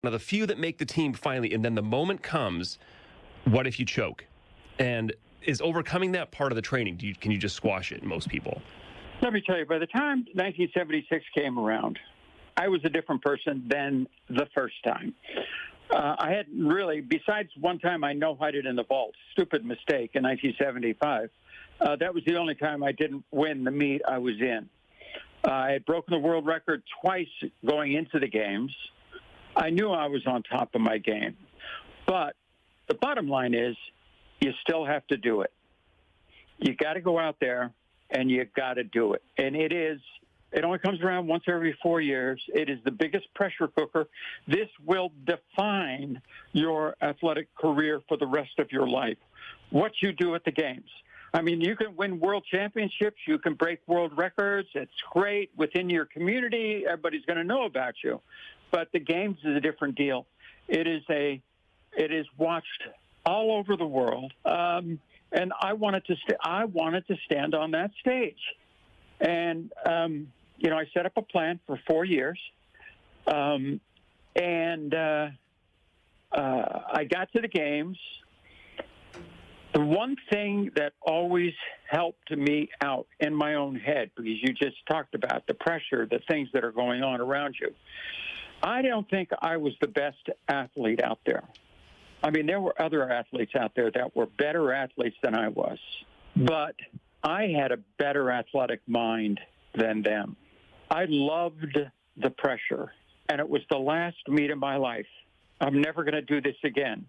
of the few that make the team finally, and then the moment comes, what if you choke? And is overcoming that part of the training? Can you just squash it, most people? Let me tell you, by the time 1976 came around, I was a different person than the first time. I hadn't really, besides one time I no-hided in the vault, stupid mistake in 1975. That was the only time I didn't win the meet I was in. I had broken the world record twice going into the games. I knew I was on top of my game. But the bottom line is you still have to do it. You got to go out there and you got to do it. And it only comes around once every 4 years. It is the biggest pressure cooker. This will define your athletic career for the rest of your life. What you do at the games. I mean, you can win world championships. You can break world records. It's great within your community. Everybody's going to know about you. But the games is a different deal. It is watched all over the world. And I wanted to stand on that stage. And, I set up a plan for 4 years. I got to the games. The one thing that always helped me out in my own head, because you just talked about the pressure, the things that are going on around you, I don't think I was the best athlete out there. I mean, there were other athletes out there that were better athletes than I was, but I had a better athletic mind than them. I loved the pressure, and it was the last meet of my life. I'm never going to do this again,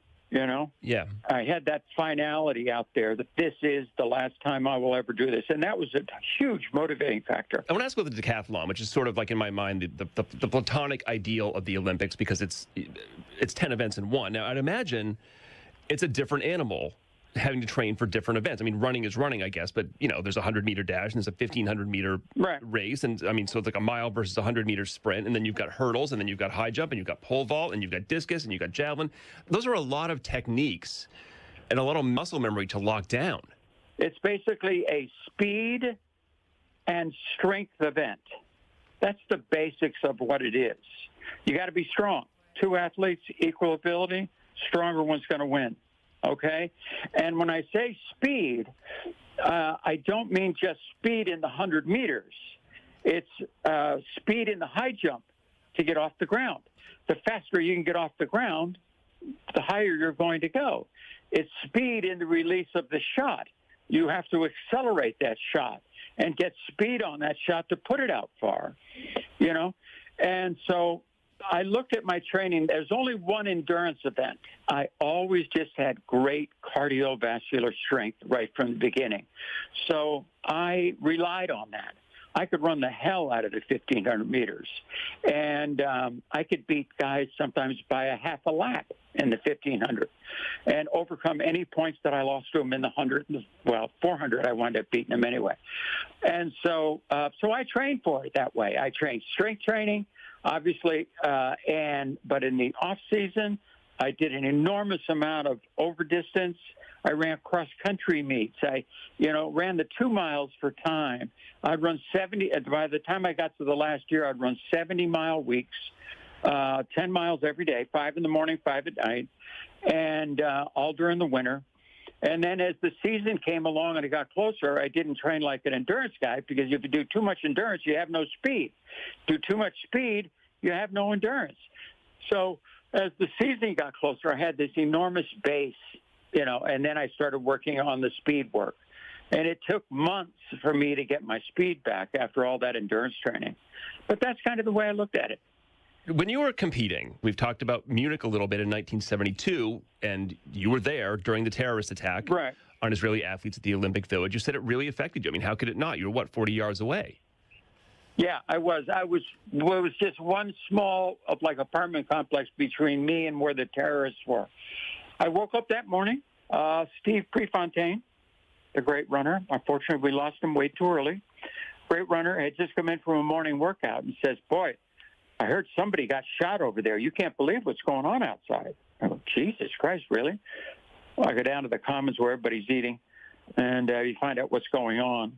Yeah. I had that finality out there that this is the last time I will ever do this, and that was a huge motivating factor. I want to ask about the decathlon, which is sort of like, in my mind, the platonic ideal of the Olympics, because it's 10 events in one. Now, I'd imagine it's a different animal having to train for different events. I mean, running is running, I guess, but, there's a 100-meter dash and there's a 1,500-meter race. And, I mean, so it's like a mile versus a 100-meter sprint. And then you've got hurdles, and then you've got high jump, and you've got pole vault, and you've got discus, and you've got javelin. Those are a lot of techniques and a lot of muscle memory to lock down. It's basically a speed and strength event. That's the basics of what it is. You got to be strong. Two athletes, equal ability, stronger one's going to win. Okay? And when I say speed, I don't mean just speed in the 100 meters. It's speed in the high jump to get off the ground. The faster you can get off the ground, the higher you're going to go. It's speed in the release of the shot. You have to accelerate that shot and get speed on that shot to put it out far, And so I looked at my training. There's only one endurance event. I always just had great cardiovascular strength right from the beginning. So I relied on that. I could run the hell out of the 1,500 meters. And I could beat guys sometimes by a half a lap in the 1,500 and overcome any points that I lost to them in the 100. Well, 400, I wound up beating them anyway. And so I trained for it that way. I trained strength training, obviously, but in the off season, I did an enormous amount of over distance. I ran cross-country meets. I, ran the 2 miles for time. I'd run 70. By the time I got to the last year, I'd run 70-mile weeks, 10 miles every day, 5 in the morning, 5 at night, and all during the winter. And then as the season came along and it got closer, I didn't train like an endurance guy, because if you do too much endurance, you have no speed. Do too much speed, you have no endurance. So as the season got closer, I had this enormous base, and then I started working on the speed work. And it took months for me to get my speed back after all that endurance training. But that's kind of the way I looked at it. When you were competing, we've talked about Munich a little bit in 1972, and you were there during the terrorist attack on Israeli athletes at the Olympic Village. You said it really affected you. I mean, how could it not? You were, 40 yards away? Yeah, I was. It was just one small apartment complex between me and where the terrorists were. I woke up that morning. Steve Prefontaine, the great runner, unfortunately we lost him way too early. Great runner, had just come in from a morning workout and says, "Boy, I heard somebody got shot over there. You can't believe what's going on outside." I go, "Jesus Christ, really?" Well, I go down to the commons where everybody's eating, and you find out what's going on.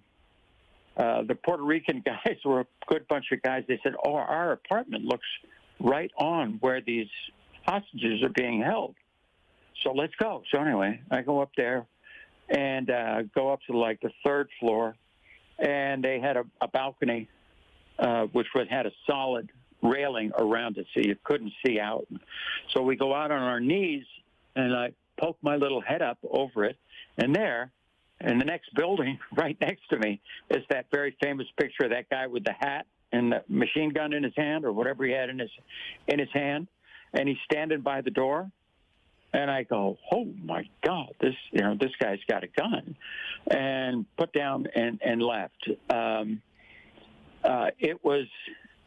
The Puerto Rican guys were a good bunch of guys. They said, "Oh, our apartment looks right on where these hostages are being held. So let's go. So anyway, I go up there and go up to like the third floor, and they had a balcony which had a solid railing around it so you couldn't see out. So we go out on our knees, and I poke my little head up over it, and there, in the next building right next to me, is that very famous picture of that guy with the hat and the machine gun in his hand, or whatever he had in his hand, and he's standing by the door. And I go, oh my God, this guy's got a gun, and put down and left.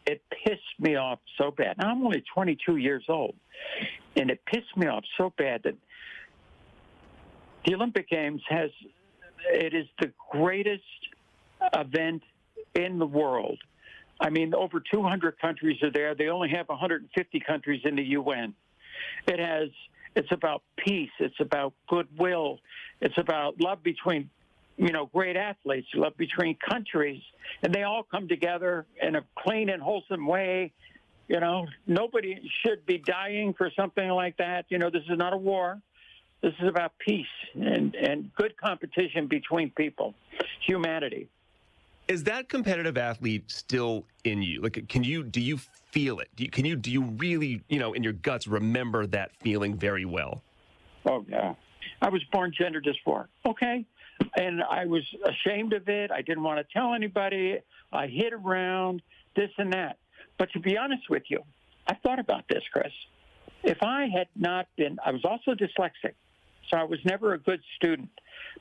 It pissed me off so bad. Now I'm only 22 years old, and it pissed me off so bad that the Olympic Games it is the greatest event in the world. I mean, over 200 countries are there. They only have 150 countries in the UN. It's about peace. It's about goodwill. It's about love between, great athletes, love between countries. And they all come together in a clean and wholesome way. Nobody should be dying for something like that. This is not a war. This is about peace and good competition between people, humanity. Is that competitive athlete still in you? Like, do you feel it? Do you really, in your guts, remember that feeling very well? Oh, yeah. I was born gender dysphoric, okay? And I was ashamed of it. I didn't want to tell anybody. I hid around, this and that. But to be honest with you, I thought about this, Chris. If I had not been, I was also dyslexic, so I was never a good student.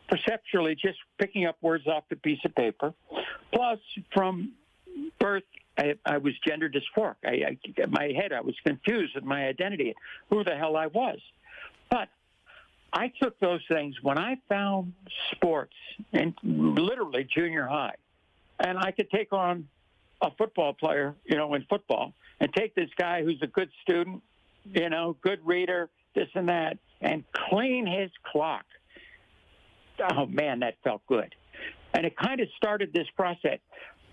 Perceptually, just picking up words off the piece of paper. Plus, from birth, I was gender dysphoric. My head, I was confused with my identity, who the hell I was. But I took those things when I found sports, in literally junior high, and I could take on a football player, in football, and take this guy who's a good student, good reader, this and that, and clean his clock. Oh, man, that felt good. And it kind of started this process.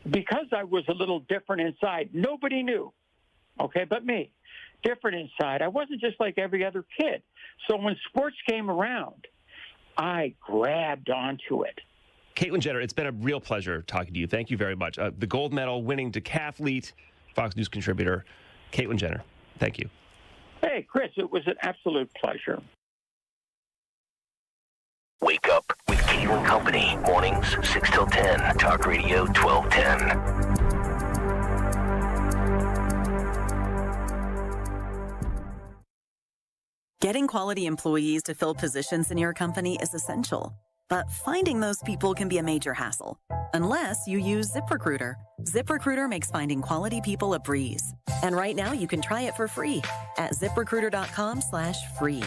Because I was a little different inside, nobody knew, okay, but me. Different inside. I wasn't just like every other kid. So when sports came around, I grabbed onto it. Caitlyn Jenner, it's been a real pleasure talking to you. Thank you very much. The gold medal winning decathlete, Fox News contributor, Caitlyn Jenner. Thank you. Hey, Chris, it was an absolute pleasure. Wake up with Kayal Company. Mornings, 6 till 10. Talk Radio 1210. Getting quality employees to fill positions in your company is essential. But finding those people can be a major hassle, unless you use ZipRecruiter. ZipRecruiter makes finding quality people a breeze. And right now you can try it for free at ZipRecruiter.com/free.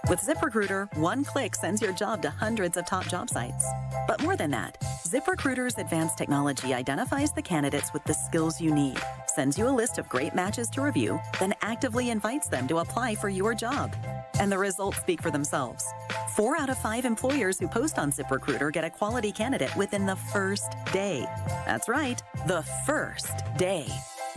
With ZipRecruiter, one click sends your job to hundreds of top job sites. But more than that, ZipRecruiter's advanced technology identifies the candidates with the skills you need, sends you a list of great matches to review, then actively invites them to apply for your job. And the results speak for themselves. 4 out of 5 employers who post on ZipRecruiter get a quality candidate within the first day. That's right, the first day.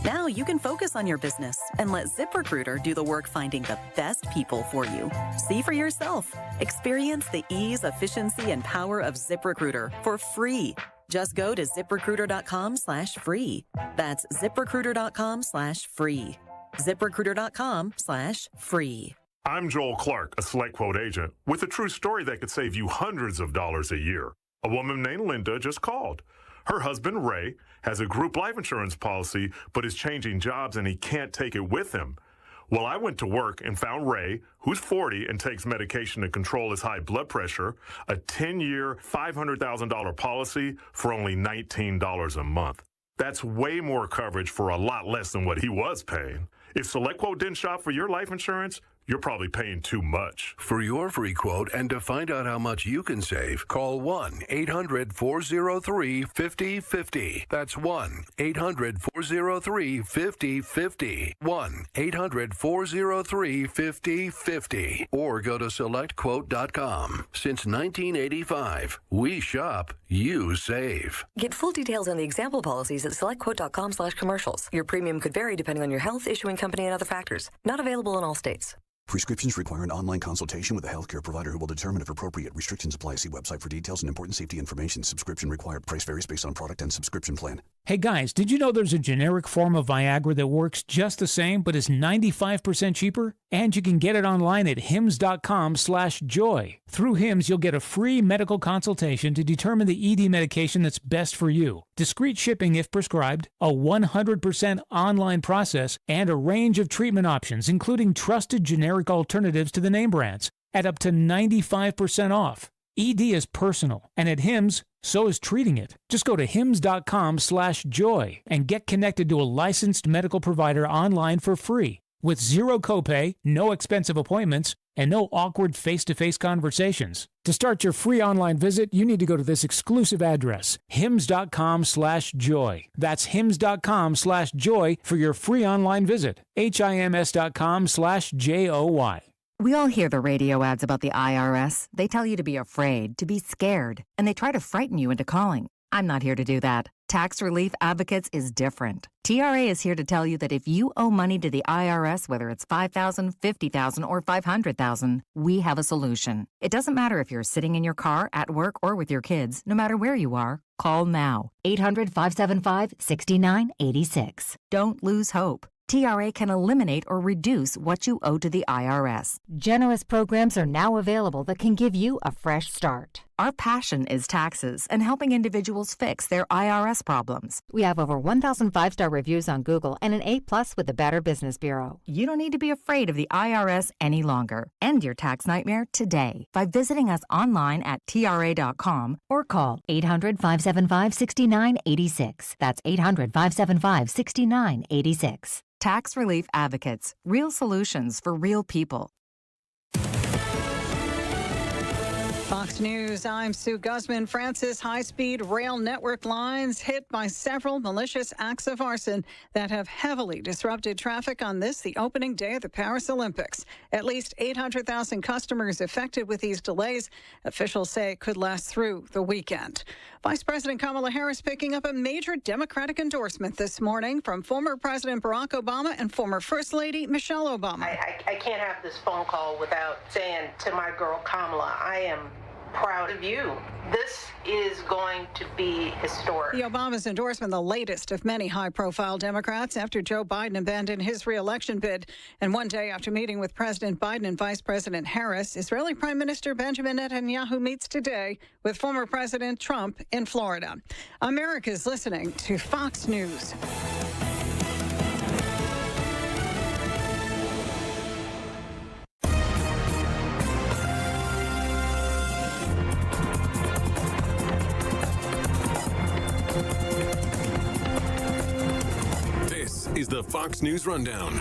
Now you can focus on your business and let ZipRecruiter do the work finding the best people for you. See for yourself. Experience the ease, efficiency, and power of ZipRecruiter for free. Just go to ZipRecruiter.com/free. That's ZipRecruiter.com/free. ZipRecruiter.com/free. I'm Joel Clark, a Select Quote agent, with a true story that could save you hundreds of dollars a year. A woman named Linda just called. Her husband, Ray, has a group life insurance policy, but is changing jobs and he can't take it with him. Well, I went to work and found Ray, who's 40 and takes medication to control his high blood pressure, a 10-year, $500,000 policy for only $19 a month. That's way more coverage for a lot less than what he was paying. If SelectQuote didn't shop for your life insurance, you're probably paying too much. For your free quote and to find out how much you can save, call 1-800-403-5050. That's 1-800-403-5050. 1-800-403-5050. Or go to selectquote.com. Since 1985, we shop, you save. Get full details on the example policies at selectquote.com/commercials. Your premium could vary depending on your health, issuing company, and other factors. Not available in all states. Prescriptions require an online consultation with a healthcare provider who will determine if appropriate. Restrictions apply. See website for details and important safety information. Subscription required. Price varies based on product and subscription plan. Hey guys, did you know there's a generic form of Viagra that works just the same but is 95% cheaper? And you can get it online at hims.com/joy. Through Hims, you'll get a free medical consultation to determine the ED medication that's best for you. Discreet shipping if prescribed, a 100% online process, and a range of treatment options, including trusted generic alternatives to the name brands, at up to 95% off. ED is personal, and at Hims, so is treating it. Just go to hims.com/joy and get connected to a licensed medical provider online for free, with zero copay, no expensive appointments, and no awkward face-to-face conversations. To start your free online visit, you need to go to this exclusive address, hims.com/joy. That's hims.com/joy for your free online visit, hims.com/joy. We all hear the radio ads about the IRS. They tell you to be afraid, to be scared, and they try to frighten you into calling. I'm not here to do that. Tax Relief Advocates is different. TRA is here to tell you that if you owe money to the IRS, whether it's $5,000, $50,000, or $500,000, we have a solution. It doesn't matter if you're sitting in your car, at work, or with your kids. No matter where you are, call now. 800-575-6986. Don't lose hope. TRA can eliminate or reduce what you owe to the IRS. Generous programs are now available that can give you a fresh start. Our passion is taxes and helping individuals fix their IRS problems. We have over 1,000 5-star reviews on Google and an A+ with the Better Business Bureau. You don't need to be afraid of the IRS any longer. End your tax nightmare today by visiting us online at TRA.com or call 800-575-6986. That's 800-575-6986. Tax Relief Advocates. Real solutions for real people. Fox News, I'm Sue Guzman. France's high-speed rail network lines hit by several malicious acts of arson that have heavily disrupted traffic on this, the opening day of the Paris Olympics. At least 800,000 customers affected with these delays. Officials say it could last through the weekend. Vice President Kamala Harris picking up a major Democratic endorsement this morning from former President Barack Obama and former First Lady Michelle Obama. I can't have this phone call without saying to my girl Kamala, I am proud of you. This is going to be historic. The Obama's endorsement, the latest of many high-profile Democrats after Joe Biden abandoned his re-election bid. And one day after meeting with President Biden and Vice President Harris, Israeli Prime Minister Benjamin Netanyahu meets today with former President Trump in Florida. America's listening to Fox News. Is the Fox News Rundown.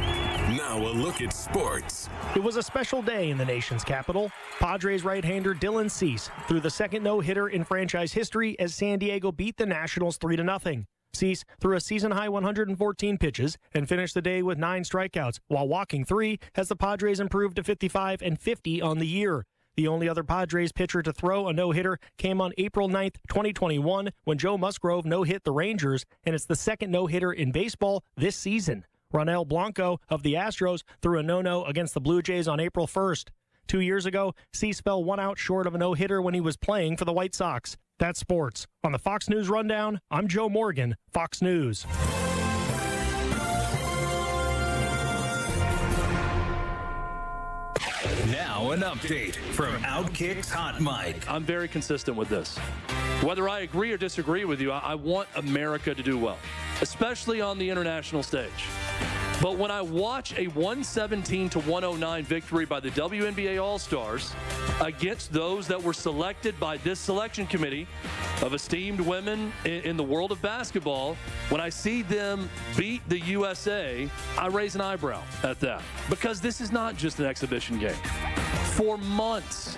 Now a look at sports. It was a special day in the nation's capital. Padres right-hander Dylan Cease threw the second no-hitter in franchise history as San Diego beat the Nationals 3-0. Cease threw a season-high 114 pitches and finished the day with 9 strikeouts, while walking 3 as the Padres improved to 55 and 50 on the year. The only other Padres pitcher to throw a no-hitter came on April 9th, 2021, when Joe Musgrove no-hit the Rangers, and it's the second no-hitter in baseball this season. Ronel Blanco of the Astros threw a no-no against the Blue Jays on April 1st. 2 years ago, Cease fell 1 out short of a no-hitter when he was playing for the White Sox. That's sports. On the Fox News Rundown, I'm Joe Morgan, Fox News. Now an update from Outkick's Hot Mic. I'm very consistent with this. Whether I agree or disagree with you, I want America to do well, especially on the international stage. But when I watch a 117-109 victory by the WNBA All-Stars against those that were selected by this selection committee of esteemed women in the world of basketball, when I see them beat the USA, I raise an eyebrow at that. Because this is not just an exhibition game. For months,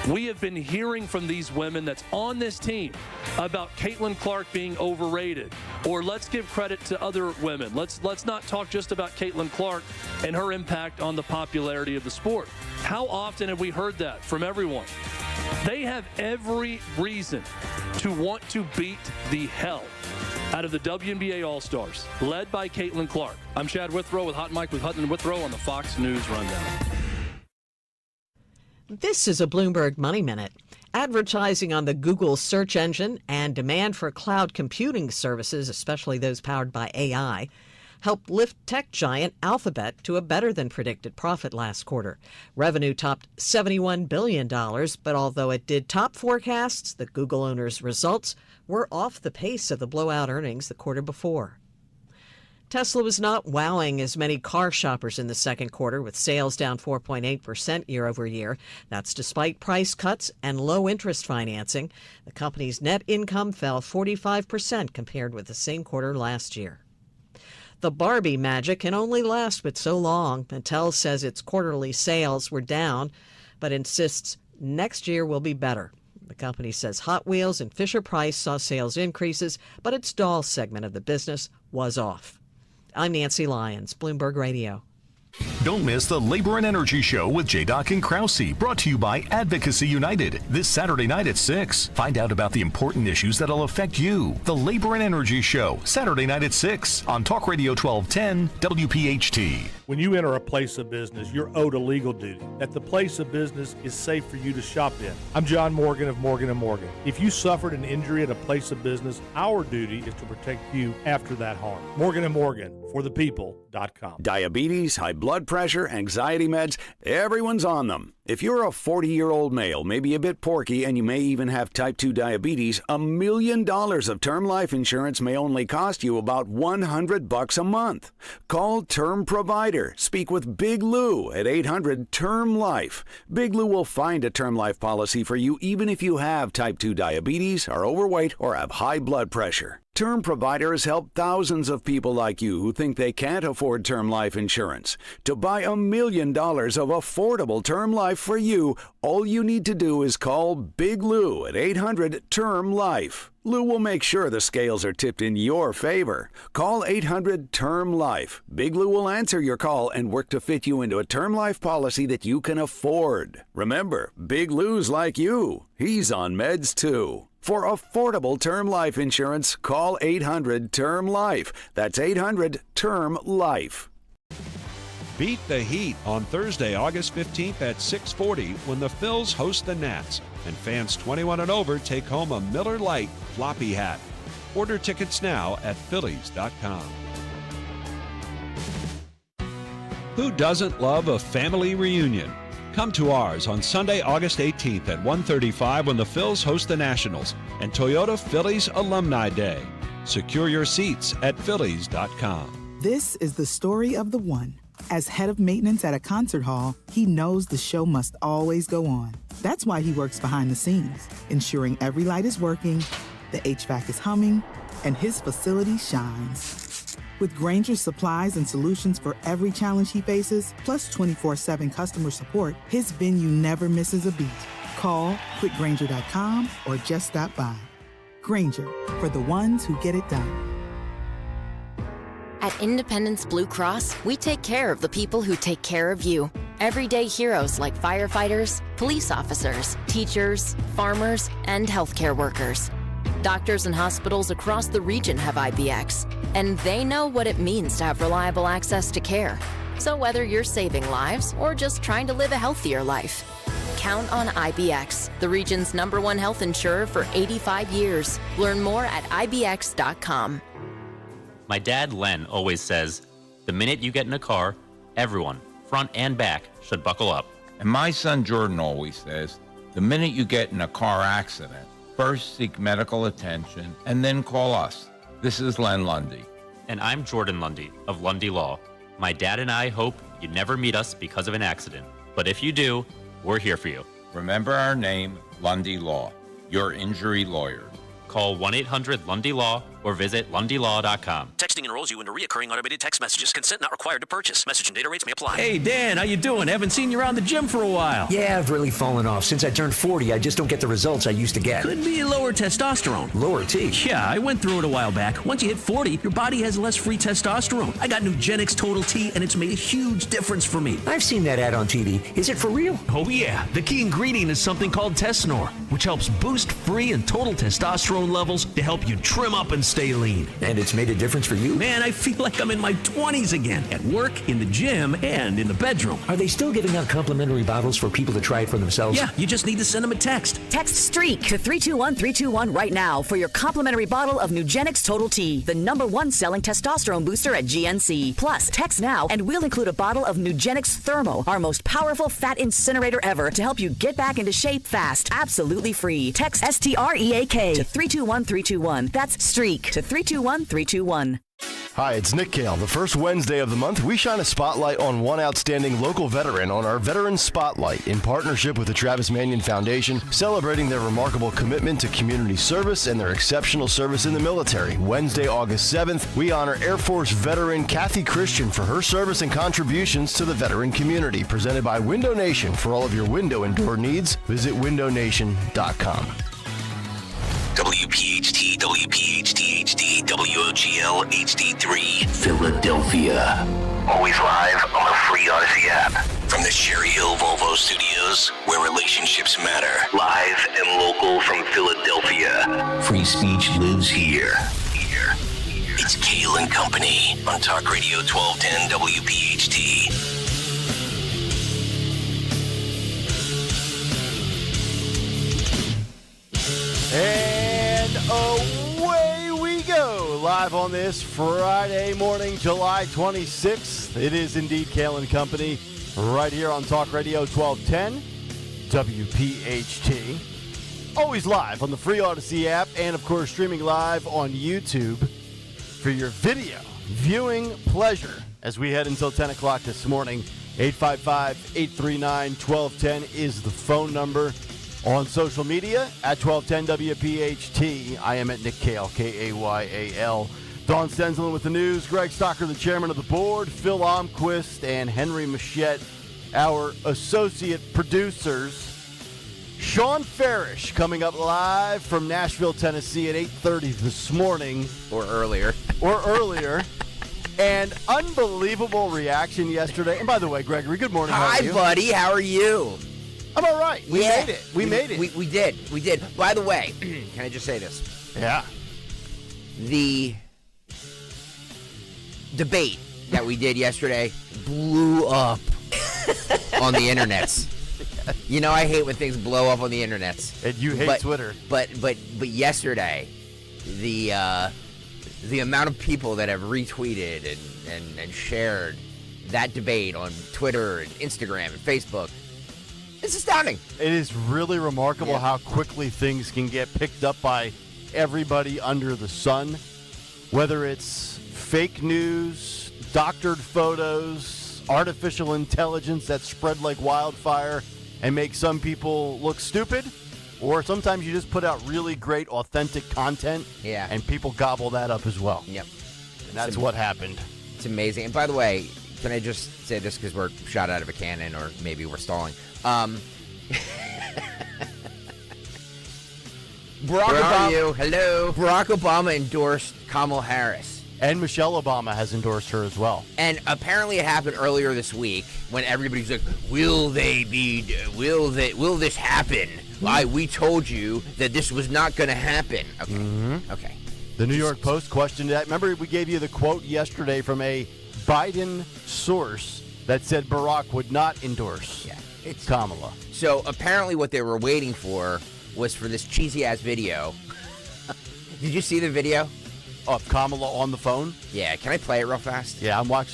we have been hearing from these women that's on this team about Caitlin Clark being overrated, or let's give credit to other women. Let's not talk just about Caitlin Clark and her impact on the popularity of the sport. How often have we heard that from everyone? They have every reason to want to beat the hell out of the WNBA All-Stars, led by Caitlin Clark. I'm Chad Withrow with Hot Mike with Hutton and Withrow on the Fox News Rundown. This is a Bloomberg Money Minute. Advertising on the Google search engine and demand for cloud computing services, especially those powered by AI, helped lift tech giant Alphabet to a better-than-predicted profit last quarter. Revenue topped $71 billion, but although it did top forecasts, the Google owner's results were off the pace of the blowout earnings the quarter before. Tesla was not wowing as many car shoppers in the second quarter, with sales down 4.8% year over year. That's despite price cuts and low interest financing. The company's net income fell 45% compared with the same quarter last year. The Barbie magic can only last but so long. Mattel says its quarterly sales were down, but insists next year will be better. The company says Hot Wheels and Fisher-Price saw sales increases, but its doll segment of the business was off. I'm Nancy Lyons, Bloomberg Radio. Don't miss the Labor and Energy Show with J-Doc and Krause, brought to you by Advocacy United, this Saturday night at 6. Find out about the important issues that'll affect you. The Labor and Energy Show, Saturday night at 6 on Talk Radio 1210 WPHT. When you enter a place of business, you're owed a legal duty that the place of business is safe for you to shop in. I'm John Morgan of Morgan & Morgan. If you suffered an injury at a place of business, our duty is to protect you after that harm. Morgan & Morgan, for the people.com. Diabetes, high blood pressure, anxiety meds, everyone's on them. If you're a 40-year-old male, maybe a bit porky, and you may even have type 2 diabetes, $1 million of term life insurance may only cost you about $100 a month. Call Term Provider. Speak with Big Lou at 800-TERM-LIFE. Big Lou will find a term life policy for you even if you have type 2 diabetes, are overweight, or have high blood pressure. Term Provider has helped thousands of people like you who think they can't afford term life insurance. To buy $1 million of affordable term life for you, all you need to do is call Big Lou at 800-TERM-LIFE. Lou will make sure the scales are tipped in your favor. Call 800-TERM-LIFE. Big Lou will answer your call and work to fit you into a term life policy that you can afford. Remember, Big Lou's like you. He's on meds too. For affordable term life insurance, call 800-TERM-LIFE. That's 800-TERM-LIFE. Beat the Heat on Thursday, August 15th at 6:40 when the Phils host the Nats, and fans 21 and over take home a Miller Lite floppy hat. Order tickets now at Phillies.com. Who doesn't love a family reunion? Come to ours on Sunday, August 18th at 1:35 when the Phils host the Nationals and Toyota Phillies Alumni Day. Secure your seats at Phillies.com. This is the story of the one. As head of maintenance at a concert hall, he knows the show must always go on. That's why he works behind the scenes, ensuring every light is working, the HVAC is humming, and his facility shines. With Grainger's supplies and solutions for every challenge he faces, plus 24/7 customer support, his venue never misses a beat. Call quickgrainger.com or just stop by. Grainger, for the ones who get it done. At Independence Blue Cross, we take care of the people who take care of you. Everyday heroes like firefighters, police officers, teachers, farmers, and healthcare workers. Doctors and hospitals across the region have IBX, and they know what it means to have reliable access to care. So whether you're saving lives or just trying to live a healthier life, count on IBX, the region's #1 health insurer for 85 years. Learn more at IBX.com. My dad, Len, always says, the minute you get in a car, everyone, front and back, should buckle up. And my son Jordan always says, the minute you get in a car accident, first seek medical attention and then call us. This is Len Lundy. And I'm Jordan Lundy of Lundy Law. My dad and I hope you never meet us because of an accident. But if you do, we're here for you. Remember our name, Lundy Law, your injury lawyers. call 1-800-LUNDY-LAW or visit LundyLaw.com. Texting enrolls you into recurring automated text messages. Consent not required to purchase. Message and data rates may apply. Hey, Dan, how you doing? Haven't seen you around the gym for a while. Yeah, I've really fallen off. Since I turned 40, I just don't get the results I used to get. Could be lower testosterone. Lower T? Yeah, I went through it a while back. Once you hit 40, your body has less free testosterone. I got Nugenix Total T, and it's made a huge difference for me. I've seen that ad on TV. Is it for real? Oh, yeah. The key ingredient is something called Tesnor, which helps boost free and total testosterone levels to help you trim up and stay lean. And it's made a difference for you? Man, I feel like I'm in my 20s again, at work, in the gym, and in the bedroom. Are they still giving out complimentary bottles for people to try it for themselves? Yeah, you just need to send them a text. Text STREAK to 321-321 right now for your complimentary bottle of Nugenix Total T, the #1 selling testosterone booster at GNC. Plus, text now and we'll include a bottle of Nugenix Thermo, our most powerful fat incinerator ever, to help you get back into shape fast. Absolutely free. Text STREAK to 321-321. That's STREAK to 321-321. Hi, it's Nick Kayal. The first Wednesday of the month, we shine a spotlight on one outstanding local veteran on our Veteran Spotlight in partnership with the Travis Manion Foundation, celebrating their remarkable commitment to community service and their exceptional service in the military. Wednesday, August 7th, we honor Air Force veteran Kathy Christian for her service and contributions to the veteran community. Presented by Window Nation. For all of your window and door needs, visit windownation.com. WPHT, WPHT HD, WOGL HD3, Philadelphia. Always live on the free Odyssey app. From the Cherry Hill Volvo Studios, where relationships matter. Live and local from Philadelphia. Free speech lives here. It's Kayal and Company on Talk Radio 1210 WPHT. And away we go, live on this Friday morning, July 26th. It is indeed Kayal and Company, right here on Talk Radio 1210, WPHT. Always live on the free Odyssey app, and of course streaming live on YouTube for your video viewing pleasure as we head until 10 o'clock this morning. 855-839-1210 is the phone number. On social media, at 1210 WPHT, I am at Nick Kayal, Kayal. Dawn Stenzelin with the news, Greg Stocker, the chairman of the board, Phil Almquist, and Henry Machette, our associate producers. Sean Farish coming up live from Nashville, Tennessee at 8:30 this morning. Or earlier. And unbelievable reaction yesterday. And by the way, Gregory, good morning. Hi, buddy. How are you? I'm all right. We made it. We made it. We did. By the way, can I just say this? Yeah. The debate that we did yesterday blew up on the internets. You know I hate when things blow up on the internets. And you hate Twitter. But yesterday, the amount of people that have retweeted and shared that debate on Twitter and Instagram and Facebook, it's astounding. It is really remarkable how quickly things can get picked up by everybody under the sun. Whether it's fake news, doctored photos, artificial intelligence that spread like wildfire and make some people look stupid, or sometimes you just put out really great, authentic content, and people gobble that up as well. Yep. And that's what happened. It's amazing. And by the way, can I just say this because we're shot out of a cannon or maybe we're stalling? Hello. Barack Obama endorsed Kamala Harris. And Michelle Obama has endorsed her as well. And apparently it happened earlier this week when everybody's like, will this happen? We told you that this was not going to happen. Okay. Mm-hmm. Okay. The New York Post questioned that. Remember, we gave you the quote yesterday from a Biden source that said Barack would not endorse Kamala. So apparently what they were waiting for was for this cheesy-ass video. Did you see the video? Of Kamala on the phone? Yeah, can I play it real fast? Yeah, I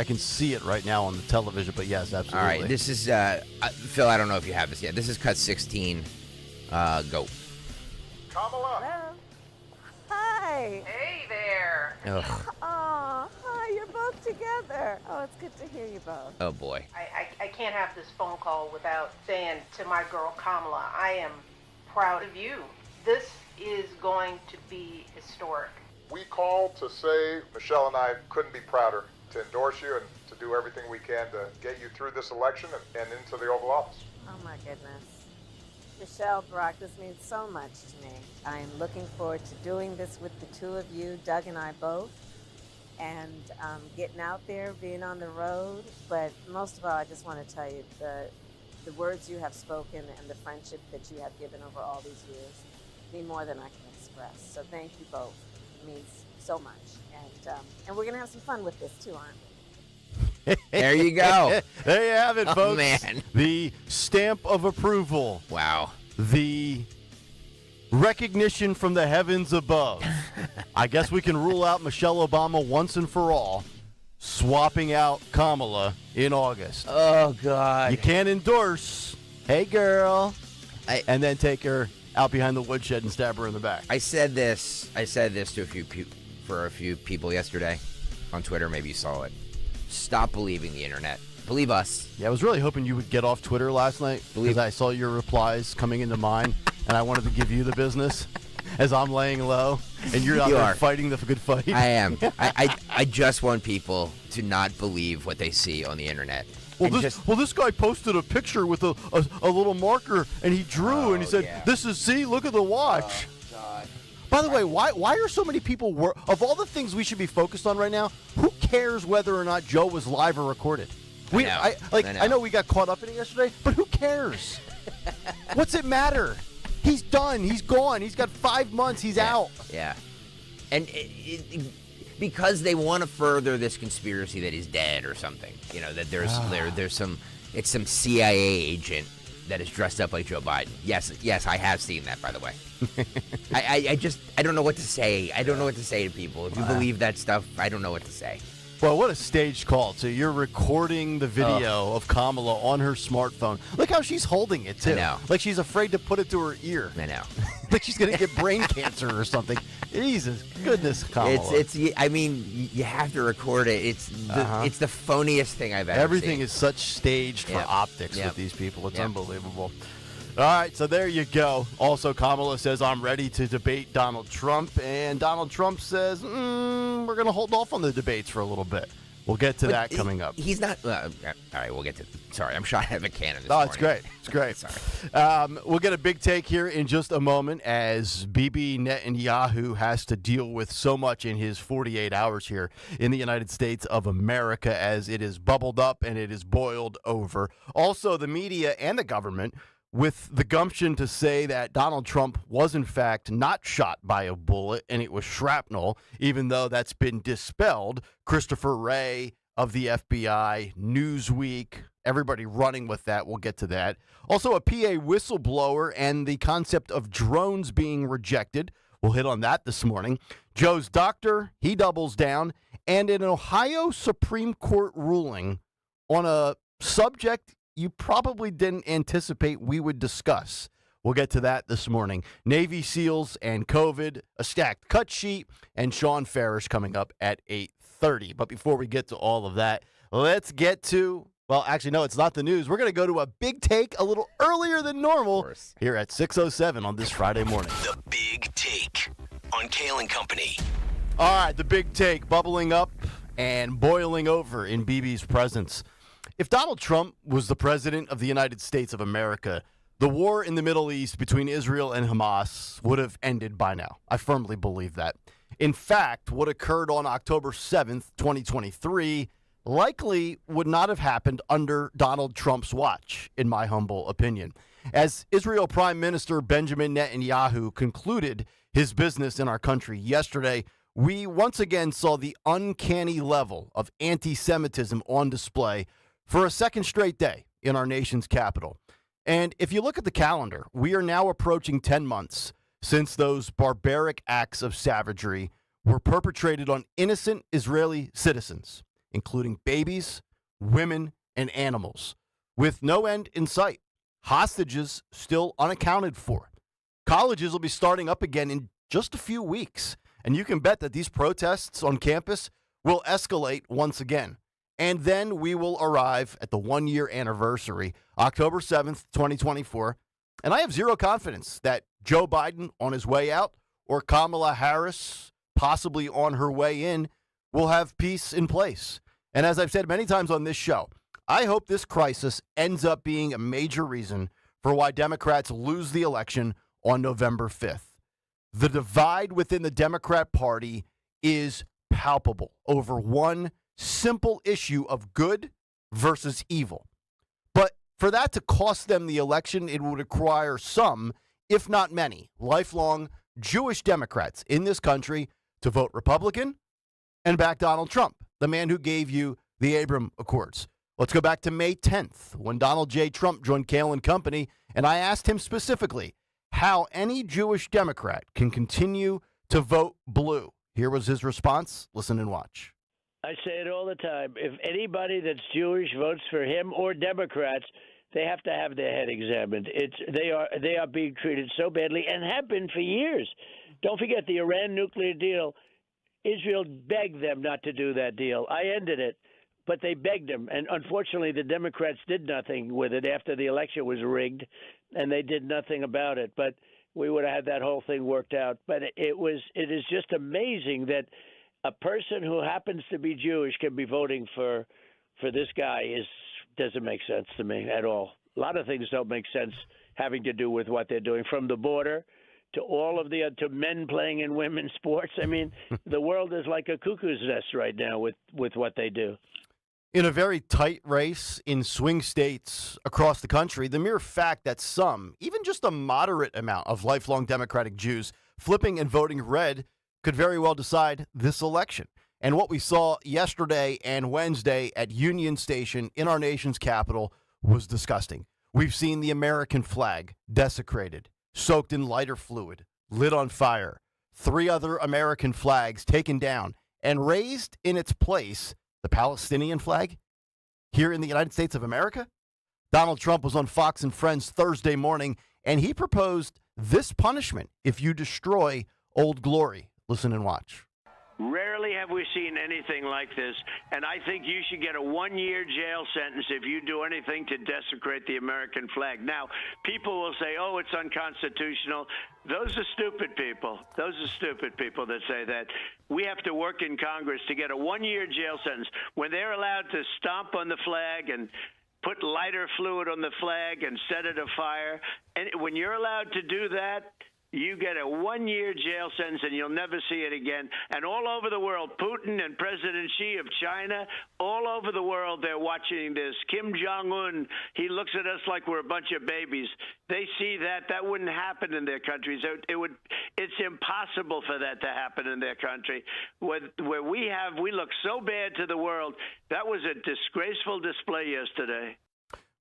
can see it right now on the television, but yes, absolutely. All right, this is, Phil, I don't know if you have this yet. This is cut 16. Go. Kamala. Hello. Hi. Hey there. Ugh. Oh, hi, you're both together. Oh, it's good to hear you both. Oh, boy. I can't have this phone call without saying to my girl Kamala, I am proud of you. This is going to be historic. We called to say Michelle and I couldn't be prouder to endorse you and to do everything we can to get you through this election and into the Oval Office. Oh my goodness. Michelle, Brock, this means so much to me. I am looking forward to doing this with the two of you, Doug and I both, and getting out there, being on the road. But most of all, I just want to tell you the words you have spoken and the friendship that you have given over all these years mean more than I can express. So thank you both. It means so much. And we're going to have some fun with this too, aren't we? There you go. There you have it, folks. Oh, man. The stamp of approval. Wow. The recognition from the heavens above. I guess we can rule out Michelle Obama once and for all, swapping out Kamala in August. Oh, God. You can't endorse, hey, girl, and then take her out behind the woodshed and stab her in the back. I said this to a few people yesterday on Twitter. Maybe you saw it. Stop believing the internet. Believe us. Yeah, I was really hoping you would get off Twitter last night because I saw your replies coming into mine, and I wanted to give you the business as I'm laying low, and you're out there fighting the good fight. I am. I just want people to not believe what they see on the internet. Well, this guy posted a picture with a little marker, and he drew, and he said, "This is, see, look at the watch." Oh, God. By the way, why are so many people, of all the things we should be focused on right now, who cares whether or not Joe was live or recorded? I know we got caught up in it yesterday, but who cares? What's it matter? He's done. He's gone. He's got 5 months. He's out. Yeah. And because they want to further this conspiracy that he's dead or something, you know, that there's some CIA agent that is dressed up like Joe Biden. Yes, I have seen that, by the way. I don't know what to say. I don't know what to say to people. If you believe that stuff, I don't know what to say. Well, what a staged call. So you're recording the video of Kamala on her smartphone. Look how she's holding it, too. I know. Like she's afraid to put it to her ear. I know. Like she's going to get brain cancer or something. Jesus goodness, Kamala. I mean, you have to record it. It's the phoniest thing I've ever seen. Everything is such staged for optics with these people. It's unbelievable. All right, so there you go. Also, Kamala says, I'm ready to debate Donald Trump. And Donald Trump says, we're going to hold off on the debates for a little bit. We'll get to that coming up. He's not. All right, we'll get to. Sorry, I'm shot out of a cannon this morning. morning. It's great. It's great. Sorry. We'll get a big take here in just a moment as Bibi Netanyahu has to deal with so much in his 48 hours here in the United States of America as it is bubbled up and it is boiled over. Also, the media and the government with the gumption to say that Donald Trump was, in fact, not shot by a bullet and it was shrapnel, even though that's been dispelled. Christopher Wray of the FBI, Newsweek, everybody running with that. We'll get to that. Also, a PA whistleblower and the concept of drones being rejected. We'll hit on that this morning. Joe's doctor, he doubles down. And an Ohio Supreme Court ruling on a subject you probably didn't anticipate we would discuss. We'll get to that this morning. Navy SEALs and COVID, a stacked cut sheet, and Sean Farish coming up at 8:30. But before we get to all of that, let's get to, well, actually, no, it's not the news. We're going to go to a big take a little earlier than normal here at 6:07 on this Friday morning. The Big Take on Kayal and Company. All right, the big take bubbling up and boiling over in BB's presence. If Donald Trump was the president of the United States of America, the war in the Middle East between Israel and Hamas would have ended by now. I firmly believe that. In fact, what occurred on October 7th, 2023, likely would not have happened under Donald Trump's watch, in my humble opinion. As Israel Prime Minister Benjamin Netanyahu concluded his business in our country yesterday, we once again saw the uncanny level of anti-Semitism on display for a second straight day in our nation's capital. And if you look at the calendar, we are now approaching 10 months since those barbaric acts of savagery were perpetrated on innocent Israeli citizens, including babies, women, and animals, with no end in sight. Hostages still unaccounted for. Colleges will be starting up again in just a few weeks, and you can bet that these protests on campus will escalate once again. And then we will arrive at the one-year anniversary, October 7th, 2024, And I have zero confidence that Joe Biden on his way out or Kamala Harris possibly on her way in will have peace in place. And as I've said many times on this show, I hope this crisis ends up being a major reason for why Democrats lose the election on November 5th. The divide within the Democrat Party is palpable over one simple issue of good versus evil. But for that to cost them the election, it would require some, if not many, lifelong Jewish Democrats in this country to vote Republican and back Donald Trump, the man who gave you the Abraham Accords. Let's go back to May 10th when Donald J. Trump joined Kayal and Company, and I asked him specifically how any Jewish Democrat can continue to vote blue. Here was his response. Listen and watch. I say it all the time. If anybody that's Jewish votes for him or Democrats, they have to have their head examined. They are being treated so badly and have been for years. Don't forget the Iran nuclear deal. Israel begged them not to do that deal. I ended it, but they begged them. And unfortunately, the Democrats did nothing with it after the election was rigged, and they did nothing about it. But we would have had that whole thing worked out. But it is just amazing that a person who happens to be Jewish can be voting for this guy. Doesn't make sense to me at all. A lot of things don't make sense having to do with what they're doing, from the border to all of to men playing in women's sports. I mean, the world is like a cuckoo's nest right now with what they do. In a very tight race in swing states across the country, the mere fact that some, even just a moderate amount of lifelong Democratic Jews flipping and voting red could very well decide this election. And what we saw yesterday and Wednesday at Union Station in our nation's capital was disgusting. We've seen the American flag desecrated, soaked in lighter fluid, lit on fire, 3 other American flags taken down, and raised in its place the Palestinian flag here in the United States of America. Donald Trump was on Fox and Friends Thursday morning, and he proposed this punishment if you destroy Old Glory. Listen and watch. Rarely have we seen anything like this, and I think you should get a 1-year jail sentence if you do anything to desecrate the American flag. Now, people will say, oh, it's unconstitutional. Those are stupid people. Those are stupid people that say that. We have to work in Congress to get a 1-year jail sentence when they're allowed to stomp on the flag and put lighter fluid on the flag and set it afire. And when you're allowed to do that, you get a 1-year jail sentence and you'll never see it again. And all over the world, Putin and President Xi of China, all over the world, they're watching this. Kim Jong-un, he looks at us like we're a bunch of babies. They see that wouldn't happen in their countries. It's impossible for that to happen in their country. Where we look so bad to the world. That was a disgraceful display yesterday.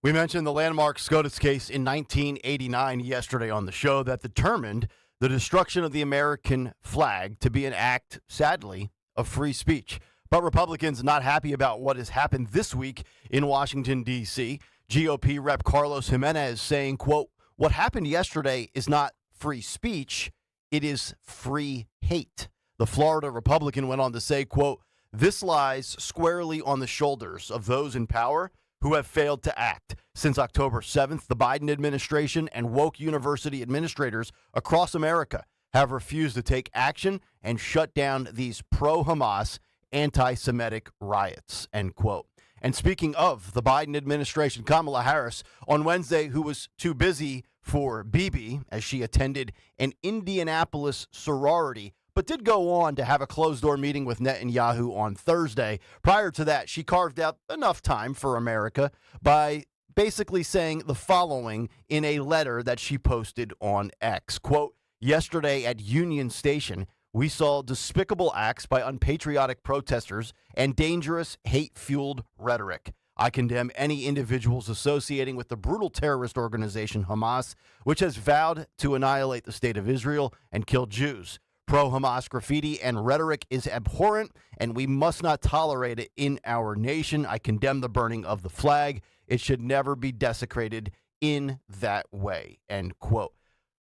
We mentioned the landmark SCOTUS case in 1989 yesterday on the show that determined the destruction of the American flag to be an act, sadly, of free speech. But Republicans not happy about what has happened this week in Washington, D.C. GOP Rep. Carlos Jimenez saying, quote, what happened yesterday is not free speech, it is free hate. The Florida Republican went on to say, quote, this lies squarely on the shoulders of those in power who have failed to act. Since October 7th, the Biden administration and woke university administrators across America have refused to take action and shut down these pro-Hamas, anti-Semitic riots, end quote. And speaking of the Biden administration, Kamala Harris on Wednesday, who was too busy for Bibi as she attended an Indianapolis sorority, but did go on to have a closed-door meeting with Netanyahu on Thursday. Prior to that, she carved out enough time for America by basically saying the following in a letter that she posted on X. Quote, yesterday at Union Station, we saw despicable acts by unpatriotic protesters and dangerous hate-fueled rhetoric. I condemn any individuals associating with the brutal terrorist organization Hamas, which has vowed to annihilate the state of Israel and kill Jews. Pro-Hamas graffiti and rhetoric is abhorrent, and we must not tolerate it in our nation. I condemn the burning of the flag. It should never be desecrated in that way, end quote.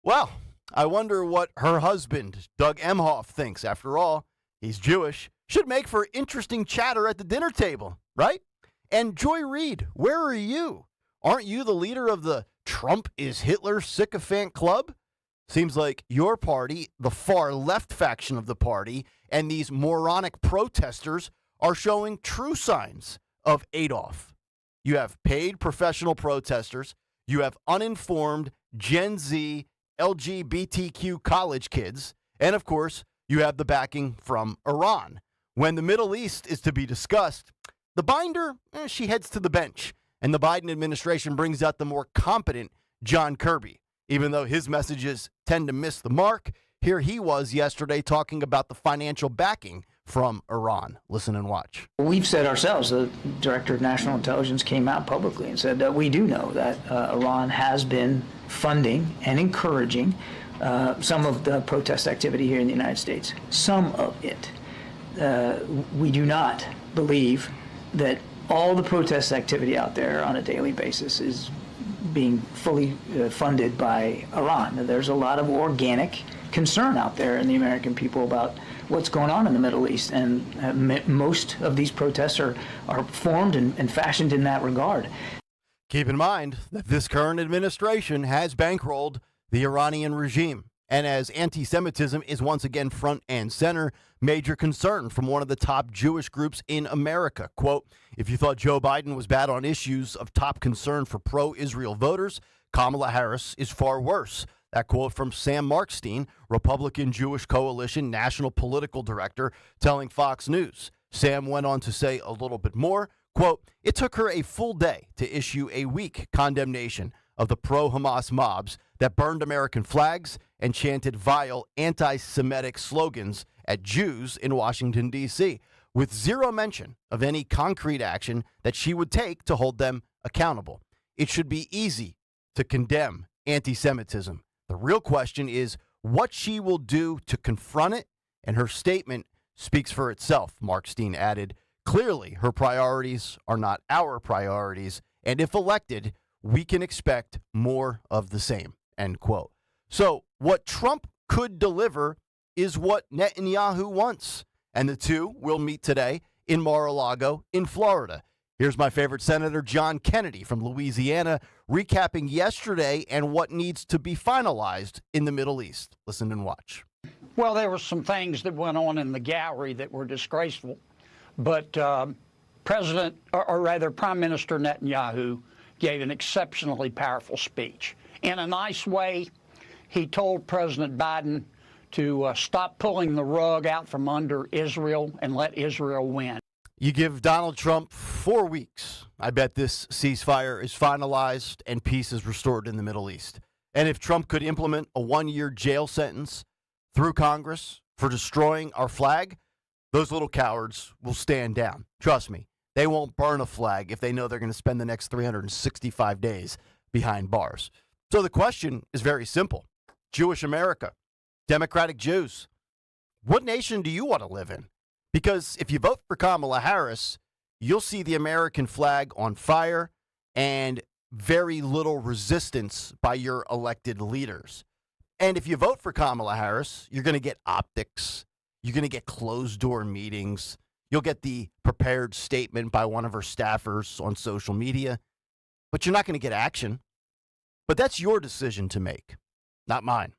Well, I wonder what her husband, Doug Emhoff, thinks. After all, he's Jewish. Should make for interesting chatter at the dinner table, right? And Joy Reid, where are you? Aren't you the leader of the Trump is Hitler's sycophant club? Seems like your party, the far left faction of the party, and these moronic protesters are showing true signs of Adolf. You have paid professional protesters. You have uninformed Gen Z LGBTQ college kids. And, of course, you have the backing from Iran. When the Middle East is to be discussed, the binder, she heads to the bench. And the Biden administration brings out the more competent John Kirby. Even though his messages tend to miss the mark, here he was yesterday talking about the financial backing from Iran. Listen and watch. We've said ourselves, the Director of National Intelligence came out publicly and said that we do know that Iran has been funding and encouraging some of the protest activity here in the United States. Some of it. We do not believe that all the protest activity out there on a daily basis is being fully funded by Iran. There's a lot of organic concern out there in the American people about what's going on in the Middle East, and most of these protests are formed and fashioned in that regard. Keep in mind that this current administration has bankrolled the Iranian regime. And as anti-Semitism is once again front and center, major concern from one of the top Jewish groups in America. Quote, if you thought Joe Biden was bad on issues of top concern for pro-Israel voters, Kamala Harris is far worse. That quote from Sam Markstein, Republican Jewish Coalition National Political Director, telling Fox News. Sam went on to say a little bit more. Quote, it took her a full day to issue a weak condemnation of the pro-Hamas mobs that burned American flags and chanted vile anti-Semitic slogans at Jews in Washington, D.C., with zero mention of any concrete action that she would take to hold them accountable. It should be easy to condemn anti-Semitism. The real question is what she will do to confront it, and her statement speaks for itself, Markstein added. Clearly, her priorities are not our priorities, and if elected, we can expect more of the same, end quote. So what Trump could deliver is what Netanyahu wants. And the two will meet today in Mar-a-Lago in Florida. Here's my favorite Senator John Kennedy from Louisiana recapping yesterday and what needs to be finalized in the Middle East. Listen and watch. Well, there were some things that went on in the gallery that were disgraceful. But Prime Minister Netanyahu gave an exceptionally powerful speech. In a nice way, he told President Biden to stop pulling the rug out from under Israel and let Israel win. You give Donald Trump 4 weeks. I bet this ceasefire is finalized and peace is restored in the Middle East. And if Trump could implement a 1-year jail sentence through Congress for destroying our flag, those little cowards will stand down. Trust me. They won't burn a flag if they know they're going to spend the next 365 days behind bars. So the question is very simple. Jewish America, Democratic Jews, what nation do you want to live in? Because if you vote for Kamala Harris, you'll see the American flag on fire and very little resistance by your elected leaders. And if you vote for Kamala Harris, you're going to get optics. You're going to get closed-door meetings. You'll get the prepared statement by one of her staffers on social media, but you're not going to get action. But that's your decision to make, not mine.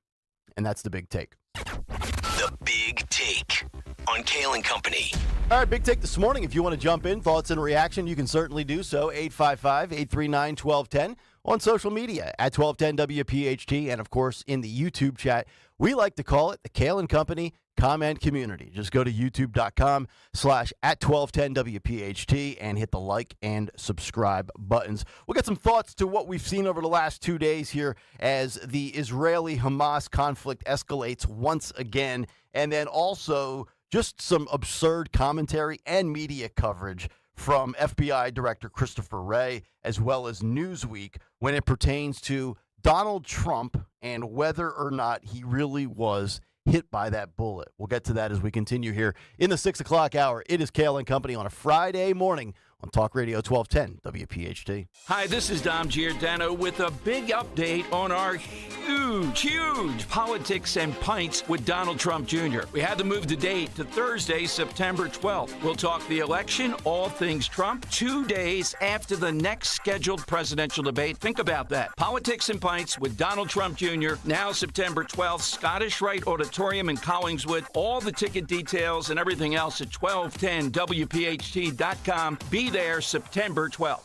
And that's the big take. The Big Take on Kayal and Company. All right, big take this morning. If you want to jump in, thoughts and reaction, you can certainly do so. 855-839-1210 on social media at 1210 WPHT. And, of course, in the YouTube chat, we like to call it the Kayal and Company comment community. Just go to youtube.com/@1210WPHT and hit the like and subscribe buttons. We'll get some thoughts to what we've seen over the last 2 days here as the Israeli-Hamas conflict escalates once again. And then also just some absurd commentary and media coverage from FBI Director Christopher Wray, as well as Newsweek, when it pertains to Donald Trump and whether or not he really was hit by that bullet. We'll get to that as we continue here in the 6 o'clock hour. It is Kayal and Company on a Friday morning on Talk Radio 1210 WPHT. Hi, this is Dom Giordano with a big update on our huge huge Politics and Pints with Donald Trump Jr. We had to move the date to Thursday, September 12th. We'll talk the election, all things Trump, 2 days after the next scheduled presidential debate. Think about that. Politics and Pints with Donald Trump Jr., now September 12th, Scottish Rite Auditorium in Collingswood. All the ticket details and everything else at 1210WPHT.com. Be there September 12th.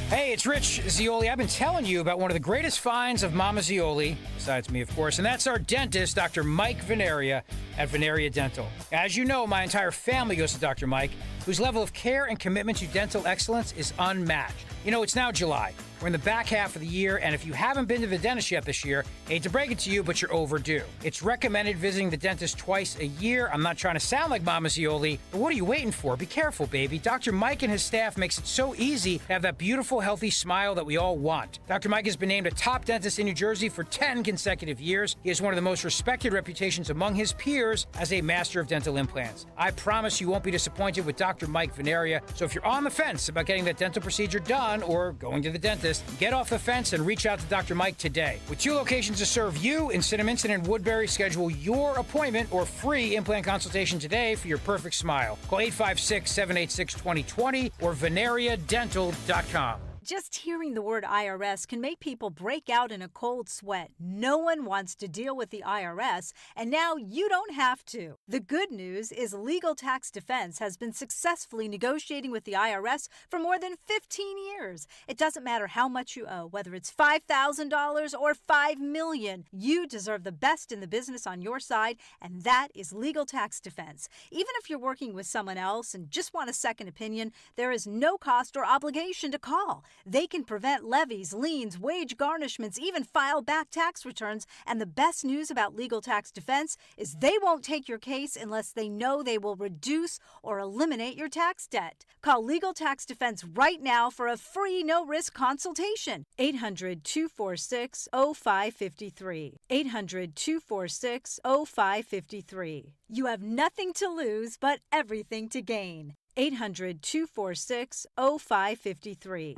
Hey, it's Rich Zioli. I've been telling you about one of the greatest finds of Mama Zioli, besides me, of course, and that's our dentist, Dr. Mike Veneria at Veneria Dental. As you know, my entire family goes to Dr. Mike, whose level of care and commitment to dental excellence is unmatched. You know, it's now July. We're in the back half of the year, and if you haven't been to the dentist yet this year, hate to break it to you, but you're overdue. It's recommended visiting the dentist twice a year. I'm not trying to sound like Mama Zioli, but what are you waiting for? Be careful, baby. Dr. Mike and his staff makes it so easy to have that beautiful, healthy smile that we all want. Dr. Mike has been named a top dentist in New Jersey for 10 consecutive years. He has one of the most respected reputations among his peers as a master of dental implants. I promise you won't be disappointed with Dr. Mike Veneria, so if you're on the fence about getting that dental procedure done or going to the dentist, get off the fence and reach out to Dr. Mike today. With 2 locations to serve you in Cinnaminson and Woodbury, schedule your appointment or free implant consultation today for your perfect smile. Call 856-786-2020 or veneriadental.com. Just hearing the word IRS can make people break out in a cold sweat. No one wants to deal with the IRS, and now you don't have to. The good news is Legal Tax Defense has been successfully negotiating with the IRS for more than 15 years. It doesn't matter how much you owe, whether it's $5,000 or $5 million. You deserve the best in the business on your side, and that is Legal Tax Defense. Even if you're working with someone else and just want a second opinion, there is no cost or obligation to call. They can prevent levies, liens, wage garnishments, even file back tax returns. And the best news about Legal Tax Defense is they won't take your case unless they know they will reduce or eliminate your tax debt. Call Legal Tax Defense right now for a free no-risk consultation. 800-246-0553. 800-246-0553. You have nothing to lose but everything to gain. 800-246-0553.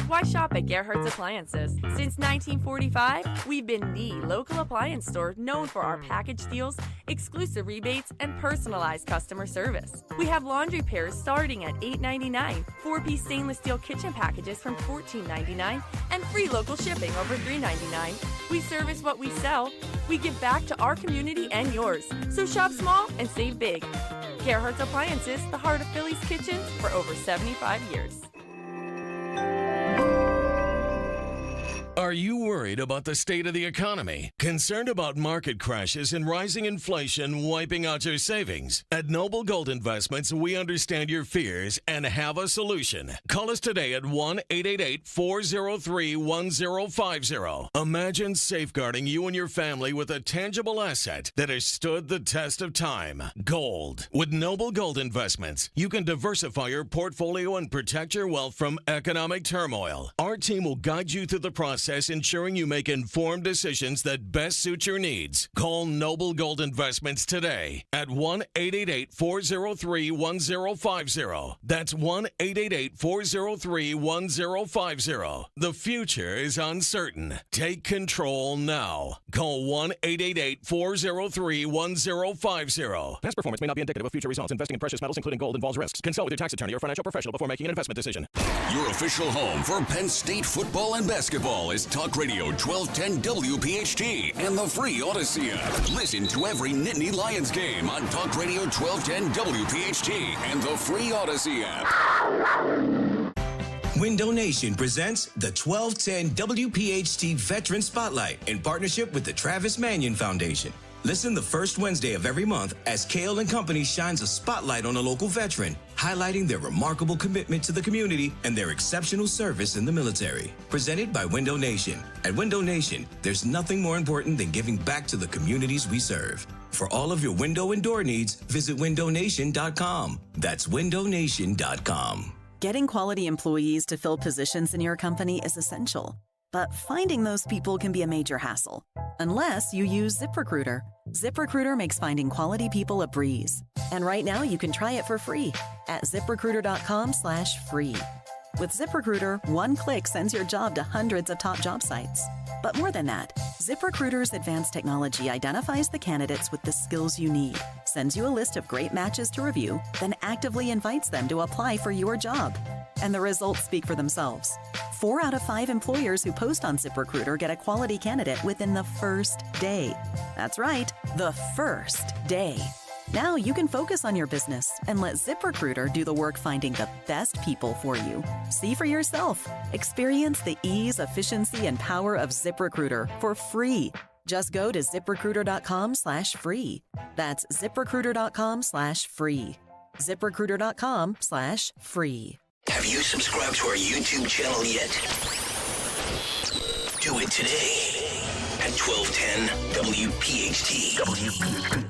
Why shop at Gerhardt's Appliances? Since 1945, we've been the local appliance store known for our package deals, exclusive rebates, and personalized customer service. We have laundry pairs starting at $8.99, 4-piece stainless steel kitchen packages from $14.99, and free local shipping over $3.99. We service what we sell. We give back to our community and yours. So shop small and save big. Gerhardt's Appliances, the heart of Philly's kitchens for over 75 years. Are you worried about the state of the economy? Concerned about market crashes and rising inflation wiping out your savings? At Noble Gold Investments, we understand your fears and have a solution. Call us today at 1-888-403-1050. Imagine safeguarding you and your family with a tangible asset that has stood the test of time. Gold. With Noble Gold Investments, you can diversify your portfolio and protect your wealth from economic turmoil. Our team will guide you through the process, ensuring you make informed decisions that best suit your needs. Call Noble Gold Investments today at 1-888-403-1050. That's 1-888-403-1050. The future is uncertain. Take control now. Call 1-888-403-1050. Past performance may not be indicative of future results. Investing in precious metals, including gold, involves risks. Consult with your tax attorney or financial professional before making an investment decision. Your official home for Penn State football and basketball is Talk Radio 1210 WPHT and the free Odyssey app. Listen to every Nittany Lions game on Talk Radio 1210 WPHT and the free Odyssey app. Window Nation presents the 1210 WPHT Veteran Spotlight in partnership with the Travis Manion Foundation. Listen the first Wednesday of every month as Kayal and Company shines a spotlight on a local veteran, highlighting their remarkable commitment to the community and their exceptional service in the military. Presented by Window Nation. At Window Nation, there's nothing more important than giving back to the communities we serve. For all of your window and door needs, visit windownation.com. That's windownation.com. Getting quality employees to fill positions in your company is essential. But finding those people can be a major hassle, unless you use ZipRecruiter. ZipRecruiter makes finding quality people a breeze. And right now you can try it for free at ZipRecruiter.com/free. With ZipRecruiter, one click sends your job to hundreds of top job sites. But more than that, ZipRecruiter's advanced technology identifies the candidates with the skills you need, sends you a list of great matches to review, then actively invites them to apply for your job. And the results speak for themselves. 4 out of 5 employers who post on ZipRecruiter get a quality candidate within the first day. That's right, the first day. Now you can focus on your business and let ZipRecruiter do the work finding the best people for you. See for yourself. Experience the ease, efficiency, and power of ZipRecruiter for free. Just go to ZipRecruiter.com/free. That's ZipRecruiter.com/free. ZipRecruiter.com/free. Have you subscribed to our YouTube channel yet? Do it today at 1210 WPHT. WPHT.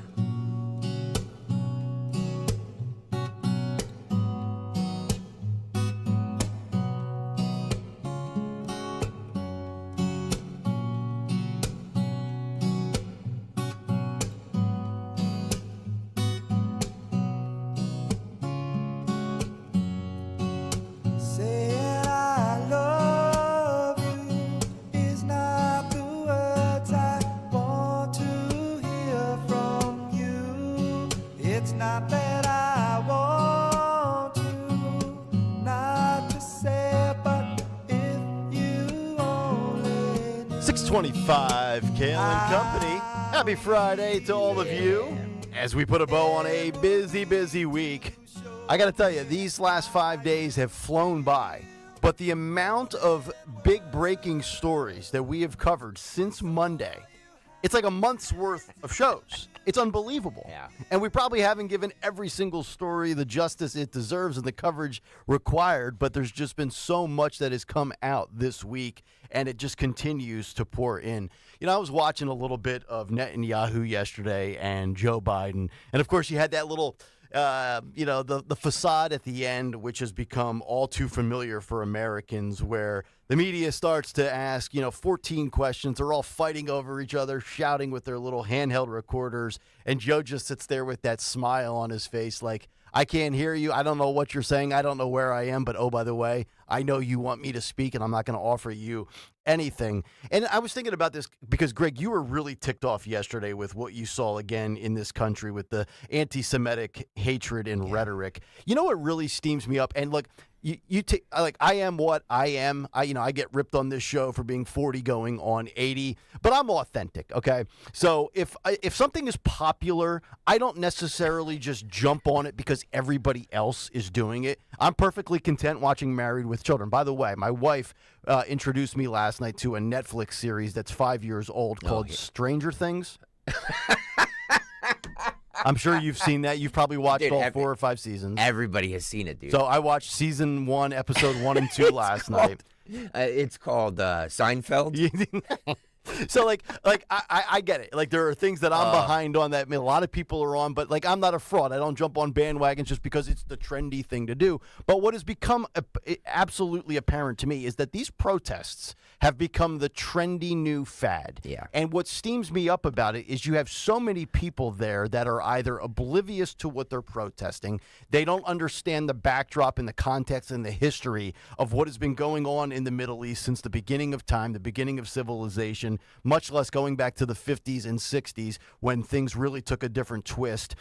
not that I want to, not to say, but if you only knew. 625, Kayal and Company. Happy Friday to all of you as we put a bow on a busy, busy week. I got to tell you, these last 5 days have flown by, but the amount of big breaking stories that we have covered since Monday, it's like a month's worth of shows. It's unbelievable. Yeah. And we probably haven't given every single story the justice it deserves and the coverage required, but there's just been so much that has come out this week, and it just continues to pour in. You know, I was watching a little bit of Netanyahu yesterday and Joe Biden, and of course you had that little the facade at the end, which has become all too familiar for Americans, where the media starts to ask, 14 questions. They're all fighting over each other, shouting with their little handheld recorders. And Joe just sits there with that smile on his face like, I can't hear you. I don't know what you're saying. I don't know where I am. But, oh, by the way, I know you want me to speak, and I'm not going to offer you anything. And I was thinking about this because, Greg, you were really ticked off yesterday with what you saw again in this country with the anti-Semitic hatred and rhetoric. You know what really steams me up? And look, I am what I am. I get ripped on this show for being 40 going on 80, but I'm authentic, okay? So if something is popular, I don't necessarily just jump on it because everybody else is doing it. I'm perfectly content watching Married with Children. By the way, my wife introduced me last night to a Netflix series that's 5 years old called Stranger Things. I'm sure you've seen that. You've probably watched all 4 or 5 seasons. Everybody has seen it, dude. So I watched season 1, episode 1 and 2 last night. It's called Seinfeld. So, I get it. Like, there are things that I'm behind on that a lot of people are on, but, I'm not a fraud. I don't jump on bandwagons just because it's the trendy thing to do. But what has become absolutely apparent to me is that these protests have become the trendy new fad. Yeah. And what steams me up about it is you have so many people there that are either oblivious to what they're protesting, they don't understand the backdrop and the context and the history of what has been going on in the Middle East since the beginning of time, the beginning of civilization, much less going back to the 50s and 60s when things really took a different twist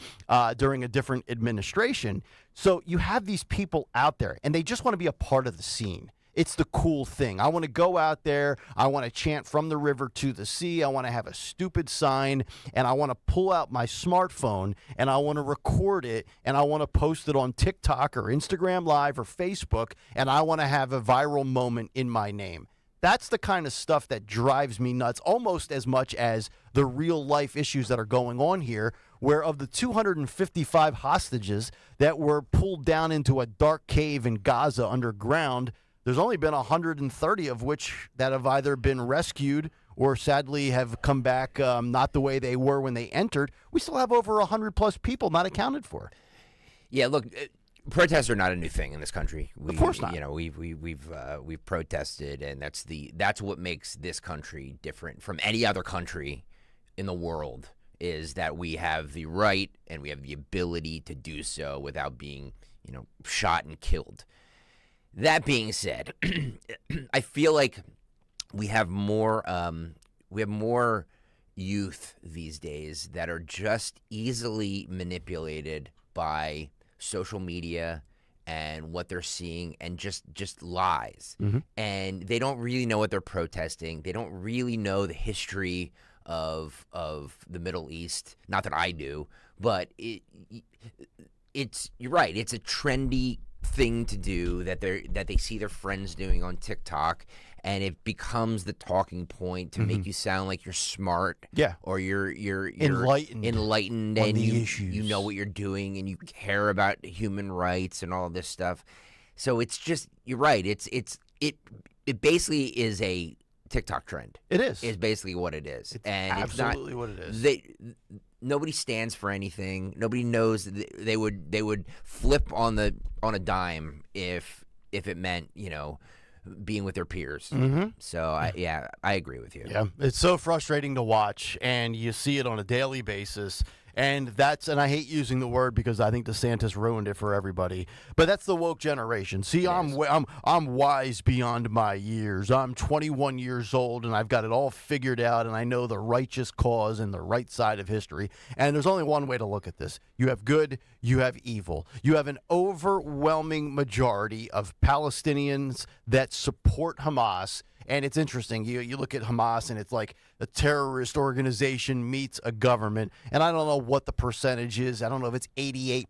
during a different administration. So you have these people out there, and they just want to be a part of the scene. It's the cool thing. I want to go out there. I want to chant from the river to the sea. I want to have a stupid sign, and I want to pull out my smartphone, and I want to record it, and I want to post it on TikTok or Instagram Live or Facebook, and I want to have a viral moment in my name. That's the kind of stuff that drives me nuts, almost as much as the real-life issues that are going on here, where of the 255 hostages that were pulled down into a dark cave in Gaza underground, there's only been 130 of which that have either been rescued or sadly have come back not the way they were when they entered. We still have over 100-plus people not accounted for. Yeah, look, protests are not a new thing in this country. Of course not. We've protested, and that's what makes this country different from any other country in the world, is that we have the right and we have the ability to do so without being, shot and killed. That being said, I feel like we have more youth these days that are just easily manipulated by social media and what they're seeing and just lies. And they don't really know what they're protesting. They don't really know the history of the Middle East. Not that I do, but it's you're right. It's a trendy thing to do that they see their friends doing on TikTok, and it becomes the talking point to make you sound like you're smart, or you're enlightened and you know what you're doing and you care about human rights and all this stuff. So it's just, you're right. It basically is a TikTok trend. It is. Is basically what it is. It's and absolutely what it is. Nobody stands for anything. Nobody knows that they would flip on a dime if it meant, being with their peers. So I agree with you. Yeah, it's so frustrating to watch, and you see it on a daily basis. And I hate using the word because I think DeSantis ruined it for everybody. But that's the woke generation. See, I'm wise beyond my years. I'm 21 years old, and I've got it all figured out, and I know the righteous cause and the right side of history. And there's only one way to look at this. You have good, you have evil. You have an overwhelming majority of Palestinians that support Hamas. And it's interesting. You look at Hamas, and it's like a terrorist organization meets a government. And I don't know what the percentage is. I don't know if it's 88%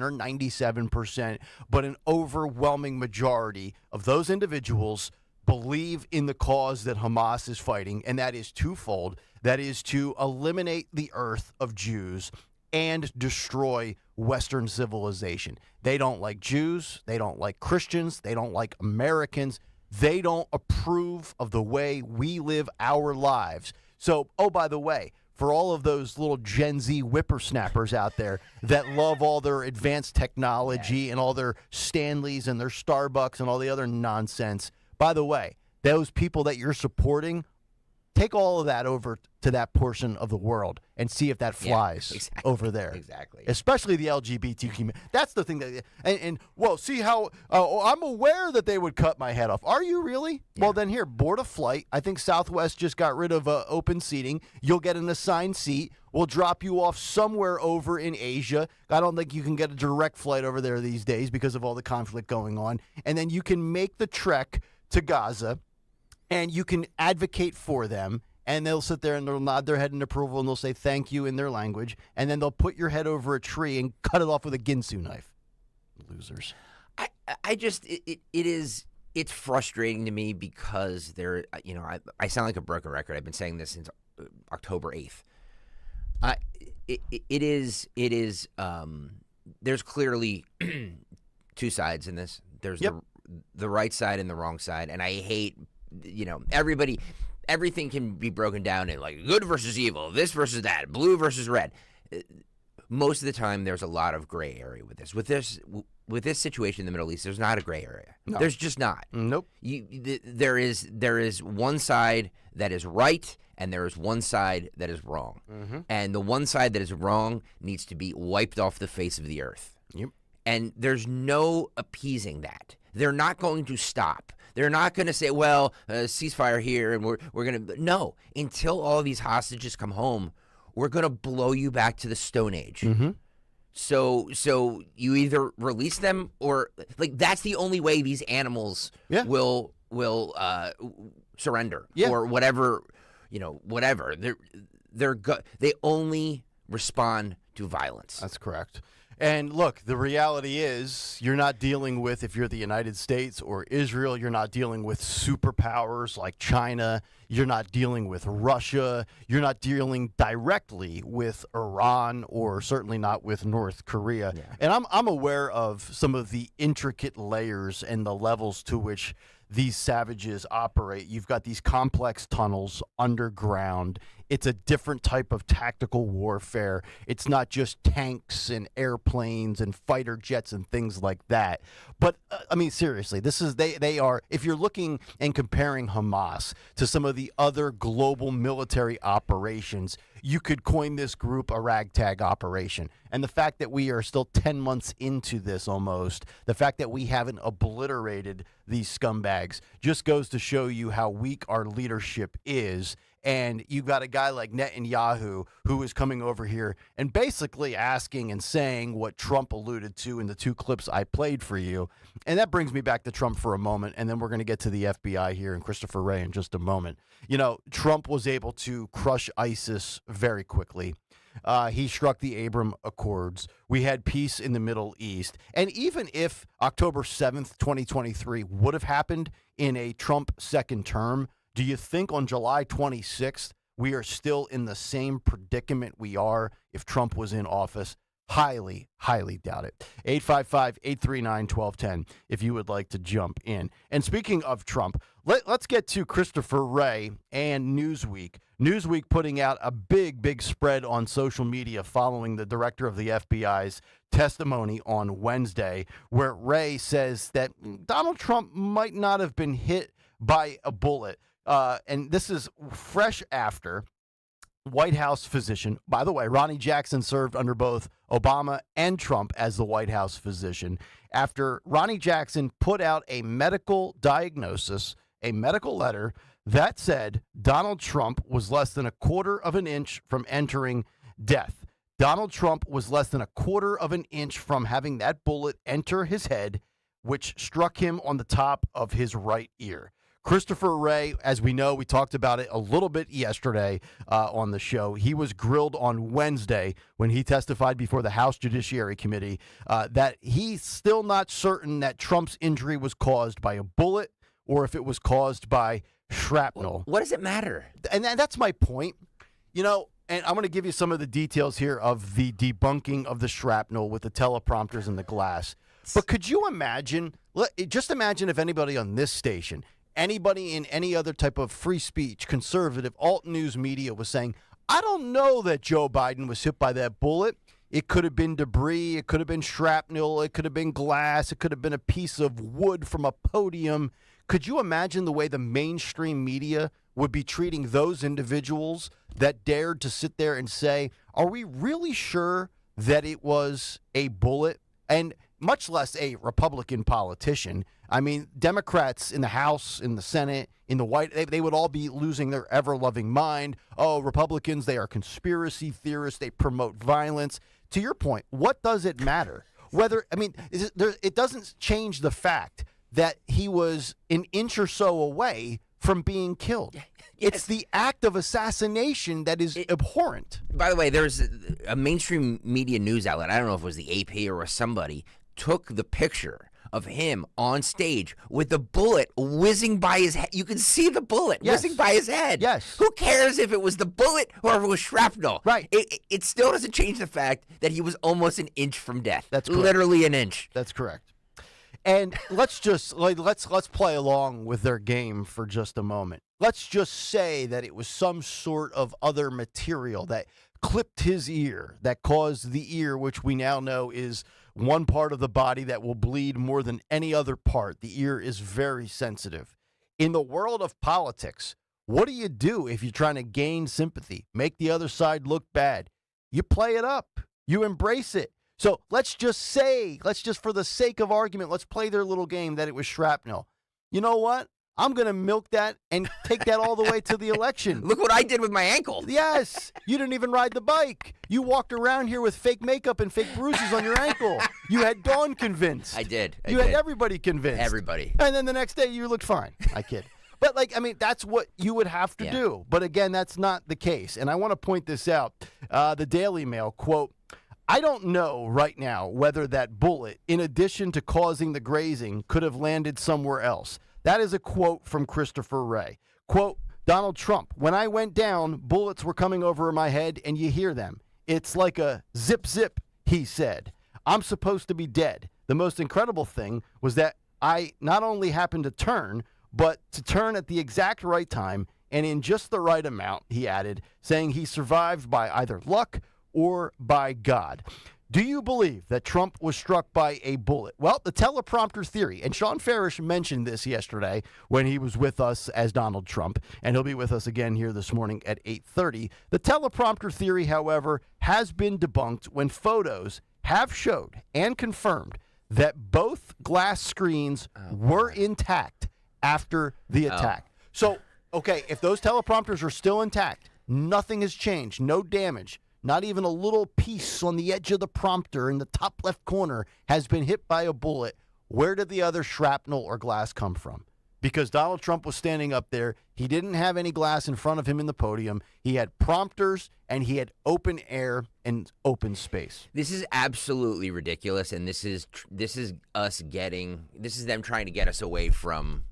or 97%. But an overwhelming majority of those individuals believe in the cause that Hamas is fighting. And that is twofold. That is to eliminate the earth of Jews and destroy Western civilization. They don't like Jews. They don't like Christians. They don't like Americans. They don't approve of the way we live our lives. So, by the way, for all of those little Gen Z whippersnappers out there that love all their advanced technology and all their Stanleys and their Starbucks and all the other nonsense, by the way, those people that you're supporting, take all of that over to that portion of the world and see if that flies over there. Exactly. Especially the LGBT community. That's the thing that, well, see how, I'm aware that they would cut my head off. Are you really? Yeah. Well, then here, board a flight. I think Southwest just got rid of open seating. You'll get an assigned seat. We'll drop you off somewhere over in Asia. I don't think you can get a direct flight over there these days because of all the conflict going on. And then you can make the trek to Gaza, and you can advocate for them, and they'll sit there and they'll nod their head in approval, and they'll say thank you in their language, and then they'll put your head over a tree and cut it off with a Ginsu knife. Losers. It's frustrating to me because I sound like a broken record. I've been saying this since October 8th. There's clearly two sides in this. There's the right side and the wrong side, and I hate, everything can be broken down in like good versus evil, this versus that, blue versus red. Most of the time, there's a lot of gray area with this. With this situation in the Middle East, there's not a gray area. No. There's just not. Nope. There is one side that is right, and there is one side that is wrong. Mm-hmm. And the one side that is wrong needs to be wiped off the face of the earth. Yep. And there's no appeasing that. They're not going to stop. They're not going to say, well, ceasefire here, and we're going to... No. Until all these hostages come home, we're going to blow you back to the Stone Age. Mm-hmm. So you either release them or... Like, that's the only way these animals will surrender. Yeah. Or whatever, whatever. They only respond to violence. That's correct. And look, the reality is you're not dealing with, if you're the United States or Israel, you're not dealing with superpowers like China. You're not dealing with Russia. You're not dealing directly with Iran or certainly not with North Korea. Yeah. And I'm aware of some of the intricate layers and the levels to which these savages operate. You've got these complex tunnels underground It's a different type of tactical warfare. It's not just tanks and airplanes and fighter jets and things like that. But, I mean, seriously, they are, if you're looking and comparing Hamas to some of the other global military operations, you could coin this group a ragtag operation. And the fact that we are still 10 months into this almost, the fact that we haven't obliterated these scumbags just goes to show you how weak our leadership is. And you've got a guy like Netanyahu who is coming over here and basically asking and saying what Trump alluded to in the two clips I played for you. And that brings me back to Trump for a moment, and then we're going to get to the FBI here and Christopher Wray in just a moment. You know, Trump was able to crush ISIS very quickly. He struck the Abraham Accords. We had peace in the Middle East. And even if October 7th, 2023 would have happened in a Trump second term, do you think on July 26th we are still in the same predicament we are if Trump was in office? Highly, highly doubt it. 855-839-1210 if you would like to jump in. And speaking of Trump, let's get to Christopher Wray and Newsweek. Newsweek putting out a big spread on social media following the director of the FBI's testimony on Wednesday, where Wray says that Donald Trump might not have been hit by a bullet. And this is fresh after White House physician. By the way, Ronnie Jackson served under both Obama and Trump as the White House physician. After Ronnie Jackson put out a medical diagnosis, a medical letter that said Donald Trump was less than a quarter of an inch from entering death. Donald Trump was less than a quarter of an inch from having that bullet enter his head, which struck him on the top of his right ear. Christopher Wray, as we know, we talked about it a little bit yesterday on the show. He was grilled on Wednesday when he testified before the House Judiciary Committee that he's still not certain that Trump's injury was caused by a bullet or if it was caused by shrapnel. What does it matter? And that's my point. You know, and I'm going to give you some of the details here of the debunking of the shrapnel with the teleprompters and the glass. But could you imagine, just imagine if anybody on this station, anybody in any other type of free speech, conservative, alt news media was saying, I don't know that Joe Biden was hit by that bullet. It could have been debris. It could have been shrapnel. It could have been glass. It could have been a piece of wood from a podium. Could you imagine the way the mainstream media would be treating those individuals that dared to sit there and say, are we really sure that it was a bullet? And much less a Republican politician. I mean, Democrats in the House, in the Senate, in the White, they would all be losing their ever-loving mind. Oh, Republicans, they are conspiracy theorists. They promote violence. To your point, what does it matter? Whether, I mean, it doesn't change the fact that he was an inch or so away from being killed. Yes. It's the act of assassination that is abhorrent. By the way, there's a mainstream media news outlet, I don't know if it was the AP or somebody, took the picture of him on stage with the bullet whizzing by his head. You can see the bullet whizzing by his head. Yes. Who cares if it was the bullet or if it was shrapnel? Right. It still doesn't change the fact that he was almost an inch from death. That's correct. Literally an inch. That's correct. And let's play along with their game for just a moment. Let's just say that it was some sort of other material that clipped his ear, that caused the ear, which we now know is one part of the body that will bleed more than any other part. The ear is very sensitive. In the world of politics, what do you do if you're trying to gain sympathy, make the other side look bad? You play it up. You embrace it. So let's just for the sake of argument, let's play their little game that it was shrapnel. You know what? I'm going to milk that and take that all the way to the election. Look what I did with my ankle. Yes. You didn't even ride the bike. You walked around here with fake makeup and fake bruises on your ankle. You had Dawn convinced. I did. You had everybody convinced. Everybody. And then the next day you looked fine. I kid. But, that's what you would have to do. But, again, that's not the case. And I want to point this out. The Daily Mail, quote, I don't know right now whether that bullet, in addition to causing the grazing, could have landed somewhere else. That is a quote from Christopher Wray. Quote, Donald Trump, when I went down, bullets were coming over my head, and you hear them. It's like a zip, zip, he said. I'm supposed to be dead. The most incredible thing was that I not only happened to turn, but to turn at the exact right time and in just the right amount, he added, saying he survived by either luck or by God. Do you believe that Trump was struck by a bullet? Well, the teleprompter theory, and Sean Farish mentioned this yesterday when he was with us as Donald Trump, and he'll be with us again here this morning at 8:30. The teleprompter theory, however, has been debunked when photos have showed and confirmed that both glass screens were intact after the attack. So, okay, if those teleprompters are still intact, nothing has changed, no damage. Not even a little piece on the edge of the prompter in the top left corner has been hit by a bullet. Where did the other shrapnel or glass come from? Because Donald Trump was standing up there. He didn't have any glass in front of him in the podium. He had prompters, and he had open air and open space. This is absolutely ridiculous, and this is them trying to get us away from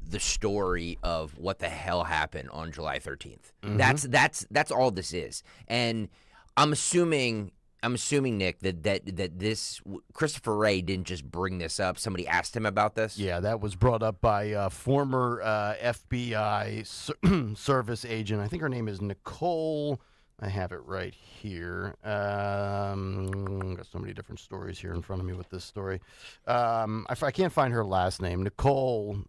the story of what the hell happened on July 13th. That's all this is. And I'm assuming Nick that this Christopher Wray didn't just bring this up. Somebody asked him about this. Yeah, that was brought up by former FBI service agent. I think her name is Nicole. I have it right here. Got so many different stories here in front of me with this story. I can't find her last name. Nicole.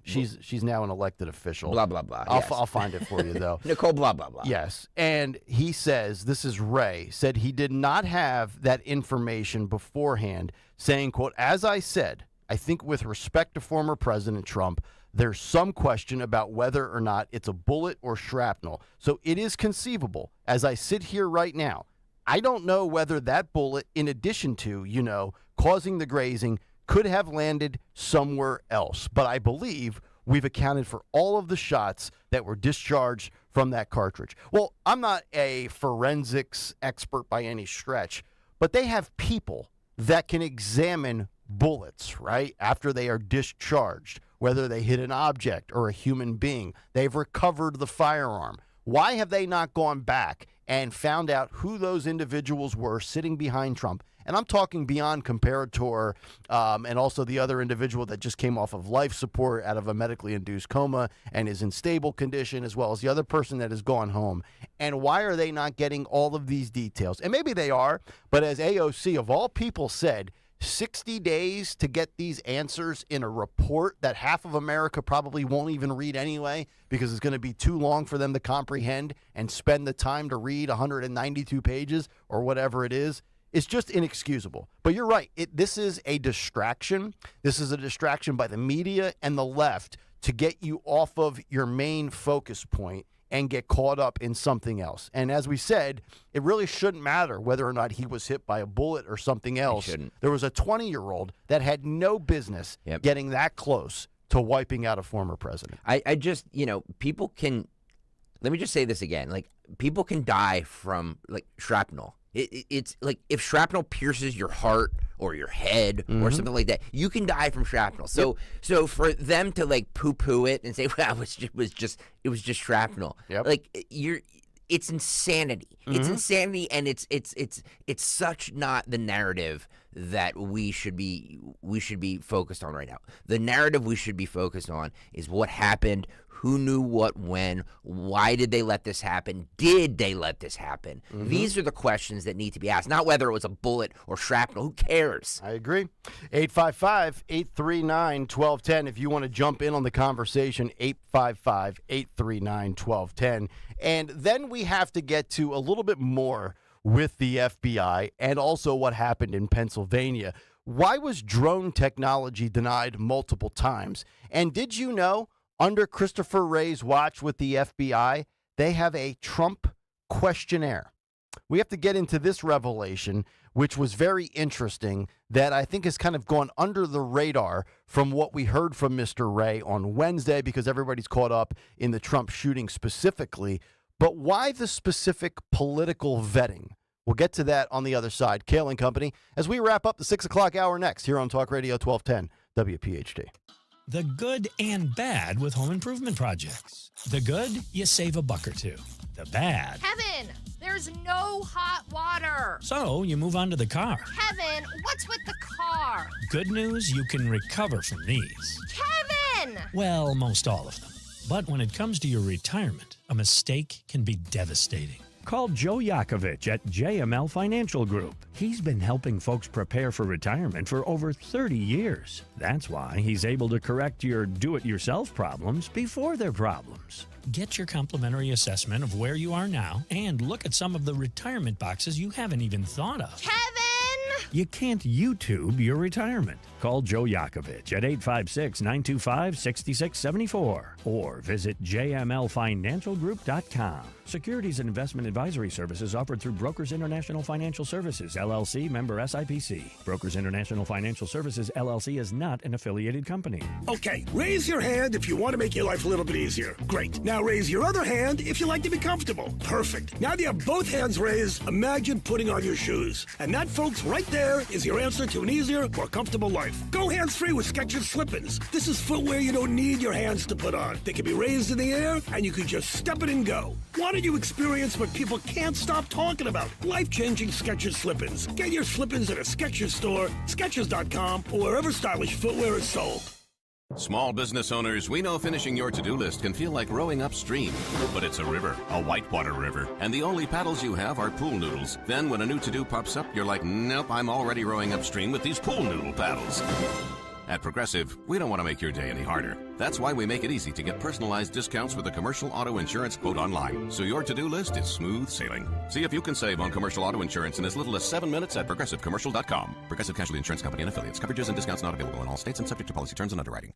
She's now an elected official. Blah blah blah. I'll find it for you though. Nicole. Blah blah blah. Yes, and he says this is Ray said he did not have that information beforehand. Saying, "quote As I said, I think with respect to former President Trump." There's some question about whether or not it's a bullet or shrapnel. So it is conceivable, as I sit here right now, I don't know whether that bullet, in addition to, causing the grazing, could have landed somewhere else. But I believe we've accounted for all of the shots that were discharged from that cartridge. Well, I'm not a forensics expert by any stretch, but they have people that can examine bullets, right, after they are discharged, whether they hit an object or a human being. They've recovered the firearm. Why have they not gone back and found out who those individuals were sitting behind Trump? And I'm talking beyond comparator and also the other individual that just came off of life support out of a medically induced coma and is in stable condition, as well as the other person that has gone home. And why are they not getting all of these details? And maybe they are, but as AOC of all people said, 60 days to get these answers in a report that half of America probably won't even read anyway because it's going to be too long for them to comprehend and spend the time to read 192 pages or whatever it is. It's just inexcusable. But you're right. This is a distraction. This is a distraction by the media and the left to get you off of your main focus point and get caught up in something else. And as we said, it really shouldn't matter whether or not he was hit by a bullet or something else. It shouldn't. There was a 20-year-old that had no business getting that close to wiping out a former president. I just, people can, let me just say this again, people can die from, shrapnel. It's like if shrapnel pierces your heart or your head or something like that, you can die from shrapnel. So for them to poo-poo it and say, well, it was just shrapnel. It's insanity. It's insanity, and it's such not the narrative that we should be focused on right now. The narrative we should be focused on is what happened, who knew what when, why did they let this happen, did they let this happen? These are the questions that need to be asked, not whether it was a bullet or shrapnel. Who cares? I agree. 855-839-1210 if you want to jump in on the conversation, 855-839-1210. And then we have to get to a little bit more with the FBI and also what happened in Pennsylvania. Why was drone technology denied multiple times? And did you know, under Christopher Wray's watch with the FBI, they have a Trump questionnaire. We have to get into this revelation, which was very interesting, that I think has kind of gone under the radar from what we heard from Mr. Wray on Wednesday, because everybody's caught up in the Trump shooting specifically. But why the specific political vetting? We'll get to that on the other side. Kayal and Company, as we wrap up the 6 o'clock hour next here on Talk Radio 1210 WPHT. The good and bad with home improvement projects. The good, you save a buck or two. The bad. Kevin, there's no hot water. So you move on to the car. Kevin, what's with the car? Good news, you can recover from these. Kevin! Well, most all of them. But when it comes to your retirement, a mistake can be devastating. Call Joe Yakovich at JML Financial Group. He's been helping folks prepare for retirement for over 30 years. That's why he's able to correct your do-it-yourself problems before they're problems. Get your complimentary assessment of where you are now and look at some of the retirement boxes you haven't even thought of. Kevin! You can't YouTube your retirement. Call Joe Yakovich at 856-925-6674 or visit jmlfinancialgroup.com. Securities and investment advisory services offered through Brokers International Financial Services, LLC, member SIPC. Brokers International Financial Services, LLC is not an affiliated company. Okay, raise your hand if you want to make your life a little bit easier. Great. Now raise your other hand if you like to be comfortable. Perfect. Now that you have both hands raised, imagine putting on your shoes. And that, folks, right there is your answer to an easier, more comfortable life. Go hands-free with Skechers Slip-ins. This is footwear you don't need your hands to put on. They can be raised in the air, and you can just step it and go. Why don't you experience what people can't stop talking about? Life-changing Skechers Slip-ins. Get your Slip-ins at a Skechers store, Skechers.com, or wherever stylish footwear is sold. Small business owners, we know finishing your to-do list can feel like rowing upstream. But it's a river, a whitewater river, and the only paddles you have are pool noodles. Then when a new to-do pops up, you're like, nope, I'm already rowing upstream with these pool noodle paddles. At Progressive, we don't want to make your day any harder. That's why we make it easy to get personalized discounts with a commercial auto insurance quote online, so your to-do list is smooth sailing. See if you can save on commercial auto insurance in as little as 7 minutes at ProgressiveCommercial.com. Progressive Casualty Insurance Company and Affiliates. Coverages and discounts not available in all states and subject to policy terms and underwriting.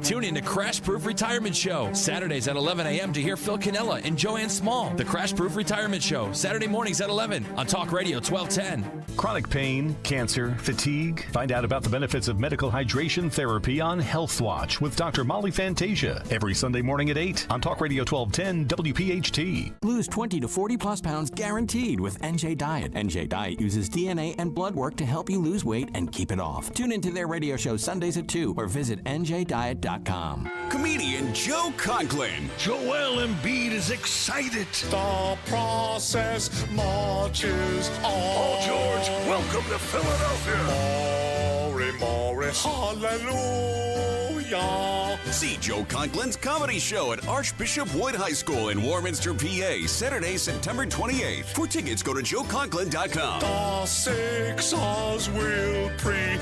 Tune in to Crash Proof Retirement Show, Saturdays at 11 a.m. to hear Phil Cannella and Joanne Small. The Crash Proof Retirement Show, Saturday mornings at 11 on Talk Radio 1210. Chronic pain, cancer, fatigue. Find out about the benefits of medical hydration therapy on Health Watch with Dr. Molly Fantasia every Sunday morning at 8 on Talk Radio 1210 WPHT. Lose 20 to 40 plus pounds guaranteed with NJ Diet. NJ Diet uses DNA and blood work to help you lose weight and keep it off. Tune into their radio show Sundays at 2 or visit NJDiet.com. Comedian Joe Conklin. Joel Embiid is excited. The process marches on. Oh, George, welcome to Philadelphia. Morris, hallelujah. See Joe Conklin's comedy show at Archbishop Wood High School in Warminster, PA, Saturday, September 28th. For tickets, go to joeconklin.com. The Sixers will prevail.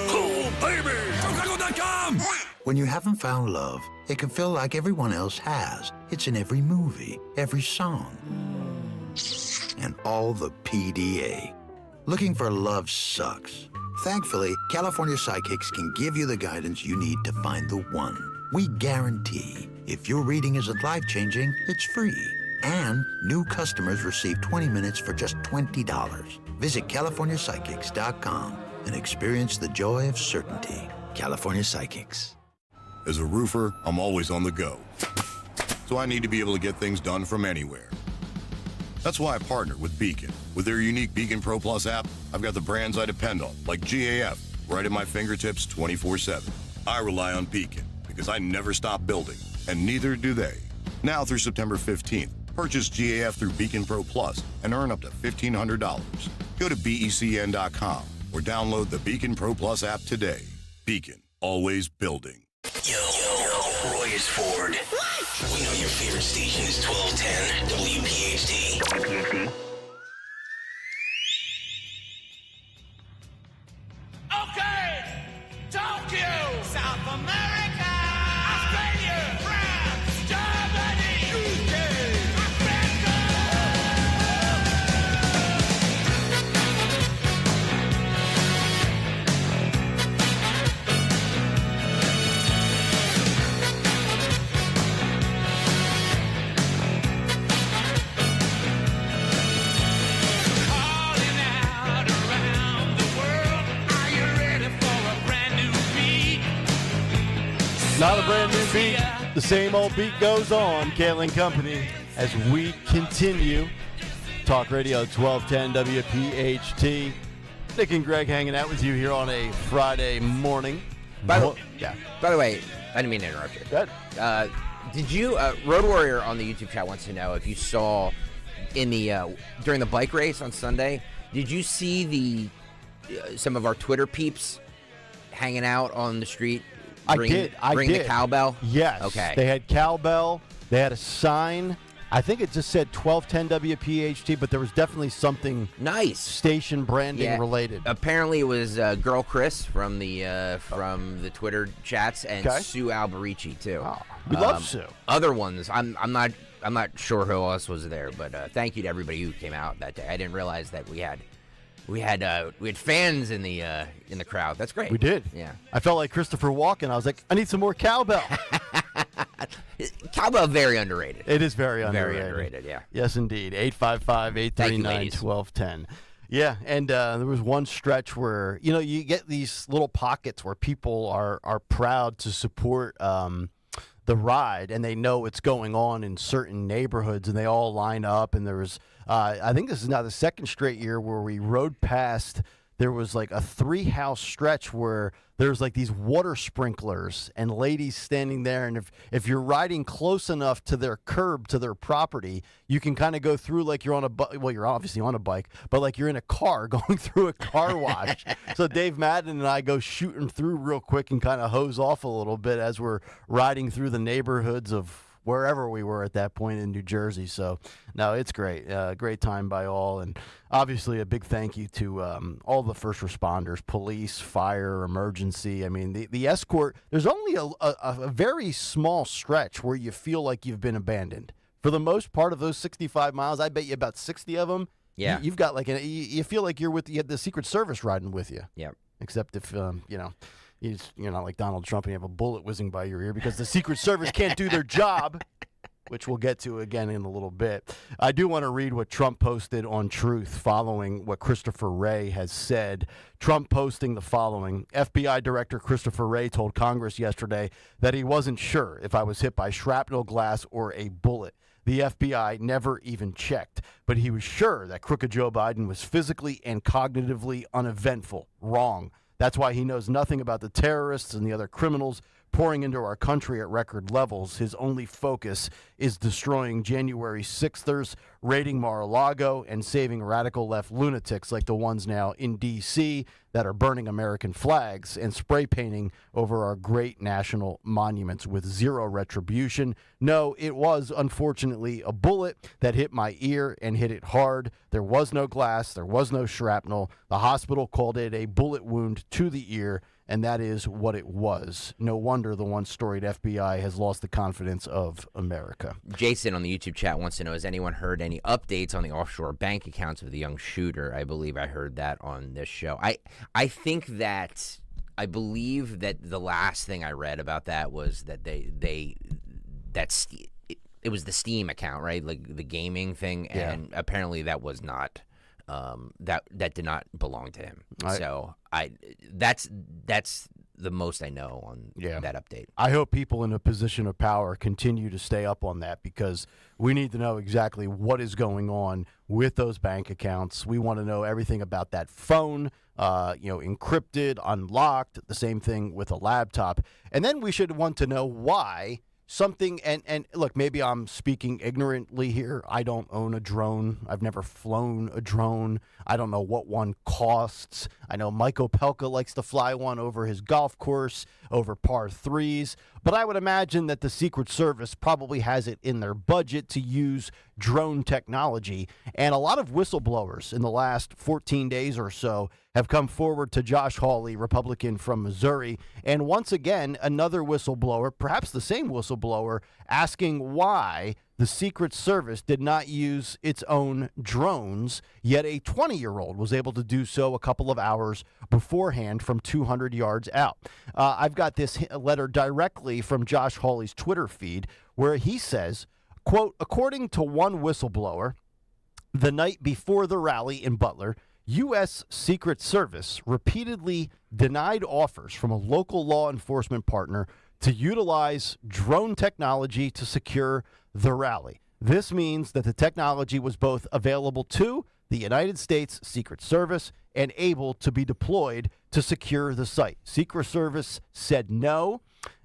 Oh, baby. joeconklin.com. When you haven't found love, it can feel like everyone else has. It's in every movie, every song, and all the PDA. Looking for love sucks. Thankfully, California Psychics can give you the guidance you need to find the one. We guarantee if your reading isn't life-changing, it's free. And new customers receive 20 minutes for just $20. Visit CaliforniaPsychics.com and experience the joy of certainty. California Psychics. As a roofer, I'm always on the go. So I need to be able to get things done from anywhere. That's why I partnered with Beacon. With their unique Beacon Pro Plus app, I've got the brands I depend on, like GAF, right at my fingertips 24/7. I rely on Beacon because I never stop building, and neither do they. Now through September 15th, purchase GAF through Beacon Pro Plus and earn up to $1,500. Go to BECN.com or download the Beacon Pro Plus app today. Beacon, always building. Yo, Roy is Ford. What? We know your favorite station is 1210 WPHT. Okay, Tokyo, South America, Australia, France, Germany, UK, Not a brand new beat. The same old beat goes on. Kayal and Company as we continue. Talk Radio 1210 WPHT. Nick and Greg hanging out with you here on a Friday morning. By the way, I didn't mean to interrupt you. Good. Did you, Road Warrior on the YouTube chat wants to know if you saw in the during the bike race on Sunday, did you see the some of our Twitter peeps hanging out on the street I did. the cowbell? Yes. Okay. They had cowbell. They had a sign. I think it just said 1210 WPHT, but there was definitely something nice station branding related. Apparently, it was Girl Chris from the Twitter chats and Sue Alberici too. Oh, we love Sue. Other ones, I'm not sure who else was there, but thank you to everybody who came out that day. I didn't realize that we had fans in the crowd. That's great. We did. Yeah. I felt like Christopher Walken. I was like, I need some more cowbell. Cowbell, very underrated. It is very underrated. Very underrated, yeah. Yes, indeed. 855-839-1210. Yeah, and there was one stretch where, you get these little pockets where people are proud to support the ride, and they know what's going on in certain neighborhoods, and they all line up. And there was, I think this is now the second straight year where we rode past. There was like a 3-house stretch where there's like these water sprinklers and ladies standing there. And if you're riding close enough to their curb, to their property, you can kind of go through like you're on you're obviously on a bike, but like you're in a car going through a car wash. So Dave Madden and I go shooting through real quick and kind of hose off a little bit as we're riding through the neighborhoods of wherever we were at that point in New Jersey. So, no, it's great. Great time by all. And obviously a big thank you to all the first responders, police, fire, emergency. I mean, the escort, there's only a very small stretch where you feel like you've been abandoned. For the most part of those 65 miles, I bet you about 60 of them, you've got like, you feel like you had the Secret Service riding with you. Yeah. Except if, you're not like Donald Trump and you have a bullet whizzing by your ear because the Secret Service can't do their job, which we'll get to again in a little bit. I do want to read what Trump posted on Truth following what Christopher Wray has said. Trump posting the following: FBI Director Christopher Wray told Congress yesterday that he wasn't sure if I was hit by shrapnel glass or a bullet. The FBI never even checked, but he was sure that crooked Joe Biden was physically and cognitively uneventful. Wrong. That's why he knows nothing about the terrorists and the other criminals pouring into our country at record levels. His only focus is destroying January 6thers, raiding Mar-a-Lago, and saving radical left lunatics like the ones now in D.C. that are burning American flags and spray painting over our great national monuments with zero retribution. No, it was unfortunately a bullet that hit my ear and hit it hard. There was no glass. There was no shrapnel. The hospital called it a bullet wound to the ear, and that is what it was. No wonder the one-storied FBI has lost the confidence of America. Jason on the YouTube chat wants to know, has anyone heard any updates on the offshore bank accounts of the young shooter? I believe I heard that on this show. I believe that the last thing I read about that was that it was the Steam account, right? Like the gaming thing, and apparently that was not that did not belong to him. That's the most I know on that update. I hope people in a position of power continue to stay up on that, because we need to know exactly what is going on with those bank accounts. We want to know everything about that phone, encrypted, unlocked, the same thing with a laptop. And then we should want to know why something, and look, maybe I'm speaking ignorantly here. I don't own a drone. I've never flown a drone. I don't know what one costs. I know Mike Opelka likes to fly one over his golf course, over par threes. But I would imagine that the Secret Service probably has it in their budget to use drone technology. And a lot of whistleblowers in the last 14 days or so have come forward to Josh Hawley, Republican from Missouri, and once again, another whistleblower, perhaps the same whistleblower, asking why the Secret Service did not use its own drones, yet a 20-year-old was able to do so a couple of hours beforehand from 200 yards out. I've got this letter directly from Josh Hawley's Twitter feed where he says, quote, according to one whistleblower, the night before the rally in Butler, U.S. Secret Service repeatedly denied offers from a local law enforcement partner to utilize drone technology to secure the rally. This means that the technology was both available to the United States Secret Service and able to be deployed to secure the site. Secret Service said no,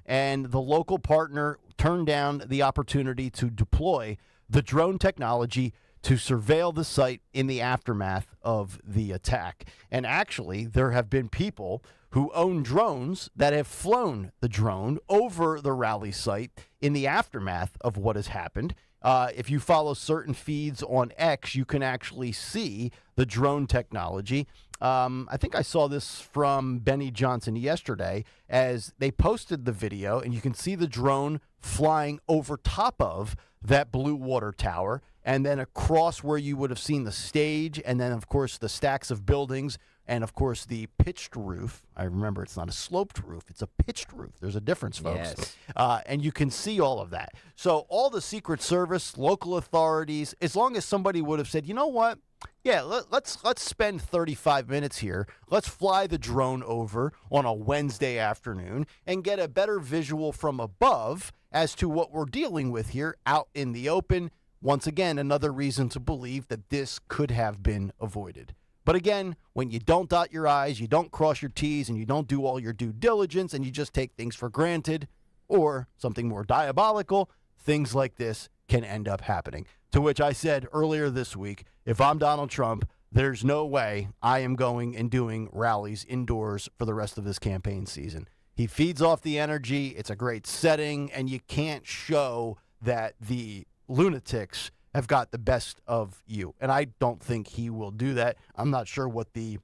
and the local partner turned down the opportunity to deploy the drone technology to surveil the site in the aftermath of the attack. And actually, there have been people who own drones that have flown the drone over the rally site in the aftermath of what has happened. If you follow certain feeds on X, you can actually see the drone technology. I think I saw this from Benny Johnson yesterday as they posted the video, and you can see the drone flying over top of that blue water tower and then across where you would have seen the stage, and then, of course, the stacks of buildings, and, of course, the pitched roof. I remember it's not a sloped roof. It's a pitched roof. There's a difference, folks. Yes. And you can see all of that. So all the Secret Service, local authorities, as long as somebody would have said, you know what? Yeah, let's spend 35 minutes here. Let's fly the drone over on a Wednesday afternoon and get a better visual from above as to what we're dealing with here out in the open. Once again, another reason to believe that this could have been avoided. But again, when you don't dot your I's, you don't cross your T's, and you don't do all your due diligence, and you just take things for granted, or something more diabolical, things like this can end up happening. To which I said earlier this week, if I'm Donald Trump, there's no way I am going and doing rallies indoors for the rest of this campaign season. He feeds off the energy. It's a great setting, and you can't show that the lunatics have got the best of you. And I don't think he will do that. I'm not sure what the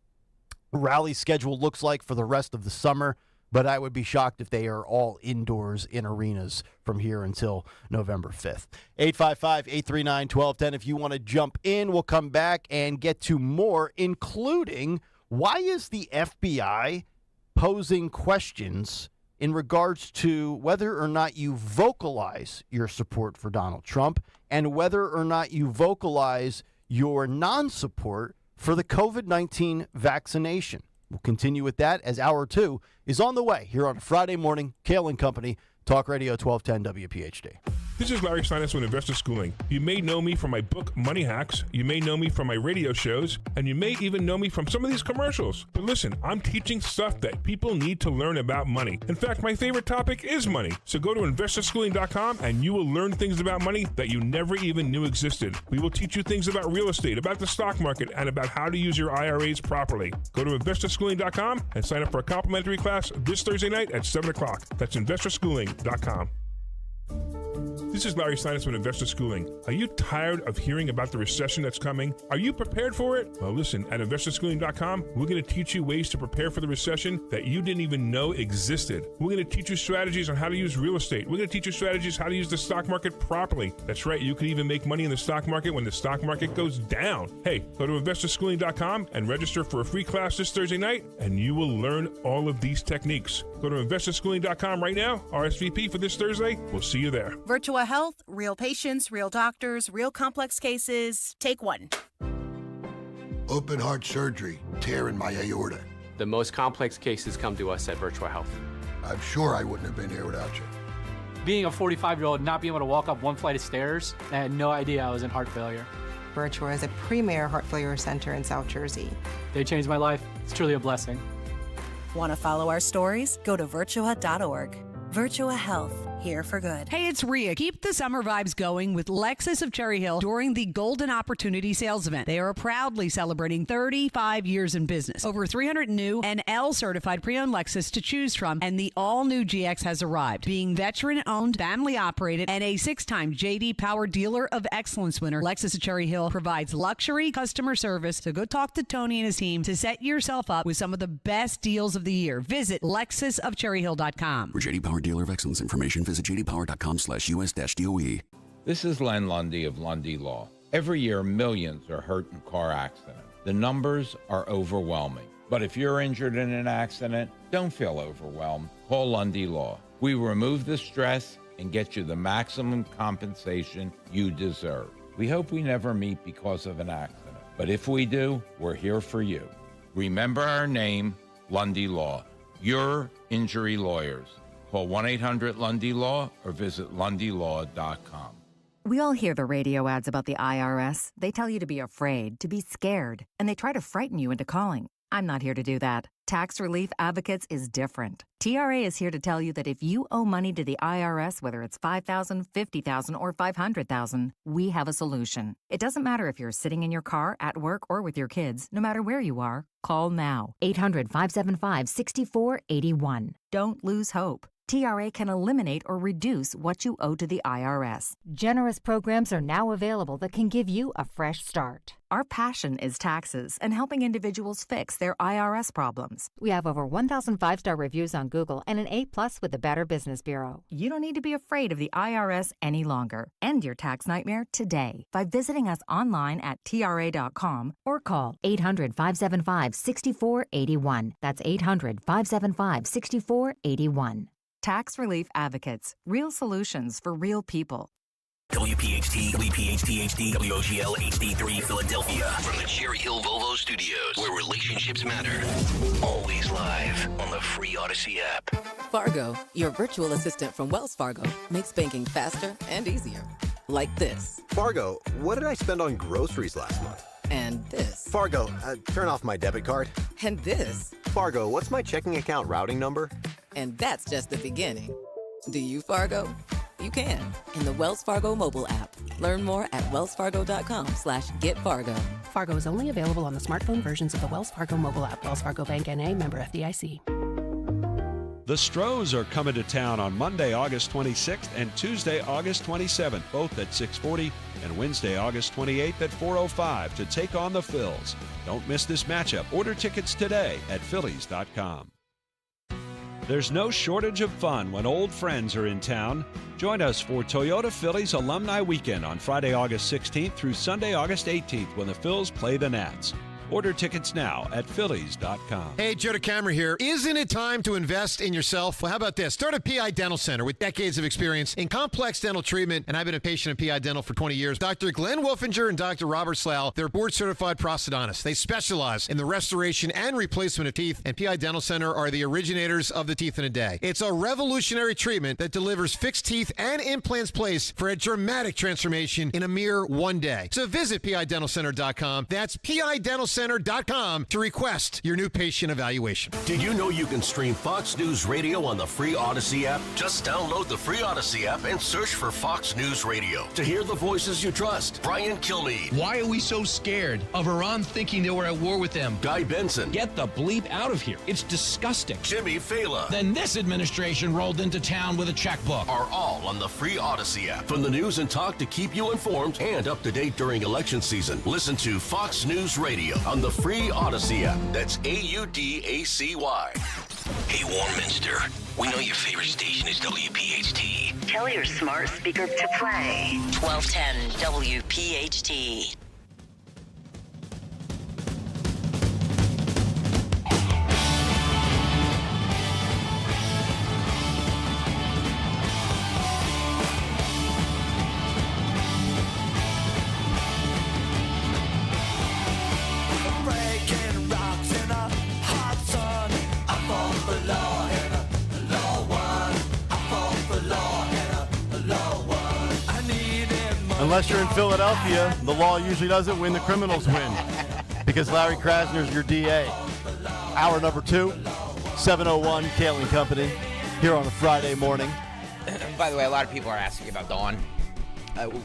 rally schedule looks like for the rest of the summer, but I would be shocked if they are all indoors in arenas from here until November 5th. 855-839-1210. If you want to jump in, we'll come back and get to more, including why is the FBI posing questions in regards to whether or not you vocalize your support for Donald Trump and whether or not you vocalize your non-support for the COVID-19 vaccination. We'll continue with that as Hour 2 is on the way here on Friday morning. Kayal and Company, Talk Radio 1210 WPHT. This is Larry Steinitz with Investor Schooling. You may know me from my book, Money Hacks. You may know me from my radio shows, and you may even know me from some of these commercials. But listen, I'm teaching stuff that people need to learn about money. In fact, my favorite topic is money. So go to investorschooling.com and you will learn things about money that you never even knew existed. We will teach you things about real estate, about the stock market, and about how to use your IRAs properly. Go to investorschooling.com and sign up for a complimentary class this Thursday night at 7 o'clock. That's investorschooling.com. This is Larry Steinitz with Investor Schooling. Are you tired of hearing about the recession that's coming? Are you prepared for it? Well, listen, at investorschooling.com, we're going to teach you ways to prepare for the recession that you didn't even know existed. We're going to teach you strategies on how to use real estate. We're going to teach you strategies how to use the stock market properly. That's right, you can even make money in the stock market when the stock market goes down. Hey, go to investorschooling.com and register for a free class this Thursday night, and you will learn all of these techniques. Go to investorschooling.com right now, RSVP for this Thursday. We'll see you there. Virtua Health, real patients, real doctors, real complex cases. Take one. Open heart surgery, tear in my aorta. The most complex cases come to us at Virtua Health. I'm sure I wouldn't have been here without you. Being a 45-year-old, not being able to walk up one flight of stairs, I had no idea I was in heart failure. Virtua is a premier heart failure center in South Jersey. They changed my life. It's truly a blessing. Want to follow our stories? Go to virtua.org. Virtua Health, here for good. Hey, it's Rhea. Keep the summer vibes going with Lexus of Cherry Hill during the Golden Opportunity Sales Event. They are proudly celebrating 35 years in business. Over 300 new and L-certified pre-owned Lexus to choose from, and the all-new GX has arrived. Being veteran-owned, family-operated, and a 6-time J.D. Power Dealer of Excellence winner, Lexus of Cherry Hill provides luxury customer service. So go talk to Tony and his team to set yourself up with some of the best deals of the year. Visit LexusofCherryHill.com. For J.D. Power Dealer of Excellence information, visit jdpower.com/US-DOE. This is Len Lundy of Lundy Law. Every year, millions are hurt in car accidents. The numbers are overwhelming. But if you're injured in an accident, don't feel overwhelmed. Call Lundy Law. We remove the stress and get you the maximum compensation you deserve. We hope we never meet because of an accident. But if we do, we're here for you. Remember our name, Lundy Law. Your injury lawyers. Call 1-800-LUNDY-LAW or visit LundyLaw.com. We all hear the radio ads about the IRS. They tell you to be afraid, to be scared, and they try to frighten you into calling. I'm not here to do that. Tax Relief Advocates is different. TRA is here to tell you that if you owe money to the IRS, whether it's $5,000, $50,000, or $500,000, we have a solution. It doesn't matter if you're sitting in your car, at work, or with your kids. No matter where you are, call now. 800-575-6481. Don't lose hope. TRA can eliminate or reduce what you owe to the IRS. Generous programs are now available that can give you a fresh start. Our passion is taxes and helping individuals fix their IRS problems. We have over 1,000 5-star reviews on Google and an A+ with the Better Business Bureau. You don't need to be afraid of the IRS any longer. End your tax nightmare today by visiting us online at TRA.com or call 800-575-6481. That's 800-575-6481. Tax Relief Advocates. Real solutions for real people. WPHT, WPHT HD, WOGL HD3 Philadelphia. From the Cherry Hill Volvo Studios, where relationships matter. Always live on the free Odyssey app. Fargo, your virtual assistant from Wells Fargo, makes banking faster and easier. Like this. Fargo, what did I spend on groceries last month? And this. Fargo, turn off my debit card. And this. Fargo, what's my checking account routing number? And that's just the beginning. Do you, Fargo? You can in the Wells Fargo mobile app. Learn more at wellsfargo.com/getfargo. Fargo is only available on the smartphone versions of the Wells Fargo mobile app. Wells Fargo Bank N.A., member FDIC. The Strohs are coming to town on Monday, August 26th and Tuesday, August 27th, both at 6:40, and Wednesday, August 28th at 4:05 to take on the Phils. Don't miss this matchup. Order tickets today at Phillies.com. There's no shortage of fun when old friends are in town. Join us for Toyota Phillies Alumni Weekend on Friday, August 16th through Sunday, August 18th when the Phils play the Nats. Order tickets now at Phillies.com. Hey, Joe DeCamera here. Isn't it time to invest in yourself? Well, how about this? Start a PI Dental Center with decades of experience in complex dental treatment, and I've been a patient of PI Dental for 20 years. Dr. Glenn Wolfinger and Dr. Robert Slough, they're board-certified prosthodontists. They specialize in the restoration and replacement of teeth, and PI Dental Center are the originators of the teeth in a day. It's a revolutionary treatment that delivers fixed teeth and implants placed for a dramatic transformation in a mere one day. So visit PIDentalCenter.com. That's PIDentalCenter.com to request your new patient evaluation. Did you know you can stream Fox News Radio on the free Odyssey app? Just download the free Odyssey app and search for Fox News Radio to hear the voices you trust. Brian Kilmeade. Why are we so scared of Iran thinking that we're at war with them? Guy Benson. Get the bleep out of here. It's disgusting. Jimmy Fallon. Then this administration rolled into town with a checkbook. Are all on the free Odyssey app. From the news and talk to keep you informed and up to date during election season. Listen to Fox News Radio on the free Odyssey app. That's AUDACY. Hey, Warminster. We know your favorite station is WPHT. Tell your smart speaker to play 1210 WPHT. Unless you're in Philadelphia, the law usually doesn't win, the criminals win. Because Larry Krasner's your DA. Hour number 2, 7:01, Kayal and Company, here on a Friday morning. By the way, a lot of people are asking about Dawn.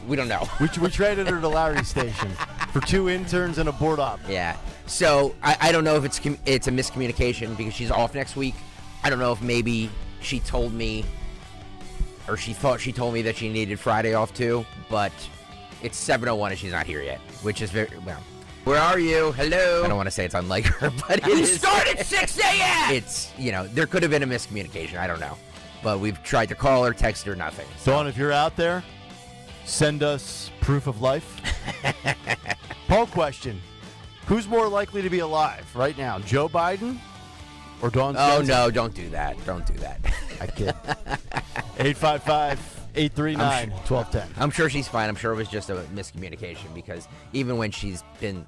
We don't know. We traded her to Larry's station for 2 interns and a board op. Yeah. So I don't know if it's a miscommunication because she's off next week. I don't know if maybe she told me or she thought she told me that she needed Friday off too, but it's 7:01 and she's not here yet, which is very well. Where are you? Hello. I don't want to say it's unlike her, but it is. Start at 6 a.m. It's, there could have been a miscommunication. I don't know. But we've tried to call her, text her, nothing. So. Dawn, if you're out there, send us proof of life. Poll question. Who's more likely to be alive right now, Joe Biden or Dawn Swenson? Oh, no, don't do that. Don't do that. I kid. 855-839-1210. I'm sure she's fine. I'm sure it was just a miscommunication because even when she's been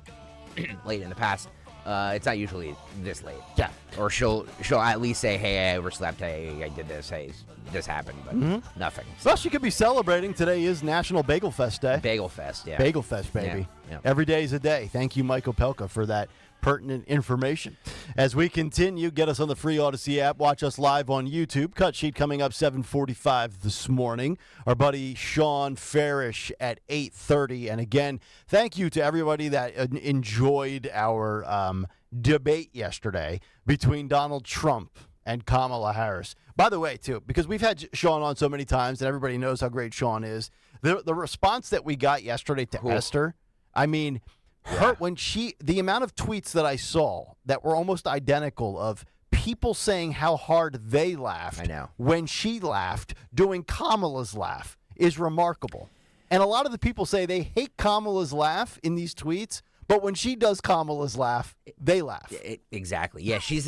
late in the past, it's not usually this late. Yeah. Or she'll at least say, hey, I overslept. Hey, I did this. Hey, this happened. But nothing. Well, she could be celebrating. Today is National Bagel Fest Day. Bagel Fest, yeah. Bagel Fest, baby. Yeah. Every day is a day. Thank you, Mike Opelka, for that pertinent information. As we continue, get us on the free Odyssey app. Watch us live on YouTube. Cut sheet coming up 7:45 this morning. Our buddy Sean Farish at 8:30. And again, thank you to everybody that enjoyed our debate yesterday between Donald Trump and Kamala Harris. By the way, too, because we've had Sean on so many times and everybody knows how great Sean is, the response that we got yesterday to Esther, I mean, the amount of tweets that I saw that were almost identical of people saying how hard they laughed when she laughed doing Kamala's laugh is remarkable. And a lot of the people say they hate Kamala's laugh in these tweets, but when she does Kamala's laugh, they laugh. Exactly. Yeah, she's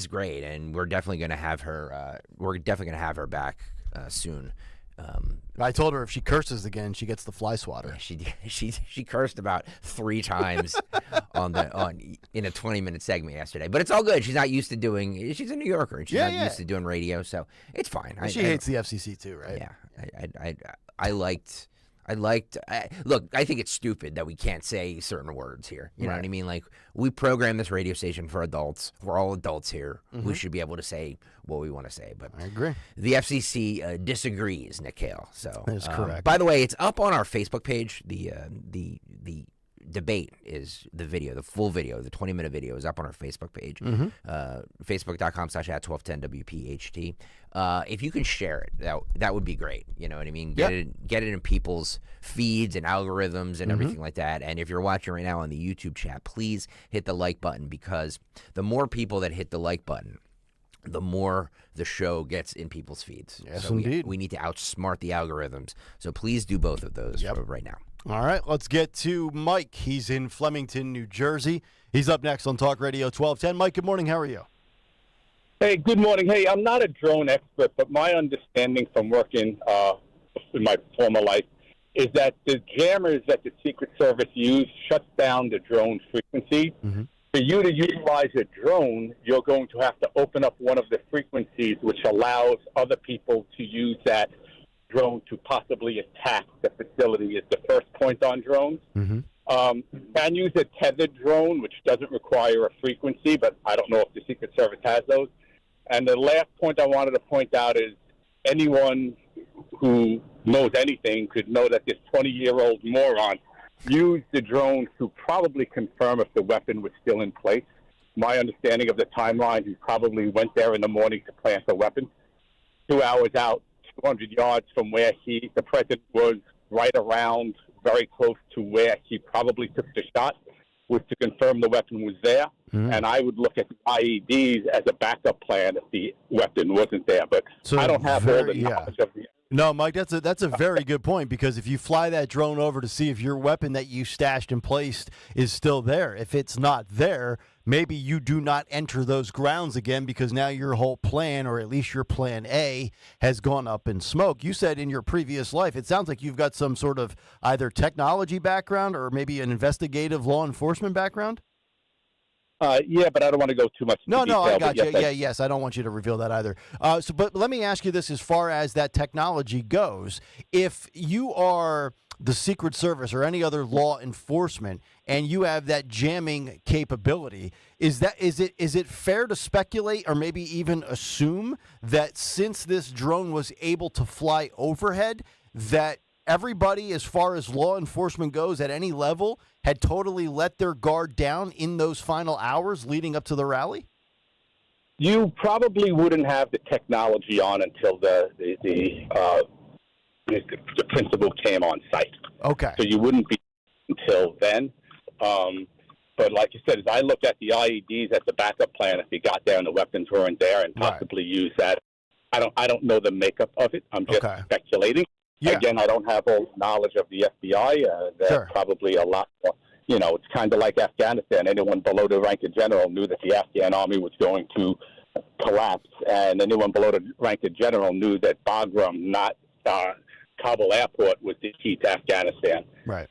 great, and we're definitely going to have her. We're definitely going to have her back soon. I told her if she curses again, she gets the fly swatter. She cursed about 3 times in a 20-minute segment yesterday, but it's all good. She's not used to doing. She's a New Yorker, and she's not used to doing radio, so it's fine. She hates the FCC too, right? Yeah, look, I think it's stupid that we can't say certain words here. You know what I mean? Like, we program this radio station for adults. We're all adults here. Mm-hmm. We should be able to say what we want to say. But I agree. The FCC disagrees, Nick Hale. So that is correct. By the way, it's up on our Facebook page. The debate is the video, the full video, the 20-minute video is up on our Facebook page, facebook.com/@1210WPHT. If you can share it, that would be great. You know what I mean? Get it in people's feeds and algorithms and everything like that. And if you're watching right now on the YouTube chat, please hit the like button, because the more people that hit the like button, the more the show gets in people's feeds. Yes, so indeed. We need to outsmart the algorithms. So please do both of those right now. All right, let's get to Mike. He's in Flemington, New Jersey. He's up next on Talk Radio 1210. Mike, good morning. How are you? Hey, good morning. Hey, I'm not a drone expert, but my understanding from working in my former life is that the jammers that the Secret Service use shuts down the drone frequency. Mm-hmm. For you to utilize a drone, you're going to have to open up one of the frequencies, which allows other people to use that drone to possibly attack the facility. Is the first point on drones. Mm-hmm. Can use a tethered drone, which doesn't require a frequency, but I don't know if the Secret Service has those. And the last point I wanted to point out is anyone who knows anything could know that this 20-year-old moron used the drone to probably confirm if the weapon was still in place. My understanding of the timeline, he probably went there in the morning to plant the weapon. 2 hours out, 200 yards from where the president was, right around, very close to where he probably took the shot, was to confirm the weapon was there. Mm-hmm. And I would look at the IEDs as a backup plan if the weapon wasn't there. But I don't have all the knowledge of the... No, Mike, that's a very good point, because if you fly that drone over to see if your weapon that you stashed and placed is still there, if it's not there, maybe you do not enter those grounds again, because now your whole plan, or at least your plan A, has gone up in smoke. You said in your previous life, it sounds like you've got some sort of either technology background or maybe an investigative law enforcement background? Yeah, but I don't want to go too much into detail. I got you. Yes, Yes, I don't want you to reveal that either. But let me ask you this as far as that technology goes. If you are the Secret Service or any other law enforcement and you have that jamming capability, is it fair to speculate or maybe even assume that since this drone was able to fly overhead, that everybody, as far as law enforcement goes at any level, had totally let their guard down in those final hours leading up to the rally? You probably wouldn't have the technology on until the principal came on site. Okay. So you wouldn't be until then. But like you said, as I looked at the IEDs as a backup plan, if he got there and the weapons weren't there, and possibly use that, I don't know the makeup of it. I'm just speculating. Yeah. Again, I don't have all the knowledge of the FBI. There's probably a lot more. You know, it's kind of like Afghanistan. Anyone below the rank of general knew that the Afghan army was going to collapse, and anyone below the rank of general knew that Bagram, not Kabul airport, was the key to Afghanistan. Right.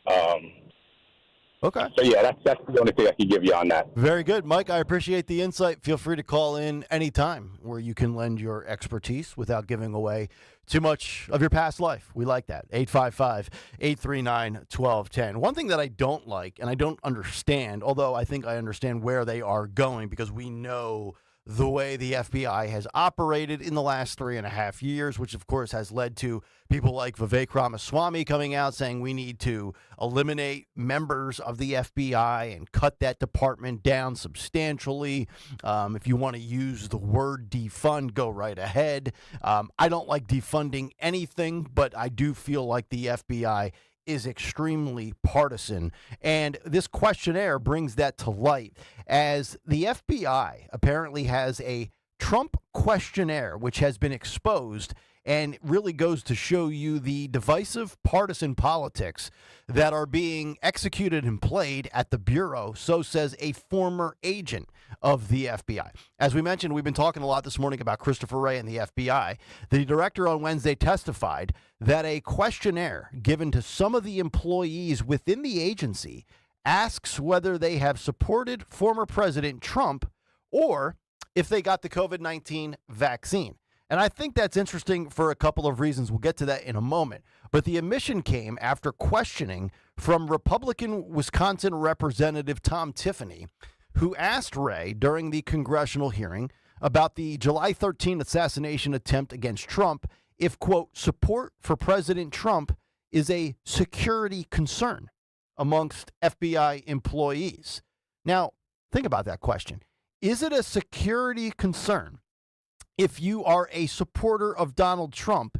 Okay. So, yeah, that's the only thing I can give you on that. Very good. Mike, I appreciate the insight. Feel free to call in anytime where you can lend your expertise without giving away Too much of your past life. We like that. 855-839-1210. One thing that I don't like and I don't understand, although I think I understand where they are going because we know the way the FBI has operated in the last 3.5 years, which of course has led to people like Vivek Ramaswamy coming out saying we need to eliminate members of the FBI and cut that department down substantially. If you want to use the word defund, go right ahead. I don't like defunding anything, but I do feel like the FBI is extremely partisan. And this questionnaire brings that to light, as the FBI apparently has a Trump questionnaire, which has been exposed and really goes to show you the divisive partisan politics that are being executed and played at the Bureau, so says a former agent of the FBI. As we mentioned, we've been talking a lot this morning about Christopher Wray and the FBI. The director on Wednesday testified that a questionnaire given to some of the employees within the agency asks whether they have supported former President Trump or if they got the COVID-19 vaccine. And I think that's interesting for a couple of reasons. We'll get to that in a moment. But the admission came after questioning from Republican Wisconsin Representative Tom Tiffany, who asked Wray during the congressional hearing about the July 13 assassination attempt against Trump if, quote, support for President Trump is a security concern amongst FBI employees. Now, think about that question. Is it a security concern if you are a supporter of Donald Trump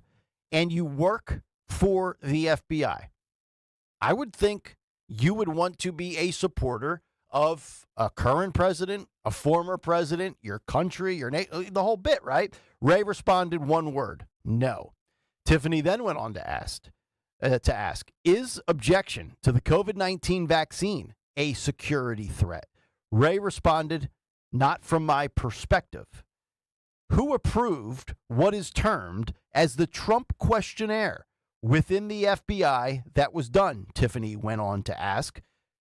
and you work for the FBI? I would think you would want to be a supporter of a current president, a former president, your country, your the whole bit, right? Wray responded one word, no. Tiffany then went on to ask, is objection to the COVID-19 vaccine a security threat? Wray responded, not from my perspective. Who approved what is termed as the Trump questionnaire within the FBI that was done? Tiffany went on to ask.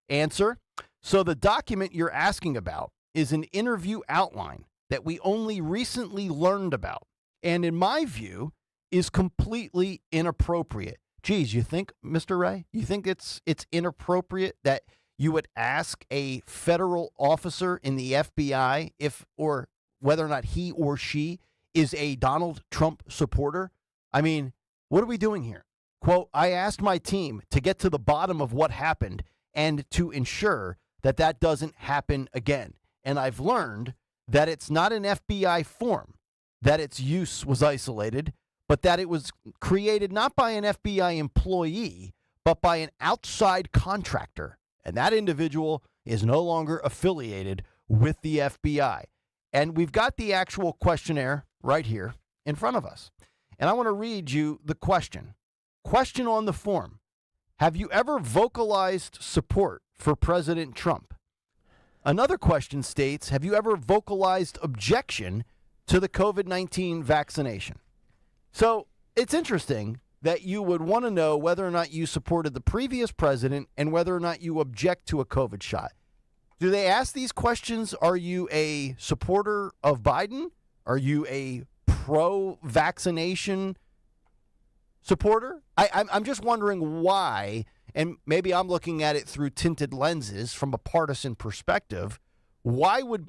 Answer, so the document you're asking about is an interview outline that we only recently learned about, and in my view, is completely inappropriate. Geez, you think, Mr. Wray, you think it's inappropriate that you would ask a federal officer in the FBI if or whether or not he or she is a Donald Trump supporter? I mean, what are we doing here? Quote, I asked my team to get to the bottom of what happened and to ensure that that doesn't happen again. And I've learned that it's not an FBI form, that its use was isolated, but that it was created not by an FBI employee, but by an outside contractor. And that individual is no longer affiliated with the FBI. And we've got the actual questionnaire right here in front of us. And I want to read you the question. Question on the form. Have you ever vocalized support for President Trump? Another question states, have you ever vocalized objection to the COVID-19 vaccination? So it's interesting that you would want to know whether or not you supported the previous president and whether or not you object to a COVID shot. Do they ask these questions? Are you a supporter of Biden? Are you a pro-vaccination supporter? I'm just wondering why, and maybe I'm looking at it through tinted lenses from a partisan perspective, why would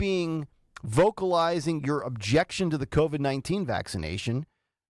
vocalizing your objection to the COVID-19 vaccination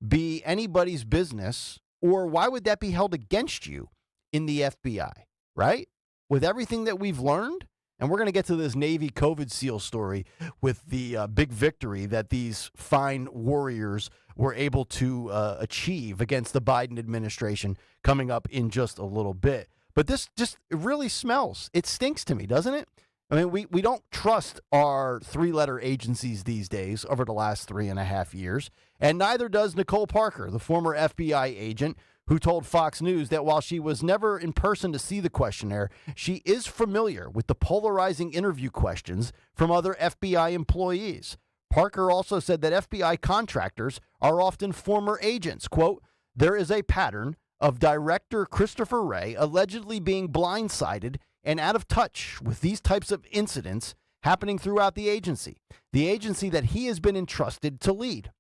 be anybody's business, or why would that be held against you in the FBI, right? With everything that we've learned, and we're going to get to this Navy COVID SEAL story with the big victory that these fine warriors were able to achieve against the Biden administration coming up in just a little bit. But this just it really smells. It stinks to me, doesn't it? I mean, we don't trust our three-letter agencies these days over the last 3.5 years, and neither does Nicole Parker, the former FBI agent, who told Fox News that while she was never in person to see the questionnaire, she is familiar with the polarizing interview questions from other FBI employees. Parker also said that FBI contractors are often former agents. Quote, there is a pattern of Director Christopher Wray allegedly being blindsided and out of touch with these types of incidents happening throughout the agency that he has been entrusted to lead.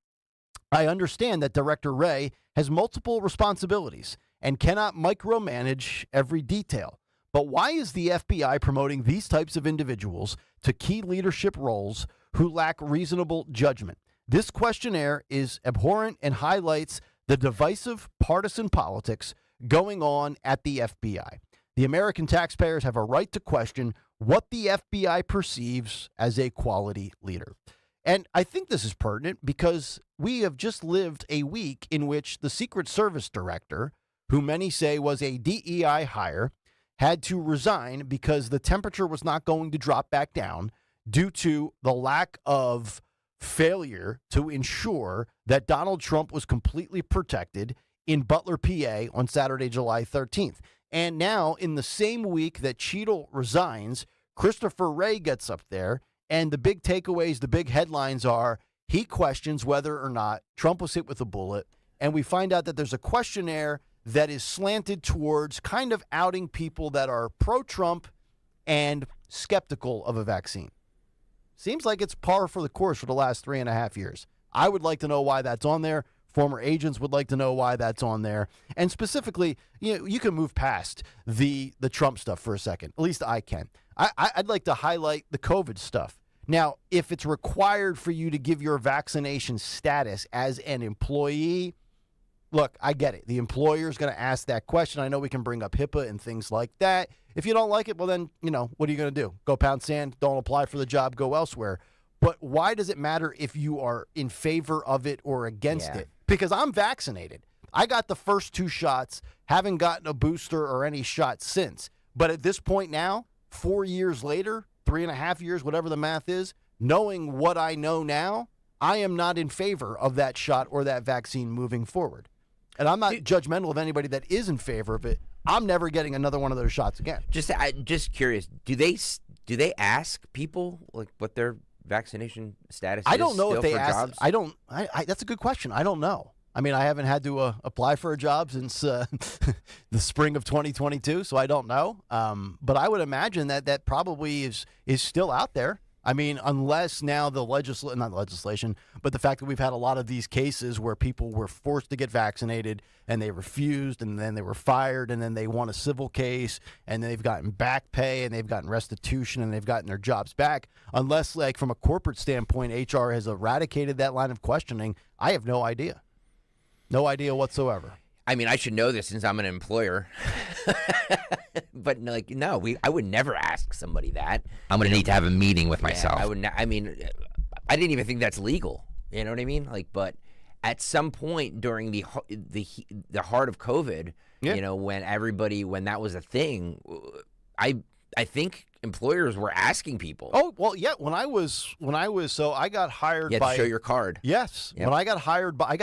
I understand that Director Wray has multiple responsibilities and cannot micromanage every detail. But why is the FBI promoting these types of individuals to key leadership roles who lack reasonable judgment? This questionnaire is abhorrent and highlights the divisive partisan politics going on at the FBI. The American taxpayers have a right to question what the FBI perceives as a quality leader. And I think this is pertinent because we have just lived a week in which the Secret Service director, who many say was a DEI hire, had to resign because the temperature was not going to drop back down due to the lack of failure to ensure that Donald Trump was completely protected in Butler, PA on Saturday, July 13th. And now, in the same week that Cheadle resigns, Christopher Wray gets up there, and the big takeaways, the big headlines are he questions whether or not Trump was hit with a bullet, and we find out that there's a questionnaire that is slanted towards kind of outing people that are pro-Trump and skeptical of a vaccine. Seems like it's par for the course for the last 3.5 years. I would like to know why that's on there. Former agents would like to know why that's on there. And specifically, you can move past the Trump stuff for a second. At least I can. I'd like to highlight the COVID stuff. Now, if it's required for you to give your vaccination status as an employee, look, I get it. The employer is going to ask that question. I know we can bring up HIPAA and things like that. If you don't like it, well then, what are you going to do? Go pound sand, don't apply for the job, go elsewhere. But why does it matter if you are in favor of it or against it? Because I'm vaccinated. I got the first 2 shots, haven't gotten a booster or any shot since. But at this point now, 4 years later, 3.5 years, whatever the math is, knowing what I know now, I am not in favor of that shot or that vaccine moving forward. And I'm not judgmental of anybody that is in favor of it. I'm never getting another one of those shots again. Just curious, do they ask people like what their vaccination status is? I don't know if they ask. Jobs? That's a good question. I don't know. I mean, I haven't had to apply for a job since the spring of 2022, so I don't know. But I would imagine that probably is still out there. I mean, unless now the not legislation, but the fact that we've had a lot of these cases where people were forced to get vaccinated and they refused and then they were fired and then they won a civil case and they've gotten back pay and they've gotten restitution and they've gotten their jobs back. Unless, like, from a corporate standpoint, HR has eradicated that line of questioning, I have no idea. No idea whatsoever. I mean, I should know this since I'm an employer. But I would never ask somebody that. I'm going to need to have a meeting with myself. I didn't even think that's legal. You know what I mean? But at some point during the heart of COVID, when that was a thing, I think employers were asking people. Oh, well, yeah. When I got hired. You had to show your card. Yes. Yep. When I got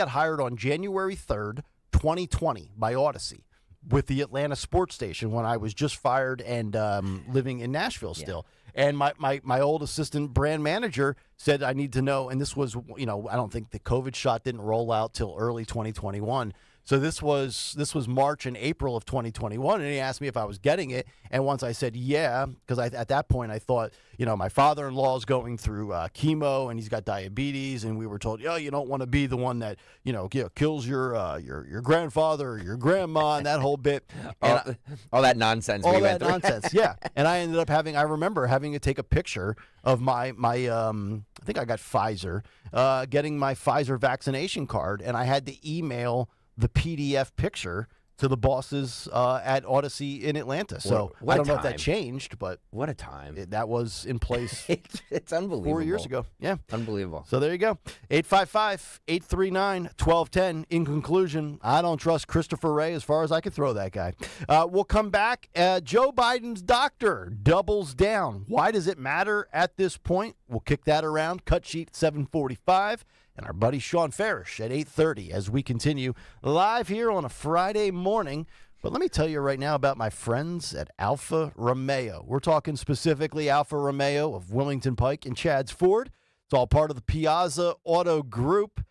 hired on January 3rd, 2020 by Odyssey with the Atlanta sports station when I was just fired and living in Nashville still. And my old assistant brand manager said, I need to know. And this was, I don't think the COVID shot didn't roll out till early 2021. So this was March and April of 2021, and he asked me if I was getting it. And once I said yeah, because at that point I thought, my father-in-law is going through chemo and he's got diabetes, and we were told, you don't want to be the one that kills your grandfather or your grandma and that whole bit. All that nonsense. All that nonsense, yeah. And I ended up I remember having to take a picture of my I think I got Pfizer, getting my Pfizer vaccination card, and I had to email the PDF picture to the bosses at Odyssey in Atlanta. So I don't know if that changed, but what a time. That was in place. It's unbelievable. 4 years ago. Yeah. Unbelievable. So there you go. 855-839-1210. In conclusion, I don't trust Christopher Wray as far as I could throw that guy. We'll come back. Joe Biden's doctor doubles down. Why does it matter at this point? We'll kick that around. Cut sheet 745. And our buddy Sean Farish at 8:30 as we continue live here on a Friday morning. But let me tell you right now about my friends at Alfa Romeo. We're talking specifically Alfa Romeo of Wilmington Pike and Chadds Ford. It's all part of the Piazza Auto Group.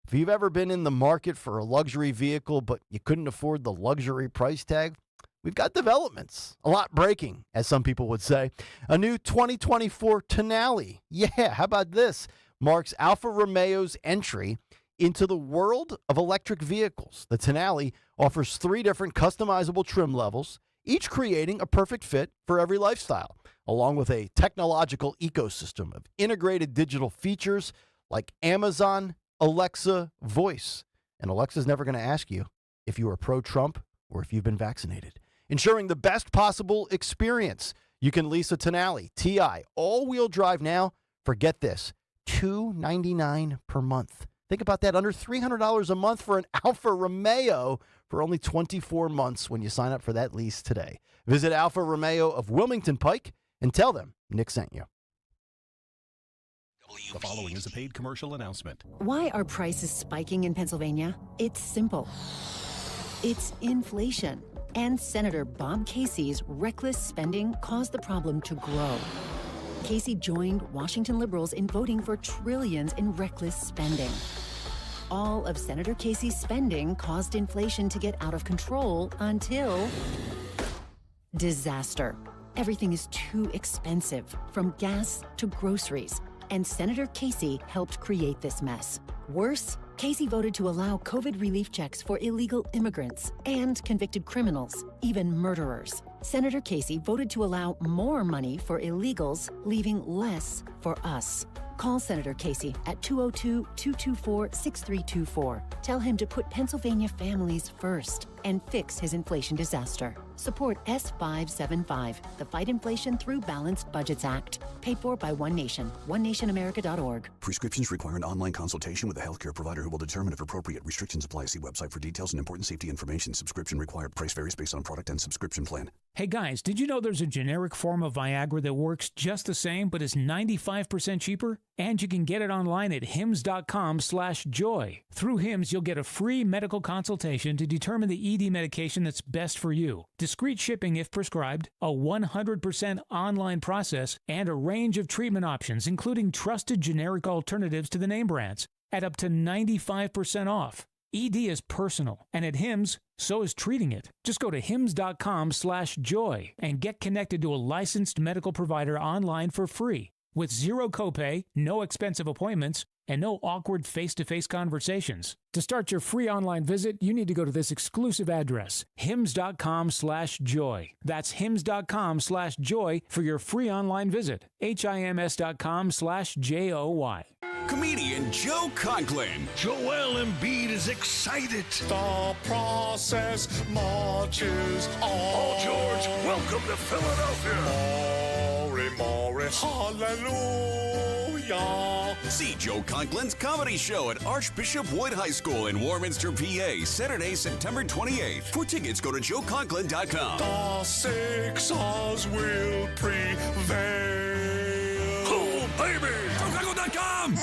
If you've ever been in the market for a luxury vehicle but you couldn't afford the luxury price tag, we've got developments. A lot breaking, as some people would say. A new 2024 Tonale. Yeah, how about this? Marks Alfa Romeo's entry into the world of electric vehicles. The Tenali offers 3 different customizable trim levels, each creating a perfect fit for every lifestyle, along with a technological ecosystem of integrated digital features like Amazon Alexa Voice. And Alexa's never going to ask you if you are pro-Trump or if you've been vaccinated. Ensuring the best possible experience. You can lease a Tenali TI all-wheel drive now for, get this, $299 per month. Think about that, under $300 a month for an Alfa Romeo for only 24 months when you sign up for that lease today. Visit Alfa Romeo of Wilmington Pike and tell them Nick sent you. The following is a paid commercial announcement. Why are prices spiking in Pennsylvania? It's simple. It's inflation. And Senator Bob Casey's reckless spending caused the problem to grow. Casey joined Washington liberals in voting for trillions in reckless spending. All of Senator Casey's spending caused inflation to get out of control until disaster. Everything is too expensive, from gas to groceries. And Senator Casey helped create this mess. Worse, Casey voted to allow COVID relief checks for illegal immigrants and convicted criminals, even murderers. Senator Casey voted to allow more money for illegals, leaving less for us. Call Senator Casey at 202-224-6324. Tell him to put Pennsylvania families first and fix his inflation disaster. Support S575, the Fight Inflation Through Balanced Budgets Act. Paid for by One Nation, onenationamerica.org. Prescriptions require an online consultation with a healthcare provider who will determine if appropriate. Restrictions apply. See website for details and important safety information. Subscription required. Price varies based on product and subscription plan. Hey guys, did you know there's a generic form of Viagra that works just the same but is 95% cheaper? And you can get it online at hims.com/joy. Through Hims, you'll get a free medical consultation to determine the ED medication that's best for you. Discreet shipping if prescribed, a 100% online process, and a range of treatment options, including trusted generic alternatives to the name brands, at up to 95% off. ED is personal, and at Hims, so is treating it. Just go to hims.com/joy and get connected to a licensed medical provider online for free, with zero copay, no expensive appointments, and no awkward face-to-face conversations. To start your free online visit, you need to go to this exclusive address, hims.com/joy. That's hims.com/joy for your free online visit. hims.com/joy. Comedian Joe Conklin. Joel Embiid is excited. The process marches on. Oh, George, welcome to Philadelphia. Morris, hallelujah. See Joe Conklin's comedy show at Archbishop Wood High School in Warminster, PA, Saturday, September 28th. For tickets, go to joeconklin.com. The Sixers will prevail. Oh, baby. joeconklin.com.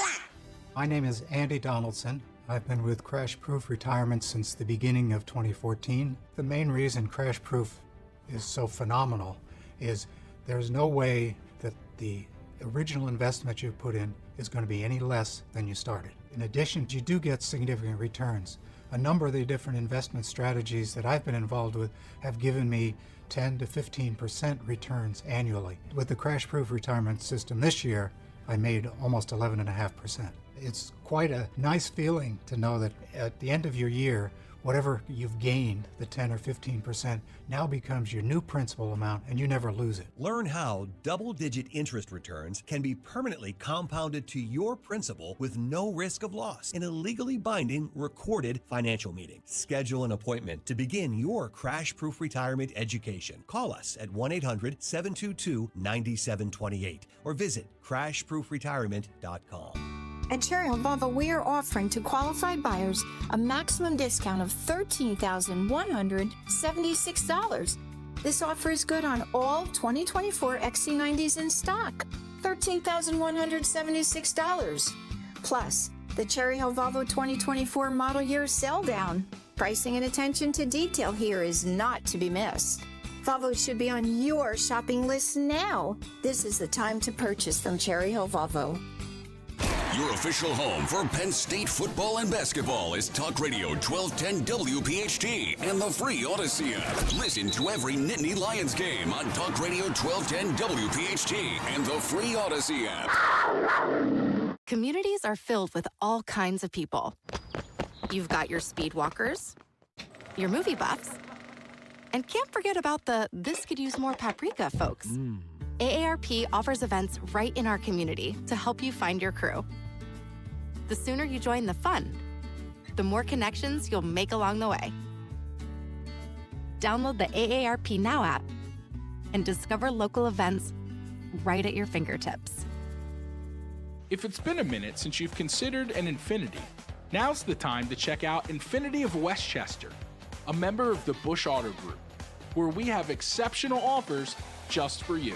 My name is Andy Donaldson. I've been with Crash Proof Retirement since the beginning of 2014. The main reason Crash Proof is so phenomenal is there's no way that the original investment you put in is going to be any less than you started. In addition, you do get significant returns. A number of the different investment strategies that I've been involved with have given me 10 to 15% returns annually. With the Crash Proof Retirement System this year, I made almost 11.5%. It's quite a nice feeling to know that at the end of your year, whatever you've gained, the 10 or 15%, now becomes your new principal amount and you never lose it. Learn how double-digit interest returns can be permanently compounded to your principal with no risk of loss in a legally binding, recorded financial meeting. Schedule an appointment to begin your crash-proof retirement education. Call us at 1-800-722-9728 or visit crashproofretirement.com. At Cherry Hill Volvo, we are offering to qualified buyers a maximum discount of $13,176. This offer is good on all 2024 XC90s in stock. $13,176. Plus, the Cherry Hill Volvo 2024 model year sell down. Pricing and attention to detail here is not to be missed. Volvo should be on your shopping list now. This is the time to purchase from Cherry Hill Volvo. Your official home for Penn State football and basketball is Talk Radio 1210 WPHT and the free Odyssey app. Listen to every Nittany Lions game on Talk Radio 1210 WPHT and the free Odyssey app. Communities are filled with all kinds of people. You've got your speed walkers, your movie buffs, and can't forget about the "this could use more paprika" folks. AARP offers events right in our community to help you find your crew. The sooner you join the fun, the more connections you'll make along the way. Download the AARP Now app and discover local events right at your fingertips. If it's been a minute since you've considered an Infinity, now's the time to check out Infinity of Westchester, a member of the Bush Auto Group, where we have exceptional offers just for you.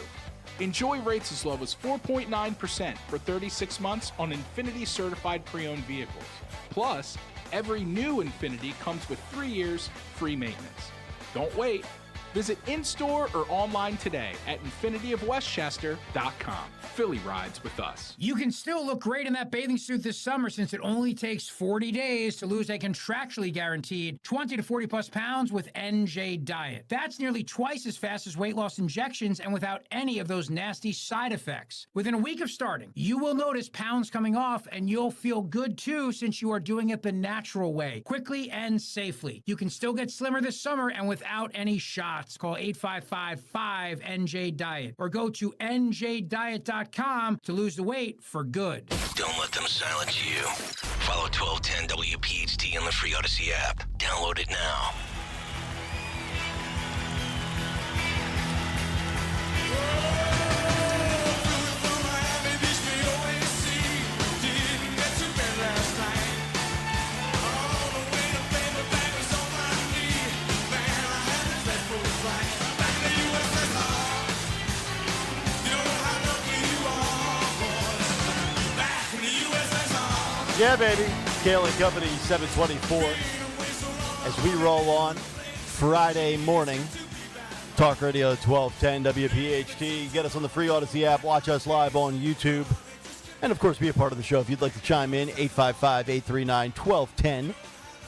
Enjoy rates as low as 4.9% for 36 months on Infinity certified pre-owned vehicles. Plus, every new Infinity comes with 3 years free maintenance. Don't wait. Visit in-store or online today at infinityofwestchester.com. Philly rides with us. You can still look great in that bathing suit this summer since it only takes 40 days to lose a contractually guaranteed 20 to 40 plus pounds with NJ Diet. That's nearly twice as fast as weight loss injections and without any of those nasty side effects. Within a week of starting, you will notice pounds coming off and you'll feel good too since you are doing it the natural way, quickly and safely. You can still get slimmer this summer and without any shots. Call 855-5NJ-DIET or go to njdiet.com to lose the weight for good. Don't let them silence you. Follow 1210 WPHT on the free Odyssey app. Download it now. Yeah, baby. Kayal and Company, 724. As we roll on Friday morning, Talk Radio 1210 WPHT. Get us on the free Odyssey app. Watch us live on YouTube. And, of course, be a part of the show. If you'd like to chime in, 855-839-1210.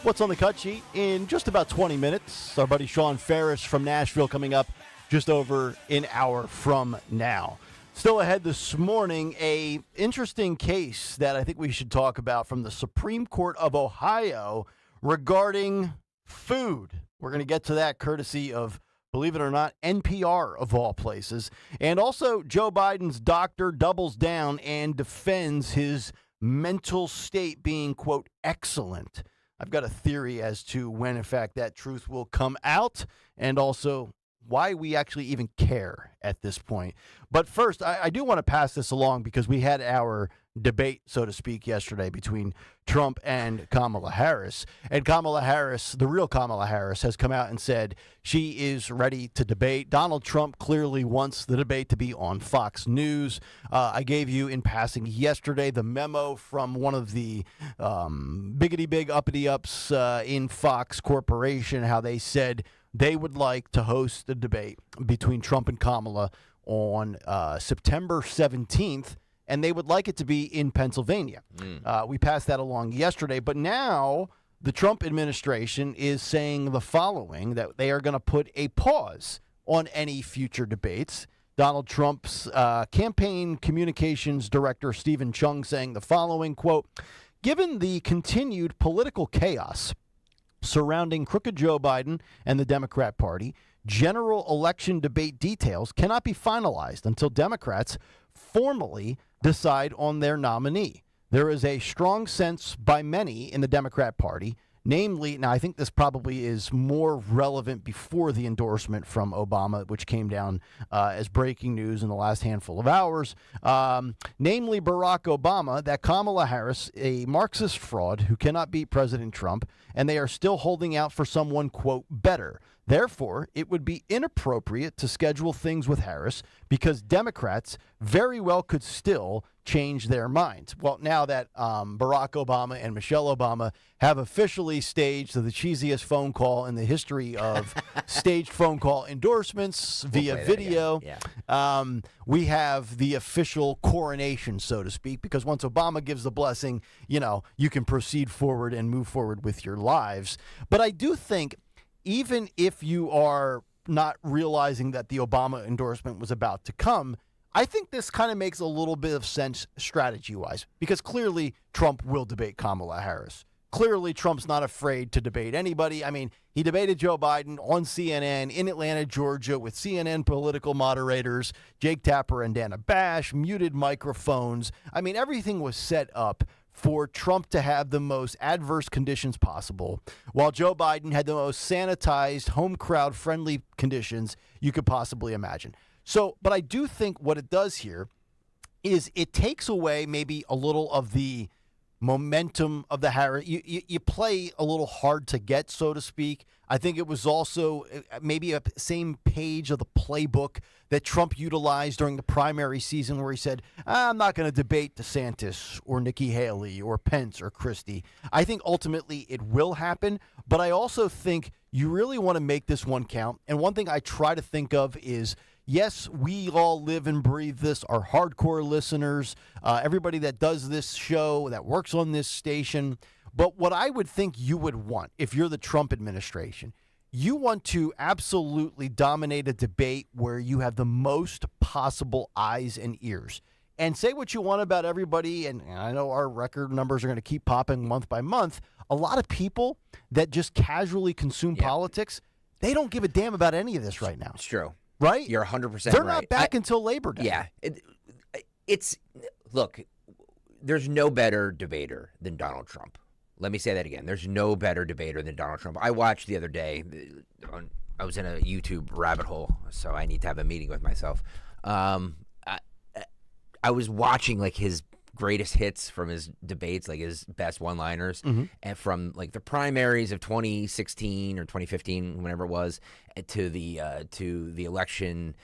What's on the cut sheet? In just about 20 minutes, our buddy Sean Ferris from Nashville coming up just over an hour from now. Still ahead this morning, a interesting case that I think we should talk about from the Supreme Court of Ohio regarding food. We're going to get to that courtesy of, believe it or not, NPR of all places. And also, Joe Biden's doctor doubles down and defends his mental state being, quote, excellent. I've got a theory as to when, in fact, that truth will come out, and also why we actually even care at this point. But first, I do want to pass this along because we had our debate, so to speak, yesterday between Trump and Kamala Harris. And Kamala Harris, the real Kamala Harris, has come out and said she is ready to debate. Donald Trump clearly wants the debate to be on Fox News. I gave you in passing yesterday the memo from one of the biggity big uppity ups in Fox Corporation, how they said they would like to host the debate between Trump and Kamala on September 17th, and they would like it to be in Pennsylvania. We passed that along yesterday, but now the Trump administration is saying the following, that they are going to put a pause on any future debates. Donald Trump's campaign communications director, Stephen Chung, saying the following, quote, given the continued political chaos surrounding crooked Joe Biden and the Democrat Party, general election debate details cannot be finalized until Democrats formally decide on their nominee. There is a strong sense by many in the Democrat Party, namely, now I think this probably is more relevant before the endorsement from Obama, which came down as breaking news in the last handful of hours, namely Barack Obama, that Kamala Harris, a Marxist fraud who cannot beat President Trump, and they are still holding out for someone, quote, better. Therefore, it would be inappropriate to schedule things with Harris because Democrats very well could still change their minds. Well, now that Barack Obama and Michelle Obama have officially staged the cheesiest phone call in the history of staged phone call endorsements via video, we have the official coronation, so to speak, because once Obama gives the blessing, you know, you can proceed forward and move forward with your lives. But I do think, even if you are not realizing that the Obama endorsement was about to come, I think this kind of makes a little bit of sense strategy-wise, because clearly Trump will debate Kamala Harris. clearly Trump's not afraid to debate anybody. I mean, he debated Joe Biden on CNN in Atlanta, Georgia, with CNN political moderators, Jake Tapper and Dana Bash, muted microphones. I mean, everything was set up for Trump to have the most adverse conditions possible, while Joe Biden had the most sanitized, home crowd friendly conditions you could possibly imagine. So, but I do think what it does here is it takes away maybe a little of the momentum of the Harris. You play a little hard to get, so to speak. I think it was also maybe a same page of the playbook that Trump utilized during the primary season where he said, I'm not going to debate DeSantis or Nikki Haley or Pence or Christie. I think ultimately it will happen, but I also think you really want to make this one count. And one thing I try to think of is, yes, we all live and breathe this, our hardcore listeners, everybody that does this show, that works on this station. But what I would think you would want, if you're the Trump administration, you want to absolutely dominate a debate where you have the most possible eyes and ears. And say what you want about everybody, and I know our record numbers are going to keep popping month by month. A lot of people that just casually consume politics, they don't give a damn about any of this right now. It's true. Right? You're 100% They're right. not back until Labor Day. Yeah. Look, there's no better debater than Donald Trump. Let me say that again. There's no better debater than Donald Trump. I watched the other day, I was in a YouTube rabbit hole, so I need to have a meeting with myself. I was watching like his greatest hits from his debates, like his best one-liners, and from like the primaries of 2016 or 2015, whenever it was, to the election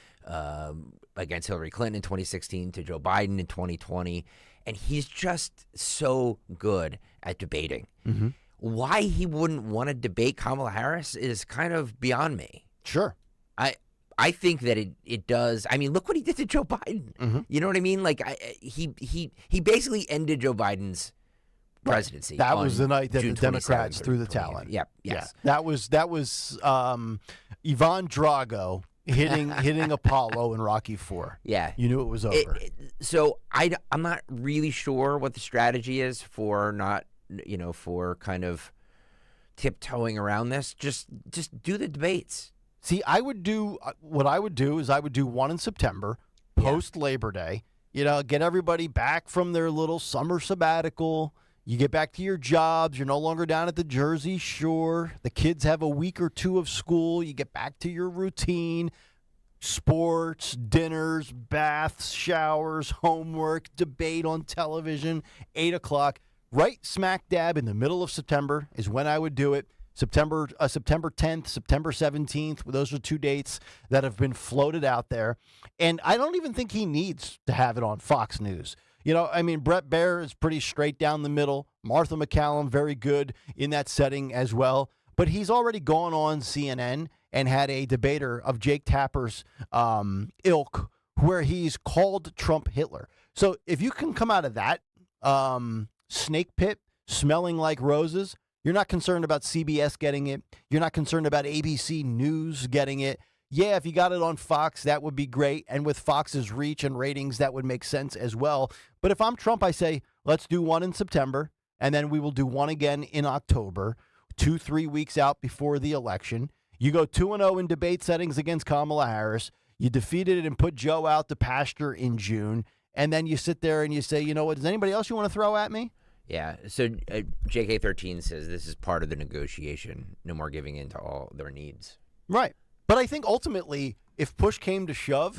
against Hillary Clinton in 2016, to Joe Biden in 2020, and he's just so good at debating. Why he wouldn't want to debate Kamala Harris is kind of beyond me. Sure. I think that it does. I mean, look what he did to Joe Biden. You know what I mean? Like he basically ended Joe Biden's presidency. That was the night that June the Democrats threw the towel in. Yep. Yes. Yeah. That was Ivan Drago hitting Apollo in Rocky IV. Yeah. You knew it was over. So I'm not really sure what the strategy is for not, for kind of tiptoeing around this. Just do the debates. See, what I would do is I would do one in September, post Labor Day. Get everybody back from their little summer sabbatical. You get back to your jobs. You're no longer down at the Jersey Shore. The kids have a week or two of school. You get back to your routine. Sports, dinners, baths, showers, homework, debate on television, 8 o'clock. Right smack dab in the middle of September is when I would do it. September 10th, September 17th. Those are two dates that have been floated out there. And I don't even think he needs to have it on Fox News. Brett Baer is pretty straight down the middle. Martha McCallum, very good in that setting as well. But he's already gone on CNN and had a debater of Jake Tapper's ilk where he's called Trump Hitler. So if you can come out of that snake pit smelling like roses, you're not concerned about CBS getting it. You're not concerned about ABC News getting it. Yeah, if you got it on Fox, that would be great. And with Fox's reach and ratings, that would make sense as well. But if I'm Trump, I say, let's do one in September, and then we will do one again in October, 2-3 weeks out before the election. You go 2-0 in debate settings against Kamala Harris. You defeated it and put Joe out to pasture in June. And then you sit there and you say, you know what, is anybody else you want to throw at me? Yeah, so JK13 says this is part of the negotiation. No more giving in to all their needs. Right. But I think ultimately, if push came to shove,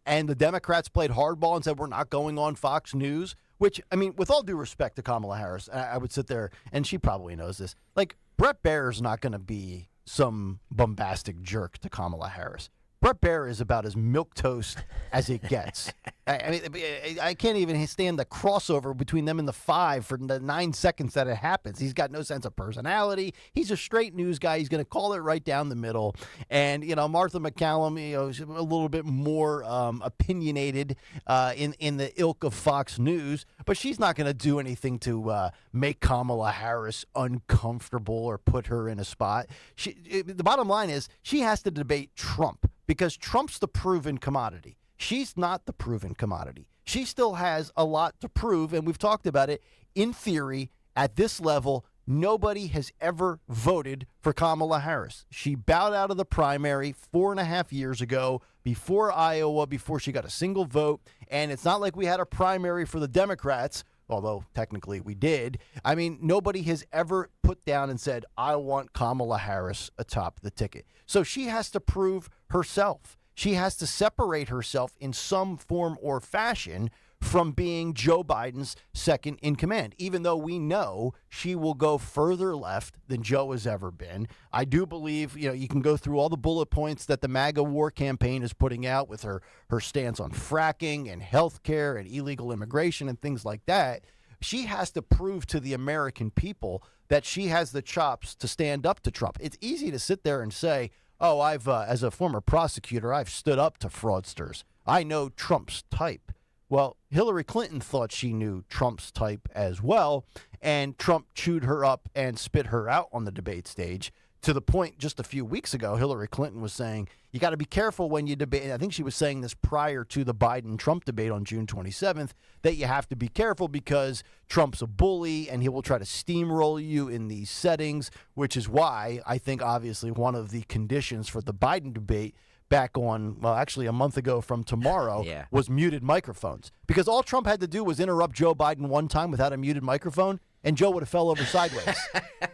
and the Democrats played hardball and said we're not going on Fox News, which, with all due respect to Kamala Harris, I would sit there, and she probably knows this, like, Brett Baer is not going to be some bombastic jerk to Kamala Harris. Brett Baer is about as milquetoast as it gets. I can't even stand the crossover between them and the 5 for the 9 seconds that it happens. He's got no sense of personality. He's a straight news guy. He's going to call it right down the middle. And, Martha McCallum, is a little bit more opinionated in the ilk of Fox News, but she's not going to do anything to make Kamala Harris uncomfortable or put her in a spot. The bottom line is she has to debate Trump, because Trump's the proven commodity. She's not the proven commodity. She still has a lot to prove, and we've talked about it. In theory, at this level, Nobody has ever voted for Kamala Harris. She bowed out of the primary 4.5 years ago, before Iowa, before she got a single vote. And it's not like we had a primary for the Democrats, although technically we did. I mean, nobody has ever put down and said, I want Kamala Harris atop the ticket. So she has to prove herself. She has to separate herself in some form or fashion from being Joe Biden's second in command, even though we know she will go further left than Joe has ever been. I do believe, you can go through all the bullet points that the MAGA war campaign is putting out with her stance on fracking and health care and illegal immigration and things like that. She has to prove to the American people that she has the chops to stand up to Trump. It's easy to sit there and say, oh, I've as a former prosecutor, I've stood up to fraudsters. I know Trump's type. Well, Hillary Clinton thought she knew Trump's type as well, and Trump chewed her up and spit her out on the debate stage, to the point just a few weeks ago, Hillary Clinton was saying, you got to be careful when you debate. I think she was saying this prior to the Biden-Trump debate on June 27th, that you have to be careful because Trump's a bully and he will try to steamroll you in these settings, which is why I think obviously one of the conditions for the Biden debate back on, well, actually a month ago from tomorrow, was muted microphones. Because all Trump had to do was interrupt Joe Biden one time without a muted microphone, and Joe would have fell over sideways.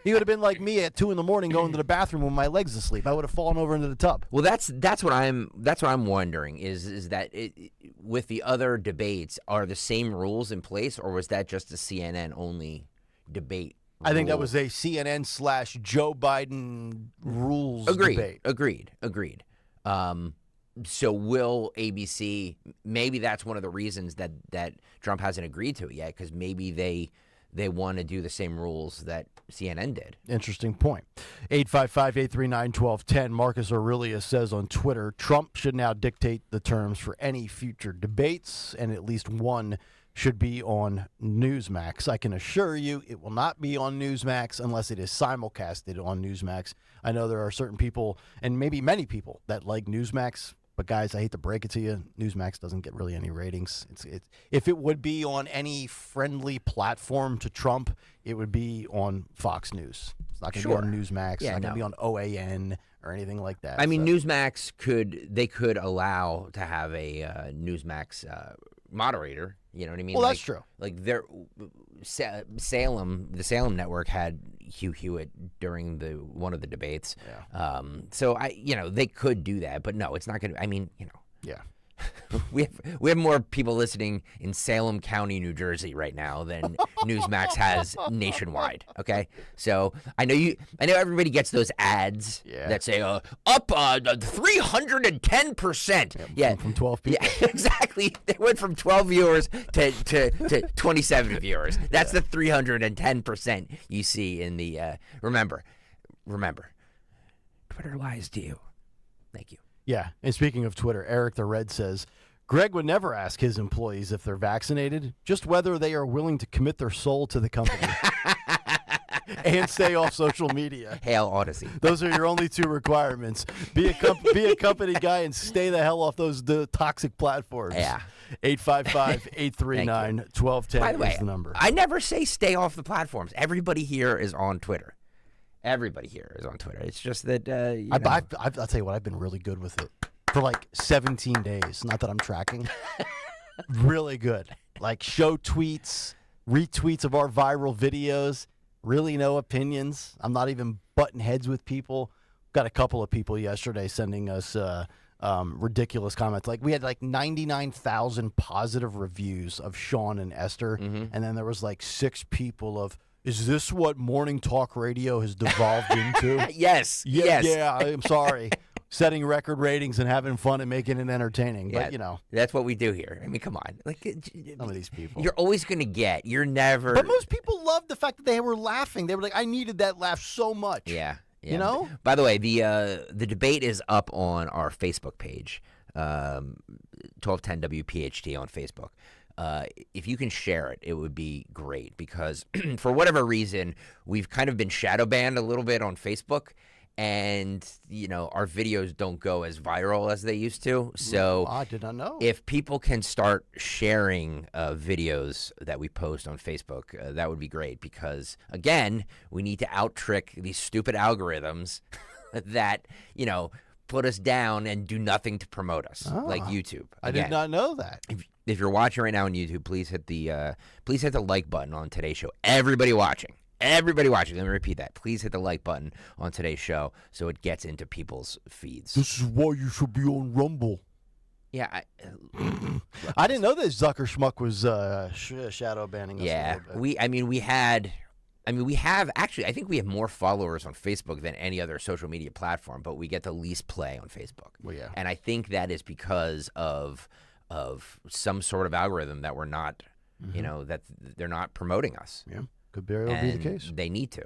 He would have been like me at 2 a.m. going to the bathroom with my legs asleep. I would have fallen over into the tub. Well, that's what I'm wondering is that with the other debates, are the same rules in place, or was that just a CNN only debate? I think that was a CNN/Joe Biden rules debate. Agreed. So will ABC, maybe that's one of the reasons that Trump hasn't agreed to it yet, because maybe they want to do the same rules that CNN did. Interesting point. 855-839-1210. Marcus Aurelius says on Twitter, Trump should now dictate the terms for any future debates, and at least one should be on Newsmax. I can assure you it will not be on Newsmax unless it is simulcasted on Newsmax. I know there are certain people, and maybe many people, that like Newsmax, but guys, I hate to break it to you, Newsmax doesn't get really any ratings. It's if it would be on any friendly platform to Trump, it would be on Fox News. It's not going to be on Newsmax. It's not going to be on OAN or anything like that. I mean, Newsmax could allow to have a Newsmax moderator. You know what I mean? Well, that's true. Like the Salem network had Hugh Hewitt during one of the debates. Yeah. So they could do that, but no, it's not going to. I mean, Yeah. we have more people listening in Salem County, New Jersey right now than Newsmax has nationwide. Okay, so I know everybody gets those ads that say up 310%. Yeah, from 12 people. Yeah, exactly. They went from 12 viewers to 27 viewers. That's the 310% you see in the. Remember, Twitter lies to you. Thank you. Yeah, and speaking of Twitter, Eric the Red says, Greg would never ask his employees if they're vaccinated, just whether they are willing to commit their soul to the company and stay off social media. Hail Odyssey. Those are your only two requirements. Be a company guy and stay the hell off those toxic platforms. Yeah. 855-839-1210 By the way, is the number. I never say stay off the platforms. Everybody here is on Twitter. Everybody here is on Twitter. It's just that, I'll tell you what, I've been really good with it for like 17 days. Not that I'm tracking. Really good. Like show tweets, retweets of our viral videos, really no opinions. I'm not even butting heads with people. Got a couple of people yesterday sending us ridiculous comments. Like we had like 99,000 positive reviews of Sean and Esther. Mm-hmm. And then there was like 6 people of, is this what morning talk radio has devolved into? Yes. Yeah, I'm sorry. Setting record ratings and having fun and making it entertaining. Yeah, But, that's what we do here. I mean, come on. Like some of these people. You're always going to get. You're never. But most people loved the fact that they were laughing. They were like, I needed that laugh so much. Yeah. You know? By the way, the debate is up on our Facebook page, 1210 WPHT on Facebook. If you can share it, it would be great because for whatever reason, we've kind of been shadow banned a little bit on Facebook. and our videos don't go as viral as they used to. So I did not know. If people can start sharing videos that we post on Facebook, that would be great, because again, we need to out-trick these stupid algorithms that put us down and do nothing to promote us, like YouTube. I did not know that. If you're watching right now on YouTube, please hit the like button on today's show. Everybody watching. Let me repeat that. Please hit the like button on today's show so it gets into people's feeds. This is why you should be on Rumble. Yeah, I didn't know that Zucker Schmuck was shadow banning us. Yeah, a little bit. we have actually. I think we have more followers on Facebook than any other social media platform, but we get the least play on Facebook. Well, yeah, and I think that is because of some sort of algorithm that we're not, that they're not promoting us. Yeah. Could very well be the case. They need to.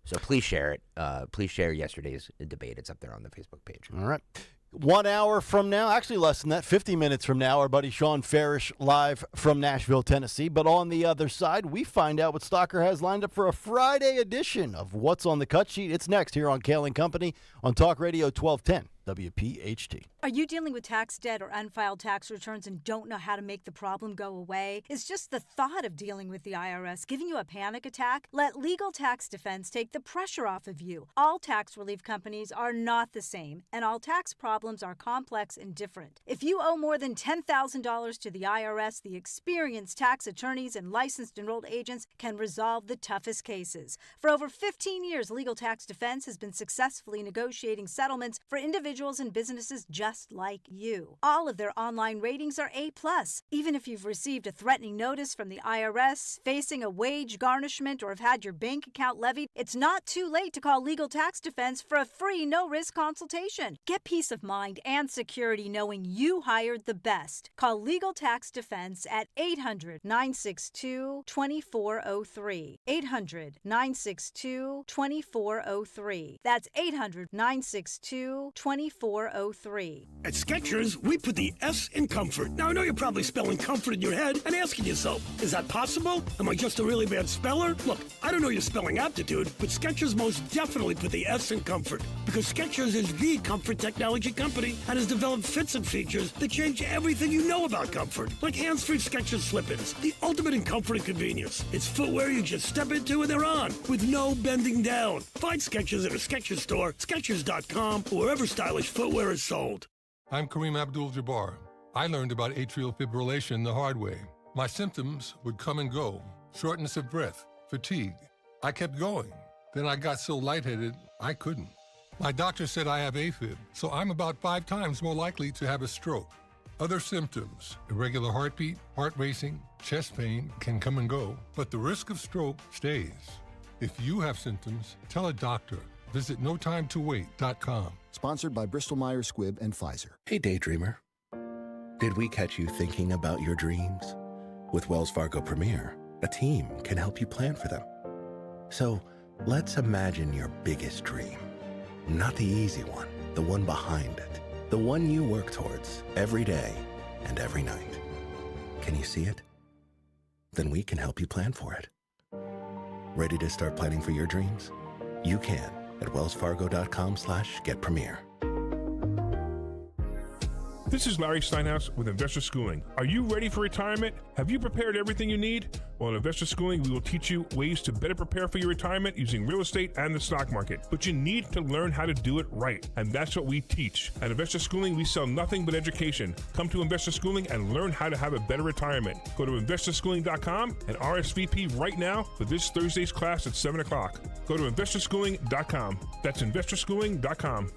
So please share it. Please share yesterday's debate. It's up there on the Facebook page. All right. 1 hour from now, actually less than that, 50 minutes from now, our buddy Sean Farish live from Nashville, Tennessee. But on the other side, we find out what Stalker has lined up for a Friday edition of What's on the Cut Sheet. It's next here on Kayal & Company on Talk Radio 1210. WPHT. Are you dealing with tax debt or unfiled tax returns and don't know how to make the problem go away? Is just the thought of dealing with the IRS giving you a panic attack? Let Legal Tax Defense take the pressure off of you. All tax relief companies are not the same, and all tax problems are complex and different. If you owe more than $10,000 to the IRS, the experienced tax attorneys and licensed enrolled agents can resolve the toughest cases. For over 15 years, Legal Tax Defense has been successfully negotiating settlements for individuals and businesses just like you. All of their online ratings are A+. Even if you've received a threatening notice from the IRS, facing a wage garnishment, or have had your bank account levied, it's not too late to call Legal Tax Defense for a free, no-risk consultation. Get peace of mind and security knowing you hired the best. Call Legal Tax Defense at 800-962-2403. 800-962-2403. That's 800-962-2403. At Skechers, we put the S in comfort. Now, I know you're probably spelling comfort in your head and asking yourself, is that possible? Am I just a really bad speller? Look, I don't know your spelling aptitude, but Skechers most definitely put the S in comfort, because Skechers is the comfort technology company and has developed fits and features that change everything you know about comfort, like hands-free Skechers slip-ins, the ultimate in comfort and convenience. It's footwear you just step into and they're on, with no bending down. Find Skechers at a Skechers store, Skechers.com, or wherever stylish footwear is sold. I'm Kareem Abdul-Jabbar. I learned about atrial fibrillation the hard way. My symptoms would come and go. Shortness of breath, fatigue. I kept going. Then I got so lightheaded, I couldn't. My doctor said I have AFib, so I'm about 5 times more likely to have a stroke. Other symptoms, irregular heartbeat, heart racing, chest pain can come and go, but the risk of stroke stays. If you have symptoms, tell a doctor. Visit NoTimeToWait.com. Sponsored by Bristol-Myers Squibb and Pfizer. Hey, daydreamer. Did we catch you thinking about your dreams? With Wells Fargo Premier, a team can help you plan for them. So let's imagine your biggest dream. Not the easy one, the one behind it. The one you work towards every day and every night. Can you see it? Then we can help you plan for it. Ready to start planning for your dreams? You can at wellsfargo.com/getpremier. This is Larry Steinhaus with Investor Schooling. Are you ready for retirement? Have you prepared everything you need? Well, in Investor Schooling, we will teach you ways to better prepare for your retirement using real estate and the stock market. But you need to learn how to do it right, and that's what we teach. At Investor Schooling, we sell nothing but education. Come to Investor Schooling and learn how to have a better retirement. Go to investorschooling.com and RSVP right now for this Thursday's class at 7 o'clock. Go to investorschooling.com. That's investorschooling.com.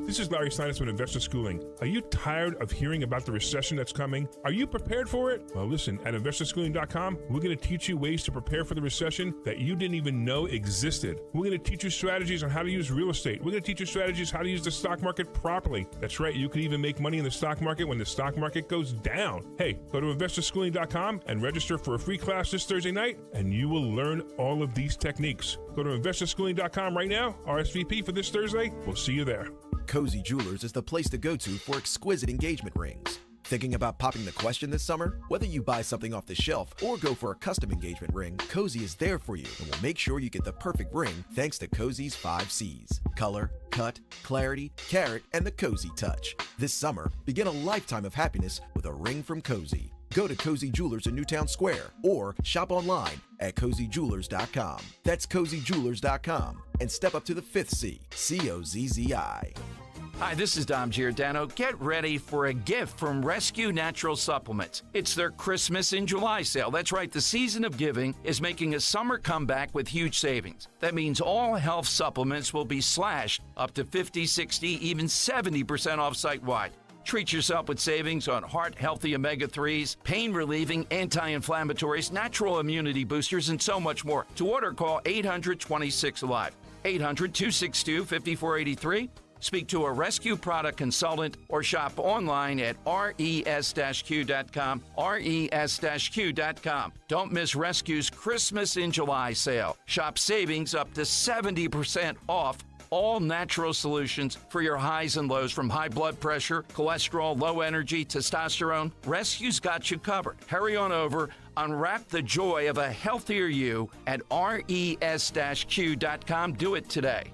This is Larry Steinhaus with Investor Schooling. Are you tired of hearing about the recession that's coming? Are you prepared for it? Well, listen, at investorschooling.com, we're going to teach you ways to prepare for the recession that you didn't even know existed. We're going to teach you strategies on how to use real estate. We're going to teach you strategies how to use the stock market properly. That's right, you can even make money in the stock market when the stock market goes down. Hey, go to investorschooling.com and register for a free class this Thursday night, and you will learn all of these techniques. Go to investorschooling.com right now, RSVP for this Thursday. We'll see you there. Cozy Jewelers is the place to go to for exquisite engagement rings. Thinking about popping the question this summer? Whether you buy something off the shelf or go for a custom engagement ring, Cozy is there for you and will make sure you get the perfect ring thanks to Cozy's 5 C's. Color, cut, clarity, carat, and the Cozy touch. This summer, begin a lifetime of happiness with a ring from Cozy. Go to Cozy Jewelers in Newtown Square or shop online at CozyJewelers.com. That's CozyJewelers.com. And step up to the 5th C, C-O-Z-Z-I. Hi, this is Dom Giordano. Get ready for a gift from Rescue Natural Supplements. It's their Christmas in July sale. That's right, the season of giving is making a summer comeback with huge savings. That means all health supplements will be slashed up to 50, 60, even 70% off site-wide. Treat yourself with savings on heart-healthy omega-3s, pain-relieving anti-inflammatories, natural immunity boosters, and so much more. To order, call 800-26-ALIVE, 800-262-5483. Speak to a rescue product consultant or shop online at res-q.com, res-q.com. Don't miss Rescue's Christmas in July sale. Shop savings up to 70% off all natural solutions for your highs and lows, from high blood pressure, cholesterol, low energy, testosterone. Rescue's got you covered. Hurry on over. Unwrap the joy of a healthier you at res-q.com. Do it today.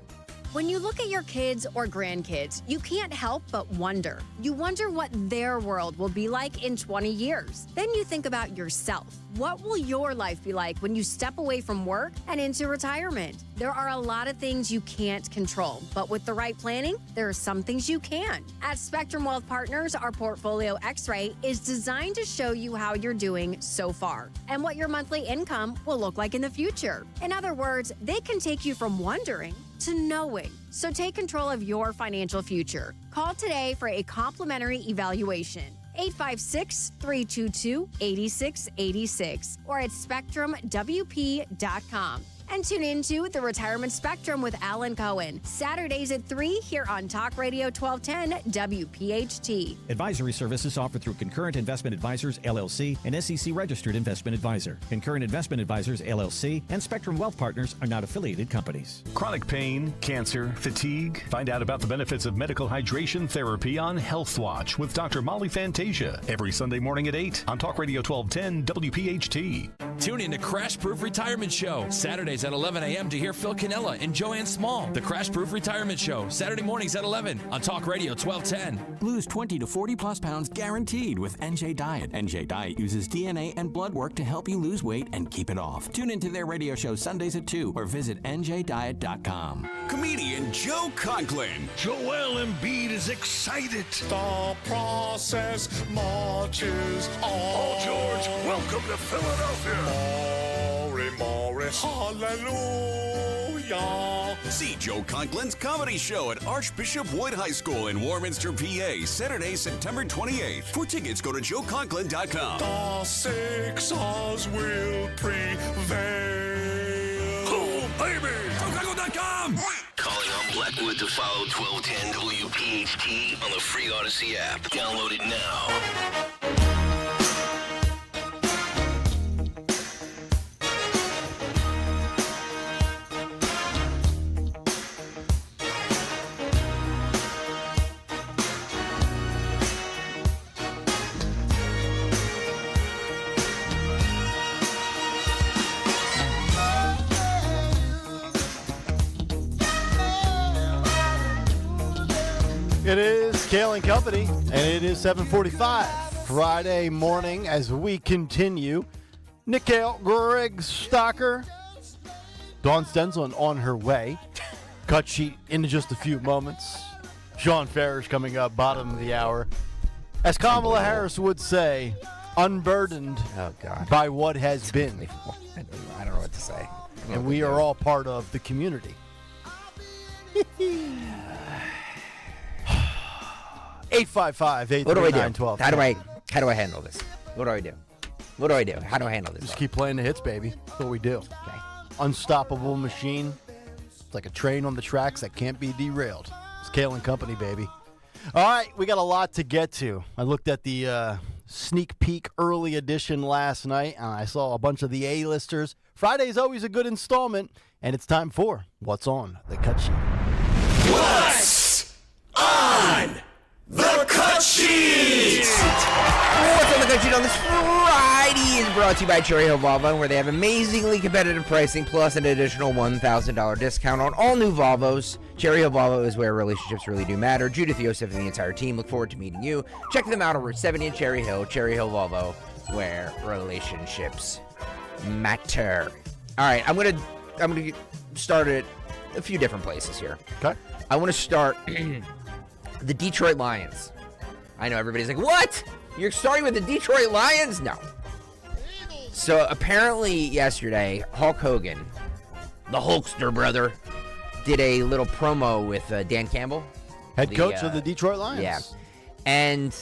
When you look at your kids or grandkids, you can't help but wonder. You wonder what their world will be like in 20 years. Then you think about yourself. What will your life be like when you step away from work and into retirement? There are a lot of things you can't control, but with the right planning, there are some things you can. At Spectrum Wealth Partners, our Portfolio X-Ray is designed to show you how you're doing so far and what your monthly income will look like in the future. In other words, they can take you from wondering to knowing. So take control of your financial future. Call today for a complimentary evaluation. 856-322-8686 or at SpectrumWP.com. And tune into The Retirement Spectrum with Alan Cohen, Saturdays at 3 here on Talk Radio 1210 WPHT. Advisory services offered through Concurrent Investment Advisors, LLC, an SEC-registered investment advisor. Concurrent Investment Advisors, LLC, and Spectrum Wealth Partners are not affiliated companies. Chronic pain, cancer, fatigue. Find out about the benefits of medical hydration therapy on Health Watch with Dr. Molly Fantasia every Sunday morning at 8 on Talk Radio 1210 WPHT. Tune in to Crash Proof Retirement Show, Saturdays at 11 a.m. to hear Phil Cannella and Joanne Small. The Crash Proof Retirement Show, Saturday mornings at 11 on Talk Radio 1210. Lose 20 to 40 plus pounds guaranteed with NJ Diet. NJ Diet uses DNA and blood work to help you lose weight and keep it off. Tune into their radio show Sundays at 2 or visit njdiet.com. Comedian Joe Conklin. Joel Embiid is excited. The process marches on. Oh, George, welcome to Philadelphia. Morris, hallelujah. See Joe Conklin's comedy show at Archbishop Wood High School in Warminster, PA, Saturday, September 28th. For tickets, go to joeconklin.com. The Sixers will prevail. Oh, baby! joeconklin.com. Calling on Blackwood to follow 1210 WPHT on the free Odyssey app. Download it now. It is Kayal and Company, and it is 7:45 Friday morning as we continue. Nick Hale, Greg Stocker, Dawn Stenzel on her way. Cut sheet in just a few moments. Sean Farrish coming up, bottom of the hour. As Kamala Harris would say, unburdened by what has been. I don't know what to say. And we are all part of the community. 855-839-12. How do I handle this? What do I do? How do I handle this? Just keep playing the hits, baby. That's what we do. Okay. Unstoppable machine. It's like a train on the tracks that can't be derailed. It's Kayal and Company, baby. All right, we got a lot to get to. I looked at the sneak peek early edition last night, and I saw a bunch of the A-listers. Friday's always a good installment, and it's time for What's on the Cut Sheet. What's on the Cut Sheet? on this Friday is brought to you by Cherry Hill Volvo, where they have amazingly competitive pricing plus an additional $1,000 discount on all new Volvos. Cherry Hill Volvo is where relationships really do matter. Judith, Yosef, and the entire team look forward to meeting you. Check them out on Route 70 in Cherry Hill Volvo, where relationships matter. All right, I'm gonna start at a few different places here. Okay. I want to start the Detroit Lions. I know everybody's like, what? You're starting with the Detroit Lions? No. So apparently yesterday, Hulk Hogan, the Hulkster brother, did a little promo with Dan Campbell, head coach of the Detroit Lions. Yeah. And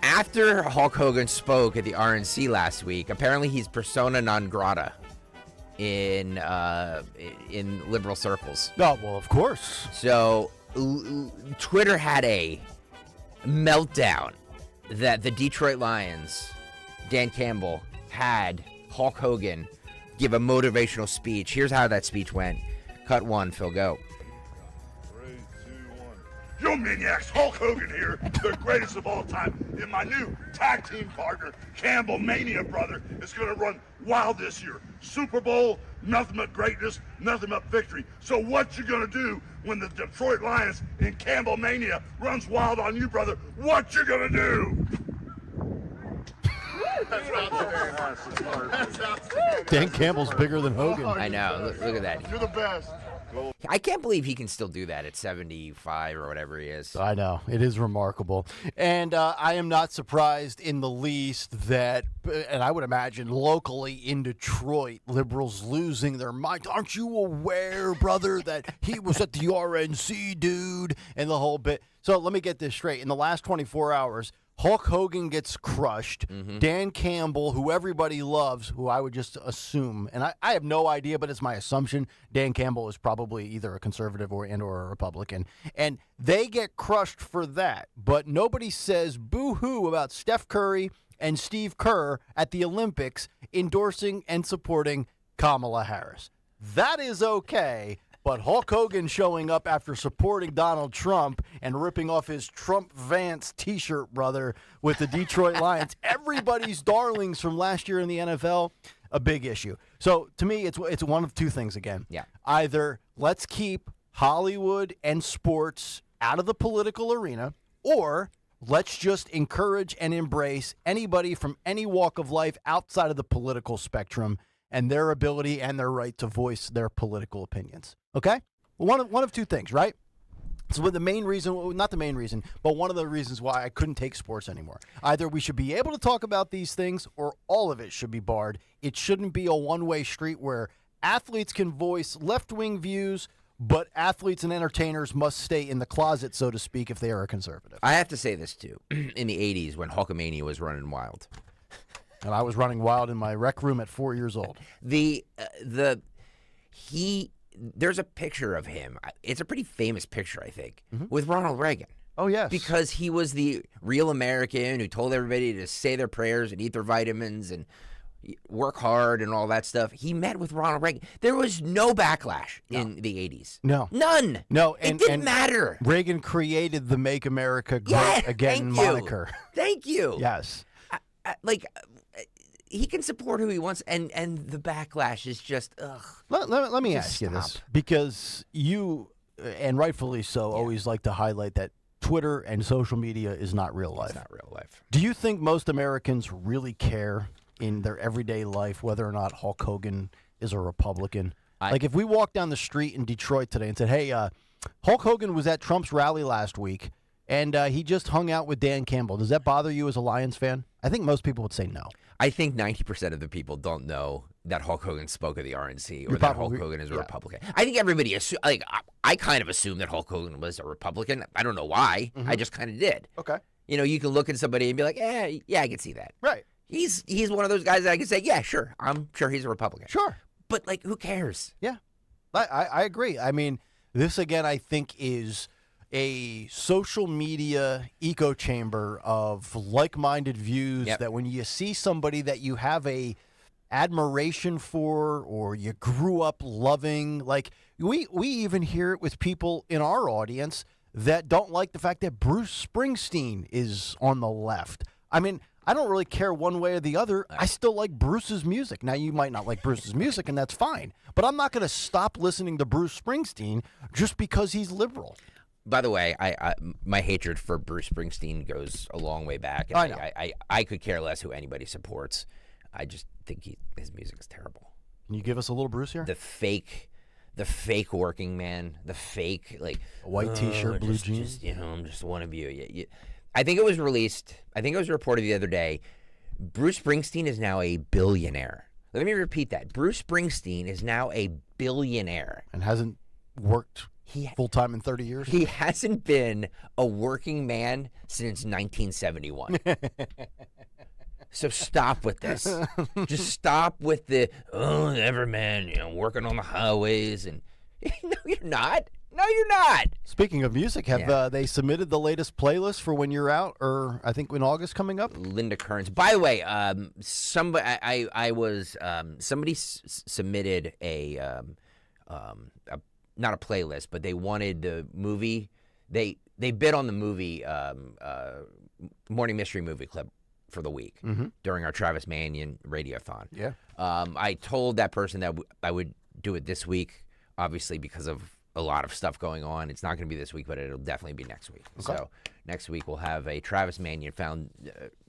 after Hulk Hogan spoke at the RNC last week, apparently he's persona non grata in liberal circles. Oh, well, of course. So Twitter had a meltdown that the Detroit Lions, Dan Campbell, had Hulk Hogan give a motivational speech. Here's how that speech went. Cut 1, Phil, go. 3, 2, 1. Yo, maniacs, Hulk Hogan here, the greatest of all time. And my new tag team partner, Campbell Mania brother, is going to run wild this year. Super Bowl, nothing but greatness, nothing but victory. So what you going to do when the Detroit Lions in Campbell Mania runs wild on you, brother? What you going to do? Dan Campbell's bigger than Hogan. I know. Look at that. You're the best. I can't believe he can still do that at 75 or whatever he is. I know. It is remarkable. And I am not surprised in the least that, and I would imagine locally in Detroit, liberals losing their mind. Aren't you aware, brother, that he was at the RNC, dude, and the whole bit. So let me get this straight. In the last 24 hours, Hulk Hogan gets crushed. Mm-hmm. Dan Campbell, who everybody loves, who I would just assume, and I have no idea, but it's my assumption, Dan Campbell is probably either a conservative or a Republican. And they get crushed for that. But nobody says boo-hoo about Steph Curry and Steve Kerr at the Olympics endorsing and supporting Kamala Harris. That is okay. But Hulk Hogan showing up after supporting Donald Trump and ripping off his Trump Vance T-shirt, brother, with the Detroit Lions, everybody's darlings from last year in the NFL, a big issue. So to me, it's one of two things again. Yeah. Either let's keep Hollywood and sports out of the political arena, or let's just encourage and embrace anybody from any walk of life outside of the political spectrum and their ability and their right to voice their political opinions. Okay? One of two things, right? So the main reason, not the main reason, but one of the reasons why I couldn't take sports anymore. Either we should be able to talk about these things or all of it should be barred. It shouldn't be a one-way street where athletes can voice left-wing views, but athletes and entertainers must stay in the closet, so to speak, if they are a conservative. I have to say this, too. In the 80s, when Hulkamania was running wild. And I was running wild in my rec room at 4 years old. There's a picture of him. It's a pretty famous picture, I think, with Ronald Reagan. Oh, yes. Because he was the real American who told everybody to say their prayers and eat their vitamins and work hard and all that stuff. He met with Ronald Reagan. There was no backlash in the 80s. No. None. No. It didn't matter. Reagan created the Make America Great Again moniker. Thank you. Yes. He can support who he wants, and the backlash is just, ugh. Let me Just ask you this, stop. because you, and rightfully so, always like to highlight that Twitter and social media is not real life. It's not real life. Do you think most Americans really care in their everyday life whether or not Hulk Hogan is a Republican? Like if we walked down the street in Detroit today and said, hey, Hulk Hogan was at Trump's rally last week, and he just hung out with Dan Campbell. Does that bother you as a Lions fan? I think most people would say no. I think 90% of the people don't know that Hulk Hogan spoke at the RNC or that Hulk Hogan is a Republican. I think everybody I kind of assumed that Hulk Hogan was a Republican. I don't know why. I just kind of did. Okay. You know, you can look at somebody and be like, yeah, I can see that. Right. He's one of those guys that I can say, yeah, sure. I'm sure he's a Republican. Sure. But, like, who cares? Yeah. I agree. I mean, this, again, I think is a social media echo chamber of like-minded views that when you see somebody that you have a admiration for or you grew up loving, like we even hear it with people in our audience that don't like the fact that Bruce Springsteen is on the left. I mean, I don't really care one way or the other. I still like Bruce's music. Now, you might not like Bruce's music, and that's fine. But I'm not going to stop listening to Bruce Springsteen just because he's liberal. By the way, my hatred for Bruce Springsteen goes a long way back. And I know. I could care less who anybody supports. I just think his music is terrible. Can you give us a little Bruce here? The fake working man, the fake a white T-shirt, blue jeans. I'm just one of you. I think it was released. I think it was reported the other day. Bruce Springsteen is now a billionaire. Let me repeat that. Bruce Springsteen is now a billionaire and hasn't worked full-time in 30 years? He hasn't been a working man since 1971. So stop with this. Just stop with the, every man, working on the highways. And no, you're not. No, you're not. Speaking of music, have they submitted the latest playlist for when you're out, or I think in August coming up? Linda Kearns. By the way, somebody submitted a not a playlist, but they wanted the movie. They bid on the movie Morning Mystery Movie Clip for the week during our Travis Mannion Radiothon. Yeah. I told that person that I would do it this week, obviously because of a lot of stuff going on. It's not going to be this week, but it'll definitely be next week. Okay. So next week we'll have a Travis Mannion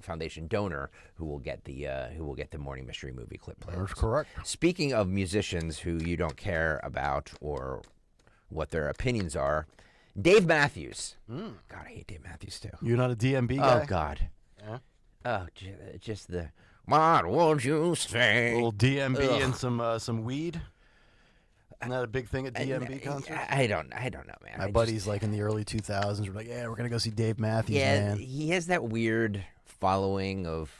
Foundation donor who will get the Morning Mystery Movie Clip playlist. That's correct. Speaking of musicians who you don't care about or what their opinions are, Dave Matthews. God, I hate Dave Matthews too. You're not a DMB guy? Oh God. Yeah. Oh, just the what would you say? A little DMB and some weed. Isn't that a big thing at DMB concerts? I don't know, man. My buddies, like in the early 2000s, were like, "Yeah, we're gonna go see Dave Matthews." Yeah, man. He has that weird following of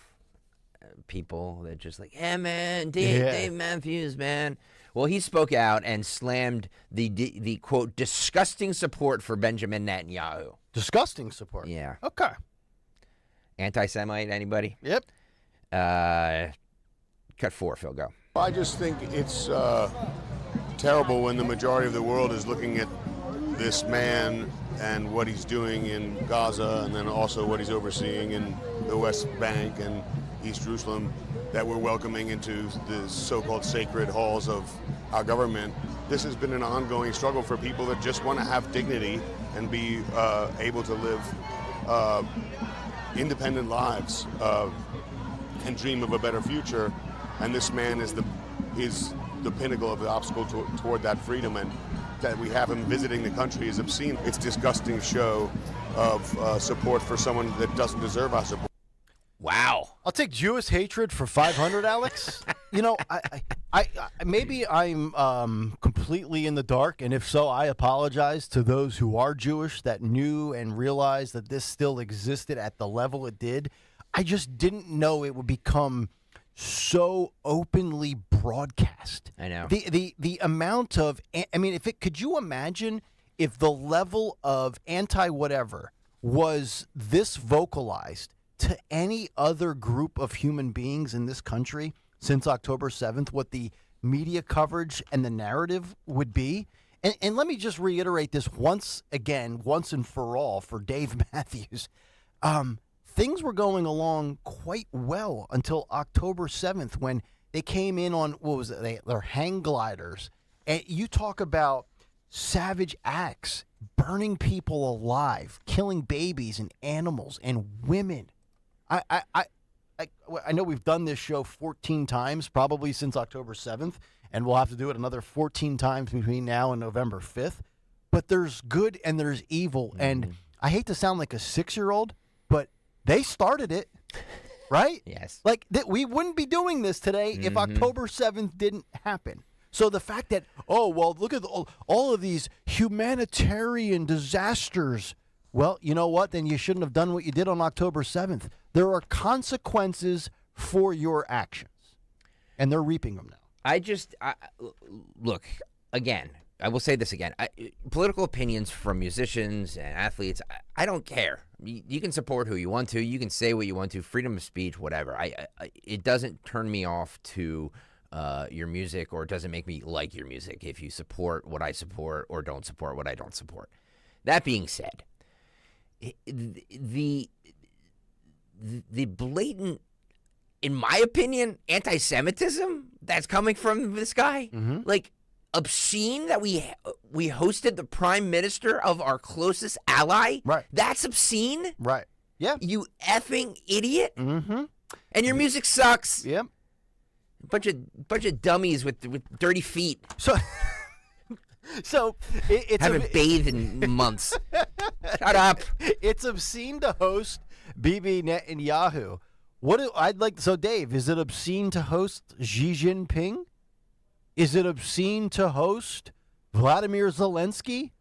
people that just like, "Yeah, man, Dave Matthews, man." Well, he spoke out and slammed the quote disgusting support for Benjamin Netanyahu. Disgusting support. Yeah. Okay. Anti-Semite, anybody? Yep. Cut 4, Phil, go. I just think it's terrible when the majority of the world is looking at this man and what he's doing in Gaza and then also what he's overseeing in the West Bank and East Jerusalem that we're welcoming into the so-called sacred halls of our government. This has been an ongoing struggle for people that just want to have dignity and be able to live independent lives and dream of a better future. And this man is the pinnacle of the obstacle toward that freedom, and that we have him visiting the country is obscene. It's a disgusting show of support for someone that doesn't deserve our support. Wow. I'll take Jewish hatred for 500, Alex. I maybe I'm completely in the dark, and if so, I apologize to those who are Jewish that knew and realized that this still existed at the level it did. I just didn't know it would become so openly broadcast. I know. The amount of, I mean, could you imagine if the level of anti-whatever was this vocalized to any other group of human beings in this country since October 7th, what the media coverage and the narrative would be? And let me just reiterate this once and for all for Dave Matthews. Things were going along quite well until October 7th when they came in on, their hang gliders. And you talk about savage acts, burning people alive, killing babies and animals and women. I know we've done this show 14 times, probably since October 7th, and we'll have to do it another 14 times between now and November 5th. But there's good and there's evil. Mm-hmm. And I hate to sound like a 6-year-old, but they started it, right? Yes. Like, we wouldn't be doing this today if October 7th didn't happen. So the fact that, look at all of these humanitarian disasters. Well, you know what? Then you shouldn't have done what you did on October 7th. There are consequences for your actions, and they're reaping them now. Look, again, I will say this again. Political opinions from musicians and athletes, I don't care. You can support who you want to. You can say what you want to. Freedom of speech, whatever. It doesn't turn me off to your music, or it doesn't make me like your music if you support what I support or don't support what I don't support. That being said, the the blatant, in my opinion, anti-Semitism that's coming from this guy, like obscene that we hosted the prime minister of our closest ally. Right. That's obscene. Right. Yeah. You effing idiot. Mm-hmm. And your music sucks. Yep. Bunch of dummies with dirty feet. So it's haven't bathed in months. Shut up. It's obscene to host Bibi Netanyahu. Dave, is it obscene to host Xi Jinping? Is it obscene to host Vladimir Zelensky?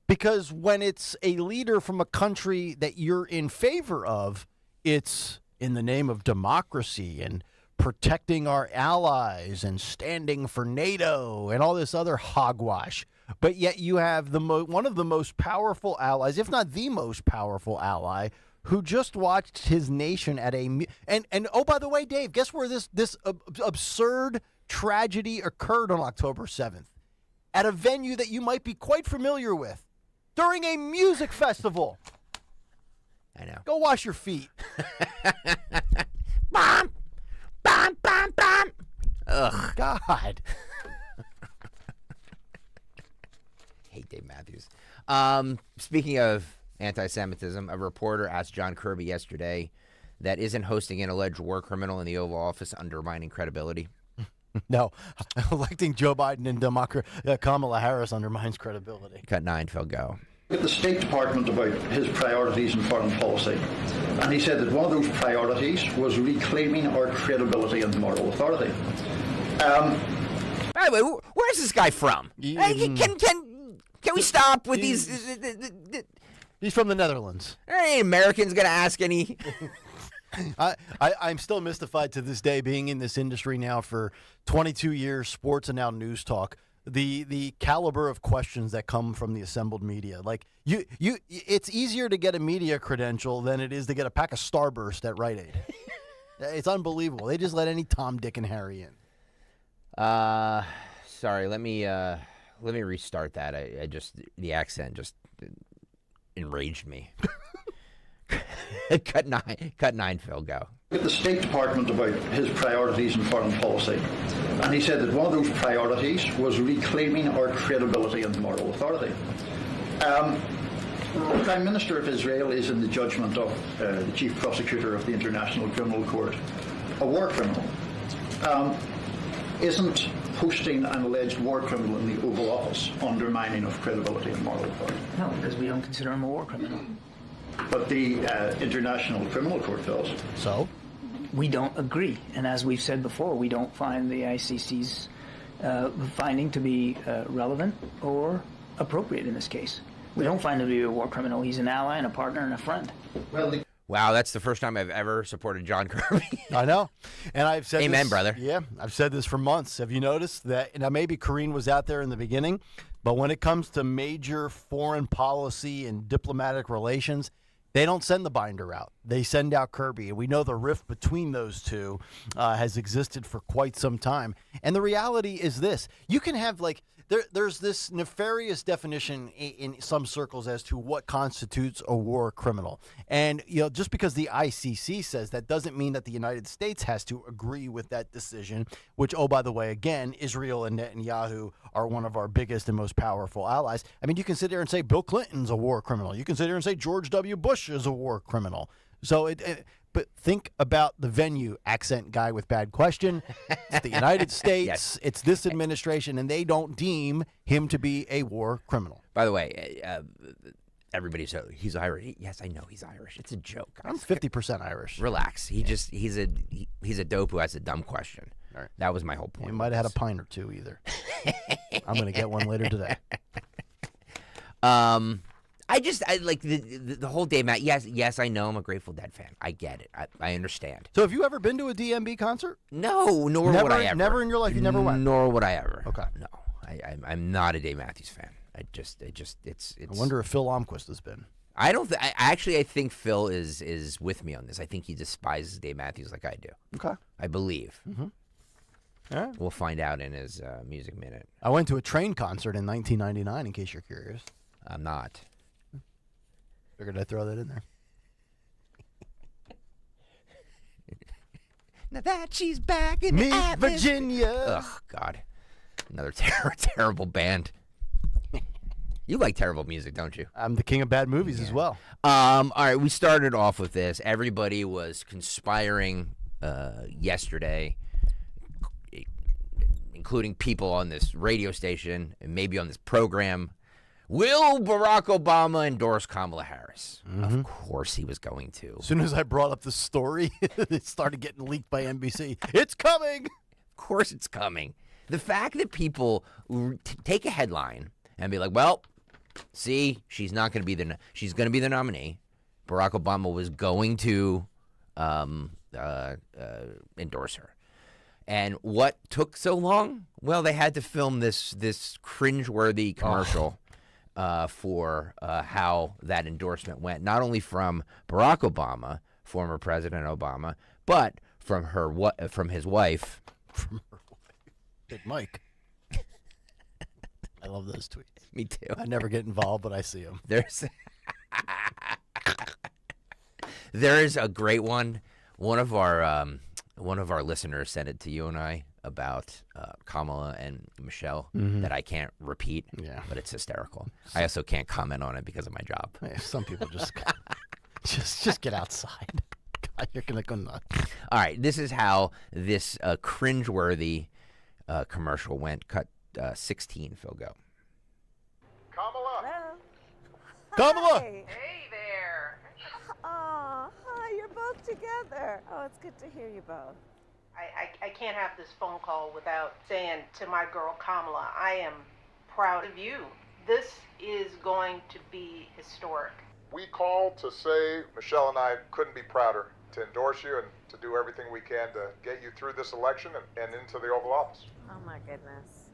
Because when it's a leader from a country that you're in favor of, it's in the name of democracy and protecting our allies and standing for NATO and all this other hogwash. But yet you have one of the most powerful allies, if not the most powerful ally, who just watched his nation at and oh, by the way, Dave, guess where this absurd tragedy occurred on October 7th? At a venue that you might be quite familiar with, during a music festival. I know. Go wash your feet. Bam, bam, bam, bam. Ugh, God. Hate Dave Matthews. Speaking of anti-Semitism, a reporter asked John Kirby yesterday that isn't hosting an alleged war criminal in the Oval Office undermining credibility. No, electing Joe Biden and Kamala Harris undermines credibility. Cut 9, Phil, go. At the State Department about his priorities in foreign policy, and he said that one of those priorities was reclaiming our credibility and moral authority. By the way, where's this guy from? Can we stop with these? He's from the Netherlands. Any American's gonna ask any? I'm still mystified to this day, being in this industry now for 22 years, sports and now news talk. The caliber of questions that come from the assembled media. Like it's easier to get a media credential than it is to get a pack of Starburst at Rite Aid. It's unbelievable. They just let any Tom, Dick, and Harry in. Sorry. Let me restart that. The accent just enraged me. Cut 9, Phil, go. At the State Department about his priorities in foreign policy, and he said that one of those priorities was reclaiming our credibility and moral authority. The Prime Minister of Israel is, in the judgment of the Chief Prosecutor of the International Criminal Court, a war criminal. Isn't hosting an alleged war criminal in the Oval Office undermining of credibility and moral authority? No, because we don't consider him a war criminal. But the International Criminal Court does. So? We don't agree. And as we've said before, we don't find the ICC's finding to be relevant or appropriate in this case. We don't find him to be a war criminal. He's an ally and a partner and a friend. Wow, that's the first time I've ever supported John Kirby. I know. And I've said Amen, this, brother. Yeah, I've said this for months. Have you noticed that? Now, maybe Karine was out there in the beginning, but when it comes to major foreign policy and diplomatic relations, they don't send the binder out. They send out Kirby. And we know the rift between those two has existed for quite some time. And the reality is this. You can have, there's this nefarious definition in some circles as to what constitutes a war criminal. And, just because the ICC says that doesn't mean that the United States has to agree with that decision, which, oh, by the way, again, Israel and Netanyahu are one of our biggest and most powerful allies. I mean, you can sit there and say Bill Clinton's a war criminal. You can sit there and say George W. Bush is a war criminal. So but think about the venue, accent guy with bad question. It's the United States. Yes. It's this administration, and they don't deem him to be a war criminal. By the way, everybody says he's Irish. Yes, I know he's Irish. It's a joke. I'm 50% Irish. Relax. He's a dope who has a dumb question. All right. That was my whole point. He might have had a pint or two either. I'm going to get one later today. I like the whole day, Matt. Yes, I know I'm a Grateful Dead fan. I get it. I understand. So have you ever been to a DMB concert? No, nor would I ever. Never in your life? You never went? Nor would I ever. Okay. No, I'm not a Dave Matthews fan. It's. I wonder if Phil Almquist has been. I don't. I think Phil is with me on this. I think he despises Dave Matthews like I do. Okay. I believe. Mm-hmm. All right. We'll find out in his Music Minute. I went to a Train concert in 1999, in case you're curious. I'm not. Figured I'd throw that in there. Now that she's back in Meet the atmosphere. Virginia. Oh, God. Another terrible band. You like terrible music, don't you? I'm the king of bad movies as well. All right, we started off with this. Everybody was conspiring yesterday, including people on this radio station and maybe on this program. Will Barack Obama endorse Kamala Harris? Of course he was going to. As soon as I brought up the story, it started getting leaked by NBC. It's coming! Of course it's coming. The fact that people take a headline and be like, well, see, she's not going to be she's going to be the nominee. Barack Obama was going to endorse her. And what took so long? Well, they had to film this cringeworthy commercial for how that endorsement went, not only from Barack Obama, former President Obama, but from his wife. From her wife. Big Mike. I love those tweets. Me too. I never get involved, but I see them. There is a great one. One of our listeners sent it to you and I about Kamala and Michelle that I can't repeat. Yeah, but it's hysterical. I also can't comment on it because of my job. Yeah, some people just get outside. God, you're gonna go nuts. All right, this is how this cringeworthy commercial went. Cut 16. Phil, go. Kamala. Hey there. Oh, hi, you're both together. Oh, it's good to hear you both. I can't have this phone call without saying to my girl Kamala, I am proud of you. This is going to be historic. We called to say Michelle and I couldn't be prouder to endorse you and to do everything we can to get you through this election and into the Oval Office. Oh my goodness.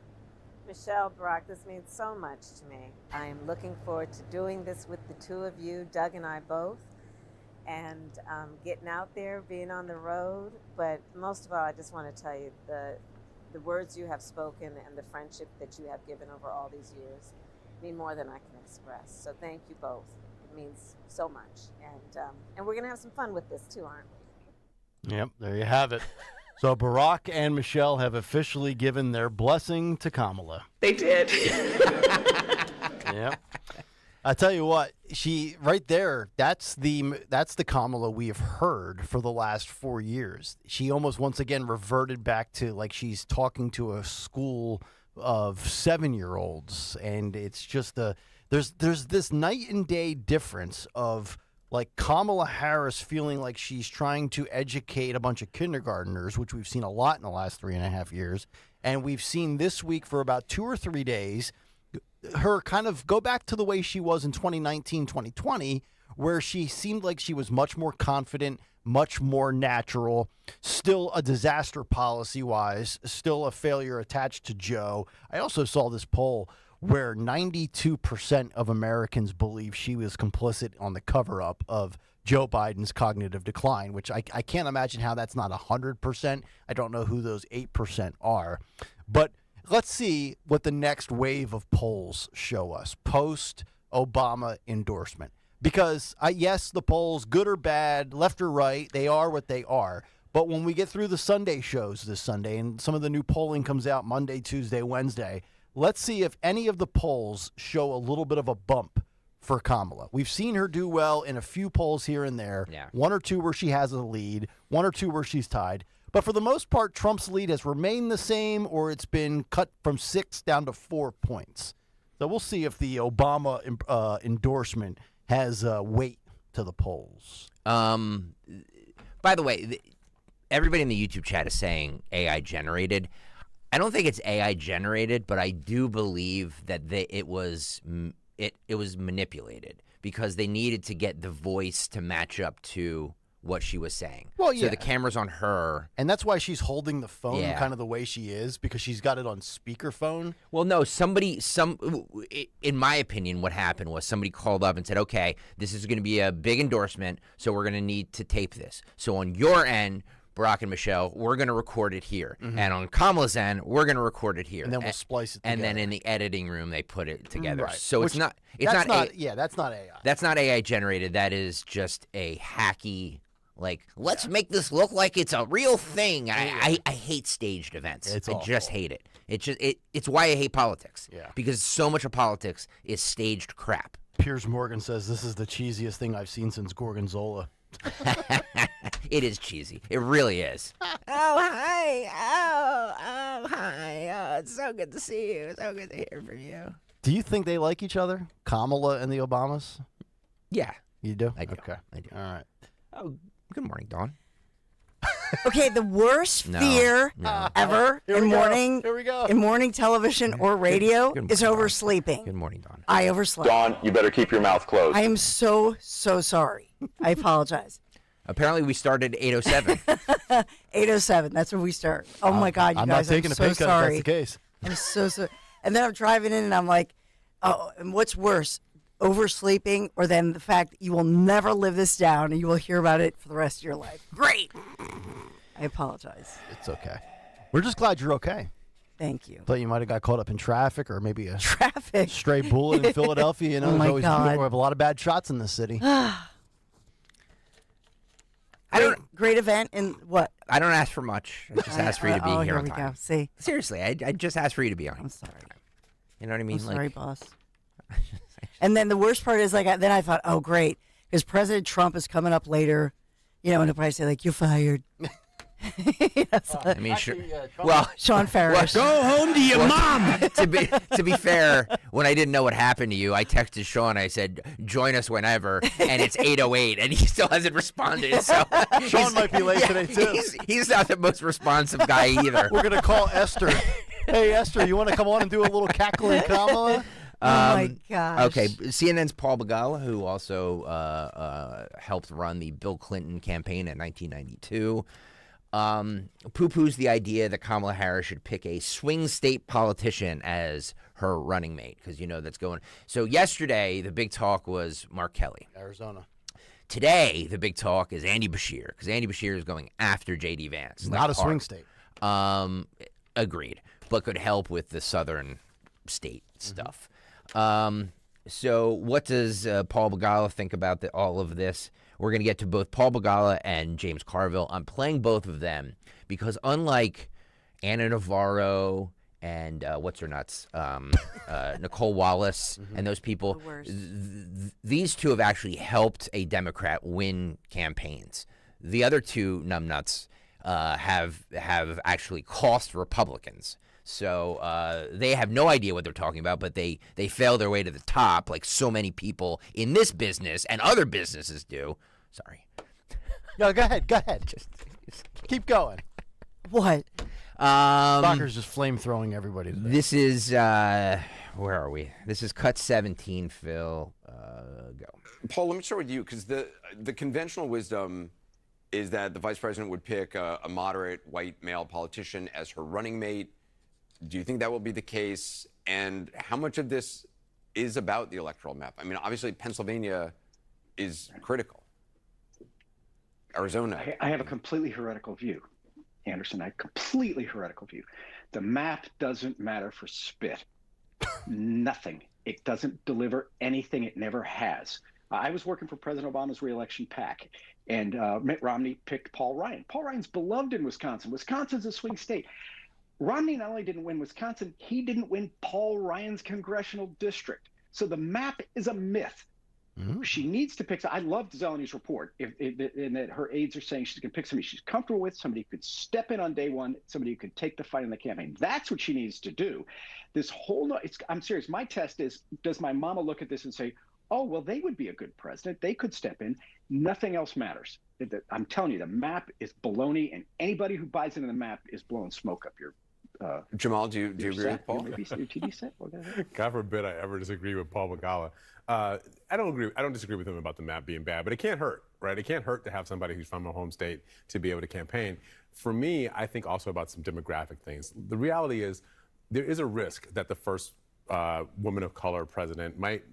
Michelle, Barack, this means so much to me. I am looking forward to doing this with the two of you, Doug and I both, and getting out there, being on the road. But most of all, I just want to tell you the words you have spoken and the friendship that you have given over all these years mean more than I can express. So thank you both. It means so much. And we're going to have some fun with this too, aren't we? Yep, there you have it. So Barack and Michelle have officially given their blessing to Kamala. They did. Yep. I tell you what, she right there, that's the Kamala we have heard for the last 4 years. She almost once again reverted back to like she's talking to a school of 7-year-olds, and it's just there's this night and day difference of like Kamala Harris feeling like she's trying to educate a bunch of kindergartners, which we've seen a lot in the last 3.5 years. And we've seen this week for about 2 or 3 days, her kind of go back to the way she was in 2019, 2020, where she seemed like she was much more confident, much more natural, still a disaster policy-wise, still a failure attached to Joe. I also saw this poll where 92% of Americans believe she was complicit on the cover-up of Joe Biden's cognitive decline, which I can't imagine how that's not 100%. I don't know who those 8% are. But let's see what the next wave of polls show us post-Obama endorsement. Because, yes, the polls, good or bad, left or right, they are what they are. But when we get through the Sunday shows this Sunday, and some of the new polling comes out Monday, Tuesday, Wednesday, let's see if any of the polls show a little bit of a bump for Kamala. We've seen her do well in a few polls here and there, 1 or 2 where she has a lead, 1 or 2 where she's tied. But for the most part, Trump's lead has remained the same, or it's been cut from 6 down to 4 points. So we'll see if the Obama endorsement has weight to the polls. By the way, everybody in the YouTube chat is saying AI generated. I don't think it's AI generated, but I do believe that it was manipulated because they needed to get the voice to match up to what she was saying. Well, yeah. So the camera's on her. And that's why she's holding the phone kind of the way she is, because she's got it on speakerphone. Well, no, in my opinion, what happened was somebody called up and said, okay, this is going to be a big endorsement, so we're going to need to tape this. So on your end, Barack and Michelle, we're going to record it here. Mm-hmm. And on Kamala's end, we're going to record it here. And then we'll splice it together. And then in the editing room, they put it together. Right. So that's not AI. That's not AI generated. That is just a hacky, Like, let's make this look like it's a real thing. I hate staged events. I just hate it. It's why I hate politics. Yeah. Because so much of politics is staged crap. Piers Morgan says this is the cheesiest thing I've seen since Gorgonzola. It is cheesy. It really is. Oh, hi. Oh, hi. Oh, it's so good to see you. So good to hear from you. Do you think they like each other, Kamala and the Obamas? Yeah. You do? I do. Okay. I do. All right. Oh, good morning, Dawn. Okay, the worst No, fear no. ever Here in we go. morning Here we go. in morning television or radio Good is morning, Dawn. oversleeping. Good morning, Dawn. I overslept. Dawn, you better keep your mouth closed. I am so sorry. I apologize. Apparently, we started 8:07. 8:07. That's where we start. Oh my God, you I'm guys! not taking I'm a so pay cut sorry. if that's the case. I'm so sorry. And then I'm driving in, and I'm like, oh, and what's worse, oversleeping, or then the fact that you will never live this down, and you will hear about it for the rest of your life? Great. I apologize. It's okay. We're just glad you're okay. Thank you. Thought you might have got caught up in traffic or maybe a Traffic. stray bullet in Philadelphia. You know, Oh my there's always God. we have a lot of bad shots in this city. Great event in what? I don't ask for much. I just ask for you to be here on we time. go. See, Seriously, I just ask for you to be on. I'm sorry. You know what I mean? I'm sorry, Like, boss. And then the worst part is, like, then I thought, oh, great, because President Trump is coming up later, you know, and he'll probably say, like, you're fired. I mean, sure. Well, Sean Ferris. Go home to your mom. to be fair, when I didn't know what happened to you, I texted Sean. I said, "Join us whenever," and it's 8:08, and he still hasn't responded. So Sean might be late today too. He's not the most responsive guy either. We're gonna call Esther. Hey, Esther, you want to come on and do a little cackling Kamala? Oh my gosh. Okay, CNN's Paul Begala, who also helped run the Bill Clinton campaign in 1992. Poo-poos the idea that Kamala Harris should pick a swing state politician as her running mate, because you know that's going. So yesterday, the big talk was Mark Kelly. Arizona. Today, the big talk is Andy Beshear, because Andy Beshear is going after J.D. Vance. Not a swing state. Agreed, but could help with the southern state stuff. So what does Paul Begala think about all of this? We're going to get to both Paul Begala and James Carville. I'm playing both of them because unlike Anna Navarro and Nicole Wallace and those people, these two have actually helped a Democrat win campaigns. The other two numbnuts have actually cost Republicans. So they have no idea what they're talking about, but they fail their way to the top like so many people in this business and other businesses do. Sorry. No, go ahead. Just keep going. What? Soccer's just flame-throwing everybody today. This is, where are we? This is cut 17, Phil. Go. Paul, let me start with you, because the conventional wisdom is that the vice president would pick a moderate white male politician as her running mate. Do you think that will be the case? And how much of this is about the electoral map? I mean, obviously, Pennsylvania is critical. Arizona. I have a completely heretical view, Anderson. A completely heretical view. The map doesn't matter for spit. Nothing. It doesn't deliver anything. It never has. I was working for President Obama's reelection PAC, and Mitt Romney picked Paul Ryan. Paul Ryan's beloved in Wisconsin. Wisconsin's a swing state. Romney not only didn't win Wisconsin, he didn't win Paul Ryan's congressional district. So the map is a myth. She needs to pick. I loved Zelany's report in that her aides are saying she's going to pick somebody she's comfortable with, somebody who could step in on day one, somebody who could take the fight in the campaign. That's what she needs to do. This whole I'm serious. My test is, does my mama look at this and say, oh, well, they would be a good president. They could step in. Nothing else matters. I'm telling you, the map is baloney, and anybody who buys into the map is blowing smoke up your Jamal, do you agree with Paul? Your TV set? God forbid I ever disagree with Paul Begala. I don't disagree with him about the map being bad, but it can't hurt, right? It can't hurt to have somebody who's from a home state to be able to campaign. For me, I think also about some demographic things. The reality is there is a risk that the first woman of color president might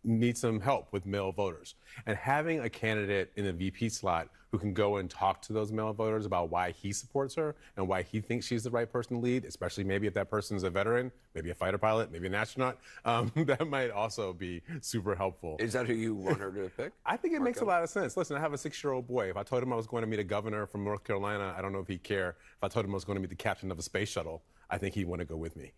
need some help with male voters. And having a candidate in the VP slot who can go and talk to those male voters about why he supports her and why he thinks she's the right person to lead, especially maybe if that person's a veteran, maybe a fighter pilot, maybe an astronaut, that might also be super helpful. Is that who you want her to pick? I think it makes a lot of sense. Listen, I have a 6-year-old boy. If I told him I was going to meet a governor from North Carolina, I don't know if he'd care. If I told him I was going to meet the captain of a space shuttle, I think he'd want to go with me.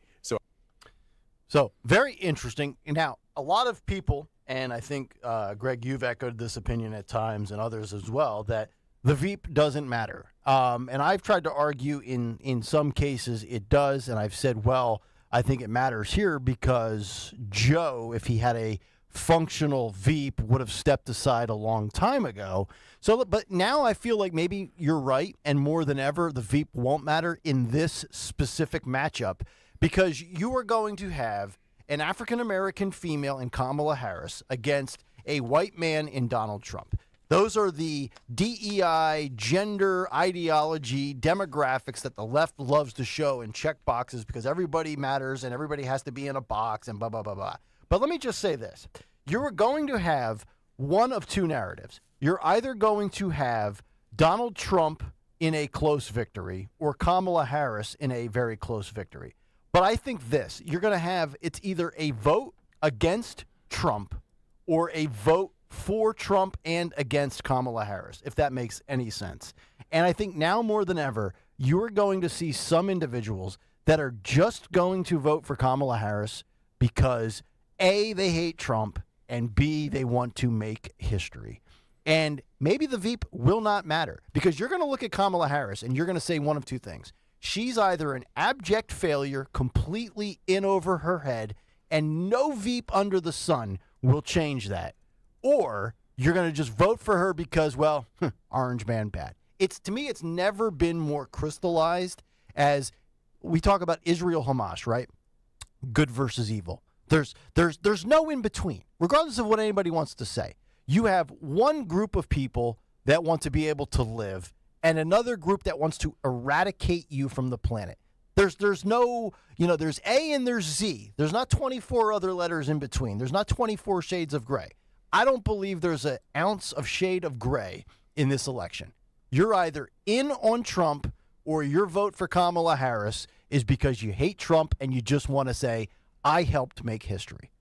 So very interesting. Now, a lot of people, and I think, Greg, you've echoed this opinion at times and others as well, that the Veep doesn't matter. And I've tried to argue in some cases it does, and I've said, well, I think it matters here because Joe, if he had a functional Veep, would have stepped aside a long time ago. So, but now I feel like maybe you're right, and more than ever, the Veep won't matter in this specific matchup because you are going to have an African-American female in Kamala Harris against a white man in Donald Trump. Those are the DEI, gender, ideology, demographics that the left loves to show and check boxes because everybody matters and everybody has to be in a box and blah, blah, blah, blah. But let me just say this. You're going to have one of two narratives. You're either going to have Donald Trump in a close victory or Kamala Harris in a very close victory. But I think this, you're going to have, it's either a vote against Trump or a vote for Trump and against Kamala Harris, if that makes any sense. And I think now more than ever, you're going to see some individuals that are just going to vote for Kamala Harris because A, they hate Trump, and B, they want to make history. And maybe the Veep will not matter because you're going to look at Kamala Harris and you're going to say one of two things. She's either an abject failure, completely in over her head, and no Veep under the sun will change that. Or you're going to just vote for her because, well, orange man bad. To me, it's never been more crystallized as we talk about Israel-Hamas, right? Good versus evil. There's no in between, regardless of what anybody wants to say. You have one group of people that want to be able to live and another group that wants to eradicate you from the planet. There's no, there's A and there's Z. There's not 24 other letters in between. There's not 24 shades of gray. I don't believe there's an ounce of shade of gray in this election. You're either in on Trump or your vote for Kamala Harris is because you hate Trump and you just want to say, I helped make history.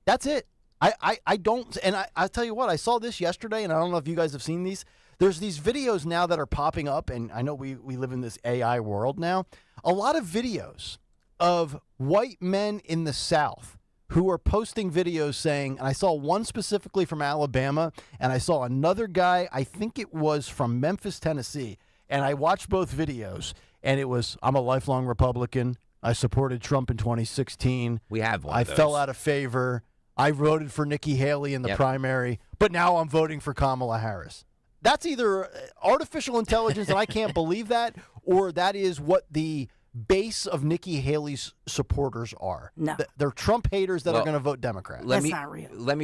That's it. I don't, and I'll tell you what, I saw this yesterday, and I don't know if you guys have seen these. There's these videos now that are popping up, and I know we live in this AI world now. A lot of videos of white men in the South who are posting videos saying, and I saw one specifically from Alabama, and I saw another guy, I think it was from Memphis, Tennessee, and I watched both videos, and it was, I'm a lifelong Republican. I supported Trump in 2016. We have one I of those. fell out of favor. I voted for Nikki Haley in the primary, but now I'm voting for Kamala Harris. That's either artificial intelligence, and I can't believe that, or that is what the base of Nikki Haley's supporters are. No. They're Trump haters that are going to vote Democrat. Let me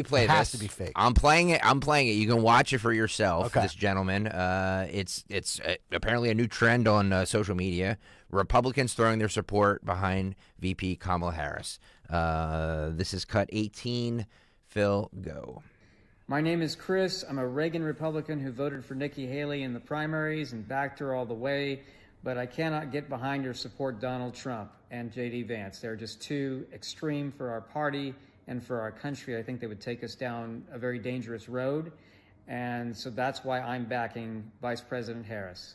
play it this. Has to be fake. I'm playing it. You can watch it for yourself. Okay. This gentleman. It's apparently a new trend on social media. Republicans throwing their support behind VP Kamala Harris. This is cut 18. Phil, go. My name is Chris. I'm a Reagan Republican who voted for Nikki Haley in the primaries and backed her all the way, but I cannot get behind or support Donald Trump and J.D. Vance. They're just too extreme for our party and for our country. I think they would take us down a very dangerous road, and so that's why I'm backing Vice President Harris.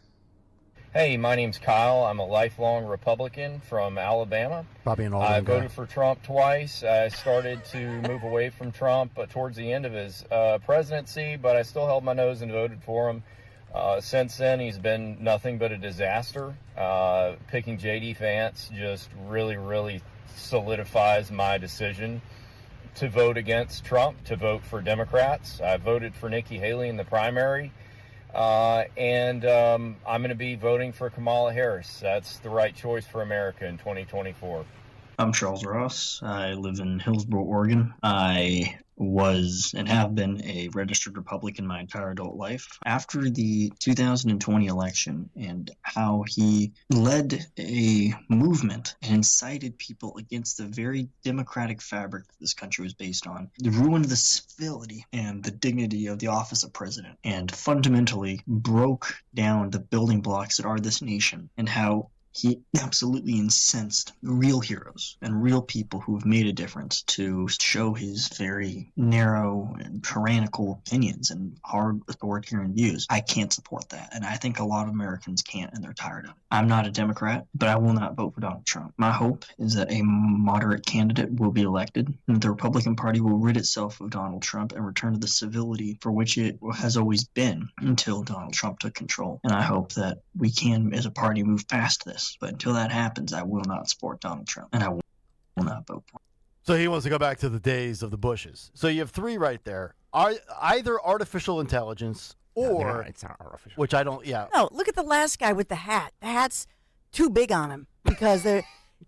Hey, my name's Kyle. I'm a lifelong Republican from Alabama. Probably an I older guy. voted for Trump twice. I started to move away from Trump towards the end of his presidency, but I still held my nose and voted for him. Since then, he's been nothing but a disaster. Picking J.D. Vance just really solidifies my decision to vote against Trump, to vote for Democrats. I voted for Nikki Haley in the primary. And I'm going to be voting for Kamala Harris. That's the right choice for America in 2024. I'm Charles Ross. I live in Hillsboro, Oregon. I was and have been a registered Republican my entire adult life. After the 2020 election and how he led a movement and incited people against the very democratic fabric that this country was based on, ruined the civility and the dignity of the office of president, and fundamentally broke down the building blocks that are this nation, and how he absolutely incensed real heroes and real people who have made a difference to show his very narrow and tyrannical opinions and hard authoritarian views. I can't support that, and I think a lot of Americans can't, and they're tired of it. I'm not a Democrat, but I will not vote for Donald Trump. My hope is that a moderate candidate will be elected, and that the Republican Party will rid itself of Donald Trump and return to the civility for which it has always been until Donald Trump took control. And I hope that we can, as a party, move past this. But until that happens, I will not support Donald Trump, and I will not vote for him. So he wants to go back to the days of the Bushes. So you have three right there. Are either artificial intelligence or it's not artificial. Which I don't. Yeah. No, look at the last guy with the hat. The hat's too big on him because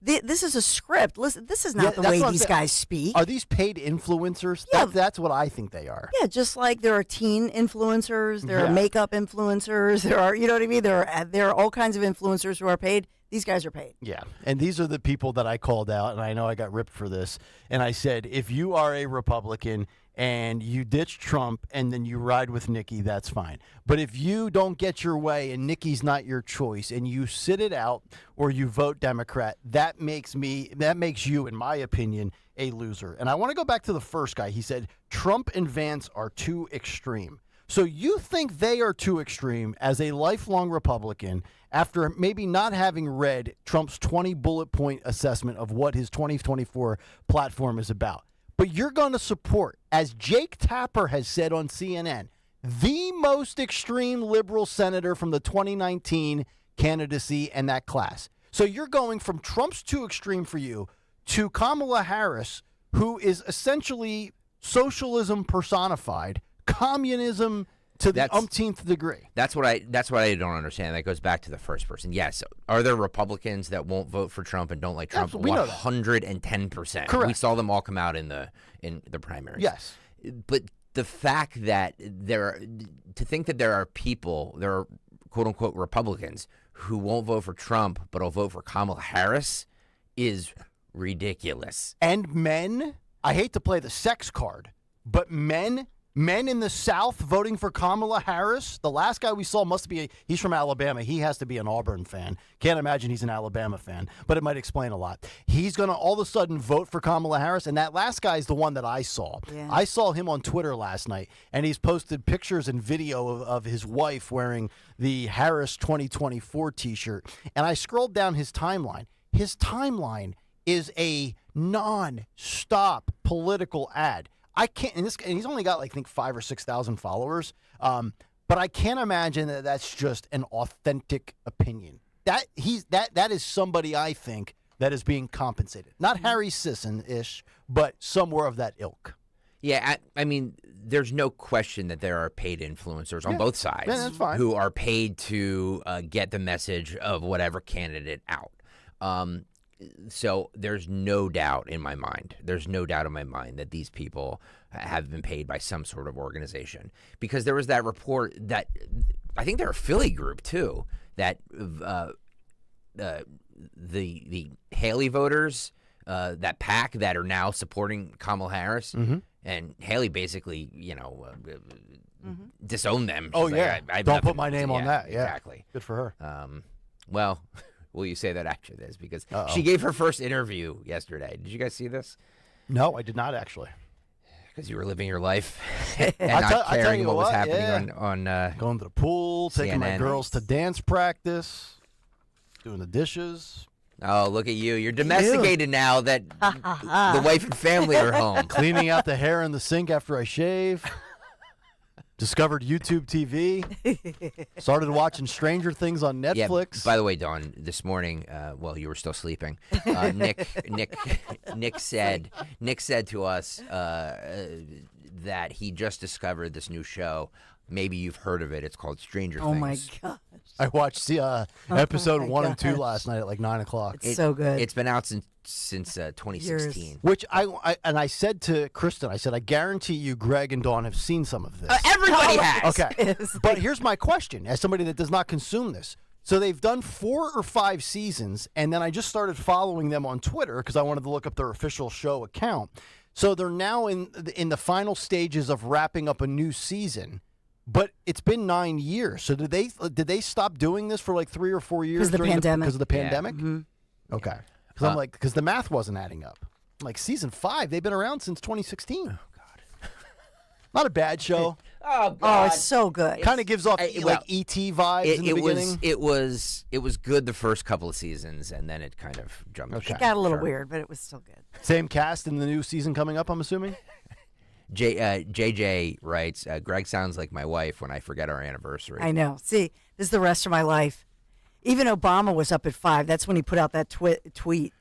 this is a script. Listen, this is not the way these guys speak. Are these paid influencers? Yeah. That's what I think they are. Yeah, just like there are teen influencers, there are makeup influencers, there are, you know what I mean? There are all kinds of influencers who are paid. These guys are paid. Yeah, and these are the people that I called out, and I know I got ripped for this. And I said, if you are a Republican and you ditch Trump and then you ride with Nikki, that's fine. But if you don't get your way and Nikki's not your choice and you sit it out or you vote Democrat, that makes you, in my opinion, a loser. And I want to go back to the first guy. He said, Trump and Vance are too extreme. So you think they are too extreme as a lifelong Republican after maybe not having read Trump's 20 bullet point assessment of what his 2024 platform is about. But you're going to support, as Jake Tapper has said on CNN, the most extreme liberal senator from the 2019 candidacy and that class. So you're going from Trump's too extreme for you to Kamala Harris, who is essentially socialism personified, communism to the umpteenth degree. That's what I don't understand. That goes back to the first person. Yes, are there Republicans that won't vote for Trump and don't like Trump? 110%. Correct. We saw them all come out in the primaries. Yes, but the fact that to think that there are people, there are quote unquote Republicans who won't vote for Trump but will vote for Kamala Harris is ridiculous. And men, I hate to play the sex card, but men in the South voting for Kamala Harris. The last guy we saw he's from Alabama. He has to be an Auburn fan. Can't imagine he's an Alabama fan, but it might explain a lot. He's going to all of a sudden vote for Kamala Harris, and that last guy is the one that I saw. Yeah. I saw him on Twitter last night, and he's posted pictures and video of his wife wearing the Harris 2024 T-shirt, and I scrolled down his timeline. His timeline is a non-stop political ad. I can't, and he's only got like, I think 5,000 or 6,000 followers. But I can't imagine that that's just an authentic opinion. That is somebody I think that is being compensated. Not Harry Sisson-ish, but somewhere of that ilk. Yeah, I mean, there's no question that there are paid influencers on both sides that's fine. Who are paid to get the message of whatever candidate out. So there's no doubt in my mind. There's no doubt in my mind that these people have been paid by some sort of organization. Because there was that report that I think they're a Philly group too, that the Haley voters, that PAC that are now supporting Kamala Harris, and Haley basically, disowned them. Oh, She's yeah. like, Don't put my name on that. Yeah. Exactly. Good for her. Well, will you say that after this? Because she gave her first interview yesterday. Did you guys see this? No, I did not actually. Because you were living your life and not caring what was happening on going to the pool, taking CNN. my girls to dance practice, doing the dishes. Oh, look at you. You're domesticated now that the wife and family are home. Cleaning out the hair in the sink after I shave. Discovered YouTube TV. Started watching Stranger Things on Netflix. Yeah, by the way, Dawn, this morning, while you were still sleeping, Nick said to us that he just discovered this new show. Maybe you've heard of it. It's called Stranger Things. Oh my gosh! I watched the episode 1 and 2 last night at like 9 o'clock. It's so good. It's been out since 2016. Which I said to Kristen, I said, I guarantee you Greg and Dawn have seen some of this. Everybody has. Okay. But here's my question, as somebody that does not consume this. So they've done 4 or 5 seasons, and then I just started following them on Twitter because I wanted to look up their official show account. So they're now in the final stages of wrapping up a new season, but it's been 9 years. So did they stop doing this for like 3 or 4 years Because of the pandemic? Okay. Because I'm like, because the math wasn't adding up. I'm like, season 5, they've been around since 2016. Oh God. Not a bad show. Oh, God. It's so good. Kind of gives off like E.T. vibes in the beginning. It was good the first couple of seasons, and then it kind of jumped. Okay. It got a little weird, but it was still good. Same cast in the new season coming up, I'm assuming? JJ writes, Greg sounds like my wife when I forget our anniversary. I know. See, this is the rest of my life. Even Obama was up at 5. That's when he put out that tweet.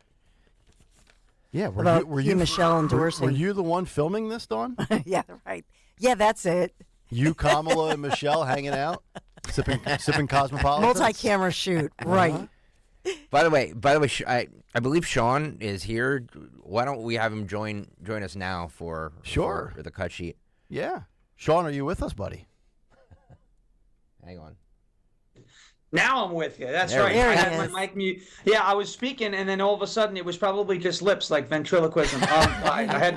Yeah, were you Michelle endorsing? Were you the one filming this, Dawn? Yeah, right. Yeah, that's it. You, Kamala, and Michelle hanging out, sipping Cosmopolitan. Multi-camera shoot, right? By the way, I believe Sean is here. Why don't we have him join us now for the cut sheet? Yeah, Sean, are you with us, buddy? Hang on. Now I'm with you. That's There right. he I is. had my mic mute. Yeah, I was speaking, and then all of a sudden it was probably just lips, like ventriloquism. I had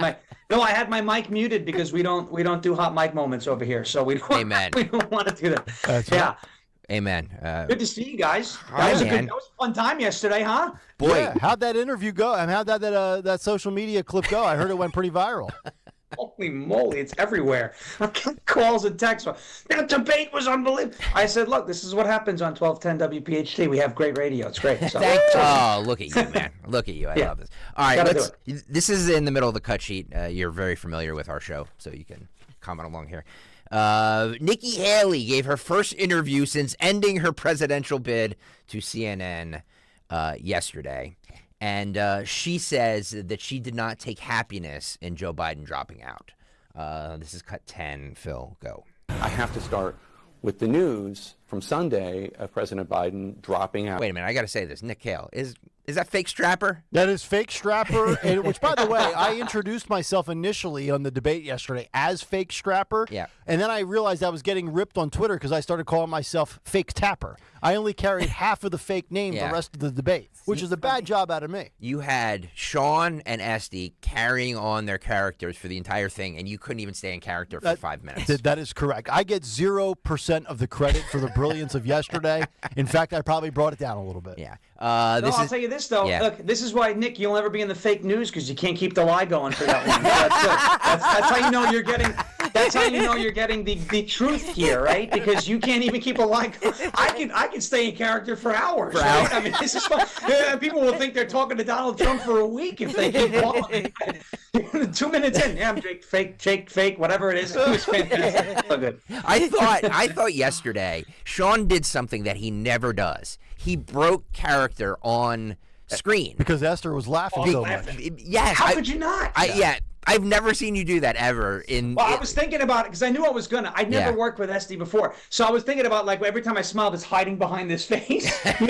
my mic muted because we don't do hot mic moments over here, so we don't. Amen. We don't want to do that. That's yeah. Amen. Good to see you guys. Hi, man. That was a fun time yesterday, huh? Boy, yeah, how'd that interview go? And how'd that social media clip go? I heard it went pretty viral. Holy moly, it's everywhere. Calls and texts. That debate was unbelievable. I said, look, this is what happens on 1210 WPHT. We have great radio. It's great. So. Oh, look at you, man. Look at you. I love this. All right, this is in the middle of the cut sheet. You're very familiar with our show, so you can comment along here. Nikki Haley gave her first interview since ending her presidential bid to CNN yesterday. And she says that she did not take happiness in Joe Biden dropping out. This is cut 10. Phil, go. I have to start with the news from Sunday of President Biden dropping out. Wait a minute. I got to say this. Nick Kayal, is that fake Strapper? That is fake Strapper, which, by the way, I introduced myself initially on the debate yesterday as fake Strapper. Yeah. And then I realized I was getting ripped on Twitter because I started calling myself fake Tapper. I only carried half of the fake name the rest of the debate, which is a bad job out of me. You had Sean and Esty carrying on their characters for the entire thing, and you couldn't even stay in character for 5 minutes. That is correct. I get 0% of the credit for the brilliance of yesterday. In fact, I probably brought it down a little bit. Yeah. I'll tell you this, though. Yeah. Look, this is why, Nick, you'll never be in the fake news because you can't keep the lie going for that one. That's how you know you're getting. That's how you know you're getting the truth here, right? Because you can't even keep a lie going. I can stay in character for hours. Right? I mean, this is fun. People will think they're talking to Donald Trump for a week if they keep calling. 2 minutes in, yeah, I'm fake, whatever it is. It was fantastic. So good. I thought yesterday Sean did something that he never does. He broke character on screen because Esther was laughing so much. Yes. How could you not? I've never seen you do that ever. I was thinking about it because I knew I was gonna. I'd never worked with Esty before, so I was thinking about like every time I smiled, it's hiding behind this face. Because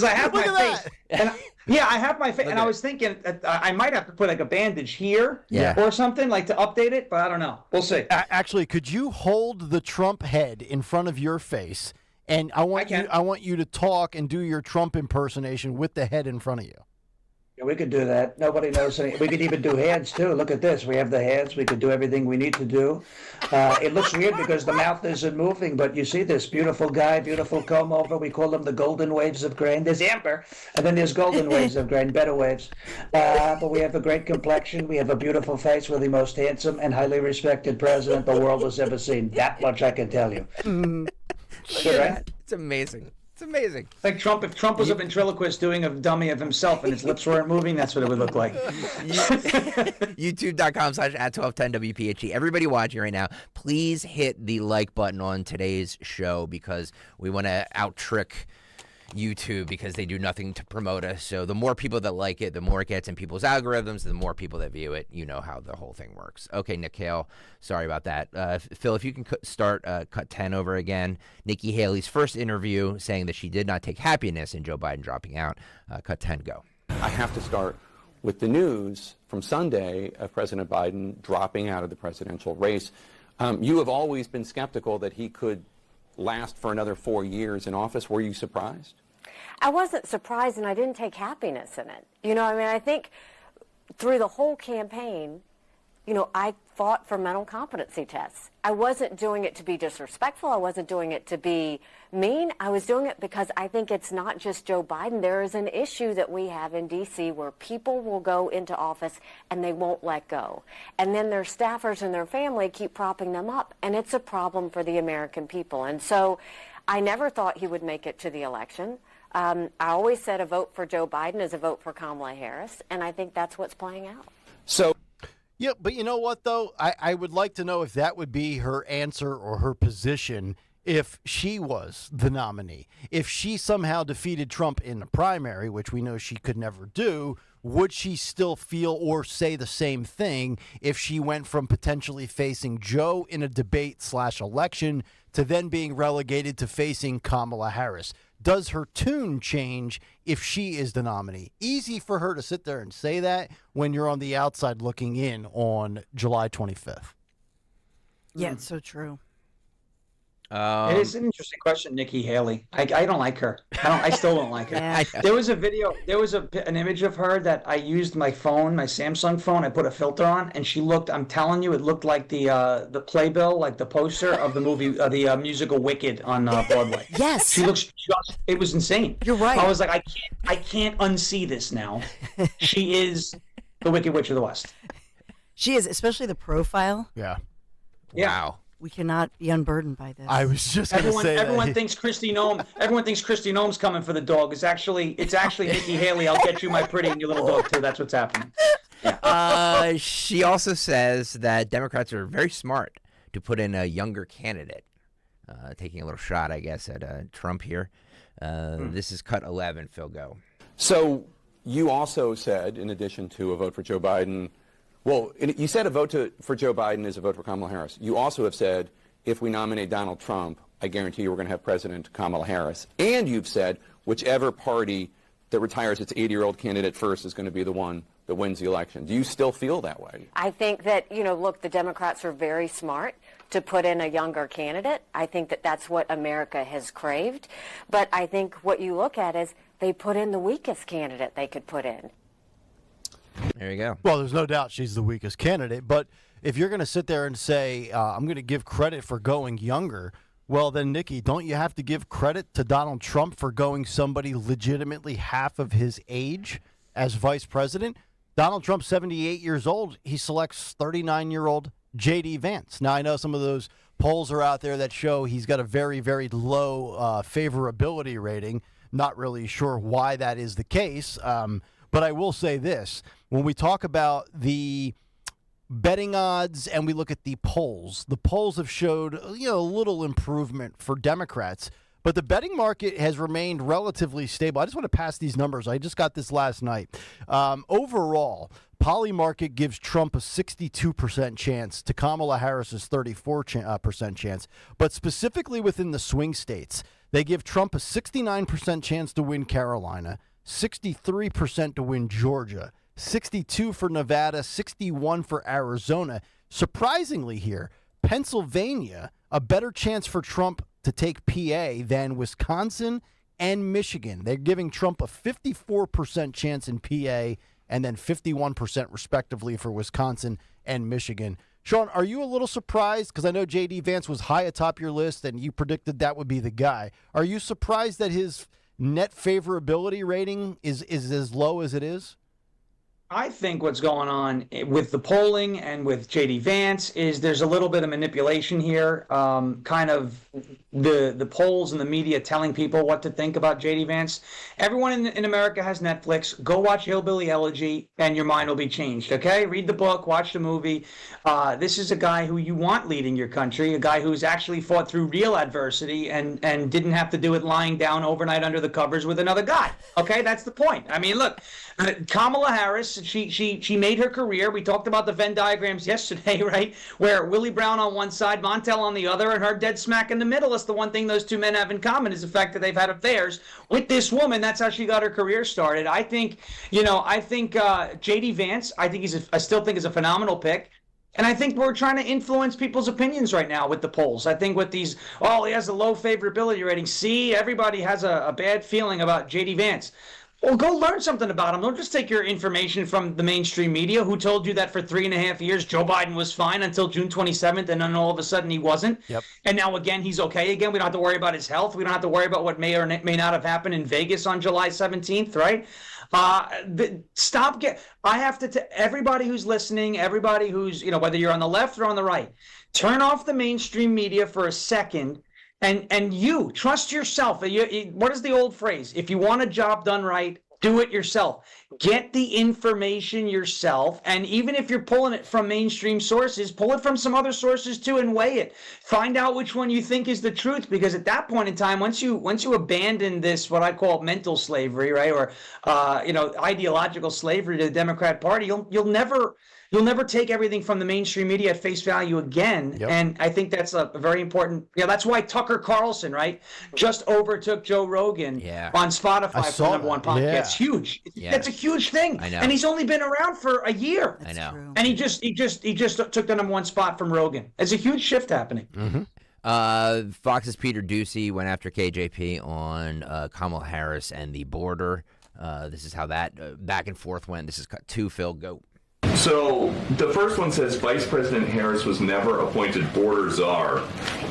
I have my face. And I have my face, and I was thinking I might have to put like a bandage here or something like to update it, but I don't know. We'll see. Actually, could you hold the Trump head in front of your face? And I want you to talk and do your Trump impersonation with the head in front of you. Yeah, we could do that. Nobody knows anything. We could even do hands, too. Look at this. We have the hands. We could do everything we need to do. It looks weird because the mouth isn't moving, but you see this beautiful guy, beautiful comb over. We call them the golden waves of grain. There's amber, and then there's golden waves of grain, better waves. But we have a great complexion. We have a beautiful face. We're the most handsome and highly respected president the world has ever seen. That much I can tell you. Look at that. It's amazing. It's amazing. Like Trump, if Trump was a ventriloquist doing a dummy of himself and his lips weren't moving, that's what it would look like. YouTube.com/@1210WPHT. Everybody watching right now, please hit the like button on today's show because we want to out-trick YouTube because they do nothing to promote us. So the more people that like it, the more it gets in people's algorithms, the more people that view it. You know how the whole thing works. Okay, Nick Hale, sorry about that. Phil, if you can start cut 10 over again. Nikki Haley's first interview saying that she did not take happiness in Joe Biden dropping out. Cut 10, go. I have to start with the news from Sunday of President Biden dropping out of the presidential race. You have always been skeptical that he could last for another 4 years in office. Were you surprised? I wasn't surprised, and I didn't take happiness in it. You know, I mean, I think through the whole campaign, you know, I fought for mental competency tests. I wasn't doing it to be disrespectful. I wasn't doing it to be mean. I was doing it because I think it's not just Joe Biden. There is an issue that we have in D.C. where people will go into office and they won't let go. And then their staffers and their family keep propping them up. And it's a problem for the American people. And so I never thought he would make it to the election. I always said a vote for Joe Biden is a vote for Kamala Harris. And I think that's what's playing out. So. Yeah, but you know what, though? I would like to know if that would be her answer or her position if she was the nominee. If she somehow defeated Trump in the primary, which we know she could never do, would she still feel or say the same thing if she went from potentially facing Joe in a debate/election to then being relegated to facing Kamala Harris? Does her tune change if she is the nominee? Easy for her to sit there and say that when you're on the outside looking in on July 25th. Yeah, it's so true. It is an interesting question, Nikki Haley. I don't like her. I still don't like her. Yeah. There was a video. There was an image of her that I used my phone, my Samsung phone. I put a filter on, and she looked. I'm telling you, it looked like the playbill, like the poster of the movie, the musical Wicked on Broadway. Yes. She looks just. It was insane. You're right. I was like, I can't unsee this now. She is the Wicked Witch of the West. She is, especially the profile. Yeah. Wow. We cannot be unburdened by this. I was just going to say everyone that. thinks Kristi Noem. Everyone thinks Kristi Noem's coming for the dog. It's actually Nikki Haley. I'll get you my pretty and your little dog too. That's what's happening. Yeah. She also says that Democrats are very smart to put in a younger candidate. Taking a little shot, I guess, at Trump here. This is cut 11. Phil, go. So you also said, in addition to a vote for Joe Biden, well, you said a vote for Joe Biden is a vote for Kamala Harris. You also have said, if we nominate Donald Trump, I guarantee you we're going to have President Kamala Harris. And you've said, whichever party that retires its 80-year-old candidate first is going to be the one that wins the election. Do you still feel that way? I think that, you know, look, the Democrats are very smart to put in a younger candidate. I think that that's what America has craved. But I think what you look at is they put in the weakest candidate they could put in. There you go. Well, there's no doubt she's the weakest candidate. But if you're going to sit there and say, I'm going to give credit for going younger, well, then, Nikki, don't you have to give credit to Donald Trump for going somebody legitimately half of his age as vice president? Donald Trump's 78 years old. He selects 39-year-old J.D. Vance. Now, I know some of those polls are out there that show he's got a very, very low favorability rating. Not really sure why that is the case. But I will say this. When we talk about the betting odds and we look at the polls have showed, you know, a little improvement for Democrats. But the betting market has remained relatively stable. I just want to pass these numbers. I just got this last night. Overall, Polymarket gives Trump a 62% chance to Kamala Harris's 34% chance. But specifically within the swing states, they give Trump a 69% chance to win Carolina, 63% to win Georgia, 62 for Nevada, 61 for Arizona. Surprisingly here, Pennsylvania, a better chance for Trump to take PA than Wisconsin and Michigan. They're giving Trump a 54% chance in PA and then 51% respectively for Wisconsin and Michigan. Sean, are you a little surprised? Because I know J.D. Vance was high atop your list and you predicted that would be the guy. Are you surprised that his net favorability rating is as low as it is? I think what's going on with the polling and with J.D. Vance is there's a little bit of manipulation here, kind of the polls and the media telling people what to think about J.D. Vance. Everyone in America has Netflix. Go watch Hillbilly Elegy, and your mind will be changed, okay? Read the book, watch the movie. This is a guy who you want leading your country, a guy who's actually fought through real adversity and didn't have to do it lying down overnight under the covers with another guy, okay? That's the point. I mean, look, Kamala Harris, she made her career. We talked about the Venn diagrams yesterday, right? Where Willie Brown on one side, Montel on the other, and her dead smack in the middle. That's the one thing those two men have in common is the fact that they've had affairs with this woman. That's how she got her career started. I think J.D. Vance, I still think is a phenomenal pick. And I think we're trying to influence people's opinions right now with the polls. I think with these, he has a low favorability rating. See, everybody has a bad feeling about J.D. Vance. Well, go learn something about him. Don't just take your information from the mainstream media who told you that for 3.5 years Joe Biden was fine until June 27th, and then all of a sudden he wasn't. Yep. And now again he's okay again. We don't have to worry about his health. We don't have to worry about what may or may not have happened in Vegas on July 17th, right? Everybody who's listening, everybody who's, whether you're on the left or on the right, turn off the mainstream media for a second. And you trust yourself. What is the old phrase? If you want a job done right, do it yourself. Get the information yourself. And even if you're pulling it from mainstream sources, pull it from some other sources too and weigh it. Find out which one you think is the truth. Because at that point in time, once you abandon this, what I call mental slavery, right, or ideological slavery to the Democrat Party, you'll never take everything from the mainstream media at face value again. Yep. And I think that's a very important. That's why Tucker Carlson, right, just overtook Joe Rogan on Spotify for the #1 podcast. Yeah. It's huge. Yeah. That's a huge thing. I know. And he's only been around for a year. I know. True. And he just took the #1 spot from Rogan. It's a huge shift happening. Mm-hmm. Fox's Peter Ducey went after KJP on Kamala Harris and the border. This is how that back and forth went. This is cut 2. Phil, go. So the first one says Vice President Harris was never appointed border czar.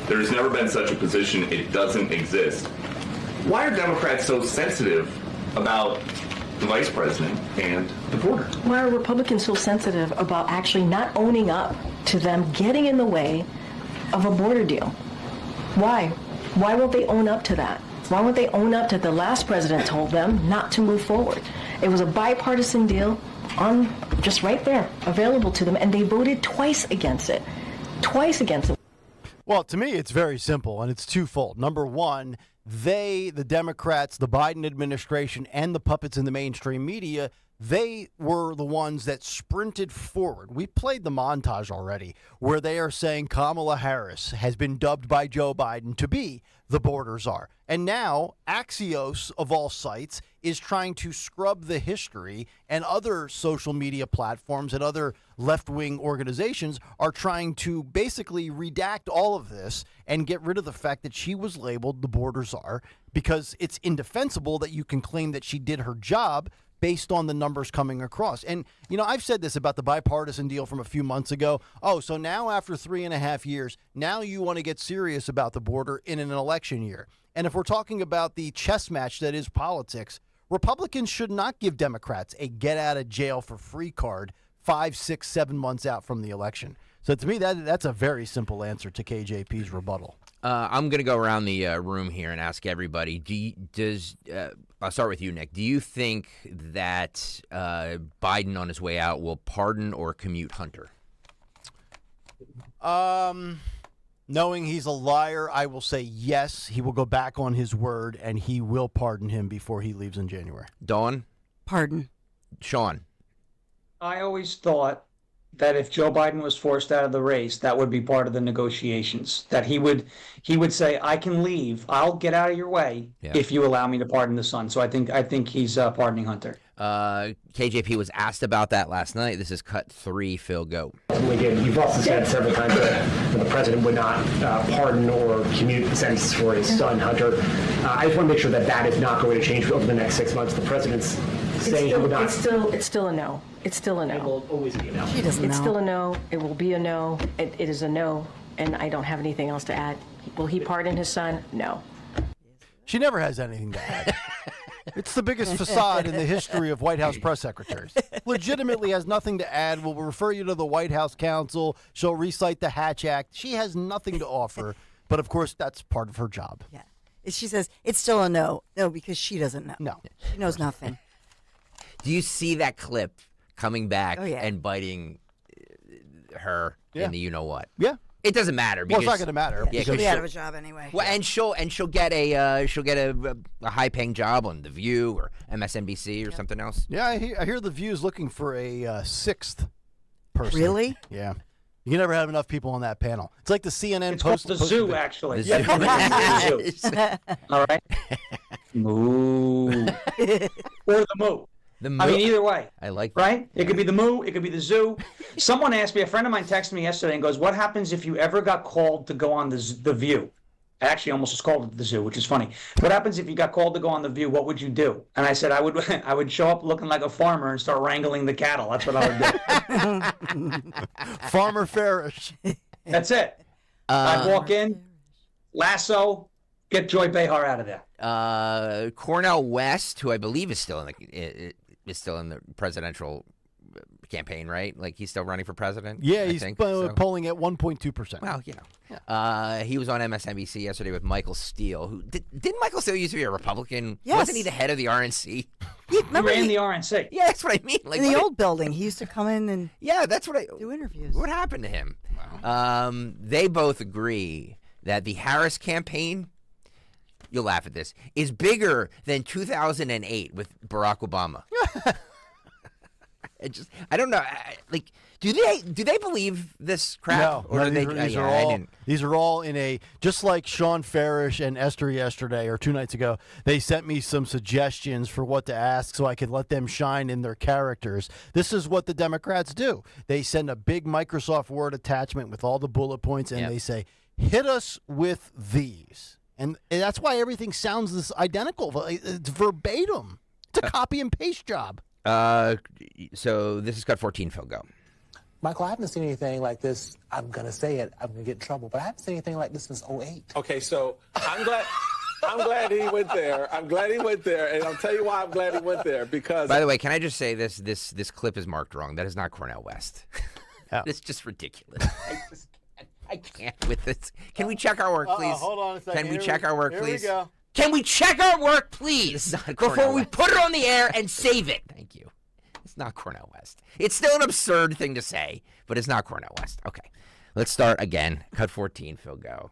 There's never been such a position. It doesn't exist. Why are Democrats so sensitive about the vice president and the border? Why are Republicans so sensitive about actually not owning up to them getting in the way of a border deal? Why? Why won't they own up to that? Why won't they own up to the last president told them not to move forward? It was a bipartisan deal on just right there, available to them, and they voted twice against it. Twice against it. Well, to me, it's very simple, and it's twofold. Number one, the Democrats, the Biden administration, and the puppets in the mainstream media, they were the ones that sprinted forward. We played the montage already where they are saying Kamala Harris has been dubbed by Joe Biden to be the border czar. And now Axios, of all sites, is trying to scrub the history, and other social media platforms and other left-wing organizations are trying to basically redact all of this and get rid of the fact that she was labeled the border czar, because it's indefensible that you can claim that she did her job based on the numbers coming across. And, I've said this about the bipartisan deal from a few months ago. Oh, so now after 3.5 years, now you want to get serious about the border in an election year. And if we're talking about the chess match that is politics, Republicans should not give Democrats a get-out-of-jail-for-free card 5, 6, 7 months out from the election. So to me, that's a very simple answer to KJP's rebuttal. I'm going to go around the room here and ask everybody, I'll start with you, Nick. Do you think that Biden on his way out will pardon or commute Hunter? Knowing he's a liar, I will say yes. He will go back on his word, and he will pardon him before he leaves in January. Dawn? Pardon. Sean? I always thought that if Joe Biden was forced out of the race, that would be part of the negotiations. That he would say, "I can leave. I'll get out of your way if you allow me to pardon the son." So I think he's pardoning Hunter. KJP was asked about that last night. This is cut 3. Phil, go. Again, you've also said several times that the president would not pardon or commute the sentences for his son, Hunter. I just want to make sure that that is not going to change over the next 6 months. The president's saying he would not. It's still a no. It's still a no. It will always be a no. She doesn't know. It's still a no. It will be a no. It is a no, and I don't have anything else to add. Will he pardon his son? No. She never has anything to add. It's the biggest facade in the history of White House press secretaries. Legitimately has nothing to add. We'll refer you to the White House counsel. She'll recite the Hatch Act. She has nothing to offer But of course, that's part of her job. Yeah. She says it's still a no. No, because she doesn't know. No. She knows nothing. Do you see that clip coming back Oh, yeah. and biting her in the you-know-what? Yeah. It doesn't matter. Well, Because, it's not going to matter. Yeah, she'll be out of a job anyway. Well, and she'll get a high-paying job on The View or MSNBC or something else. Yeah, I hear The View is looking for a sixth person. Really? Yeah. You can never have enough people on that panel. It's like the CNN It's called the zoo, actually. The zoo. All right. Moo. Or the moo. The I mean, either way. I like that. Right? It could be the moo. It could be the zoo. Someone asked me, a friend of mine texted me yesterday and goes, what happens if you ever got called to go on the View? I actually almost was called to the zoo, which is funny. What happens if you got called to go on The View? What would you do? And I said, I would show up looking like a farmer and start wrangling the cattle. That's what I would do. Farmer Farish. That's it. I'd walk in, lasso, get Joy Behar out of there. Cornel West, who I believe is still in the presidential campaign, right? Like he's still running for president. Yeah, I he's think, polling at 1.2%. Well, you know, he was on MSNBC yesterday with Michael Steele. Who didn't Michael Steele used to be a Republican? Yes. Wasn't he the head of the RNC? He ran the RNC. Yeah, that's what I mean. Like in the old building, he used to come in and that's what do interviews. What happened to him? Wow. They both agree that the Harris campaign, you'll laugh at this, is bigger than 2008 with Barack Obama. I don't know. Like, do they believe this crap? No, or do they? These are all in a, just like Sean Farish and Esther yesterday or 2 nights ago. They sent me some suggestions for what to ask so I could let them shine in their characters. This is what the Democrats do. They send a big Microsoft Word attachment with all the bullet points, and they say, "Hit us with these." And that's why everything sounds this identical. It's verbatim. It's a copy and paste job. So this is cut 14, Phil, go. Michael, I haven't seen anything like this. I'm going to say it. I'm going to get in trouble. But I haven't seen anything like this since 2008. Okay, so I'm glad he went there. I'm glad he went there, and I'll tell you why I'm glad he went there, because... By the way, can I just say this clip is marked wrong. That is not Cornel West. It's just ridiculous. I can't with this. Can we check our work, please? Hold on a second. Can we check our work, Here please? we go. Can we check our work, please, before we put it on the air and save it? Thank you. It's not Cornel West. It's still an absurd thing to say, but it's not Cornel West. Okay, let's start again. Cut 14, Phil, go.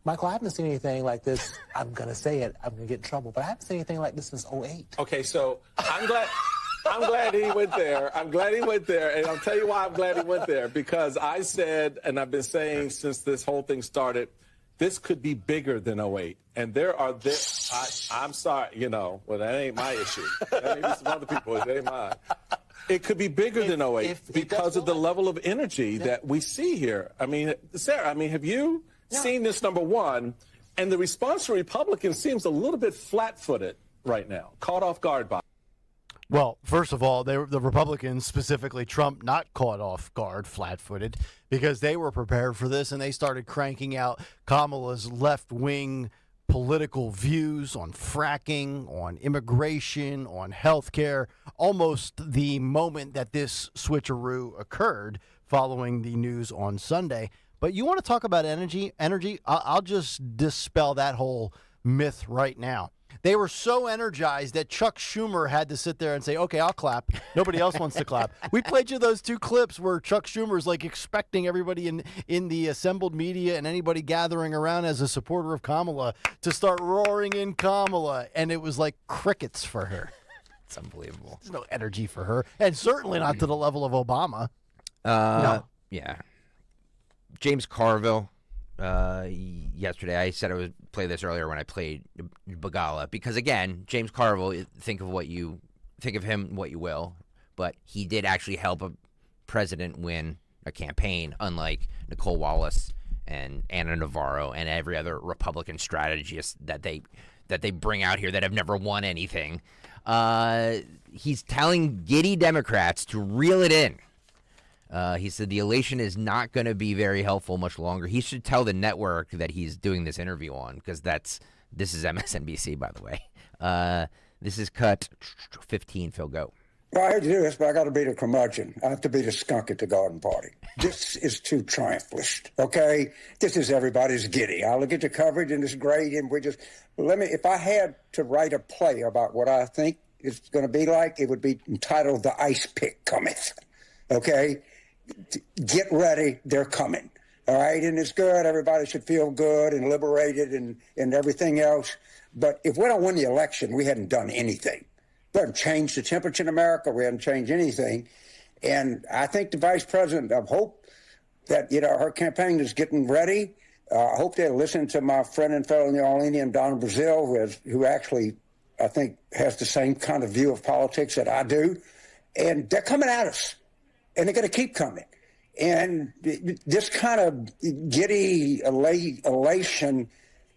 Michael, I haven't seen anything like this. I'm going to say it. I'm going to get in trouble. But I haven't seen anything like this since 2008. Okay, so I'm glad he went there. I'm glad he went there, and I'll tell you why I'm glad he went there, because I said, and I've been saying since this whole thing started, this could be bigger than 2008. And I'm sorry, well, that ain't my issue. That may be some other people, it ain't mine. It could be bigger than 2008 because of the level of energy that we see here. I mean, Sarah, have you seen this, number one? And the response from Republicans seems a little bit flat-footed right now, caught off guard by. Well, first of all, the Republicans, specifically Trump, not caught off guard, flat-footed, because they were prepared for this, and they started cranking out Kamala's left-wing political views on fracking, on immigration, on health care, almost the moment that this switcheroo occurred following the news on Sunday. But you want to talk about energy? I'll just dispel that whole myth right now. They were so energized that Chuck Schumer had to sit there and say, okay, I'll clap. Nobody else wants to clap. We played you those 2 clips where Chuck Schumer's like expecting everybody in the assembled media and anybody gathering around as a supporter of Kamala to start roaring in Kamala. And it was like crickets for her. It's unbelievable. There's no energy for her. And certainly not to the level of Obama. No. Yeah. James Carville. Yesterday, I said I would play this earlier when I played Bagala, because again, James Carville, think of him what you will, but he did actually help a president win a campaign, unlike Nicole Wallace and Anna Navarro and every other Republican strategist that they bring out here that have never won anything. He's telling giddy Democrats to reel it in. He said the elation is not going to be very helpful much longer. He should tell the network that he's doing this interview on, because this is MSNBC, by the way. This is cut 15, Phil, go. Well, I hate to do this, but I got to be the curmudgeon. I have to be the skunk at the garden party. This is too triumphalist, okay? This is everybody's giddy. I look at the coverage and it's great, and if I had to write a play about what I think it's going to be like, it would be entitled The Ice Pick Cometh, okay? Get ready, they're coming, all right? And it's good. Everybody should feel good and liberated and everything else. But if we don't win the election, we haven't done anything. We haven't changed the temperature in America. We haven't changed anything. And I think the vice president, I hope that, her campaign is getting ready. I hope they're listening to my friend and fellow New Orleanian, Don Brazil, who actually, I think, has the same kind of view of politics that I do. And they're coming at us. And they're going to keep coming. And this kind of giddy elation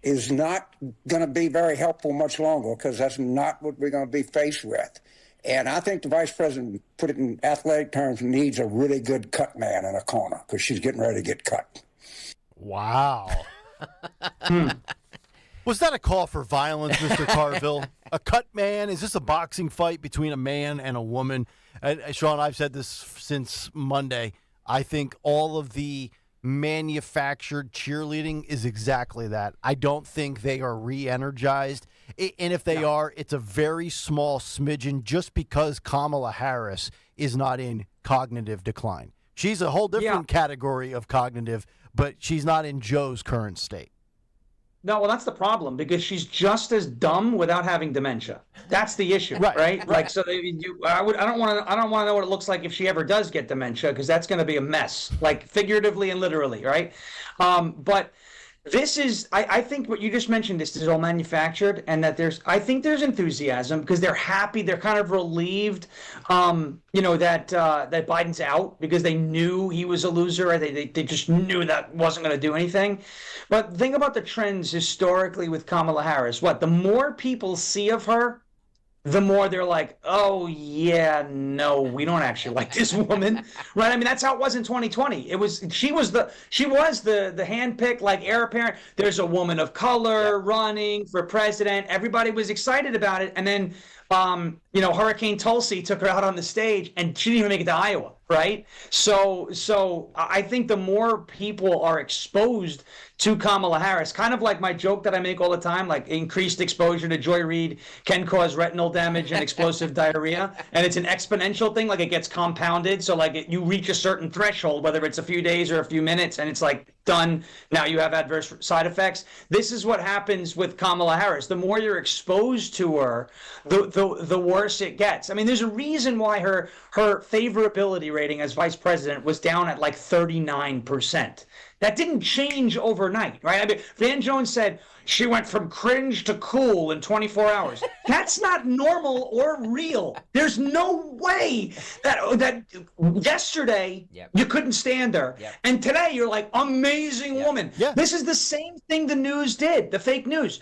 is not going to be very helpful much longer, because that's not what we're going to be faced with. And I think the vice president, put it in athletic terms, needs a really good cut man in a corner, because she's getting ready to get cut. Wow. Was that a call for violence, Mr. Carville? A cut man? Is this a boxing fight between a man and a woman? Sean, I've said this since Monday. I think all of the manufactured cheerleading is exactly that. I don't think they are re-energized. And if they are, it's a very small smidgen just because Kamala Harris is not in cognitive decline. She's a whole different category of cognitive, but she's not in Joe's current state. No, well, that's the problem, because she's just as dumb without having dementia. That's the issue, right? Like, so I don't want to know what it looks like if she ever does get dementia, because that's going to be a mess, like figuratively and literally, right? But this is, I think what you just mentioned, this is all manufactured, and that I think there's enthusiasm because they're happy, they're kind of relieved, that Biden's out, because they knew he was a loser. They just knew that wasn't going to do anything. But think about the trends historically with Kamala Harris. The more people see of her, the more they're like, oh, yeah, no, we don't actually like this woman, right? I mean, that's how it was in 2020. She was the handpicked, like, heir apparent. There's a woman of color running for president. Everybody was excited about it. And then, Hurricane Tulsi took her out on the stage, and she didn't even make it to Iowa, right? So I think the more people are exposed to Kamala Harris, kind of like my joke that I make all the time, like increased exposure to Joy Reid can cause retinal damage and explosive diarrhea. And it's an exponential thing, like it gets compounded. So like you reach a certain threshold, whether it's a few days or a few minutes, and it's like done. Now you have adverse side effects. This is what happens with Kamala Harris. The more you're exposed to her, the worse it gets. I mean, there's a reason why her favorability rating as vice president was down at like 39%. That didn't change overnight, right? I mean, Van Jones said she went from cringe to cool in 24 hours. That's not normal or real. There's no way that yesterday you couldn't stand her. And today you're like, amazing woman. This is the same thing the news did, the fake news.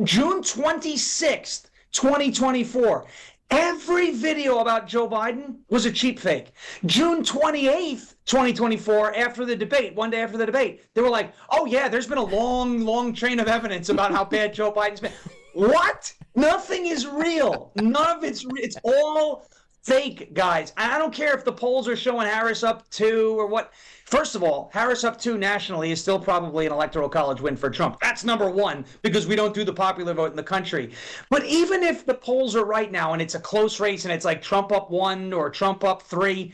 June 26th, 2024. Every video about Joe Biden was a cheap fake. June 28th, 2024, after the debate, one day after the debate, they were like, oh, yeah, there's been a long, long train of evidence about how bad Joe Biden's been. What? Nothing is real. None of it's real. It's all fake, guys. I don't care if the polls are showing Harris up 2 or what. First of all, Harris up 2 nationally is still probably an electoral college win for Trump. That's number one, because we don't do the popular vote in the country. But even if the polls are right now and it's a close race and it's like Trump up 1 or Trump up 3,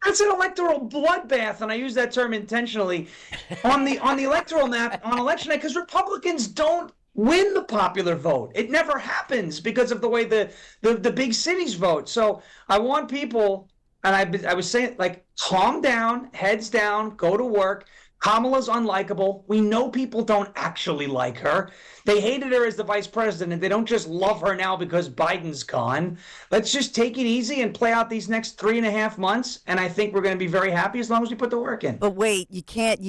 that's an electoral bloodbath, and I use that term intentionally, on the electoral map on election night, because Republicans don't win the popular vote. It never happens because of the way the big cities vote. So I want people, and I was saying, like, calm down, heads down, go to work. Kamala's unlikable. We know people don't actually like her. They hated her as the vice president. They don't just love her now because Biden's gone. Let's just take it easy and play out these next 3.5 months. And I think we're going to be very happy as long as we put the work in. But wait, you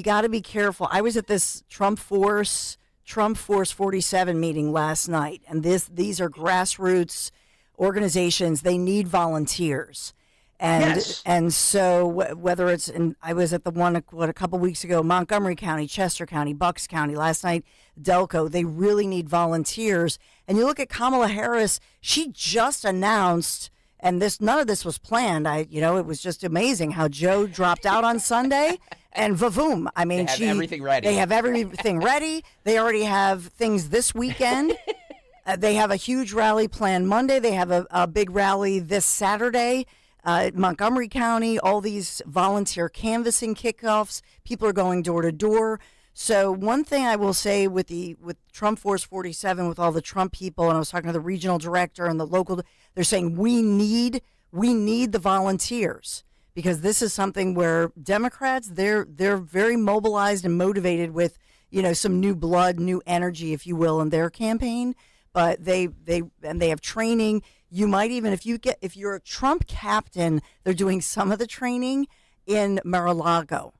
got to be careful. I was at this Trump Force 47 meeting last night. And these are grassroots organizations. They need volunteers. And so whether it's I was at the one a couple weeks ago, Montgomery County, Chester County, Bucks County, last night, Delco, they really need volunteers. And you look at Kamala Harris, she just announced And none of this was planned. It was just amazing how Joe dropped out on Sunday, and vavoom. I mean, They have everything ready. They have everything ready. They already have things this weekend. They have a huge rally planned Monday. They have a big rally this Saturday. Montgomery County, all these volunteer canvassing kickoffs. People are going door to door. So one thing I will say with Trump Force 47, with all the Trump people, and I was talking to the regional director and the local, they're saying we need the volunteers, because this is something where Democrats, they're very mobilized and motivated with, some new blood, new energy, if you will, in their campaign. But they have training. You might even, if you're a Trump captain, they're doing some of the training in Mar-a-Lago.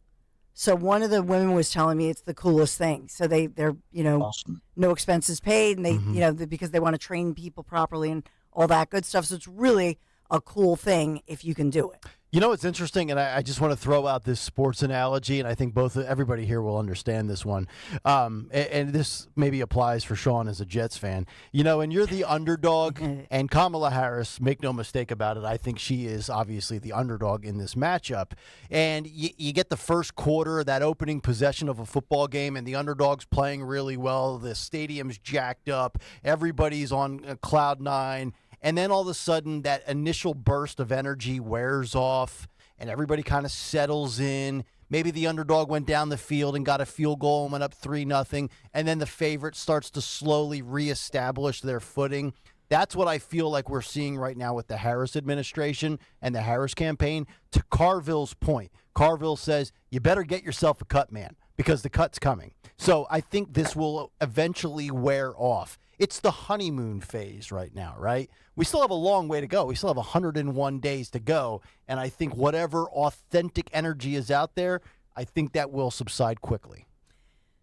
So one of the women was telling me it's the coolest thing. So they're Awesome. no expenses paid, and they because they want to train people properly and all that good stuff. So it's really a cool thing if you can do it. It's interesting, and I just want to throw out this sports analogy, and I think everybody here will understand this one. And this maybe applies for Sean as a Jets fan. And you're the underdog, and Kamala Harris, make no mistake about it, I think she is obviously the underdog in this matchup. And you get the first quarter, that opening possession of a football game, and the underdog's playing really well. The stadium's jacked up. Everybody's on cloud nine. And then all of a sudden, that initial burst of energy wears off, and everybody kind of settles in. Maybe the underdog went down the field and got a field goal and went up 3-0, and then the favorite starts to slowly reestablish their footing. That's what I feel like we're seeing right now with the Harris administration and the Harris campaign. To Carville's point, Carville says, you better get yourself a cut, man, because the cut's coming. So I think this will eventually wear off. It's the honeymoon phase right now, right? We still have a long way to go. We still have 101 days to go. And I think whatever authentic energy is out there, I think that will subside quickly.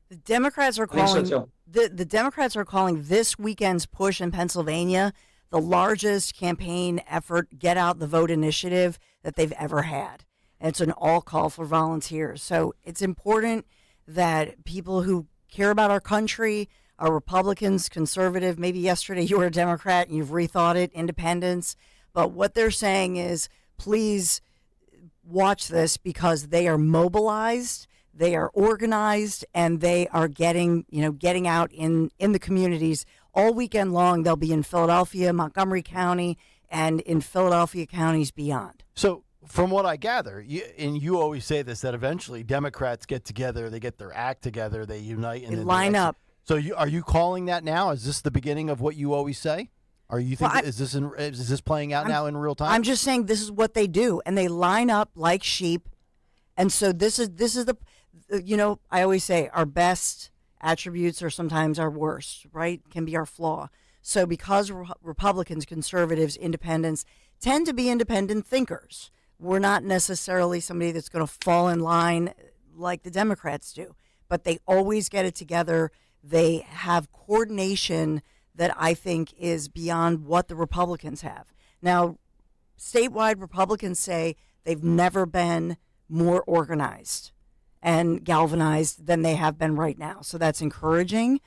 The Democrats are calling the Democrats are calling this weekend's push in Pennsylvania the largest campaign effort, get out the vote initiative that they've ever had. And it's an all call for volunteers. So it's important that people who care about our country, are Republicans, conservative, maybe yesterday you were a Democrat and you've rethought it, independents. But what they're saying is, please watch this, because they are mobilized, they are organized, and they are getting out in the communities all weekend long. They'll be in Philadelphia, Montgomery County, and in Philadelphia counties beyond. So from what I gather, you always say this, that eventually Democrats get together, they get their act together, they unite, and they line up. So are you calling that now? Is this the beginning of what you always say? Are you think is this playing out now in real time? I'm just saying this is what they do, and they line up like sheep. And so this is the I always say our best attributes are sometimes our worst, right? Can be our flaw. So because Republicans, conservatives, independents tend to be independent thinkers, we're not necessarily somebody that's going to fall in line like the Democrats do, but they always get it together. They have coordination that I think is beyond what the Republicans have. Now, statewide Republicans say they've never been more organized and galvanized than they have been right now. So that's encouraging.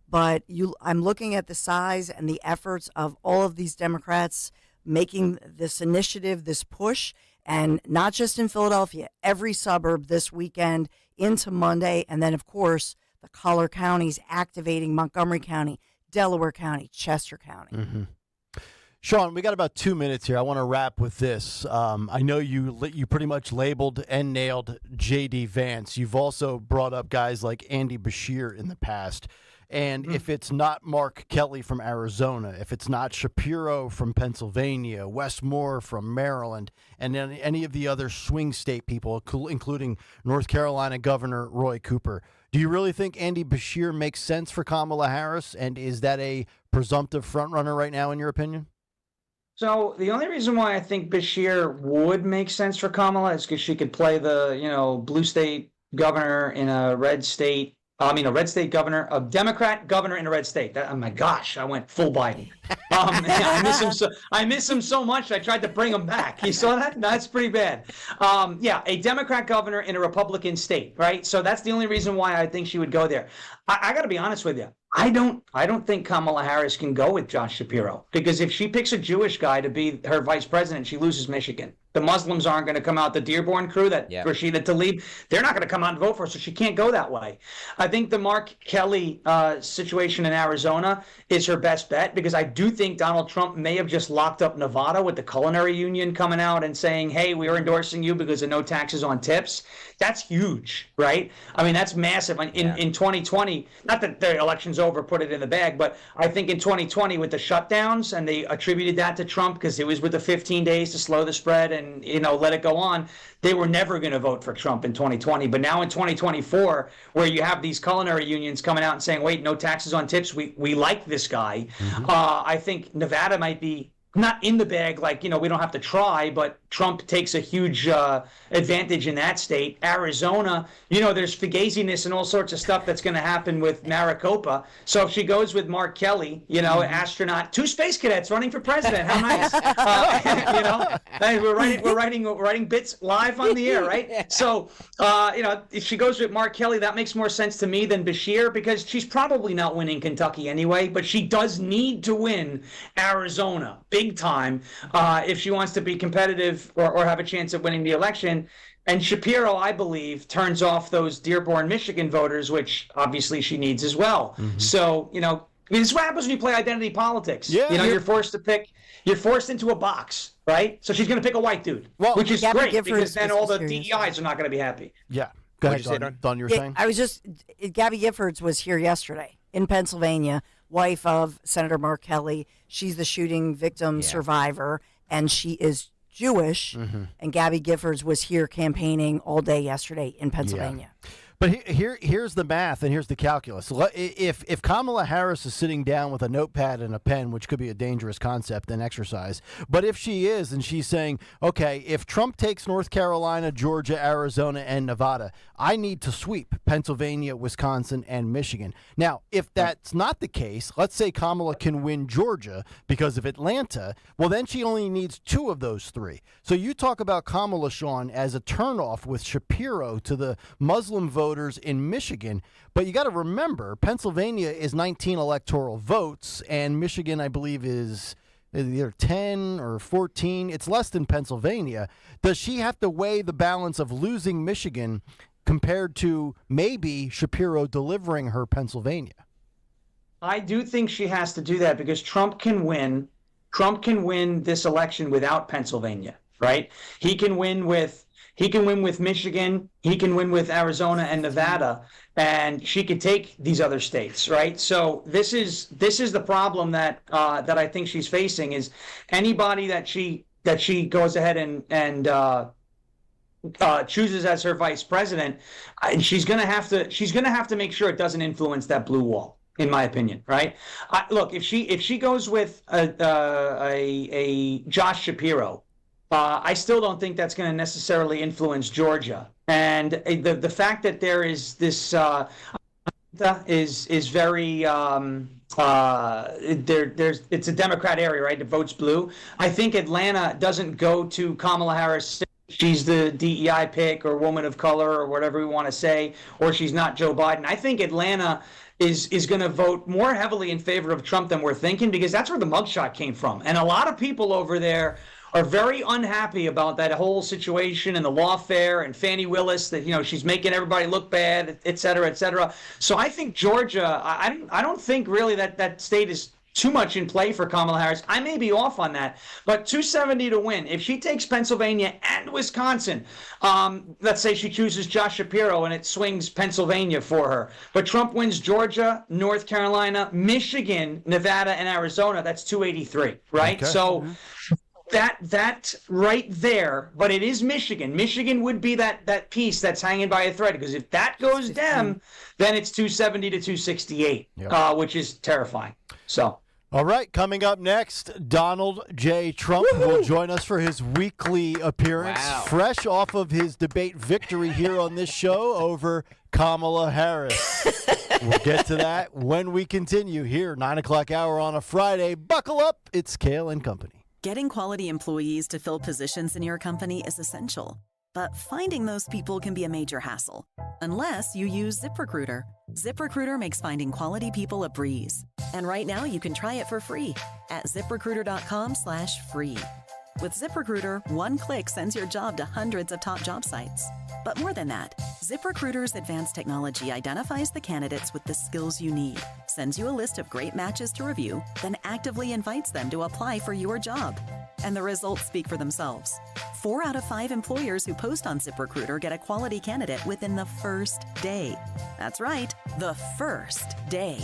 But I'm looking at the size and the efforts of all of these Democrats making this initiative, this push, and not just in Philadelphia, every suburb this weekend into Monday, and then, of course, the collar counties activating Montgomery County, Delaware County, Chester County. Mm-hmm. Sean, we got about 2 minutes here. I want to wrap with this. I know you pretty much labeled and nailed J.D. Vance. You've also brought up guys like Andy Beshear in the past. And if it's not Mark Kelly from Arizona, if it's not Shapiro from Pennsylvania, Wes Moore from Maryland, and then any of the other swing state people, including North Carolina Governor Roy Cooper, do you really think Andy Beshear makes sense for Kamala Harris? And is that a presumptive frontrunner right now, in your opinion? So the only reason why I think Beshear would make sense for Kamala is because she could play the, blue state governor in a red state. A red state governor, a Democrat governor in a red state. Oh my gosh, I went full Biden. I miss him so much. I tried to bring him back. You saw that? That's pretty bad. A Democrat governor in a Republican state, right? So that's the only reason why I think she would go there. I got to be honest with you. I don't think Kamala Harris can go with Josh Shapiro, because if she picks a Jewish guy to be her vice president, she loses Michigan. The Muslims aren't going to come out. The Dearborn crew, that Rashida Tlaib, they're not going to come out and vote for her, so she can't go that way. I think the Mark Kelly situation in Arizona is her best bet, because I do think Donald Trump may have just locked up Nevada with the culinary union coming out and saying, hey, we are endorsing you because of no taxes on tips. That's huge, right? I mean, that's massive. In 2020, not that the election's over, put it in the bag, but I think in 2020 with the shutdowns, and they attributed that to Trump because it was with the 15 days to slow the spread and, let it go on, they were never going to vote for Trump in 2020. But now in 2024, where you have these culinary unions coming out and saying, wait, no taxes on tips, we like this guy. I think Nevada might be not in the bag, like, we don't have to try, but Trump takes a huge advantage in that state. Arizona, there's fugaziness and all sorts of stuff that's going to happen with Maricopa. So if she goes with Mark Kelly, astronaut, 2 space cadets running for president, how nice. We're writing bits live on the air, right? So, if she goes with Mark Kelly, that makes more sense to me than Bashir, because she's probably not winning Kentucky anyway, but she does need to win Arizona big time if she wants to be competitive or have a chance at winning the election. And Shapiro, I believe, turns off those Dearborn, Michigan voters, which obviously she needs as well. So, this is what happens when you play identity politics. You're forced to pick, you're forced into a box, right? So she's going to pick a white dude, which is great, because then all the DEIs are not going to be happy. Yeah. Go ahead, Don, you were saying? Gabby Giffords was here yesterday in Pennsylvania, wife of Senator Mark Kelly. She's the shooting victim survivor, and she is Jewish. And Gabby Giffords was here campaigning all day yesterday in Pennsylvania. But here's the math and here's the calculus. If Kamala Harris is sitting down with a notepad and a pen, which could be a dangerous concept and exercise, but if she is and she's saying, okay, if Trump takes North Carolina, Georgia, Arizona, and Nevada, I need to sweep Pennsylvania, Wisconsin, and Michigan. Now, if that's not the case, let's say Kamala can win Georgia because of Atlanta, well, then she only needs 2 of those 3. So you talk about Kamala, Sean, as a turnoff with Shapiro to the Muslim voters in Michigan, but you got to remember Pennsylvania is 19 electoral votes and Michigan, I believe, is either 10 or 14. It's less than Pennsylvania. Does she have to weigh the balance of losing Michigan compared to maybe Shapiro delivering her Pennsylvania? I do think she has to do that, because Trump can win this election without Pennsylvania, right? He can win with Michigan, he can win with Arizona and Nevada, and she could take these other states, right? So this is the problem that I think she's facing, is anybody that she goes ahead and chooses as her vice president, she's gonna have to make sure it doesn't influence that blue wall, in my opinion, right? Look, if she goes with a Josh Shapiro, I still don't think that's going to necessarily influence Georgia. And the fact that there is this is very it's a Democrat area, right? It votes blue. I think Atlanta doesn't go to Kamala Harris. She's the DEI pick or woman of color or whatever we want to say, or she's not Joe Biden. I think Atlanta is going to vote more heavily in favor of Trump than we're thinking, because that's where the mugshot came from. And a lot of people over there are very unhappy about that whole situation and the lawfare and Fannie Willis, that, she's making everybody look bad, et cetera, et cetera. So I think Georgia, I don't think really that state is too much in play for Kamala Harris. I may be off on that, but 270 to win. If she takes Pennsylvania and Wisconsin, let's say she chooses Josh Shapiro and it swings Pennsylvania for her, but Trump wins Georgia, North Carolina, Michigan, Nevada, and Arizona, that's 283, right? Okay. So that right there, but it is Michigan. Michigan would be that piece that's hanging by a thread, because if that goes Dem, then it's 270 to 268, which is terrifying. So. All right, coming up next, Donald J. Trump will join us for his weekly appearance, fresh off of his debate victory here on this show over Kamala Harris. We'll get to that when we continue here, 9 o'clock hour on a Friday. Buckle up, it's Kayal and Company. Getting quality employees to fill positions in your company is essential. But finding those people can be a major hassle, unless you use ZipRecruiter. ZipRecruiter makes finding quality people a breeze. And right now you can try it for free at ZipRecruiter.com/free. With ZipRecruiter, one click sends your job to hundreds of top job sites. But more than that, ZipRecruiter's advanced technology identifies the candidates with the skills you need, sends you a list of great matches to review, then actively invites them to apply for your job. And the results speak for themselves. 4 out of 5 employers who post on ZipRecruiter get a quality candidate within the first day. That's right, the first day.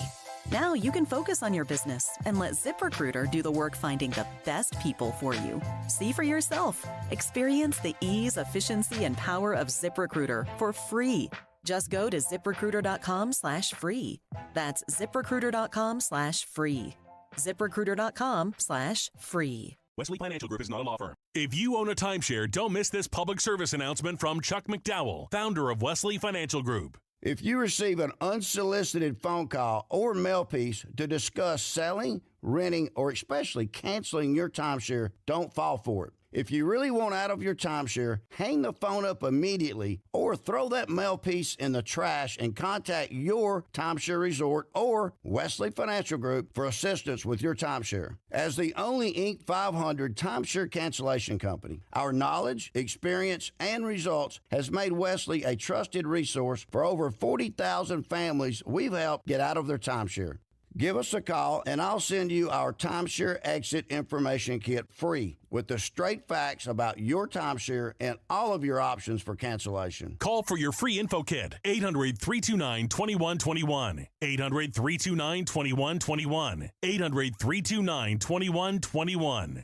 Now you can focus on your business and let ZipRecruiter do the work finding the best people for you. See for yourself. Experience the ease, efficiency, and power of ZipRecruiter for free. Just go to ZipRecruiter.com/free. That's ZipRecruiter.com/free. ZipRecruiter.com/free. Wesley Financial Group is not a law firm. If you own a timeshare, don't miss this public service announcement from Chuck McDowell, founder of Wesley Financial Group. If you receive an unsolicited phone call or mail piece to discuss selling, renting, or especially canceling your timeshare, don't fall for it. If you really want out of your timeshare, hang the phone up immediately or throw that mail piece in the trash and contact your timeshare resort or Wesley Financial Group for assistance with your timeshare. As the only Inc. 500 timeshare cancellation company, our knowledge, experience, and results has made Wesley a trusted resource for over 40,000 families we've helped get out of their timeshare. Give us a call, and I'll send you our timeshare exit information kit free with the straight facts about your timeshare and all of your options for cancellation. Call for your free info kit, 800-329-2121. 800-329-2121. 800-329-2121.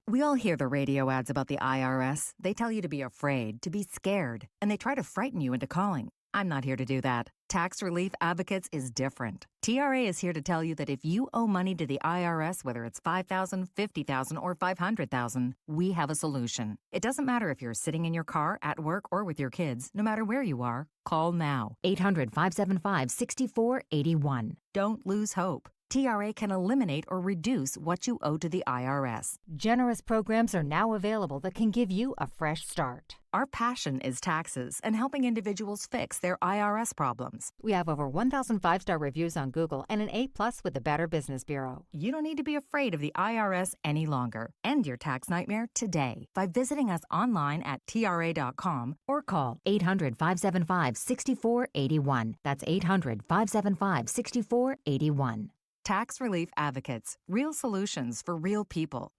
We all hear the radio ads about the IRS. They tell you to be afraid, to be scared, and they try to frighten you into calling. I'm not here to do that. Tax Relief Advocates is different. TRA is here to tell you that if you owe money to the IRS, whether it's $5,000, $50,000, or $500,000, we have a solution. It doesn't matter if you're sitting in your car, at work, or with your kids. No matter where you are, call now. 800-575-6481. Don't lose hope. TRA can eliminate or reduce what you owe to the IRS. Generous programs are now available that can give you a fresh start. Our passion is taxes and helping individuals fix their IRS problems. We have over 1,000 5-star reviews on Google and an A+ with the Better Business Bureau. You don't need to be afraid of the IRS any longer. End your tax nightmare today by visiting us online at TRA.com or call 800-575-6481. That's 800-575-6481. Tax Relief Advocates. Real solutions for real people.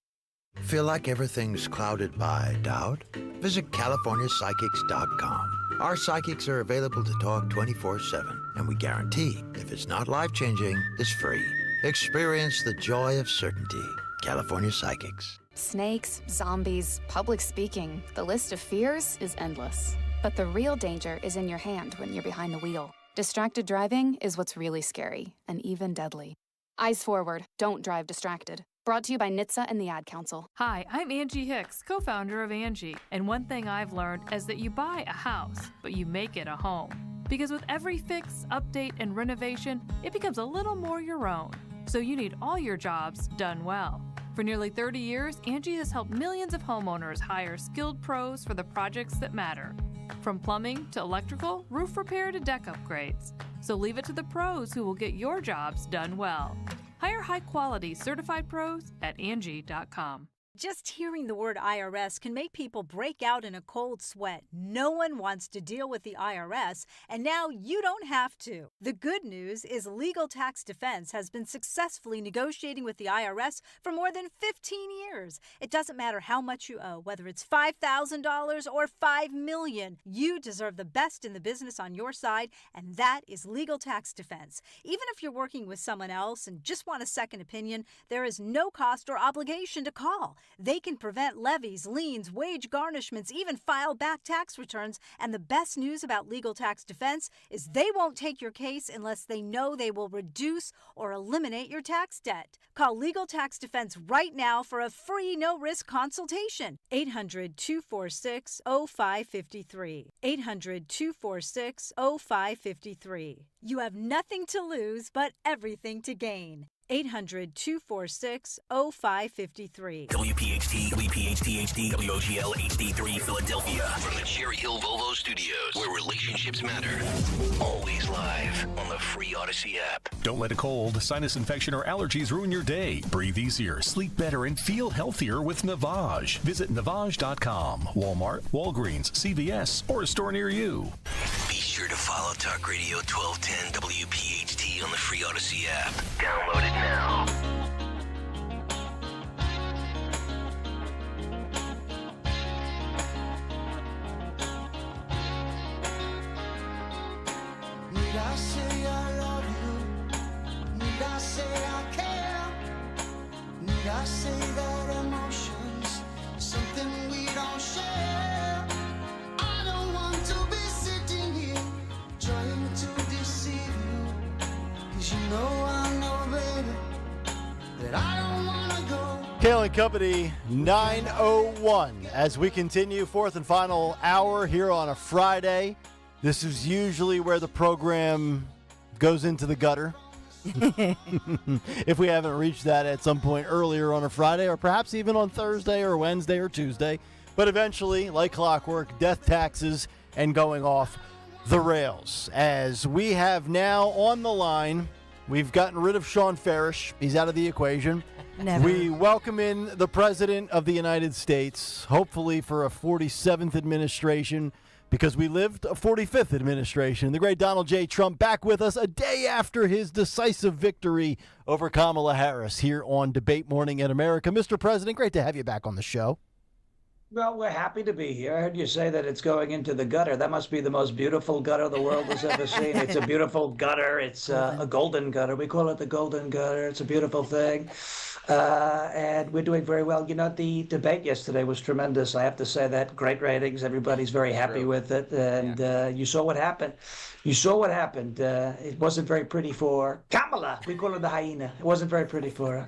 Feel like everything's clouded by doubt? Visit CaliforniaPsychics.com. Our psychics are available to talk 24/7, and we guarantee if it's not life-changing, it's free. Experience the joy of certainty. California Psychics. Snakes, zombies, public speaking. The list of fears is endless. But the real danger is in your hand when you're behind the wheel. Distracted driving is what's really scary and even deadly. Eyes forward. Don't drive distracted. Brought to you by NHTSA and the Ad Council. Hi, I'm Angie Hicks, co-founder of Angie. And one thing I've learned is that you buy a house, but you make it a home. Because with every fix, update, and renovation, it becomes a little more your own. So you need all your jobs done well. For nearly 30 years, Angie has helped millions of homeowners hire skilled pros for the projects that matter. From plumbing to electrical, roof repair to deck upgrades. So leave it to the pros who will get your jobs done well. Hire high-quality certified pros at Angie.com. Just hearing the word IRS can make people break out in a cold sweat. No one wants to deal with the IRS, and now you don't have to. The good news is Legal Tax Defense has been successfully negotiating with the IRS for more than 15 years. It doesn't matter how much you owe, whether it's $5,000 or $5 million. You deserve the best in the business on your side, and that is Legal Tax Defense. Even if you're working with someone else and just want a second opinion, there is no cost or obligation to call. They can prevent levies, liens, wage garnishments, even file back tax returns. And the best news about Legal Tax Defense is they won't take your case unless they know they will reduce or eliminate your tax debt. Call Legal Tax Defense right now for a free no-risk consultation. 800-246-0553. 800-246-0553. You have nothing to lose but everything to gain. 800-246-0553. WPHT, WPHT HD, WOGL HD3 Philadelphia. From the Cherry Hill Volvo Studios, where relationships matter. Always live on the free Odyssey app. Don't let a cold, sinus infection, or allergies ruin your day. Breathe easier, sleep better, and feel healthier with Navage. Visit Navage.com. Walmart, Walgreens, CVS, or a store near you. Be sure to follow Talk Radio 1210 WPHT on the free Odyssey app. Download it now. Need I say I love you? Need I say I care? Need I say that emotions is something we don't share? I don't want to be sitting here trying to deceive you, 'cause you know I know, baby, that I don't want to go. Kayal and Company, 9:01. As we continue, fourth and final hour here on a Friday. This is usually where the program goes into the gutter. If we haven't reached that at some point earlier on a Friday, or perhaps even on Thursday or Wednesday or Tuesday. But eventually, like clockwork, death, taxes, and going off the rails. As we have now on the line, we've gotten rid of Sean Farish. He's out of the equation. Never. We welcome in the President of the United States, hopefully for a 47th administration, because we lived a 45th administration. The great Donald J. Trump back with us a day after his decisive victory over Kamala Harris here on Debate Morning in America. Mr. President, great to have you back on the show. Well, we're happy to be here. I heard you say that it's going into the gutter. That must be the most beautiful gutter the world has ever seen. It's a beautiful gutter. It's a golden gutter. We call it the golden gutter. It's a beautiful thing. And we're doing very well. You know, the debate yesterday was tremendous. I have to say that. Great ratings. Everybody's very happy with it. And you saw what happened. You saw what happened. It wasn't very pretty for Kamala. We call her the hyena. It wasn't very pretty for her.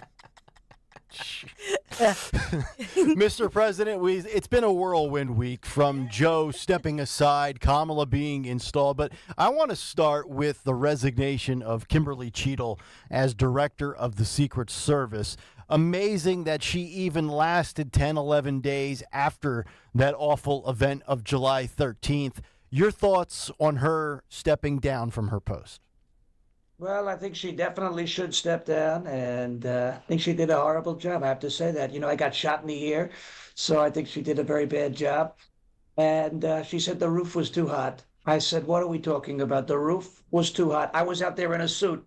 Mr. President, it's been a whirlwind week, from Joe stepping aside, Kamala being installed. But I want to start with the resignation of Kimberly Cheadle as director of the Secret Service. Amazing that she even lasted 10, 11 days after that awful event of July 13th. Your thoughts on her stepping down from her post? Well, I think she definitely should step down, and I think she did a horrible job. I have to say that. You know, I got shot in the ear, so I think she did a very bad job. And she said the roof was too hot. I said, what are we talking about? The roof was too hot. I was out there in a suit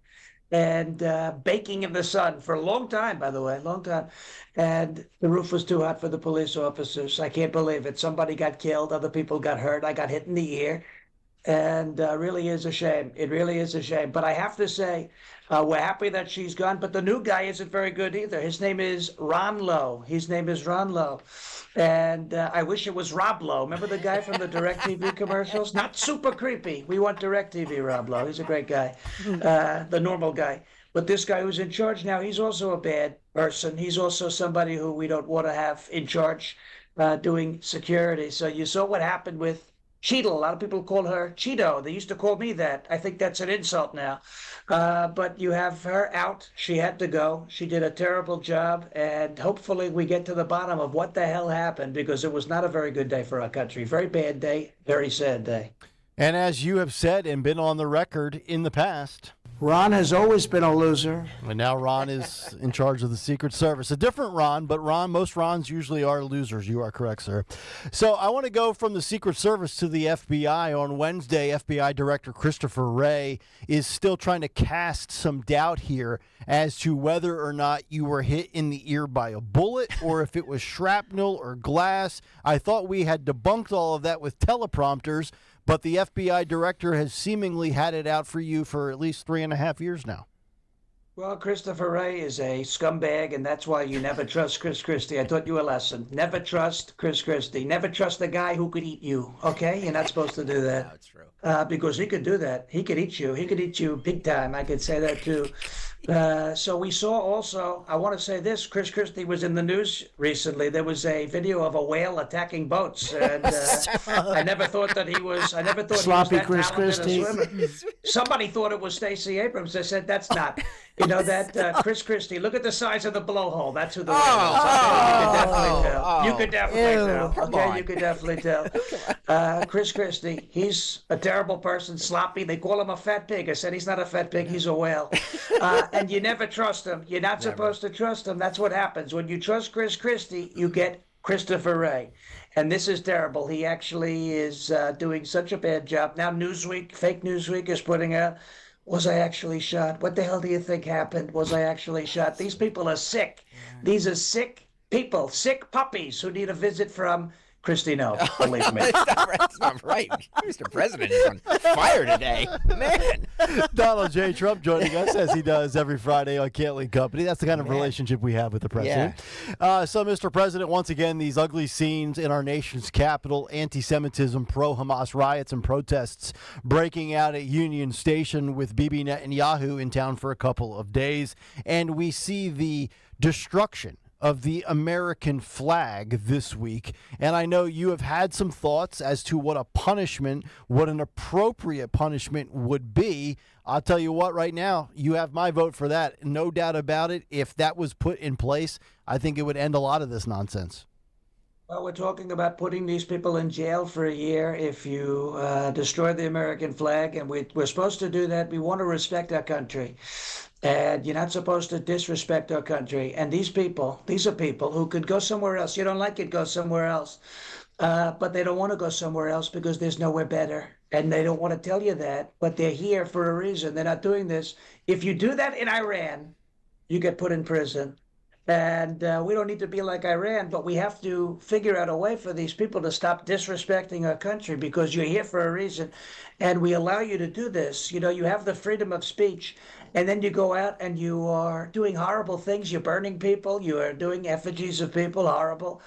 and baking in the sun for a long time, by the way, long time. And the roof was too hot for the police officers. I can't believe it. Somebody got killed. Other people got hurt. I got hit in the ear. And really is a shame. It really is a shame. But I have to say, we're happy that she's gone. But the new guy isn't very good either. His name is Ron Lowe. His name is Ron Lowe. And I wish it was Rob Lowe. Remember the guy from the DirecTV commercials? Not super creepy. We want DirecTV Rob Lowe. He's a great guy, the normal guy. But this guy who's in charge now, he's also a bad person. He's also somebody who we don't want to have in charge doing security. So you saw what happened with Cheadle. A lot of people call her Cheeto. They used to call me that. I think that's an insult now. But you have her out. She had to go. She did a terrible job. And hopefully we get to the bottom of what the hell happened, because it was not a very good day for our country. Very bad day. Very sad day. And as you have said and been on the record in the past, Ron has always been a loser. And now Ron is in charge of the Secret Service. A different Ron, but most Rons usually are losers. You are correct, sir. So I want to go from the Secret Service to the FBI. On Wednesday, FBI Director Christopher Wray is still trying to cast some doubt here as to whether or not you were hit in the ear by a bullet or if it was shrapnel or glass. I thought we had debunked all of that with teleprompters, but the FBI director has seemingly had it out for you for at least 3.5 years now. Well, Christopher Wray is a scumbag, and that's why you never trust Chris Christie. I taught you a lesson. Never trust Chris Christie. Never trust the guy who could eat you, okay? You're not supposed to do that. That's true. Because he could do that. He could eat you. He could eat you big time. I could say that, too. So we saw also, I want to say this, Chris Christie was in the news recently. There was a video of a whale attacking boats. And I never thought that he was, sloppy he was that Chris talented Christie. A swimmer. Somebody thought it was Stacey Abrams. I said, that's not. You know that Chris Christie. Look at the size of the blowhole. That's who the winner is. You could definitely tell. Okay, you could definitely tell. Chris Christie. He's a terrible person, sloppy. They call him a fat pig. I said he's not a fat pig. He's a whale. And you never trust him. You're not supposed to trust him. That's what happens when you trust Chris Christie. You get Christopher Wray. And this is terrible. He actually is doing such a bad job. Now Newsweek, fake Newsweek is putting out, was I actually shot? What the hell do you think happened? Was I actually shot? These people are sick. These are sick people, sick puppies who need a visit from Christie. No, believe me. That's not right. Mr. President is on fire today. Man. Donald J. Trump joining us as he does every Friday on Can't Lead Company. That's the kind of relationship we have with the president. So, Mr. President, once again, these ugly scenes in our nation's capital, anti-Semitism, pro-Hamas riots and protests breaking out at Union Station with Bibi Netanyahu in town for a couple of days. And we see the destruction of the American flag this week. And I know you have had some thoughts as to what a punishment, what an appropriate punishment would be. I'll tell you what, right now, you have my vote for that. No doubt about it. If that was put in place, I think it would end a lot of this nonsense. Well, we're talking about putting these people in jail for a year if you destroy the American flag. And we're supposed to do that. We want to respect our country. And you're not supposed to disrespect our country. And these are people who could go somewhere else. You don't like it, go somewhere else. But they don't want to go somewhere else because there's nowhere better. And they don't want to tell you that, but they're here for a reason. They're not doing this. If you do that in Iran, you get put in prison. And we don't need to be like Iran, but we have to figure out a way for these people to stop disrespecting our country because you're here for a reason. And we allow you to do this. You know, you have the freedom of speech. And then you go out and you are doing horrible things. You're burning people. You are doing effigies of people. Horrible.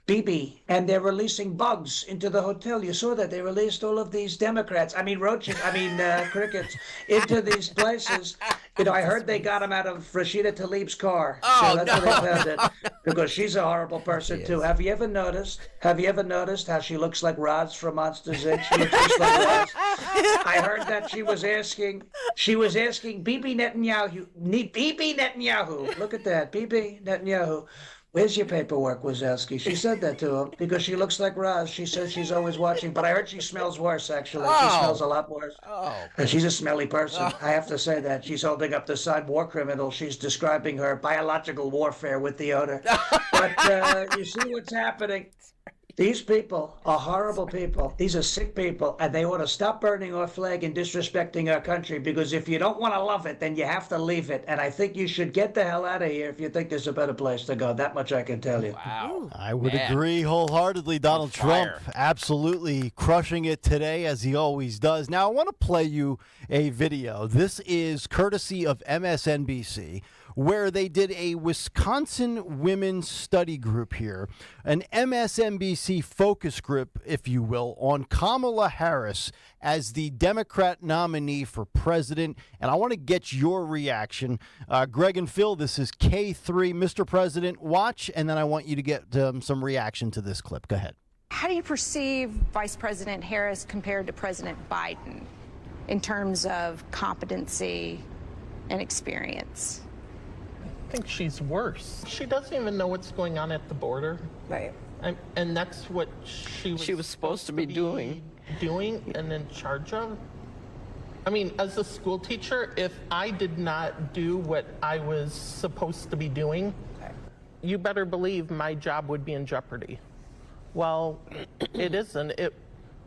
Bibi. And they're releasing bugs into the hotel. You saw that. They released all of these crickets into these places. You know, I heard they got them out of Rashida Tlaib's car. So that's where they found it. Because she's a horrible person, too. Have you ever noticed how she looks like Roz from Monsters, Inc.? She looks just like Roz. I heard that she was asking Bibi Netanyahu. Look at that. Bibi Netanyahu. Where's your paperwork, Wazowski? She said that to him because she looks like Roz. She says she's always watching, but I heard she smells worse, actually. She smells a lot worse. And she's a smelly person. I have to say that. She's holding up the sign, war criminal. She's describing her biological warfare with the odor. But you see what's happening. These people are horrible people. These are sick people, and they ought to stop burning our flag and disrespecting our country, because if you don't want to love it, then you have to leave it. And I think you should get the hell out of here if you think there's a better place to go. That much I can tell you. Wow. I would agree wholeheartedly. Donald Trump absolutely crushing it today, as he always does. Now, I want to play you a video. This is courtesy of MSNBC, where they did a Wisconsin women's study group here, an MSNBC focus group, if you will, on Kamala Harris as the Democrat nominee for president. And I want to get your reaction. Greg and Phil, this is K3. Mr. President, watch, and then I want you to get some reaction to this clip. Go ahead. How do you perceive Vice President Harris compared to President Biden in terms of competency and experience? I think she's worse. She doesn't even know what's going on at the border. Right. And that's what she was supposed to be doing and in charge of. I mean, as a school teacher, if I did not do what I was supposed to be doing, you better believe my job would be in jeopardy. Well, it isn't.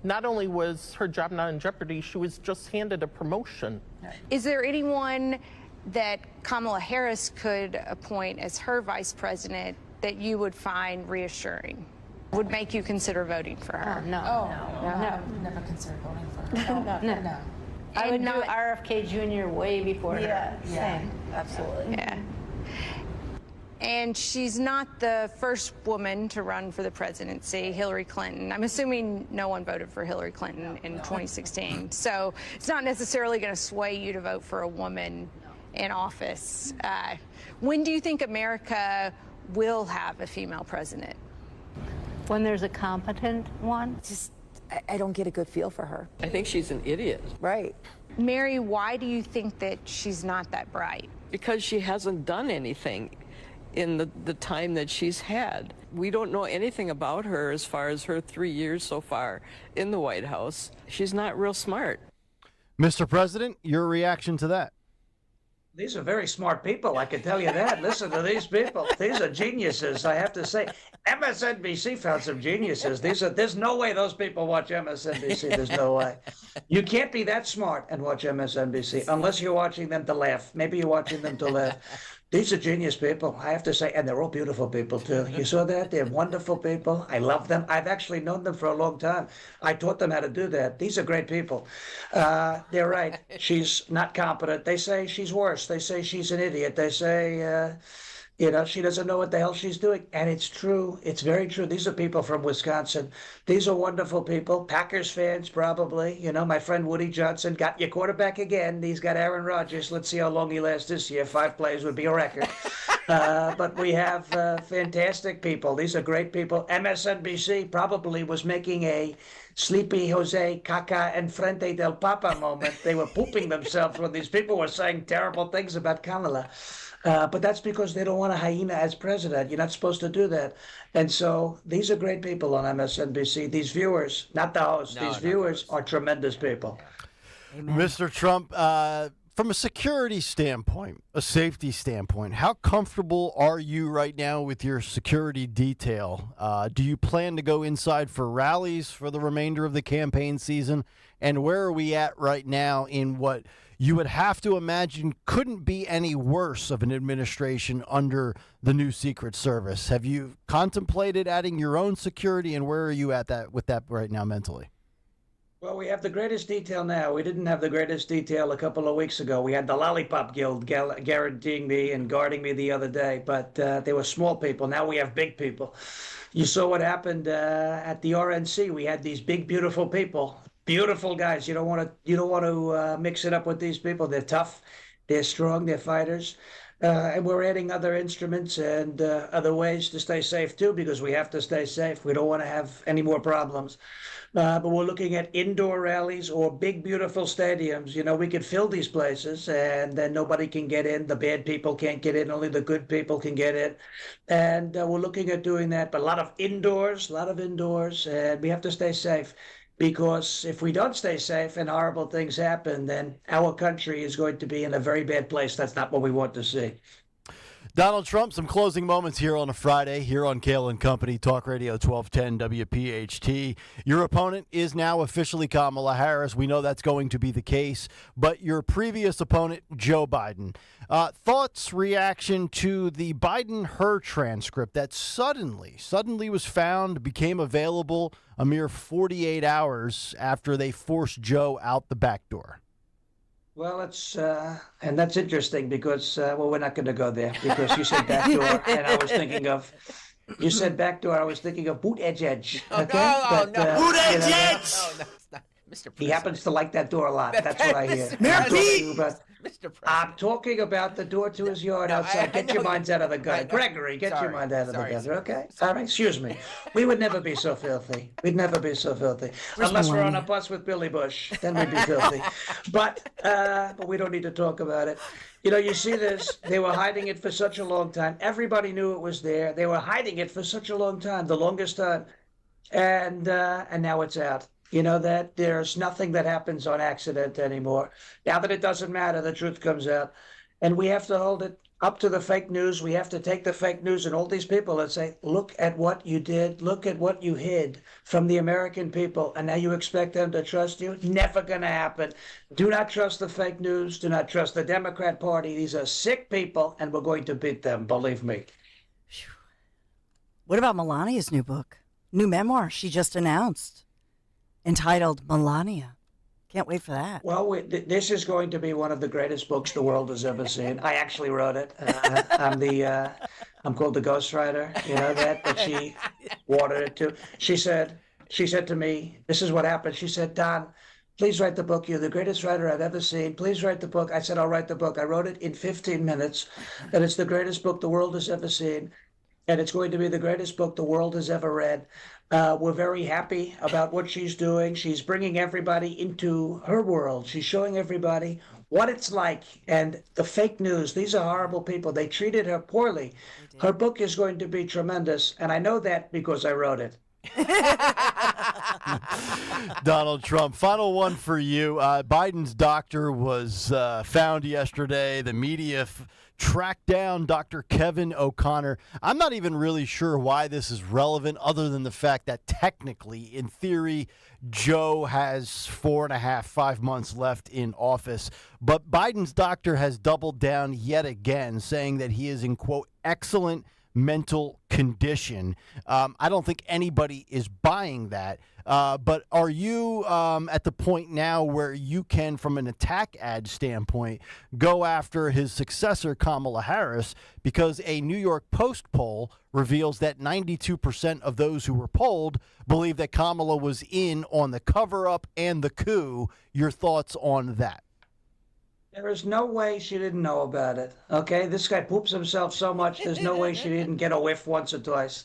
Not only was her job not in jeopardy, she was just handed a promotion. Is there anyone that Kamala Harris could appoint as her vice president that you would find reassuring, would make you consider voting for her? No. Never consider voting for her. No. I would do RFK Jr. way before her. Yeah, Same. Absolutely. Yeah. And she's not the first woman to run for the presidency, Hillary Clinton. I'm assuming no one voted for Hillary Clinton in 2016. So it's not necessarily going to sway you to vote for a woman in office. When do you think America will have a female president? When there's a competent one. I don't get a good feel for her. I think she's an idiot. Right. Mary, why do you think that she's not that bright? because she hasn't done anything in the time that she's had. We don't know anything about her as far as her 3 years so far in the White House. She's not real smart. Mr. President, your reaction to that? These are very smart people, I can tell you that. Listen to these people. These are geniuses, I have to say. MSNBC found some geniuses. There's no way those people watch MSNBC. There's no way. You can't be that smart and watch MSNBC unless you're watching them to laugh. Maybe you're watching them to laugh. These are genius people, I have to say, and they're all beautiful people, too. You saw that? They're wonderful people. I love them. I've actually known them for a long time. I taught them how to do that. These are great people. They're right. She's not competent. They say she's worse. They say she's an idiot. They say, she doesn't know what the hell she's doing. And it's true. It's very true. These are people from Wisconsin. These are wonderful people. Packers fans, probably. My friend Woody Johnson got your quarterback again. He's got Aaron Rodgers. Let's see how long he lasts this year. 5 plays would be a record. But we have fantastic people. These are great people. MSNBC probably was making a Sleepy Jose Caca Enfrente del Papa moment. They were pooping themselves when these people were saying terrible things about Kamala. But that's because they don't want a hyena as president. You're not supposed to do that. And so these are great people on MSNBC. These viewers, not the hosts, these viewers are tremendous people. Amen. Mr. Trump, from a security standpoint, a safety standpoint, how comfortable are you right now with your security detail? Do you plan to go inside for rallies for the remainder of the campaign season? And where are we at right now in what you would have to imagine couldn't be any worse of an administration under the new Secret Service? Have you contemplated adding your own security, and where are you at with that right now mentally? Well, we have the greatest detail now. We didn't have the greatest detail a couple of weeks ago. We had the Lollipop Guild guaranteeing me and guarding me the other day, but they were small people. Now we have big people. You saw what happened at the RNC. We had these big, beautiful people. Beautiful guys. You don't want to mix it up with these people. They're tough, they're strong, they're fighters, and we're adding other instruments and other ways to stay safe too, because we have to stay safe. We don't want to have any more problems. But we're looking at indoor rallies or big, beautiful stadiums. We could fill these places, and then nobody can get in. The bad people can't get in. Only the good people can get in. And we're looking at doing that. But a lot of indoors, and we have to stay safe. Because if we don't stay safe and horrible things happen, then our country is going to be in a very bad place. That's not what we want to see. Donald Trump, some closing moments here on a Friday, here on Kayal and Company, Talk Radio 1210 WPHT. Your opponent is now officially Kamala Harris. We know that's going to be the case. But your previous opponent, Joe Biden. Thoughts, reaction to the Biden-Her transcript that suddenly was found, became available a mere 48 hours after they forced Joe out the back door? Well, and that's interesting because, we're not going to go there because you said backdoor, and I was thinking of, boot edge. Okay? Boot edge! Mr. He happens to like that door a lot. That's what I hear. I'm talking about the door to his yard outside. Get your minds out of the gutter. Gregory, get your mind out of the gutter, okay? All right, excuse me. We would never be so filthy. We'd never be so filthy. Unless we're on a bus with Billy Bush. Then we'd be filthy. But we don't need to talk about it. You see this. They were hiding it for such a long time. Everybody knew it was there. They were hiding it for such a long time, the longest time. And now it's out. That there's nothing that happens on accident anymore. Now that it doesn't matter, the truth comes out. And we have to hold it up to the fake news. We have to take the fake news and all these people and say, look at what you did. Look at what you hid from the American people. And now you expect them to trust you? Never going to happen. Do not trust the fake news. Do not trust the Democrat Party. These are sick people, and we're going to beat them. Believe me. What about Melania's new book? New memoir she just announced, entitled Melania. Can't wait for that. Well, this is going to be one of the greatest books the world has ever seen. I actually wrote it. I'm called the ghostwriter. You know that, but she watered it too. She said to me, this is what happened. She said, Don, please write the book. You're the greatest writer I've ever seen. Please write the book. I said, I'll write the book. I wrote it in 15 minutes, and it's the greatest book the world has ever seen. And it's going to be the greatest book the world has ever read. We're very happy about what she's doing. She's bringing everybody into her world. She's showing everybody what it's like, and the fake news. These are horrible people. They treated her poorly. Her book is going to be tremendous, and I know that because I wrote it. Donald Trump. Final one for you. Biden's doctor was found yesterday. The media tracked down Dr. Kevin O'Connor. I'm not even really sure why this is relevant other than the fact that technically, in theory, Joe has 4.5, 5 months left in office. But Biden's doctor has doubled down yet again, saying that he is in, quote, excellent mental condition. I don't think anybody is buying that. But are you at the point now where you can, from an attack ad standpoint, go after his successor, Kamala Harris, because a New York Post poll reveals that 92% of those who were polled believe that Kamala was in on the cover-up and the coup. Your thoughts on that? There is no way she didn't know about it. Okay, this guy poops himself so much, there's no way she didn't get a whiff once or twice.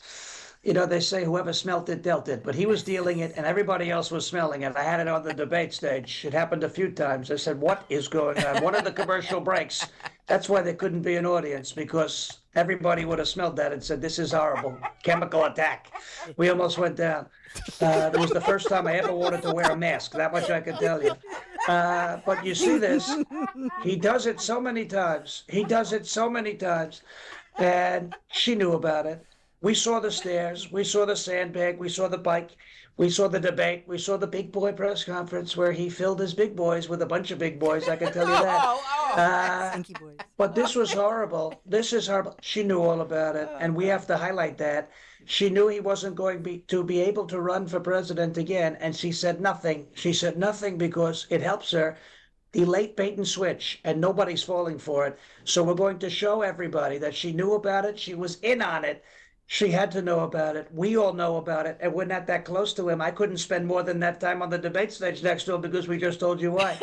You know, they say whoever smelt it dealt it, but he was dealing it and everybody else was smelling it. I had it on the debate stage. It happened a few times. I said, what is going on? What are the commercial breaks? That's why there couldn't be an audience, because everybody would have smelled that and said, this is horrible. Chemical attack. We almost went down. It was the first time I ever wanted to wear a mask. That much I can tell you. But you see this, he does it so many times. He does it so many times. And she knew about it. We saw the stairs. We saw the sandbag. We saw the bike. We saw the debate. We saw the big boy press conference where he filled his big boys with a bunch of big boys. I can tell you that. But this was horrible. This is horrible. She knew all about it. And we have to highlight that. She knew he wasn't going to be able to run for president again. And she said nothing. She said nothing because it helps her. The late bait and switch, and nobody's falling for it. So we're going to show everybody that she knew about it. She was in on it. She had to know about it. We all know about it, and we're not that close to him. I couldn't spend more than that time on the debate stage next to him because we just told you why.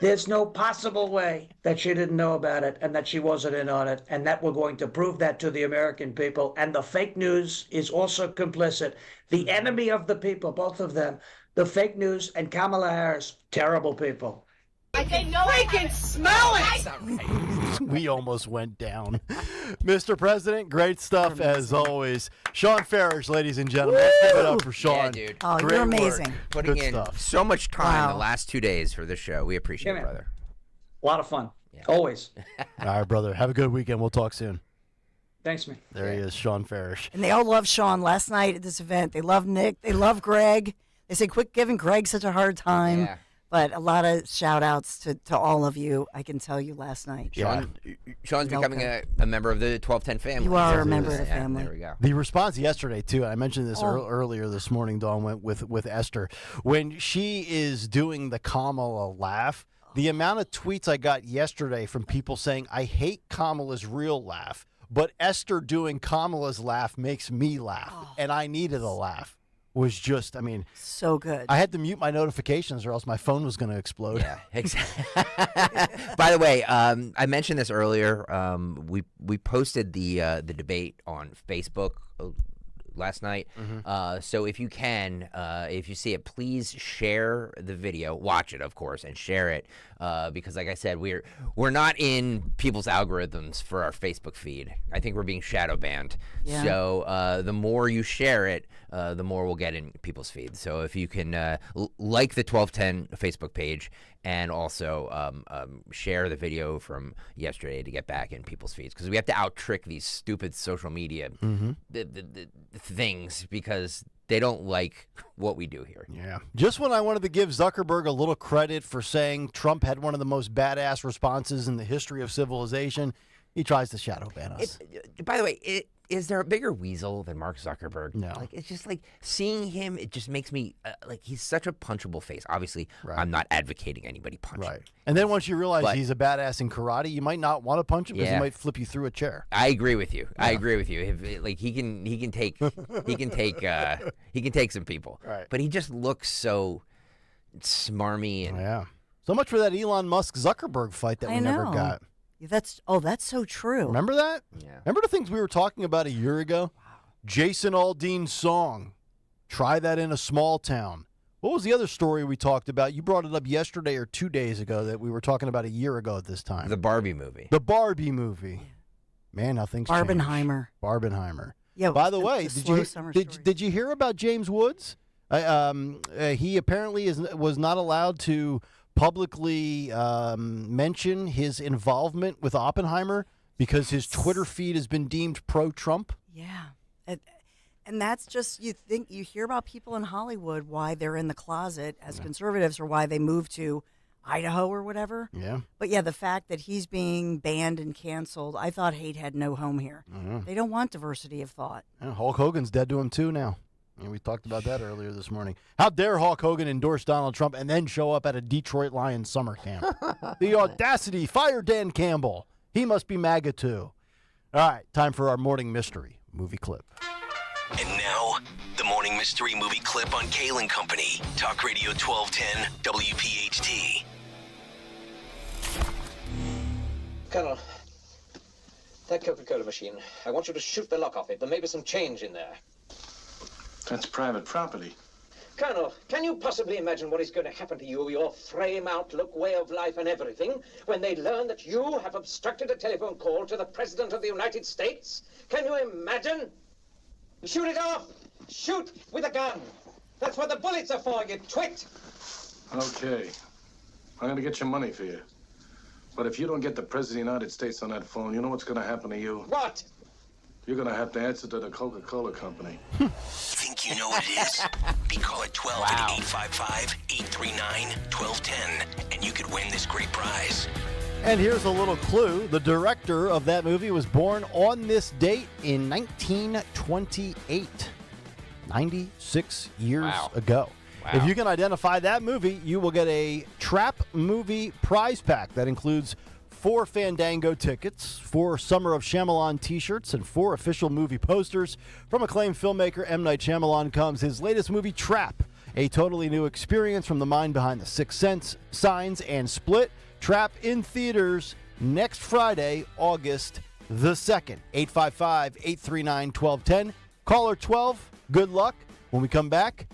There's no possible way that she didn't know about it and that she wasn't in on it, and that we're going to prove that to the American people. And the fake news is also complicit. The enemy of the people, both of them, the fake news and Kamala Harris, terrible people. I can freaking smell it! We almost went down. Mr. President, great stuff as always. Sean Farish, ladies and gentlemen. Let's give it up for Sean. Yeah, dude. Oh, Great you're amazing. work. Putting Good in stuff. so much time Wow. the last 2 days for this show. We appreciate it, brother. A lot of fun. Always. All right, brother. Have a good weekend. We'll talk soon. Thanks, man. There he is, Sean Farish. And they all love Sean last night at this event. They love Nick. They love Greg. They say, quit giving Greg such a hard time. Yeah. But a lot of shout-outs to all of you, I can tell you last night. Sean's becoming a member of the 1210 family. You are a member of the Yeah, family. there we go. The response yesterday, too, I mentioned this Oh. earlier this morning, Dawn, went with Esther. When she is doing the Kamala laugh, the amount of tweets I got yesterday from people saying, I hate Kamala's real laugh, but Esther doing Kamala's laugh makes me laugh, and I needed a laugh. Was just, I mean, so good. I had to mute my notifications or else my phone was going to explode. Yeah, exactly. By the way, I mentioned this earlier. We posted the debate on Facebook last night. So if you can, if you see it, please share the video. Watch it, of course, and share it because, like I said, we're not in people's algorithms for our Facebook feed. I think we're being shadow banned. Yeah. So the more you share it, the more we'll get in people's feeds. So if you can like the 1210 Facebook page and also share the video from yesterday to get back in people's feeds, because we have to out-trick these stupid social media the things because they don't like what we do here. Yeah. Just when I wanted to give Zuckerberg a little credit for saying Trump had one of the most badass responses in the history of civilization, he tries to shadow ban us. By the way, is there a bigger weasel than Mark Zuckerberg? No. Like, it's just like seeing him, it just makes me like he's such a punchable face. Obviously, I'm not advocating anybody punch him. And then once you realize he's a badass in karate, you might not want to punch him because he Yeah. might flip you through a chair. I agree with you. I agree with you. If, like he can take some people. Right. But he just looks so smarmy and So much for that Elon Musk Zuckerberg fight that I we never know. got. That's so true. Remember that? Yeah. Remember the things we were talking about a year ago? Jason Aldean's song, Try That in a Small Town. What was the other story we talked about? You brought it up yesterday or 2 days ago that we were talking about a year ago at this time. The Barbie movie. The Barbie movie. Man, how things change. Barbenheimer. Yeah. By the way, did you hear about James Woods? He apparently was not allowed to publicly mention his involvement with Oppenheimer because his Twitter feed has been deemed pro-Trump. Yeah. And that's just, you hear about people in Hollywood, why they're in the closet as conservatives or why they move to Idaho or whatever. Yeah. But yeah, the fact that he's being banned and canceled, I thought hate had no home here. They don't want diversity of thought. Yeah, Hulk Hogan's dead to him too now. And we talked about that earlier this morning. How dare Hulk Hogan endorse Donald Trump and then show up at a Detroit Lions summer camp? The audacity. Fire Dan Campbell. He must be MAGA too. All right, time for our morning mystery movie clip. And now, the morning mystery movie clip on Kayal and Company. Talk Radio 1210, WPHT. Colonel, that Coca-Cola machine, I want you to shoot the lock off it. There may be some change in there. That's private property. Colonel, can you possibly imagine what is going to happen to you, your frame, outlook, way of life, and everything, when they learn that you have obstructed a telephone call to the President of the United States? Can you imagine? Shoot it off! Shoot with a gun! That's what the bullets are for, you twit! Okay. I'm going to get your money for you. But if you don't get the President of the United States on that phone, you know what's going to happen to you? What? You're going to have to answer to the Coca-Cola Company. Think you know what it is? Be call at 12 at 855-839-1210, and you could win this great prize. And here's a little clue. The director of that movie was born on this date in 1928, 96 years ago. Wow. If you can identify that movie, you will get a Trap Movie prize pack that includes 4 Fandango tickets, 4 Summer of Shyamalan t-shirts, and 4 official movie posters. From acclaimed filmmaker M. Night Shyamalan comes his latest movie, Trap, a totally new experience from the mind behind The Sixth Sense, Signs, and Split. Trap in theaters next Friday, August the 2nd. 855-839-1210. Caller 12, good luck. When we come back,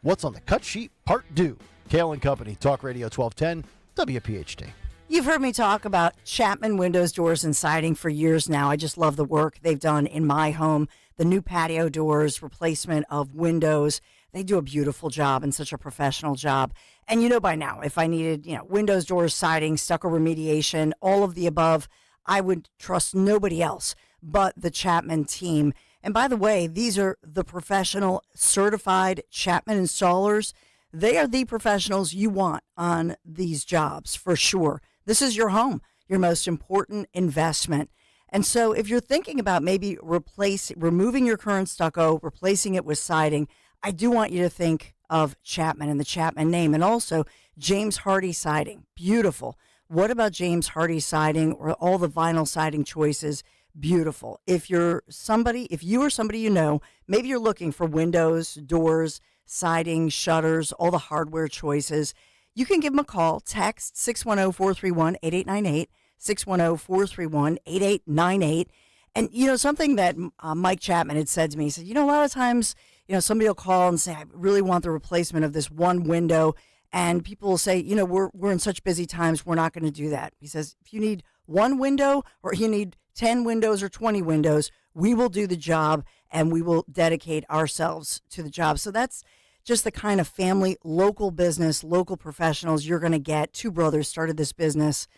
what's on the cut sheet, part 2. Kayal and Company, Talk Radio 1210, WPHT. You've heard me talk about Chapman Windows, Doors, and Siding for years now. I just love the work they've done in my home. The new patio doors, replacement of windows. They do a beautiful job and such a professional job. And you know by now, if I needed, windows, doors, siding, stucco remediation, all of the above, I would trust nobody else but the Chapman team. And by the way, these are the professional certified Chapman installers. They are the professionals you want on these jobs for sure. This is your home, your most important investment. And so if you're thinking about maybe removing your current stucco, replacing it with siding, I do want you to think of Chapman and the Chapman name, and also James Hardie siding. Beautiful. What about James Hardie siding or all the vinyl siding choices? Beautiful. If you or somebody you know, maybe you're looking for windows, doors, siding, shutters, all the hardware choices, you can give them a call. Text 610-431-8898, 610-431-8898. And, something that Mike Chapman had said to me, he said, a lot of times, somebody will call and say, I really want the replacement of this one window. And people will say, we're in such busy times, we're not going to do that. He says, if you need one window or you need 10 windows or 20 windows, we will do the job and we will dedicate ourselves to the job. So that's just the kind of family, local business, local professionals you're going to get. 2 brothers started this business,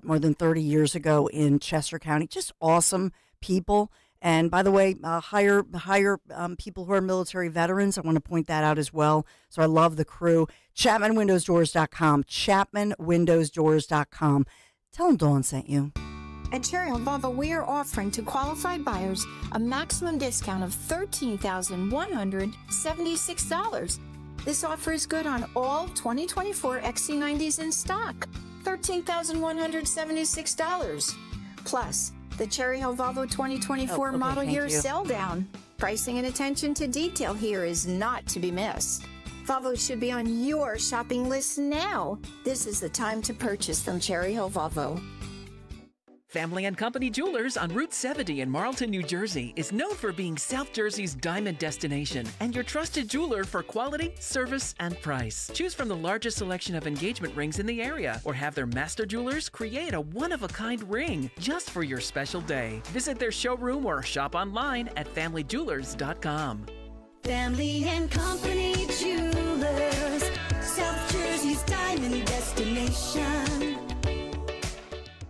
more than 30 years ago in Chester County. Just awesome people. And by the way, hire people who are military veterans. I want to point that out as well. So I love the crew. ChapmanWindowsDoors.com. ChapmanWindowsDoors.com. Tell them Dawn sent you. At Cherry Hill Volvo, we are offering to qualified buyers a maximum discount of $13,176. This offer is good on all 2024 XC90s in stock. $13,176. Plus, the Cherry Hill Volvo 2024 model year sell down. Pricing and attention to detail here is not to be missed. Volvo should be on your shopping list now. This is the time to purchase from Cherry Hill Volvo. Family & Company Jewelers on Route 70 in Marlton, New Jersey is known for being South Jersey's diamond destination and your trusted jeweler for quality, service, and price. Choose from the largest selection of engagement rings in the area or have their master jewelers create a one-of-a-kind ring just for your special day. Visit their showroom or shop online at familyjewelers.com. Family & Company Jewelers, South Jersey's diamond destination.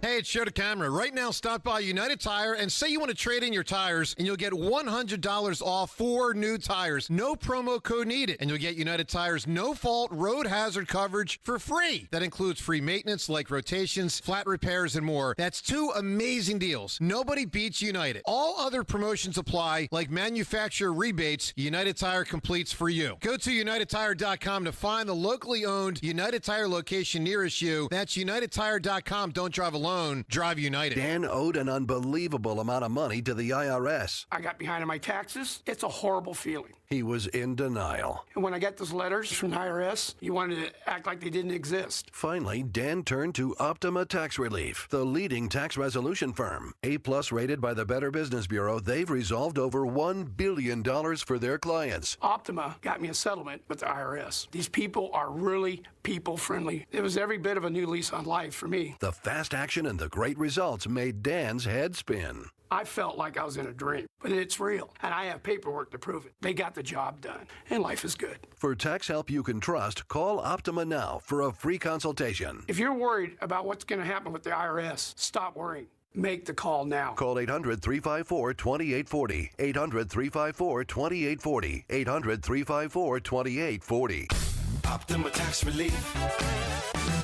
Hey, it's Show to Camera. Right now, stop by United Tire and say you want to trade in your tires, and you'll get $100 off 4 new tires. No promo code needed, and you'll get United Tire's no-fault road hazard coverage for free. That includes free maintenance like rotations, flat repairs, and more. That's 2 amazing deals. Nobody beats United. All other promotions apply, like manufacturer rebates. United Tire completes for you. Go to UnitedTire.com to find the locally owned United Tire location nearest you. That's UnitedTire.com. Don't drive alone. Drive United. Dan owed an unbelievable amount of money to the IRS. I got behind on my taxes. It's a horrible feeling. He was in denial. And when I got those letters from the IRS, you wanted to act like they didn't exist. Finally, Dan turned to Optima Tax Relief, the leading tax resolution firm. A-plus rated by the Better Business Bureau, they've resolved over $1 billion for their clients. Optima got me a settlement with the IRS. These people are really people-friendly. It was every bit of a new lease on life for me. The fast action and the great results made Dan's head spin. I felt like I was in a dream, but it's real, and I have paperwork to prove it. They got the job done, and life is good. For tax help you can trust, call Optima now for a free consultation. If you're worried about what's going to happen with the IRS, stop worrying. Make the call now. Call 800-354-2840. 800-354-2840. 800-354-2840. Optima Tax Relief.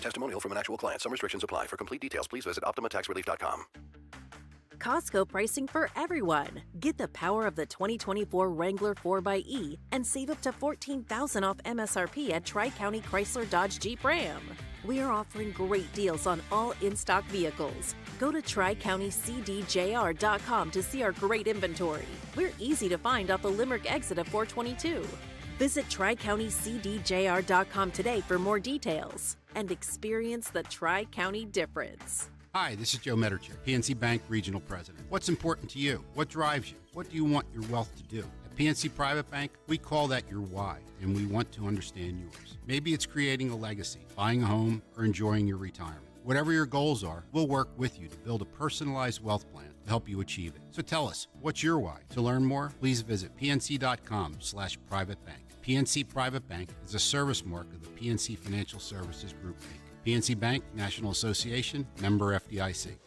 Testimonial from an actual client. Some restrictions apply. For complete details, please visit OptimaTaxRelief.com. Costco pricing for everyone. Get the power of the 2024 Wrangler 4xE and save up to $14,000 off MSRP at Tri-County Chrysler Dodge Jeep Ram. We are offering great deals on all in-stock vehicles. Go to TriCountyCDJR.com to see our great inventory. We're easy to find off the Limerick exit of 422. Visit TriCountyCDJR.com today for more details and experience the Tri-County difference. Hi, this is Joe Mederchuk, PNC Bank Regional President. What's important to you? What drives you? What do you want your wealth to do? At PNC Private Bank, we call that your why, and we want to understand yours. Maybe it's creating a legacy, buying a home, or enjoying your retirement. Whatever your goals are, we'll work with you to build a personalized wealth plan to help you achieve it. So tell us, what's your why? To learn more, please visit pnc.com/privatebank. PNC Private Bank is a service mark of the PNC Financial Services Group, Inc. PNC Bank, National Association, member FDIC.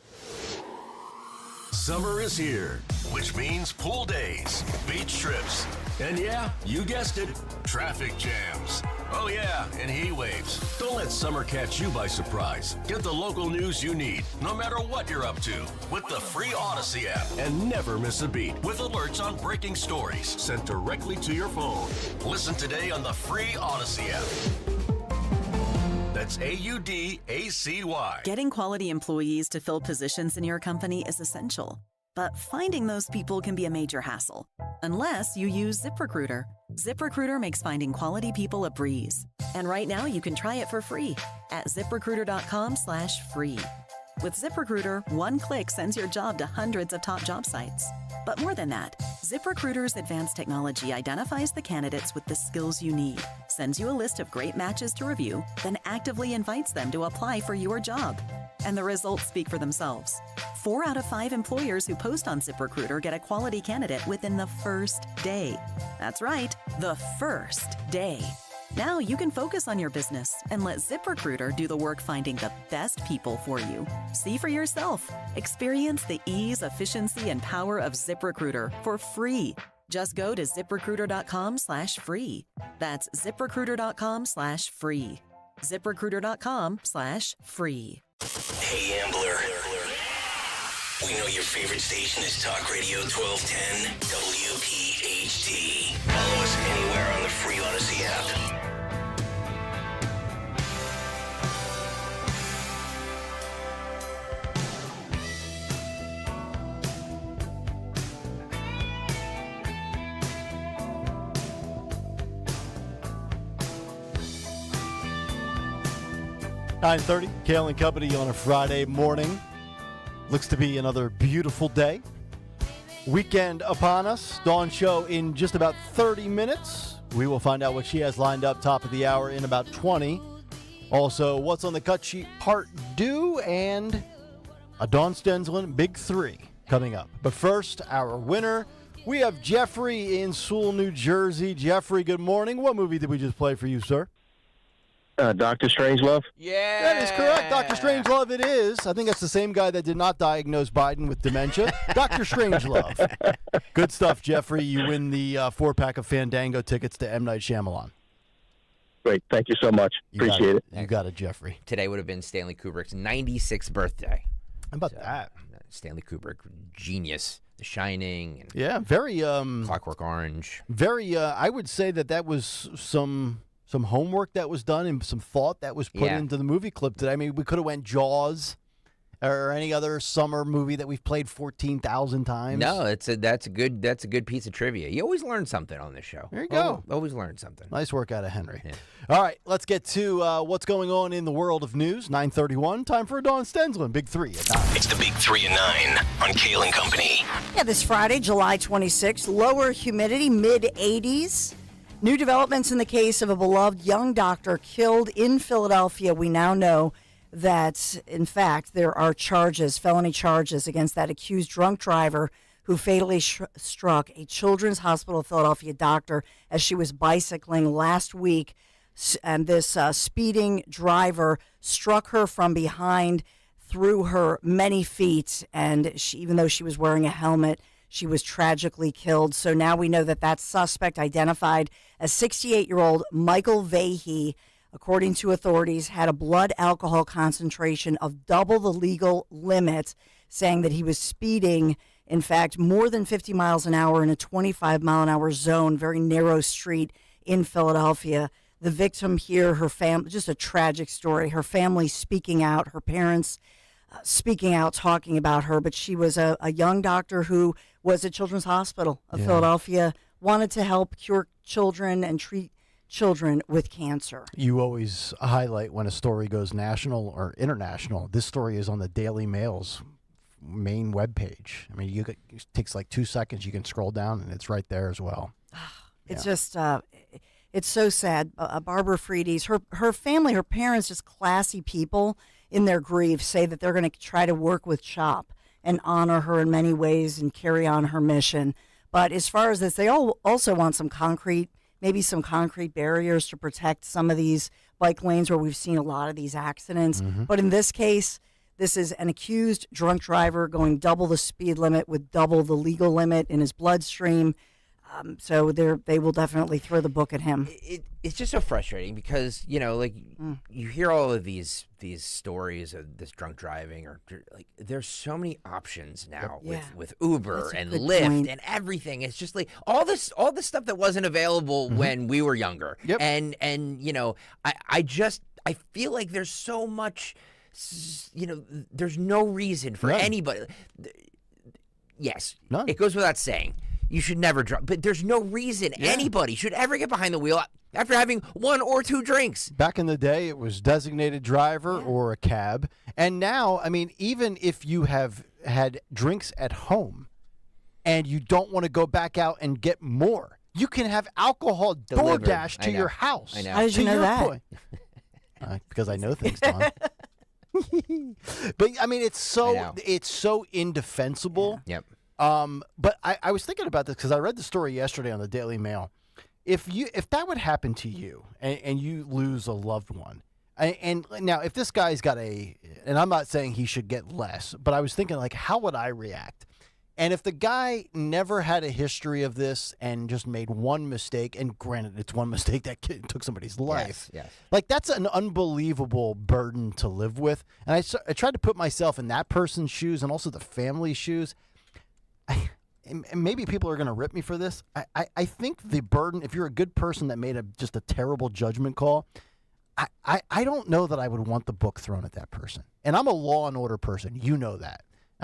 Summer is here, which means pool days, beach trips, and yeah, you guessed it, traffic jams. Oh yeah, and heat waves. Don't let summer catch you by surprise. Get the local news you need, no matter what you're up to, with the free Odyssey app. And never miss a beat with alerts on breaking stories sent directly to your phone. Listen today on the free Odyssey app. That's AUDACY. Getting quality employees to fill positions in your company is essential, but finding those people can be a major hassle, unless you use ZipRecruiter. ZipRecruiter makes finding quality people a breeze. And right now you can try it for free at ZipRecruiter.com/free. With ZipRecruiter, one click sends your job to hundreds of top job sites. But more than that, ZipRecruiter's advanced technology identifies the candidates with the skills you need, sends you a list of great matches to review, then actively invites them to apply for your job. And the results speak for themselves. 4 out of 5 employers who post on ZipRecruiter get a quality candidate within the first day. That's right, the first day. Now you can focus on your business and let ZipRecruiter do the work finding the best people for you. See for yourself. Experience the ease, efficiency, and power of ZipRecruiter for free. Just go to ZipRecruiter.com/free. That's ZipRecruiter.com/free. ZipRecruiter.com/free. Hey, Ambler. We know your favorite station is Talk Radio 1210 WPHT. Follow us anywhere on the free Odyssey app. $9:30, Kayal and Company on a Friday morning. Looks to be another beautiful day. Weekend upon us. Dawn show in just about 30 minutes. We will find out what she has lined up top of the hour in about 20. Also, what's on the cut sheet part due and a Dawn Stensland Big 3 coming up. But first, our winner. We have Jeffrey in Sewell, New Jersey. Jeffrey, good morning. What movie did we just play for you, sir? Dr. Strangelove? Yeah. That is correct. Dr. Strangelove it is. I think that's the same guy that did not diagnose Biden with dementia. Dr. Strangelove. Good stuff, Jeffrey. You win the 4-pack of Fandango tickets to M. Night Shyamalan. Great. Thank you so much. Appreciate it. You got it, Jeffrey. Today would have been Stanley Kubrick's 96th birthday. How about that? Stanley Kubrick, genius. The Shining. And yeah, very Clockwork Orange. Very. I would say that was some homework that was done and some thought that was put into the movie clip today. I mean, we could have went Jaws or any other summer movie that we've played 14,000 times. No, that's a good piece of trivia. You always learn something on this show. There you go. Always learn something. Nice work out of Henry. Yeah. All right, let's get to what's going on in the world of news. 9:31. Time for a Dawn Stensland Big 3 at 9. It's the Big 3 at 9 on Kayal and Company. Yeah, this Friday, July 26th, lower humidity, mid-80s. New developments in the case of a beloved young doctor killed in Philadelphia. We now know that, in fact, there are felony charges against that accused drunk driver who fatally struck a Children's Hospital of Philadelphia doctor as she was bicycling last week. And this speeding driver struck her from behind through her many feet. And even though she was wearing a helmet, she was tragically killed. So now we know that suspect, identified as 68-year-old Michael Vahey, according to authorities, had a blood alcohol concentration of double the legal limit, saying that he was speeding, in fact, more than 50 miles an hour in a 25-mile-an-hour zone, very narrow street in Philadelphia. The victim here, her family, just a tragic story. Her family speaking out, her parents speaking out, talking about her. But she was a young doctor who was at Children's Hospital of Philadelphia, wanted to help cure children and treat children with cancer. You always highlight when a story goes national or international. This story is on the Daily Mail's main webpage. I mean, it takes like 2 seconds. You can scroll down, and it's right there as well. It's just, it's so sad. Barbara Friedes, her family, her parents, just classy people in their grief, say that they're going to try to work with CHOP and honor her in many ways and carry on her mission. But as far as this, they also want maybe some concrete barriers to protect some of these bike lanes where we've seen a lot of these accidents. Mm-hmm. But in this case, this is an accused drunk driver going double the speed limit with double the legal limit in his bloodstream. So they will definitely throw the book at him. It's just so frustrating because, you hear all of these stories of this drunk driving, or like there's so many options now with Uber and Lyft and everything. It's just like all this stuff that wasn't available when we were younger. Yep. And I feel like there's so much, there's no reason for anybody. Yes, none. It goes without saying. You should never drive, but there's no reason anybody should ever get behind the wheel after having 1 or 2 drinks. Back in the day, it was designated driver or a cab. And now, I mean, even if you have had drinks at home and you don't want to go back out and get more, you can have alcohol DoorDash to your house. I know. How did you know that? Because I know things, Don. But, I mean, it's so indefensible. Yeah. Yep. But I was thinking about this because I read the story yesterday on the Daily Mail. If that would happen to you and you lose a loved one, and now if this guy's got and I'm not saying he should get less, but I was thinking, like, how would I react? And if the guy never had a history of this and just made one mistake, and granted, it's one mistake that took somebody's life, yes. Like, that's an unbelievable burden to live with. And I tried to put myself in that person's shoes and also the family's shoes. And maybe people are going to rip me for this. I think the burden, if you're a good person that made just a terrible judgment call, I don't know that I would want the book thrown at that person. And I'm a law and order person. You know that.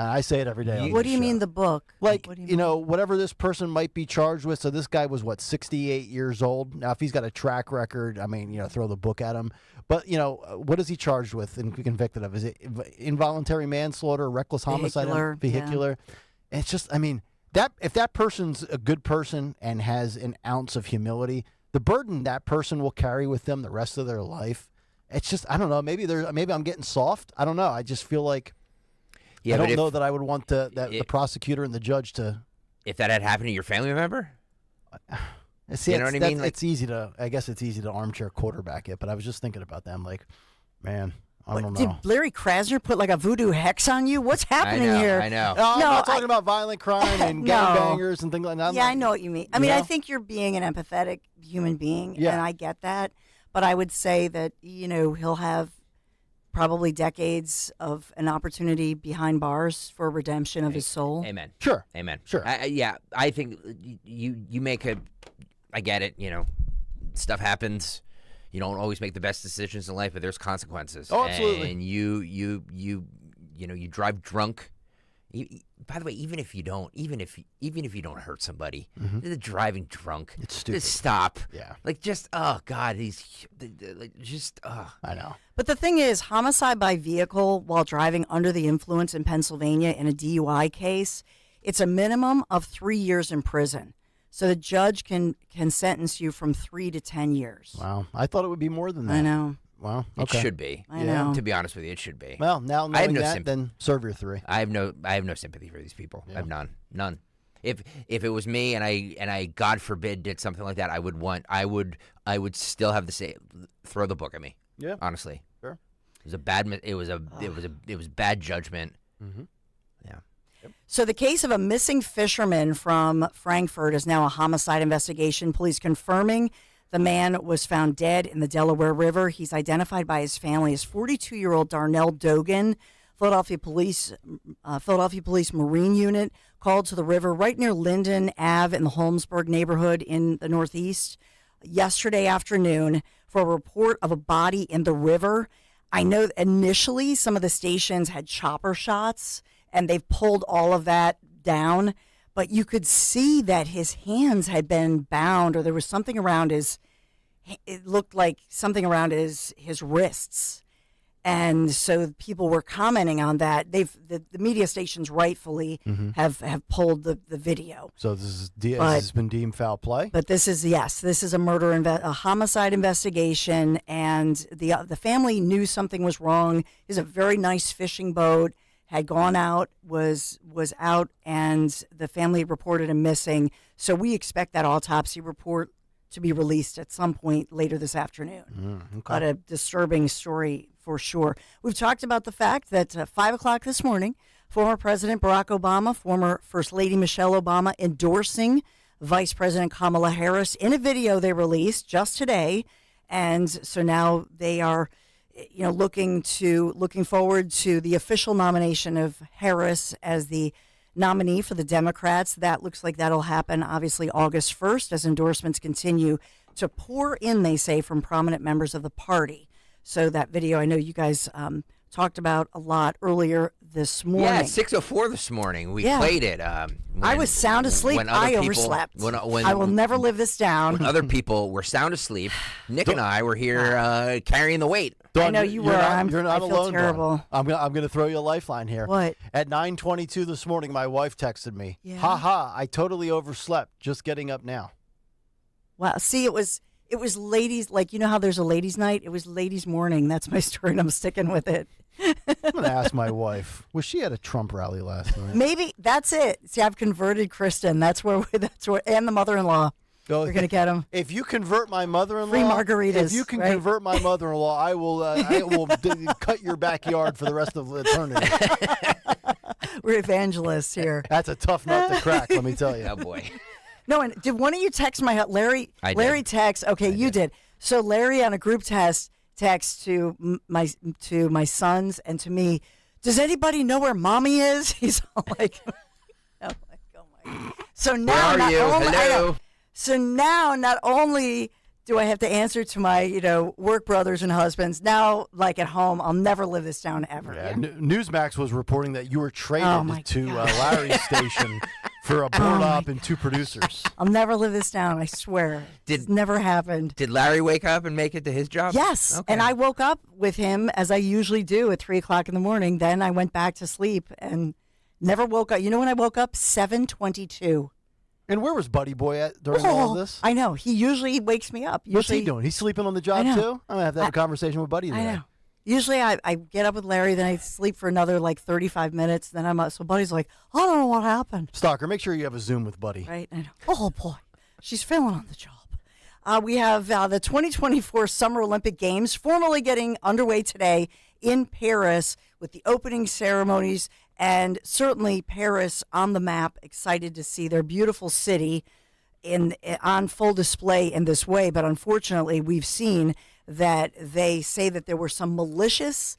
I say it every day. What do you mean the book? Like, whatever this person might be charged with. So this guy was, 68 years old? Now, if he's got a track record, I mean, throw the book at him. But, what is he charged with and convicted of? Is it involuntary manslaughter, reckless homicide? Vehicular. Yeah. It's just, I mean, if that person's a good person and has an ounce of humility, the burden that person will carry with them the rest of their life, it's just, I don't know, maybe I'm getting soft. I don't know. I just feel like I don't know that I would want the prosecutor and the judge to. If that had happened to your family member? See, you know what I mean? It's easy to, I guess it's easy to armchair quarterback it, but I was just thinking about them. Like, man, I don't know. Did Larry Krasner put like a voodoo hex on you? What's happening here? I know. No, I'm not talking about violent crime and gangbangers and things like that. Yeah, I know what you mean. I mean, I think you're being an empathetic human being, and I get that. But I would say that, he'll have probably decades of an opportunity behind bars for redemption of his soul. Amen. Sure. Amen. Sure. I think you make I get it, stuff happens. You don't always make the best decisions in life, but there's consequences. Oh, absolutely. And you drive drunk. By the way, even if you don't hurt somebody, the driving drunk, it's stupid. Just stop. Yeah. Like just God, I know. But the thing is, homicide by vehicle while driving under the influence in Pennsylvania in a DUI case, it's a minimum of 3 years in prison. So the judge can sentence you from 3 to 10 years. Wow. I thought it would be more than that. I know. Wow. It should be. I know. To be honest with you, it should be. Well, now knowing that, then serve your 3. I have no sympathy for these people. I have none. If it was me and I God forbid did something like that, I would still have the same. Throw the book at me. Yeah. Honestly. Sure. It was a bad. It was bad judgment. Mm-hmm. Yeah. So the case of a missing fisherman from Frankfurt is now a homicide investigation. Police confirming the man was found dead in the Delaware River. He's identified by his family as 42-year-old Darnell Dogan. Philadelphia Police Marine Unit called to the river right near Linden Ave in the Holmesburg neighborhood in the Northeast yesterday afternoon for a report of a body in the river. I know initially some of the stations had chopper shots, and they've pulled all of that down, but you could see that his hands had been bound, or there was something around it looked like something around his wrists. And so people were commenting on that. The media stations rightfully have pulled the video. So this has been deemed foul play? But this is a murder, a homicide investigation, and the family knew something was wrong. It's a very nice fishing boat. Had gone out, was out, and the family reported him missing. So we expect that autopsy report to be released at some point later this afternoon. Okay. But a disturbing story for sure. We've talked about the fact that 5 o'clock this morning, former President Barack Obama, former First Lady Michelle Obama endorsing Vice President Kamala Harris in a video they released just today. And so now they are looking forward to the official nomination of Harris as the nominee for the Democrats. That looks like that'll happen, obviously, August 1st as endorsements continue to pour in, they say, from prominent members of the party. So that video, I know you guys talked about a lot earlier this morning. Yeah, at 6:04 this morning, we played it. I was sound asleep. I overslept. I will never live this down. When other people were sound asleep, Nick and I were here carrying the weight. I know you were. You're not I feel alone. terrible. Dawn. I'm going to throw you a lifeline here. What? At 9:22 this morning, my wife texted me. Yeah. Ha ha! I totally overslept. Just getting up now. Wow. See, it was ladies, like, how there's a ladies' night? It was ladies' morning. That's my story, and I'm sticking with it. I'm going to ask my wife. Was she at a Trump rally last night? Maybe that's it. See, I've converted Kristen. That's where, and the mother-in-law. We're going to get them. If you convert my mother-in-law, free margaritas. If you can convert my mother-in-law, I will cut your backyard for the rest of eternity. We're evangelists here. That's a tough nut to crack, let me tell you. Oh boy. No, and did one of you text Larry? I did. Larry text. Okay, you did. So Larry on a group text to my sons and to me. Does anybody know where mommy is? He's all like, oh my God. So now, Where are you? Hello. So now, not only do I have to answer to my, work brothers and husbands? Now, like at home, I'll never live this down ever. Yeah, Newsmax was reporting that you were traded to Larry's station for a board op and 2 producers. I'll never live this down, I swear. It's never happened. Did Larry wake up and make it to his job? Yes. Okay. And I woke up with him, as I usually do, at 3 o'clock in the morning. Then I went back to sleep and never woke up. You know when I woke up? 7:22. And where was Buddy Boy at during all of this? I know. He usually wakes me up. What's he doing? He's sleeping on the job, too? I'm going to have to have a conversation with Buddy today. I know. Usually I get up with Larry, then I sleep for another 35 minutes, then I'm up. So Buddy's like, I don't know what happened. Stalker, make sure you have a Zoom with Buddy. Right? I know. Oh, boy. She's failing on the job. We have the 2024 Summer Olympic Games formally getting underway today in Paris with the opening ceremonies, and certainly Paris on the map. Excited to see their beautiful city on full display in this way. But unfortunately, we've seen that they say that there were some malicious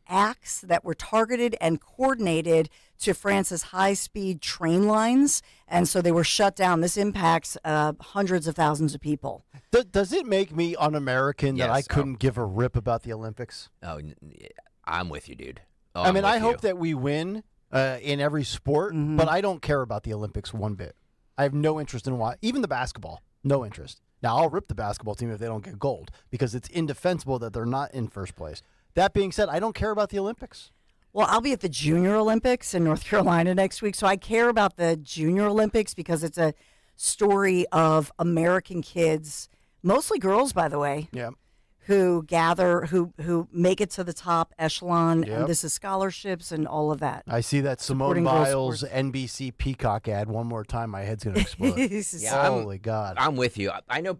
acts that were targeted and coordinated to France's high-speed train lines, and so they were shut down. This impacts hundreds of thousands of people. Does it make me un-American that I couldn't give a rip about the Olympics? Oh, I'm with you, dude. Oh, I mean, I hope that we win in every sport, Mm-hmm. but I don't care about the Olympics one bit. I have no interest in even the basketball. No interest. Now, I'll rip the basketball team if they don't get gold because it's indefensible that they're not in first place. That being said, I don't care about the Olympics. Well, I'll be at the Junior Olympics in North Carolina next week, so I care about the Junior Olympics because it's a story of American kids, mostly girls, by the way, who gather, who make it to the top echelon, and this is scholarships and all of that. I see that Simone Biles NBC Peacock ad one more time. My head's going to explode. Holy God. I'm with you. I know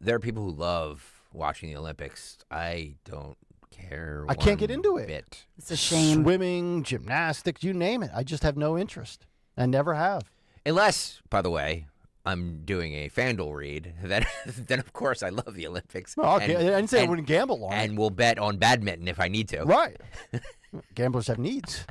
there are people who love watching the Olympics. I don't care. I can't get into it. Bit. It's a shame. Swimming, gymnastics, you name it. I just have no interest. I never have. Unless, by the way, I'm doing a FanDuel read, then of course I love the Olympics. No, okay. I didn't say I wouldn't gamble on it. And we'll bet on badminton if I need to. Right. Gamblers have needs.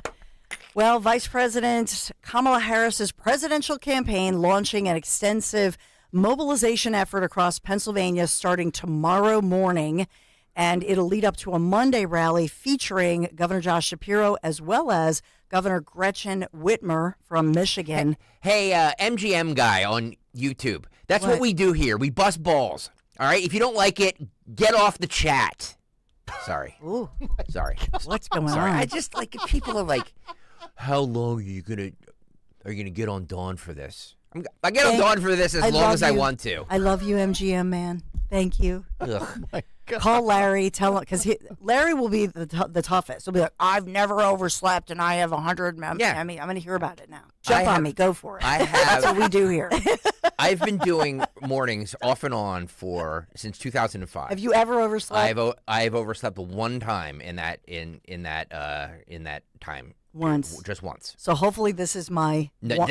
Well, Vice President Kamala Harris's presidential campaign launching an extensive mobilization effort across Pennsylvania starting tomorrow morning, and it'll lead up to a Monday rally featuring Governor Josh Shapiro as well as Governor Gretchen Whitmer from Michigan. Hey, MGM guy on YouTube. That's what we do here. We bust balls. All right? If you don't like it, get off the chat. Sorry. Ooh. Sorry. What's going Sorry. on? I just like if people are like, how long are you gonna get on Dawn for this? I get on Dawn for this as long as I want to. I love you, MGM man. Thank you. Ugh. My God. Call Larry, tell him, because Larry will be the toughest. He'll be like, I've never overslept and I have 100. Yeah. I mean, I'm going to hear about it now. Jump on me. Go for it. I have. That's what we do here. I've been doing mornings off and on since 2005. Have you ever overslept? I've overslept one time in that time. Once. Just once. So hopefully this is my don't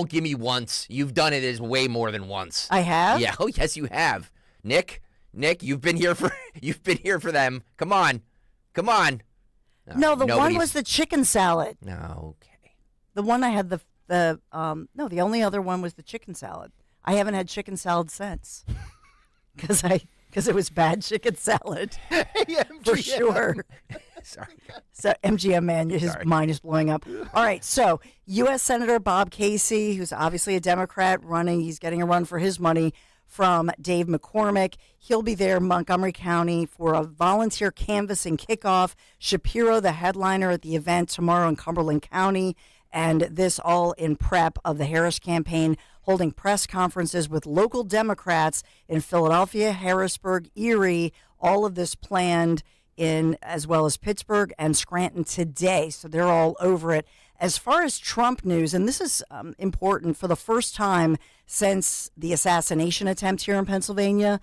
give me once. You've done it as way more than once. I have? Yeah. Oh, yes, you have. Nick, you've been here for them. Come on. No, the one was the chicken salad. No, okay. The one I had the only other one was the chicken salad. I haven't had chicken salad since. Because it was bad chicken salad. For sure. Sorry. So MGM man, his mind is blowing up. All right, so U.S. Senator Bob Casey, who's obviously a Democrat running, he's getting a run for his money from Dave McCormick. He'll be there in Montgomery County for a volunteer canvassing kickoff. Shapiro, the headliner at the event tomorrow in Cumberland County. And this all in prep of the Harris campaign, holding press conferences with local Democrats in Philadelphia, Harrisburg, Erie, all of this planned in as well as Pittsburgh and Scranton today. So they're all over it. As far as Trump news, and this is important, for the first time since the assassination attempt here in Pennsylvania,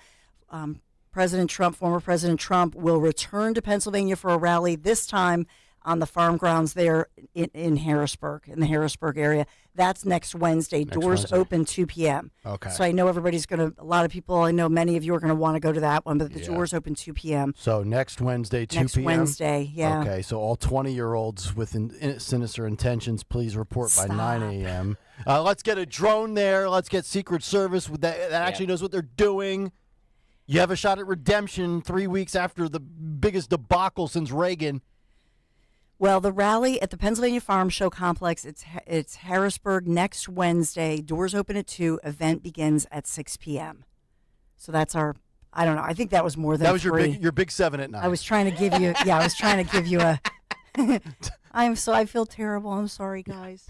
former President Trump will return to Pennsylvania for a rally, this time on the farm grounds there in Harrisburg, in the Harrisburg area. That's next Wednesday. Doors open 2 p.m. Okay. So I know a lot of people, I know many of you are going to want to go to that one, but the doors open 2 p.m. So next Wednesday, 2 p.m.? Next Wednesday, yeah. Okay, so all 20-year-olds with sinister intentions, please report by 9 a.m. Let's get a drone there. Let's get Secret Service that actually knows what they're doing. You have a shot at redemption 3 weeks after the biggest debacle since Reagan. Well, the rally at the Pennsylvania Farm Show Complex, it's Harrisburg next Wednesday. Doors open at 2. Event begins at 6 p.m. So that's our, I don't know. I think that was more than That was three. your big 7 at 9. I was trying to give you, I was trying to give you a, I feel terrible. I'm sorry, guys.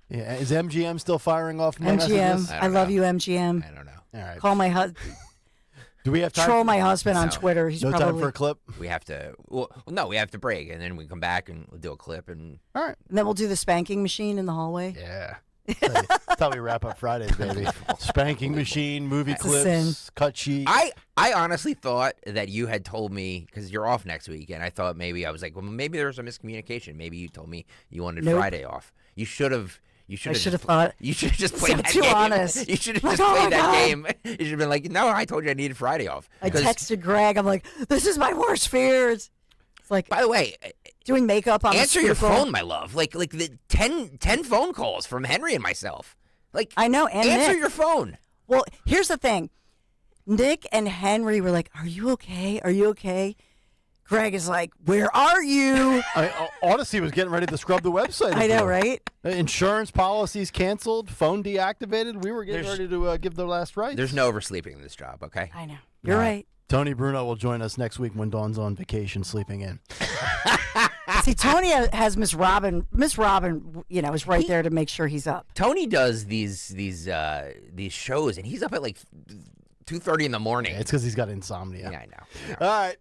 Yeah, is MGM still firing off more MGM, messages? I love you, MGM. I don't know. All right. Call my husband. Do we have time? Troll my husband on Twitter. He's no probably time for a clip? We have to, no, we have to break, and then we come back and we'll do a clip. And all right. And then we'll do the spanking machine in the hallway. Yeah. That's how we wrap up Fridays, baby. Spanking machine, movie That's a sin. clips, cut sheet. I honestly thought that you had told me, because you're off next week, and I thought maybe, I was like, well, maybe there was a miscommunication. Maybe you told me you wanted Nope. Friday off. You should have. You should have thought. You should have just played that too game. honest. You should have Like, just oh my played that God. game. You should have been like, no, I told you I needed Friday off. I 'Cause- texted Greg. I'm like, this is my worst fears. It's like, by the way, doing makeup on answer the your spoofle. phone, my love. Like the 10 phone calls from Henry and myself. Like, I know, and answer Nick. your phone. Well, here's the thing. Nick and Henry were like, are you okay? Are you okay? Greg is like, where are you? Odyssey was getting ready to scrub the website. I know, right? Insurance policies canceled, phone deactivated. We were getting ready to give their last rites. There's no oversleeping in this job, okay? I know. You're right. Tony Bruno will join us next week when Dawn's on vacation sleeping in. See, Tony has Miss Robin. Miss Robin, is right there to make sure he's up. Tony does these shows, and he's up at like 2:30 in the morning. It's because he's got insomnia. Yeah, I know. All right.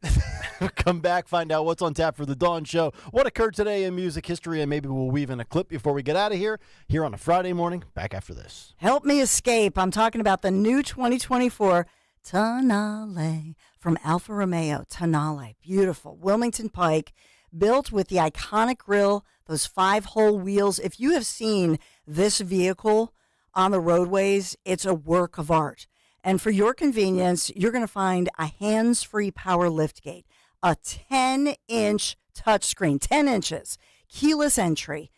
Come back, find out what's on tap for the Dawn Show, what occurred today in music history, and maybe we'll weave in a clip before we get out of here on a Friday morning. Back after this. Help me escape. I'm talking about the new 2024 Tonale from Alfa Romeo. Tonale. Beautiful. Wilmington Pike. Built with the iconic grille, those 5-hole wheels. If you have seen this vehicle on the roadways, it's a work of art. And for your convenience, you're going to find a hands-free power liftgate, a 10-inch touchscreen, 10 inches, keyless entry,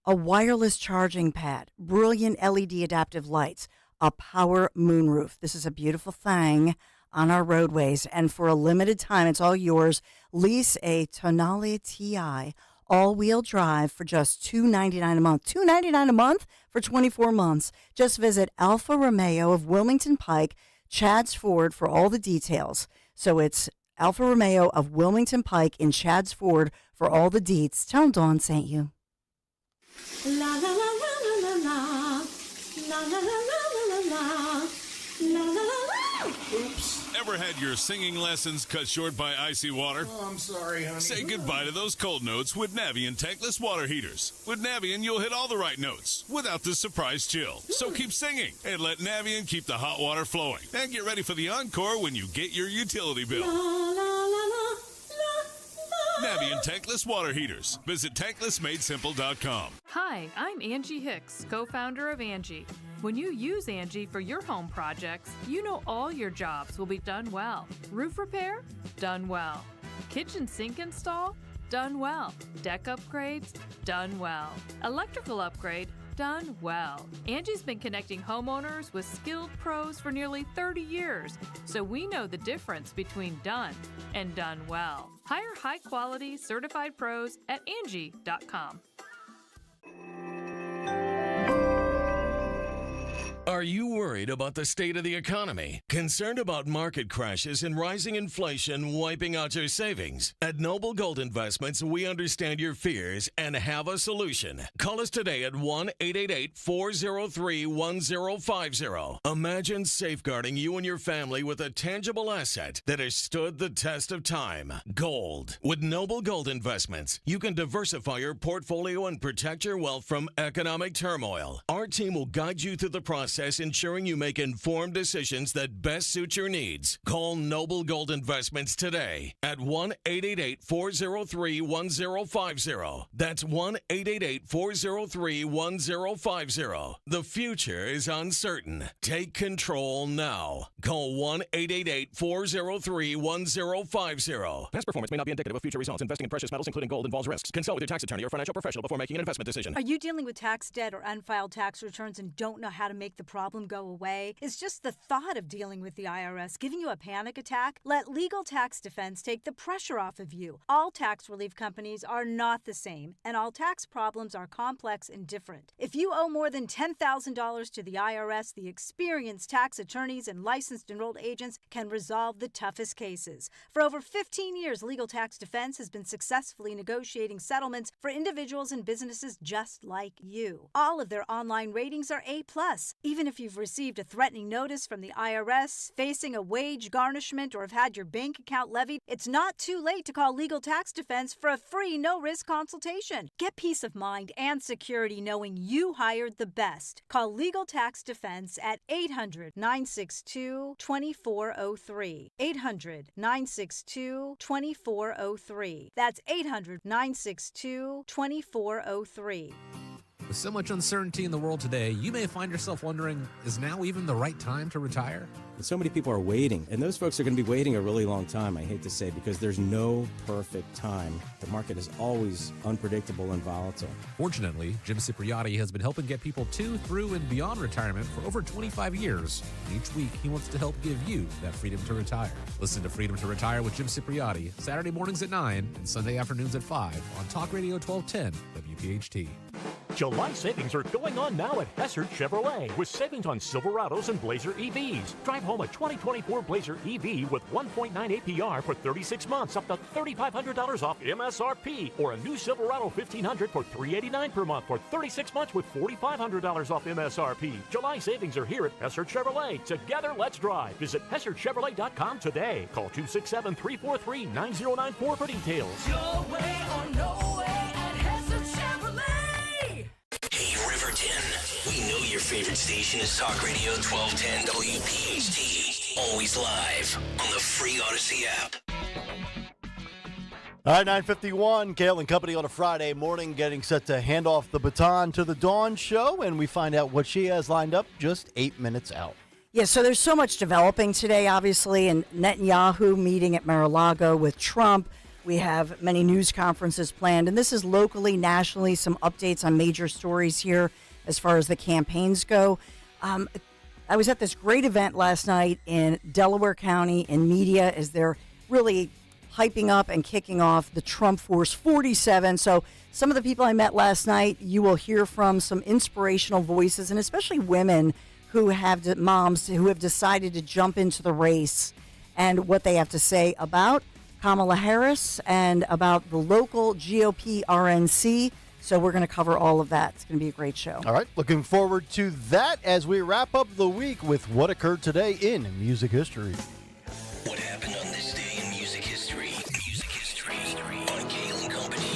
a wireless charging pad, brilliant LED adaptive lights, a power moonroof. This is a beautiful thing on our roadways, and for a limited time, it's all yours. Lease a Tonale TI all-wheel drive for just $299 a month. $299 a month for 24 months. Just visit Alfa Romeo of Wilmington Pike, Chadds Ford for all the details. So it's Alfa Romeo of Wilmington Pike in Chadds Ford for all the deets. Tell them Dawn sent you. La la la la la la la. La la la la la la. La la la la. Oops. Ever had your singing lessons cut short by icy water? Oh, I'm sorry, honey. Say goodbye to those cold notes with Navien tankless water heaters. With Navien, you'll hit all the right notes without the surprise chill. So keep singing and let Navien keep the hot water flowing. And get ready for the encore when you get your utility bill. La la la la. Navien tankless water heaters. Visit tanklessmadesimple.com. Hi, I'm Angie Hicks, co-founder of Angie. When you use Angie for your home projects, you know all your jobs will be done well. Roof repair? Done well. Kitchen sink install? Done well. Deck upgrades? Done well. Electrical upgrade? Done well. Angie's been connecting homeowners with skilled pros for nearly 30 years, so we know the difference between done and done well. Hire high-quality, certified pros at Angie.com. Are you worried about the state of the economy? Concerned about market crashes and rising inflation wiping out your savings? At Noble Gold Investments, we understand your fears and have a solution. Call us today at 1-888-403-1050. Imagine safeguarding you and your family with a tangible asset that has stood the test of time. Gold. With Noble Gold Investments, you can diversify your portfolio and protect your wealth from economic turmoil. Our team will guide you through the process process, ensuring you make informed decisions that best suit your needs. Call Noble Gold Investments today at 1-888-403-1050. That's 1-888-403-1050. The future is uncertain. Take control now. Call 1-888-403-1050. Past performance may not be indicative of future results. Investing in precious metals, including gold, involves risks. Consult with your tax attorney or financial professional before making an investment decision. Are you dealing with tax debt or unfiled tax returns and don't know how to make the problem go away? Is just the thought of dealing with the IRS giving you a panic attack? Let Legal Tax Defense take the pressure off of you. All tax relief companies are not the same, and all tax problems are complex and different. If you owe more than $10,000 to the IRS, the experienced tax attorneys and licensed enrolled agents can resolve the toughest cases. For over 15 years, Legal Tax Defense has been successfully negotiating settlements for individuals and businesses just like you. All of their online ratings are A+. Even if you've received a threatening notice from the IRS, facing a wage garnishment, or have had your bank account levied, it's not too late to call Legal Tax Defense for a free, no-risk consultation. Get peace of mind and security knowing you hired the best. Call Legal Tax Defense at 800-962-2403. 800-962-2403. That's 800-962-2403. With so much uncertainty in the world today, you may find yourself wondering, is now even the right time to retire? So many people are waiting, and those folks are going to be waiting a really long time, I hate to say, because there's no perfect time. The market is always unpredictable and volatile. Fortunately, Jim Cipriotti has been helping get people to, through, and beyond retirement for over 25 years. Each week, he wants to help give you that freedom to retire. Listen to Freedom to Retire with Jim Cipriotti, Saturday mornings at 9 and Sunday afternoons at 5 on Talk Radio 1210 WPHT. July savings are going on now at Hessert Chevrolet with savings on Silverados and Blazer EVs. Drive home a 2024 Blazer EV with 1.9 APR for 36 months up to $3,500 off MSRP, or a new Silverado 1500 for $389 per month for 36 months with $4,500 off MSRP. July savings are here at Hessert Chevrolet. Together, let's drive. Visit HessertChevrolet.com today. Call 267-343-9094 for details. Your way or no way at Hessert Chevrolet. Hey, Riverton. We know your favorite station is Talk Radio 1210 WPHT. Always live on the free Odyssey app. All right, 9:51, Kayal and Company on a Friday morning, getting set to hand off the baton to the Dawn Show, and we find out what she has lined up just 8 minutes out. Yeah, so there's so much developing today, obviously, and Netanyahu meeting at Mar-a-Lago with Trump. We have many news conferences planned, and this is locally, nationally, some updates on major stories here as far as the campaigns go. I was at this great event last night in Delaware County in media as they're really hyping up and kicking off the Trump Force 47. So some of the people I met last night, you will hear from some inspirational voices, and especially women who have moms who have decided to jump into the race and what they have to say about Kamala Harris and about the local GOP RNC. So we're going to cover all of that. It's going to be a great show. All right, looking forward to that as we wrap up the week with what occurred today in music history. What happened on this day in music history? Music history on Kayal and Company.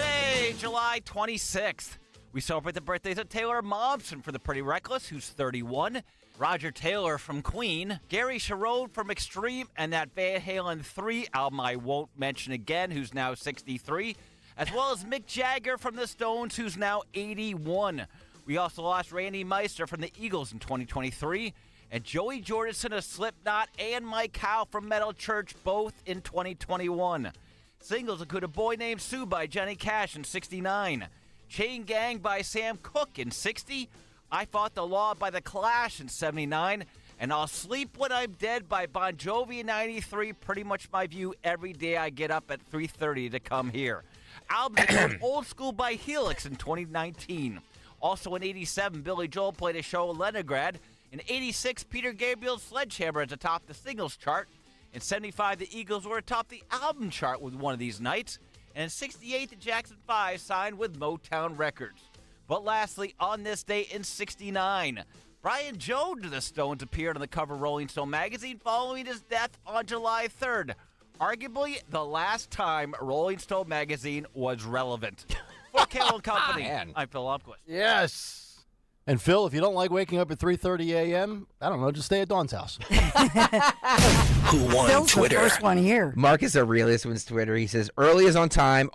Hey, July 26th. We celebrate the birthdays of Taylor Momsen for the Pretty Reckless, who's 31. Roger Taylor from Queen, Gary Cherone from Extreme, and that Van Halen 3 album I won't mention again, who's now 63, as well as Mick Jagger from the Stones, who's now 81. We also lost Randy Meister from the Eagles in 2023, and Joey Jordison of Slipknot and Mike Howe from Metal Church, both in 2021. Singles include A Boy Named Sue by Johnny Cash in 69, Chain Gang by Sam Cooke in 60, I Fought the Law by The Clash in 79, and I'll Sleep When I'm Dead by Bon Jovi in 93. Pretty much my view every day I get up at 3:30 to come here. Album called Old School by Helix in 2019. Also in 87, Billy Joel played a show in Leningrad. In 86, Peter Gabriel's Sledgehammer is atop the singles chart. In 75, the Eagles were atop the album chart with one of these nights. And in 68, the Jackson 5 signed with Motown Records. But lastly, on this day in 69, Brian Jones of the Stones appeared on the cover of Rolling Stone magazine following his death on July 3rd. Arguably the last time Rolling Stone magazine was relevant. For Kayal and Company, I'm Phil Lopquist. Yes. And Phil, if you don't like waking up at 3:30 a.m., I don't know, just stay at Dawn's house. Who won Phil's Twitter? the first one here. Marcus Aurelius wins Twitter. He says, early is on time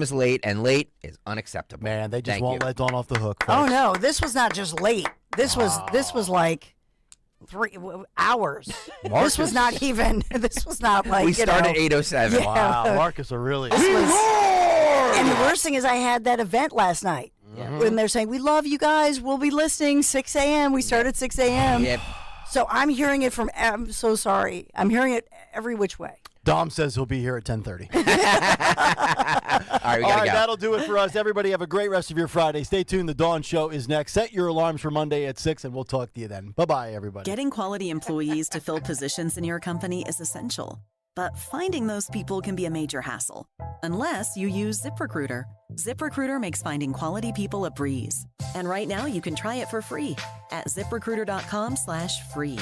is late, and late is unacceptable. Man, they just Thank won't you. let Dawn off the hook. Oh folks. no, this was not just late. This was like 3 hours. This was not even. This was not like We started at 8:07. Yeah. Wow, Marcus Aurelius. And the worst thing is, I had that event last night. When they're saying, we love you guys, we'll be listening 6 a.m. We start at 6 a.m. Yep. So I'm hearing it from, I'm so sorry. I'm hearing it every which way. Dom says he'll be here at 10:30. All right, we All gotta right, go. that'll do it for us. Everybody have a great rest of your Friday. Stay tuned. The Dawn Show is next. Set your alarms for Monday at 6, and we'll talk to you then. Bye-bye, everybody. Getting quality employees to fill positions in your company is essential, but finding those people can be a major hassle, unless you use ZipRecruiter. ZipRecruiter makes finding quality people a breeze. And right now you can try it for free at ZipRecruiter.com/free.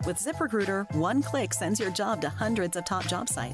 With ZipRecruiter, one click sends your job to hundreds of top job sites,